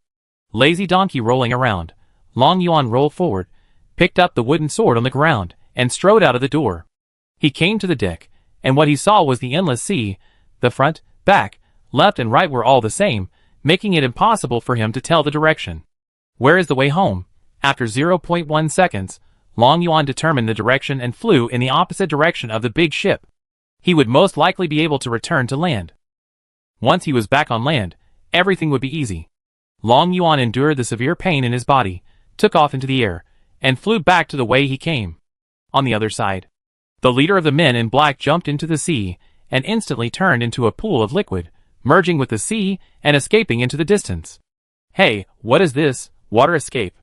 Lazy donkey rolling around, Long Yuan rolled forward, picked up the wooden sword on the ground, and strode out of the door. He came to the deck, and what he saw was the endless sea. The front, back, left and right were all the same, making it impossible for him to tell the direction. Where is the way home? After 0.1 seconds, Long Yuan determined the direction and flew in the opposite direction of the big ship. He would most likely be able to return to land. Once he was back on land, everything would be easy. Long Yuan endured the severe pain in his body, took off into the air, and flew back to the way he came. On the other side, the leader of the men in black jumped into the sea, and instantly turned into a pool of liquid, merging with the sea and escaping into the distance. Hey, what is this? Water escape.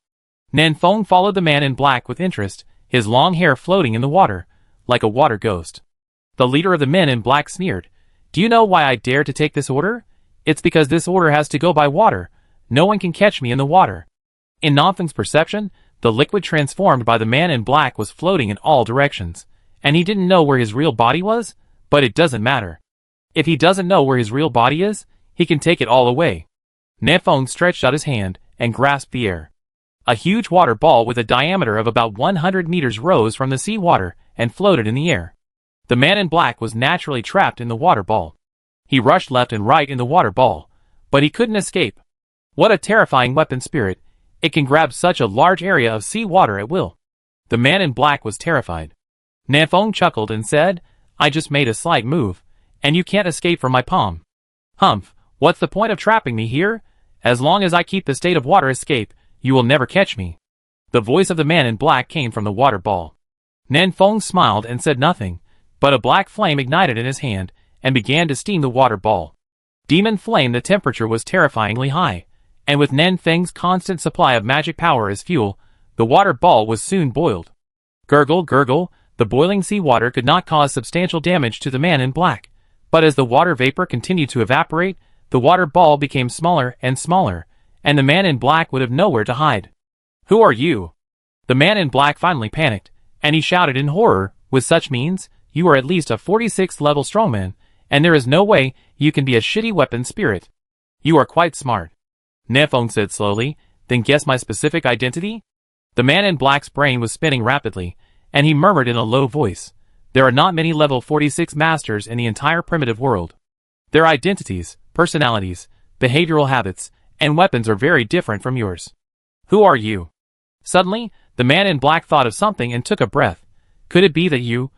Nanfeng followed the man in black with interest, his long hair floating in the water, like a water ghost. The leader of the men in black sneered. Do you know why I dare to take this order? It's because this order has to go by water. No one can catch me in the water. In Nanfeng's perception, the liquid transformed by the man in black was floating in all directions, and he didn't know where his real body was, but it doesn't matter. If he doesn't know where his real body is, he can take it all away. Nanfeng stretched out his hand and grasped the air. A huge water ball with a diameter of about 100 meters rose from the sea water and floated in the air. The man in black was naturally trapped in the water ball. He rushed left and right in the water ball, but he couldn't escape. What a terrifying weapon spirit! It can grab such a large area of sea water at will. The man in black was terrified. Nanfeng chuckled and said, I just made a slight move, and you can't escape from my palm. Humph, what's the point of trapping me here? As long as I keep the state of water escape, you will never catch me. The voice of the man in black came from the water ball. Nanfeng smiled and said nothing, but a black flame ignited in his hand and began to steam the water ball. Demon flame. The temperature was terrifyingly high, and with Nanfeng's constant supply of magic power as fuel, the water ball was soon boiled. Gurgle, gurgle, the boiling seawater could not cause substantial damage to the man in black, but as the water vapor continued to evaporate, the water ball became smaller and smaller, and the man in black would have nowhere to hide. Who are you? The man in black finally panicked, and he shouted in horror, with such means, you are at least a 46th level strongman, and there is no way you can be a shitty weapon spirit. You are quite smart. Nefong said slowly, then guess my specific identity? The man in black's brain was spinning rapidly, and he murmured in a low voice, there are not many level 46 masters in the entire primitive world. Their identities, personalities, behavioral habits, and weapons are very different from yours. Who are you? Suddenly, the man in black thought of something and took a breath. Could it be that you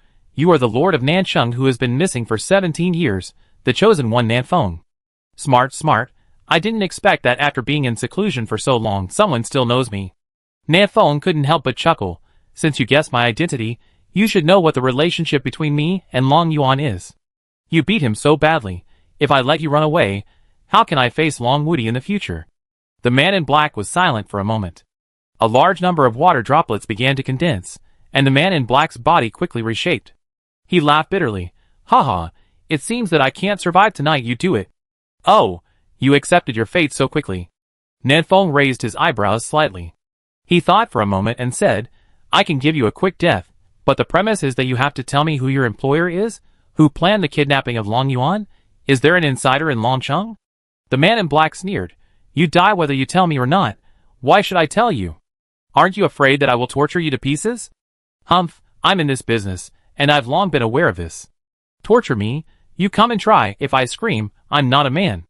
are the Lord of Nancheng who has been missing for 17 years, the chosen one Nanfeng? Smart. I didn't expect that after being in seclusion for so long someone still knows me. Nanfeng couldn't help but chuckle. Since you guessed my identity, you should know what the relationship between me and Long Yuan is. You beat him so badly. If I let you run away, how can I face Long Woody in the future? The man in black was silent for a moment. A large number of water droplets began to condense, and the man in black's body quickly reshaped. He laughed bitterly. Haha, it seems that I can't survive tonight. You do it. Oh, you accepted your fate so quickly. Nanfeng raised his eyebrows slightly. He thought for a moment and said, I can give you a quick death, but the premise is that you have to tell me who your employer is, who planned the kidnapping of Long Yuan. Is there an insider in Longcheng? The man in black sneered. You die whether you tell me or not. Why should I tell you? Aren't you afraid that I will torture you to pieces? Humph, I'm in this business, and I've long been aware of this. Torture me? You come and try. If I scream, I'm not a man.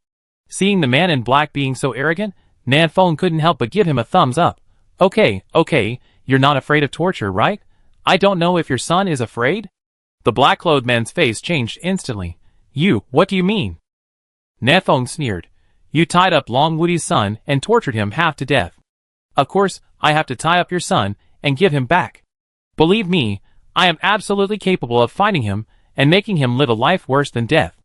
Seeing the man in black being so arrogant, Nanfeng couldn't help but give him a thumbs up. Okay, you're not afraid of torture, right? I don't know if your son is afraid? The black-clothed man's face changed instantly. What do you mean? Nanfeng sneered. You tied up Long Woody's son and tortured him half to death. Of course, I have to tie up your son and give him back. Believe me, I am absolutely capable of finding him and making him live a life worse than death.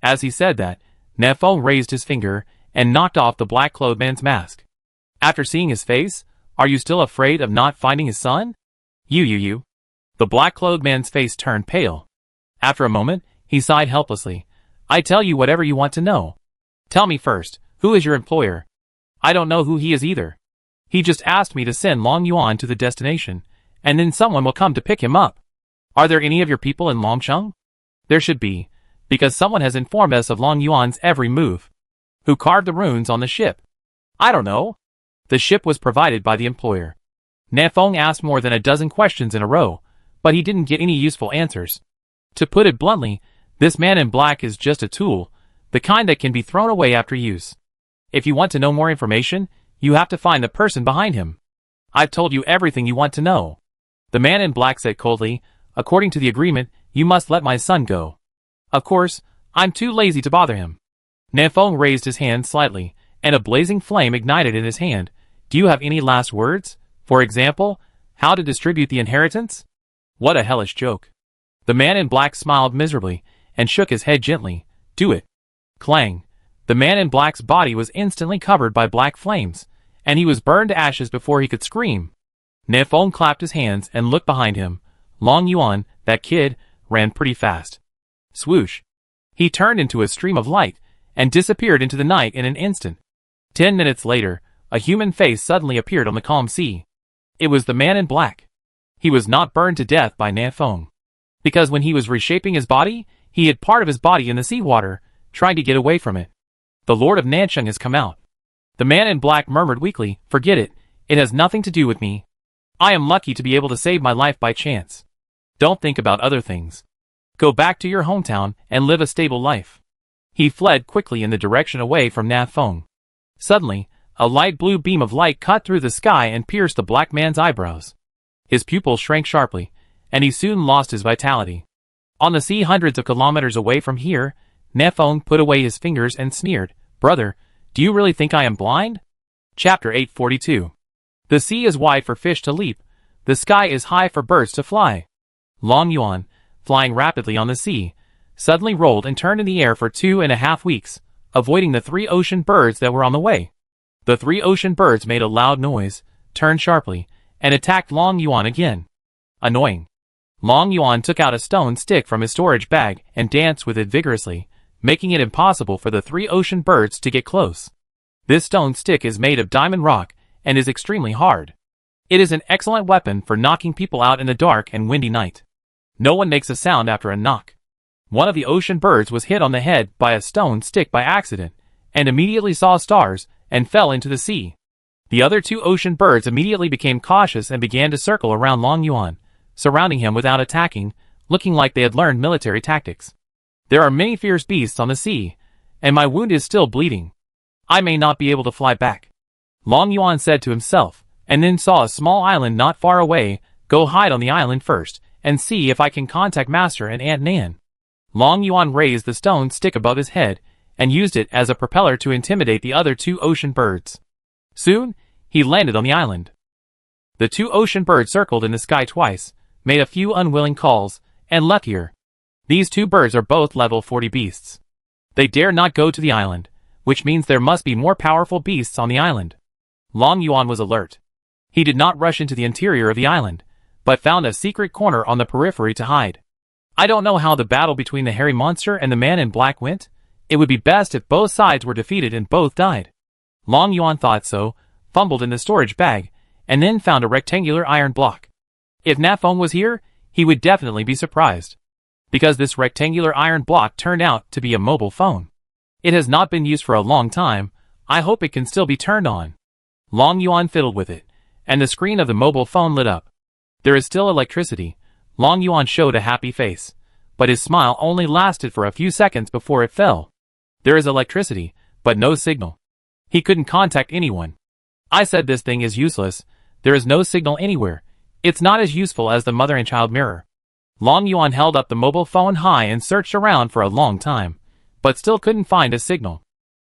As he said that, Nefong raised his finger and knocked off the black-clothed man's mask. After seeing his face, are you still afraid of not finding his son? You. The black-clothed man's face turned pale. After a moment, he sighed helplessly. I tell you whatever you want to know. Tell me first, who is your employer? I don't know who he is either. He just asked me to send Long Yuan to the destination, and then someone will come to pick him up. Are there any of your people in Longcheng? There should be, because someone has informed us of Long Yuan's every move. Who carved the runes on the ship? I don't know. The ship was provided by the employer. Nefong asked more than a dozen questions in a row, but he didn't get any useful answers. To put it bluntly, this man in black is just a tool, the kind that can be thrown away after use. If you want to know more information, you have to find the person behind him. I've told you everything you want to know. The man in black said coldly, according to the agreement, you must let my son go. Of course, I'm too lazy to bother him. Nefong raised his hand slightly, and a blazing flame ignited in his hand. Do you have any last words? For example, how to distribute the inheritance? What a hellish joke. The man in black smiled miserably, and shook his head gently. Do it. Clang. The man in black's body was instantly covered by black flames, and he was burned to ashes before he could scream. Nefong clapped his hands and looked behind him. Long Yuan, that kid, ran pretty fast. Swoosh. He turned into a stream of light, and disappeared into the night in an instant. 10 minutes later, a human face suddenly appeared on the calm sea. It was the man in black. He was not burned to death by Nefong. Because when he was reshaping his body, he hid part of his body in the seawater, trying to get away from it. The Lord of Nancheng has come out. The man in black murmured weakly, forget it, it has nothing to do with me. I am lucky to be able to save my life by chance. Don't think about other things. Go back to your hometown and live a stable life. He fled quickly in the direction away from Nefong. Suddenly, a light blue beam of light cut through the sky and pierced the black man's eyebrows. His pupils shrank sharply, and he soon lost his vitality. On the sea hundreds of kilometers away from here, Nefong put away his fingers and sneered, Brother, do you really think I am blind? Chapter 842. The sea is wide for fish to leap, the sky is high for birds to fly. Long Yuan, flying rapidly on the sea, suddenly rolled and turned in the air for 2.5 weeks, avoiding the 3 ocean birds that were on the way. The 3 ocean birds made a loud noise, turned sharply, and attacked Long Yuan again. Annoying. Long Yuan took out a stone stick from his storage bag and danced with it vigorously, making it impossible for the 3 ocean birds to get close. This stone stick is made of diamond rock and is extremely hard. It is an excellent weapon for knocking people out in the dark and windy night. No one makes a sound after a knock. One of the ocean birds was hit on the head by a stone stick by accident, and immediately saw stars and fell into the sea. The other 2 ocean birds immediately became cautious and began to circle around Long Yuan, surrounding him without attacking, looking like they had learned military tactics. There are many fierce beasts on the sea, and my wound is still bleeding. I may not be able to fly back. Long Yuan said to himself, and then saw a small island not far away. Go hide on the island first, and see if I can contact Master and Aunt Nan. Long Yuan raised the stone stick above his head, and used it as a propeller to intimidate the other 2 ocean birds. Soon, he landed on the island. The 2 ocean birds circled in the sky twice, made a few unwilling calls, and left here. These 2 birds are both level 40 beasts. They dare not go to the island, which means there must be more powerful beasts on the island. Long Yuan was alert. He did not rush into the interior of the island, but found a secret corner on the periphery to hide. I don't know how the battle between the hairy monster and the man in black went. It would be best if both sides were defeated and both died. Long Yuan thought so, fumbled in the storage bag, and then found a rectangular iron block. If Nefong was here, he would definitely be surprised. Because this rectangular iron block turned out to be a mobile phone. It has not been used for a long time. I hope it can still be turned on. Long Yuan fiddled with it, and the screen of the mobile phone lit up. There is still electricity. Long Yuan showed a happy face, but his smile only lasted for a few seconds before it fell. There is electricity, but no signal. He couldn't contact anyone. I said this thing is useless. There is no signal anywhere. It's not as useful as the mother and child mirror. Long Yuan held up the mobile phone high and searched around for a long time, but still couldn't find a signal.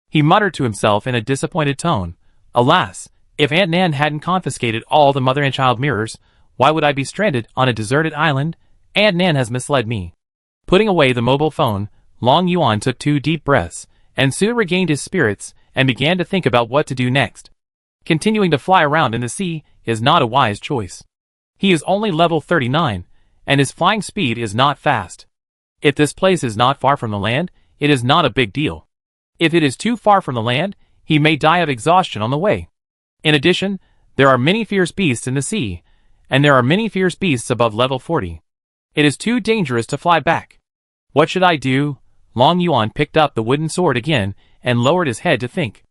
He muttered to himself in a disappointed tone, Alas, if Aunt Nan hadn't confiscated all the mother and child mirrors, why would I be stranded on a deserted island, Aunt Nan has misled me. Putting away the mobile phone, Long Yuan took 2 deep breaths, and soon regained his spirits and began to think about what to do next. Continuing to fly around in the sea is not a wise choice. He is only level 39, and his flying speed is not fast. If this place is not far from the land, it is not a big deal. If it is too far from the land, he may die of exhaustion on the way. In addition, there are many fierce beasts in the sea, and there are many fierce beasts above level 40. It is too dangerous to fly back. What should I do? Long Yuan picked up the wooden sword again and lowered his head to think.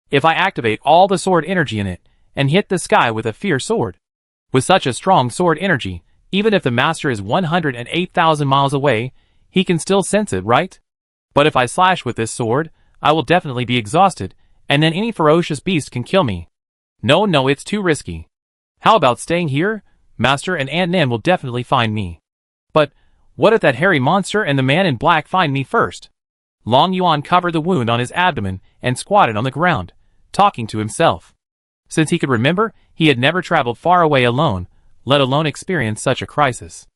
If I activate all the sword energy in it and hit the sky with a fierce sword. With such a strong sword energy, even if the master is 108,000 miles away, he can still sense it, right? But if I slash with this sword, I will definitely be exhausted, and then any ferocious beast can kill me. No, it's too risky. How about staying here? Master and Aunt Nan will definitely find me. But what if that hairy monster and the man in black find me first? Long Yuan covered the wound on his abdomen and squatted on the ground, talking to himself. Since he could remember, he had never traveled far away alone, let alone experience such a crisis.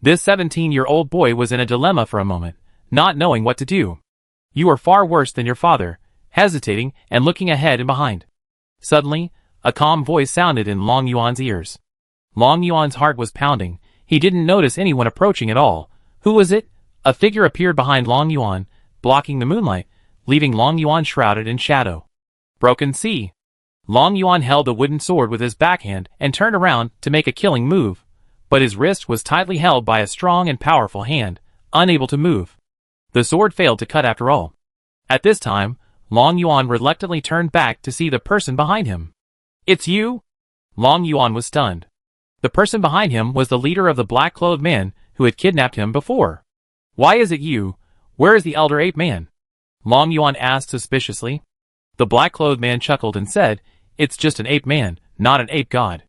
This 17-year-old boy was in a dilemma for a moment, not knowing what to do. You are far worse than your father, hesitating and looking ahead and behind. Suddenly, a calm voice sounded in Long Yuan's ears. Long Yuan's heart was pounding. He didn't notice anyone approaching at all. Who was it? A figure appeared behind Long Yuan, blocking the moonlight, leaving Long Yuan shrouded in shadow. Broken Sea. Long Yuan held the wooden sword with his backhand and turned around to make a killing move, but his wrist was tightly held by a strong and powerful hand, unable to move. The sword failed to cut after all. At this time, Long Yuan reluctantly turned back to see the person behind him. It's you? Long Yuan was stunned. The person behind him was the leader of the black-clothed men who had kidnapped him before. Why is it you? Where is the elder ape man? Long Yuan asked suspiciously. The black-clothed man chuckled and said, It's just an ape man, not an ape god.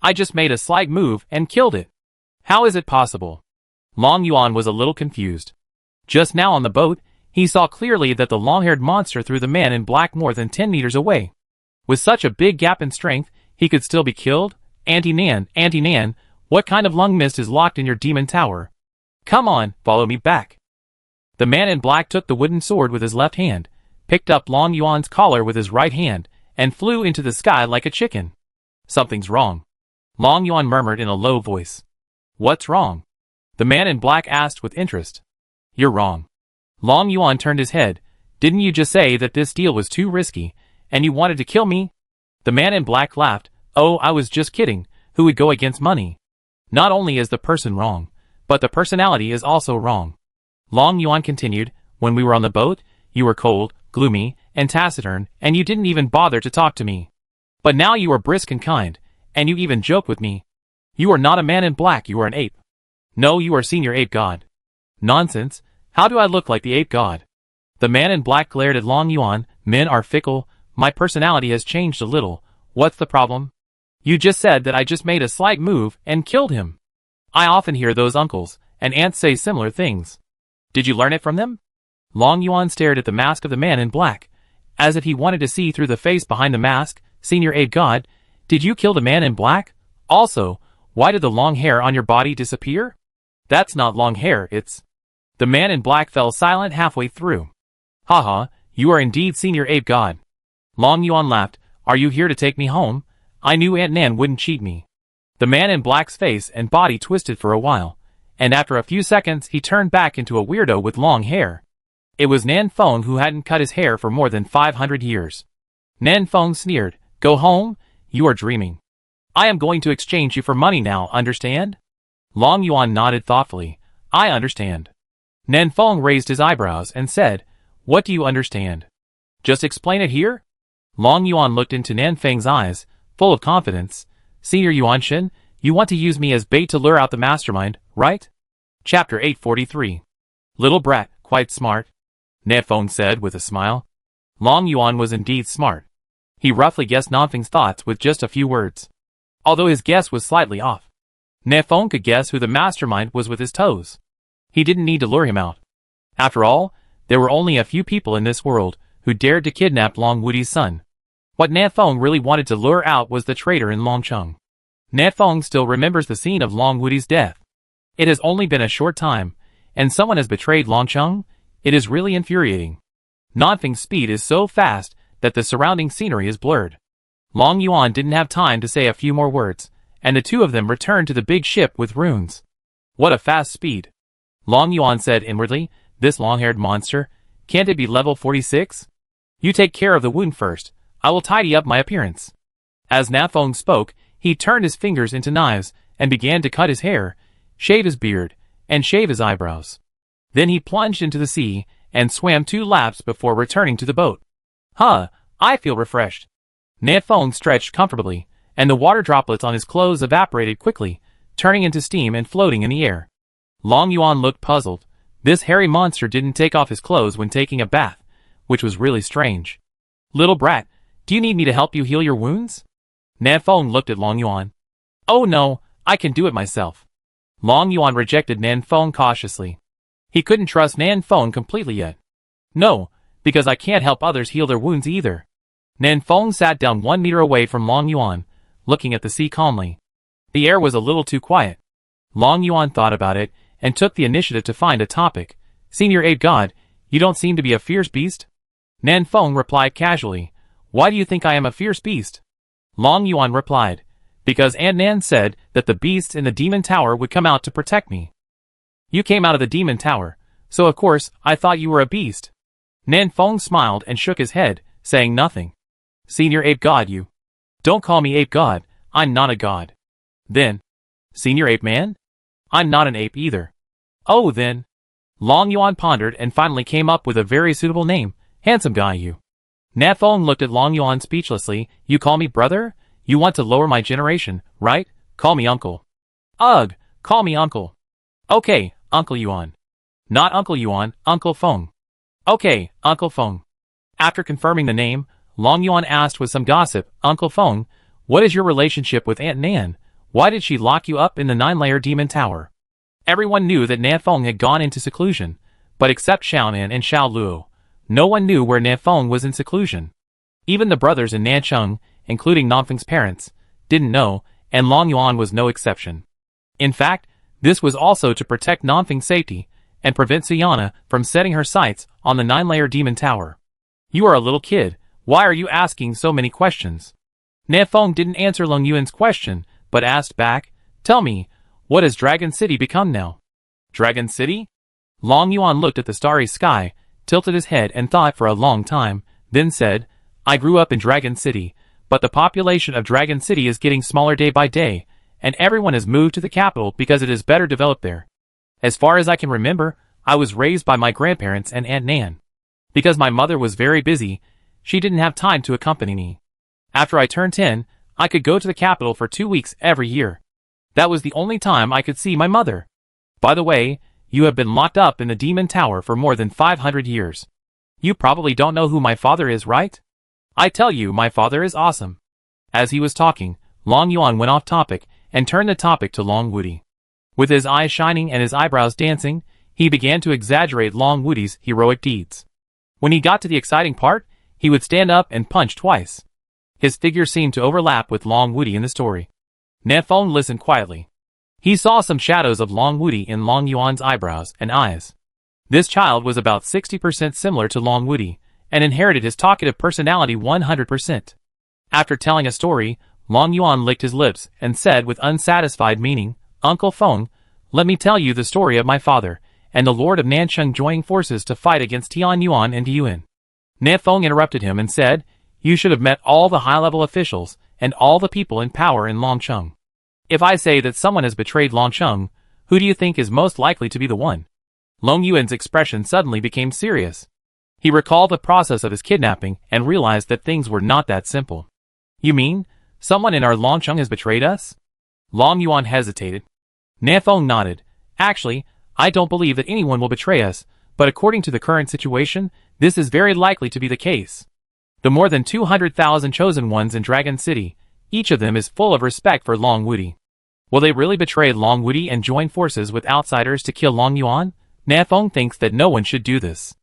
I just made a slight move and killed it. How is it possible? Long Yuan was a little confused. Just now on the boat, he saw clearly that the long-haired monster threw the man in black more than 10 meters away. With such a big gap in strength, he could still be killed? Auntie Nan, what kind of lung mist is locked in your demon tower? Come on, follow me back. The man in black took the wooden sword with his left hand, picked up Long Yuan's collar with his right hand, and flew into the sky like a chicken. Something's wrong. Long Yuan murmured in a low voice. What's wrong? The man in black asked with interest. You're wrong. Long Yuan turned his head. Didn't you just say that this deal was too risky, and you wanted to kill me? The man in black laughed. Oh, I was just kidding. Who would go against money? Not only is the person wrong, but the personality is also wrong. Long Yuan continued, when we were on the boat, you were cold, gloomy, and taciturn, and you didn't even bother to talk to me. But now you are brisk and kind, and you even joke with me. You are not a man in black, you are an ape. No, you are senior ape god. Nonsense. How do I look like the ape god? The man in black glared at Long Yuan. Men are fickle. My personality has changed a little. What's the problem? You just said that I just made a slight move and killed him. I often hear those uncles and aunts say similar things. Did you learn it from them? Long Yuan stared at the mask of the man in black, as if he wanted to see through the face behind the mask. Senior ape god, did you kill the man in black? Also, why did the long hair on your body disappear? That's not long hair, it's... The man in black fell silent halfway through. Haha, you are indeed senior ape god. Long Yuan laughed. Are you here to take me home? I knew Aunt Nan wouldn't cheat me. The man in black's face and body twisted for a while, and after a few seconds he turned back into a weirdo with long hair. It was Nan Feng, who hadn't cut his hair for more than 500 years. Nan Feng sneered. Go home? You are dreaming. I am going to exchange you for money now, understand? Long Yuan nodded thoughtfully. I understand. Nan Feng raised his eyebrows and said, What do you understand? Just explain it here? Long Yuan looked into Nan Feng's eyes, full of confidence. Senior Yuanshin, you want to use me as bait to lure out the mastermind, right? Chapter 843. Little brat, quite smart. Nan Feng said with a smile. Long Yuan was indeed smart. He roughly guessed Nan Feng's thoughts with just a few words. Although his guess was slightly off. Nan Feng could guess who the mastermind was with his toes. He didn't need to lure him out. After all, there were only a few people in this world who dared to kidnap Long Wudi's son. What Nan Feng really wanted to lure out was the traitor in Longcheng. Nan Feng still remembers the scene of Long Wudi's death. It has only been a short time, and someone has betrayed Longcheng? It is really infuriating. Nanfeng's speed is so fast that the surrounding scenery is blurred. Long Yuan didn't have time to say a few more words, and the two of them returned to the big ship with runes. What a fast speed. Long Yuan said inwardly, this long-haired monster, can't it be level 46? You take care of the wound first, I will tidy up my appearance. As Nafeng spoke, he turned his fingers into knives and began to cut his hair, shave his beard, and shave his eyebrows. Then he plunged into the sea and swam 2 laps before returning to the boat. Huh, I feel refreshed. Nafeng stretched comfortably, and the water droplets on his clothes evaporated quickly, turning into steam and floating in the air. Long Yuan looked puzzled. This hairy monster didn't take off his clothes when taking a bath, which was really strange. Little brat, do you need me to help you heal your wounds? Nafeng looked at Long Yuan. Oh no, I can do it myself. Long Yuan rejected Nafeng cautiously. He couldn't trust Nafeng completely yet. No, because I can't help others heal their wounds either. Nafeng sat down 1 meter away from Long Yuan, looking at the sea calmly. The air was a little too quiet. Long Yuan thought about it, and took the initiative to find a topic. Senior Ape God, you don't seem to be a fierce beast? Nafeng replied casually. Why do you think I am a fierce beast? Long Yuan replied. Because Aunt Nan said that the beasts in the Demon Tower would come out to protect me. You came out of the Demon Tower, so of course I thought you were a beast. Nafeng smiled and shook his head, saying nothing. Senior Ape God you. Don't call me Ape God, I'm not a god. Then. Senior Ape Man? I'm not an ape either. Oh then. Long Yuan pondered and finally came up with a very suitable name, Handsome Guy you. Nafeng looked at Long Yuan speechlessly. You call me brother? You want to lower my generation, right? Call me uncle. Ugh, call me uncle. Okay, Uncle Yuan. Not Uncle Yuan, Uncle Feng. Okay, Uncle Feng. After confirming the name, Long Yuan asked with some gossip, Uncle Feng, what is your relationship with Aunt Nan? Why did she lock you up in the 9-layer Demon Tower? Everyone knew that Nafeng had gone into seclusion, but except Xiaonan and Xiao Luo, no one knew where Nafeng was in seclusion. Even the brothers in Nancheng, including Nanfeng's parents, didn't know, and Long Yuan was no exception. In fact, this was also to protect Nanfeng's safety, and prevent Suyana from setting her sights on the 9-layer Demon Tower. You are a little kid, why are you asking so many questions? Nafeng didn't answer Long Yuan's question, but asked back, tell me, what has Dragon City become now? Dragon City? Long Yuan looked at the starry sky, tilted his head and thought for a long time, then said, I grew up in Dragon City, but the population of Dragon City is getting smaller day by day, and everyone has moved to the capital because it is better developed there. As far as I can remember, I was raised by my grandparents and Aunt Nan. Because my mother was very busy, she didn't have time to accompany me. After I turned 10, I could go to the capital for 2 weeks every year. That was the only time I could see my mother. By the way, you have been locked up in the Demon Tower for more than 500 years. You probably don't know who my father is, right? I tell you, my father is awesome. As he was talking, Long Yuan went off topic and turned the topic to Long Wudi. With his eyes shining and his eyebrows dancing, he began to exaggerate Long Wudi's heroic deeds. When he got to the exciting part, he would stand up and punch twice. His figure seemed to overlap with Long Wudi in the story. Nafeng listened quietly. He saw some shadows of Long Wudi in Long Yuan's eyebrows and eyes. This child was about 60% similar to Long Wudi, and inherited his talkative personality 100%. After telling a story, Long Yuan licked his lips and said with unsatisfied meaning, Uncle Feng, let me tell you the story of my father, and the Lord of Nancheng joining forces to fight against Tian Yuan and Yuan. Nafeng interrupted him and said, you should have met all the high-level officials and all the people in power in Longcheng. If I say that someone has betrayed Longcheng, who do you think is most likely to be the one? Long Yuan's expression suddenly became serious. He recalled the process of his kidnapping and realized that things were not that simple. You mean, someone in our Longcheng has betrayed us? Long Yuan hesitated. Nafeng nodded. Actually, I don't believe that anyone will betray us, but according to the current situation, this is very likely to be the case. The more than 200,000 chosen ones in Dragon City, each of them is full of respect for Long Wudi. Will they really betray Long Wudi and join forces with outsiders to kill Long Yuan? Nafeng thinks that no one should do this.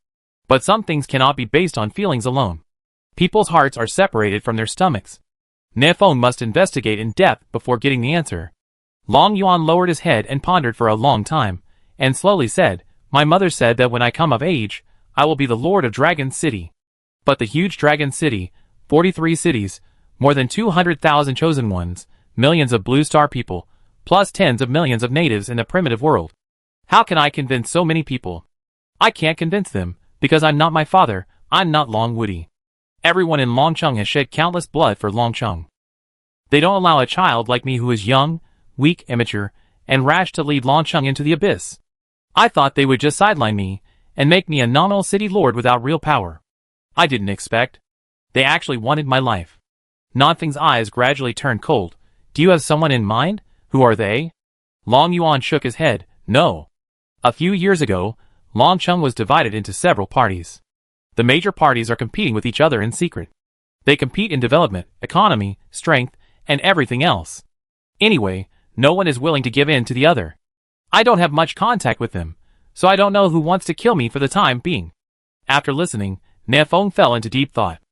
But some things cannot be based on feelings alone. People's hearts are separated from their stomachs. Nafeng must investigate in depth before getting the answer. Long Yuan lowered his head and pondered for a long time, and slowly said, "My mother said that when I come of age, I will be the Lord of Dragon City." But the huge Dragon City, 43 cities, more than 200,000 chosen ones, millions of Blue Star people, plus tens of millions of natives in the primitive world. How can I convince so many people? I can't convince them, because I'm not my father, I'm not Long Woody. Everyone in Longcheng has shed countless blood for Longcheng. They don't allow a child like me who is young, weak, immature, and rash to lead Longcheng into the abyss. I thought they would just sideline me, and make me a nominal city lord without real power. I didn't expect. They actually wanted my life. Nanfeng's eyes gradually turned cold. Do you have someone in mind? Who are they? Long Yuan shook his head. No. A few years ago, Longcheng was divided into several parties. The major parties are competing with each other in secret. They compete in development, economy, strength, and everything else. Anyway, no one is willing to give in to the other. I don't have much contact with them, so I don't know who wants to kill me for the time being. After listening, Nefeng fell into deep thought.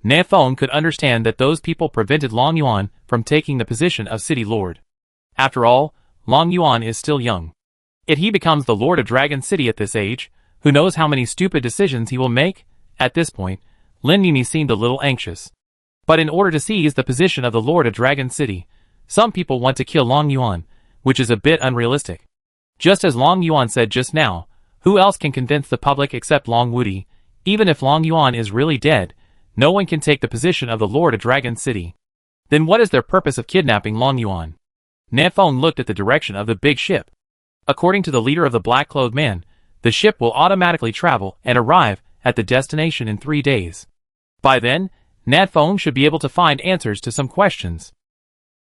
Nefeng could understand that those people prevented Long Yuan from taking the position of city lord. After all, Long Yuan is still young. If he becomes the Lord of Dragon City at this age, who knows how many stupid decisions he will make? At this point, Lin Yumi seemed a little anxious. But in order to seize the position of the Lord of Dragon City, some people want to kill Long Yuan, which is a bit unrealistic. Just as Long Yuan said just now, who else can convince the public except Long Woody? Even if Long Yuan is really dead, no one can take the position of the Lord of Dragon City. Then what is their purpose of kidnapping Long Yuan? Nefeng looked at the direction of the big ship. According to the leader of the black-clothed man, the ship will automatically travel and arrive at the destination in 3 days. By then, Nefeng should be able to find answers to some questions.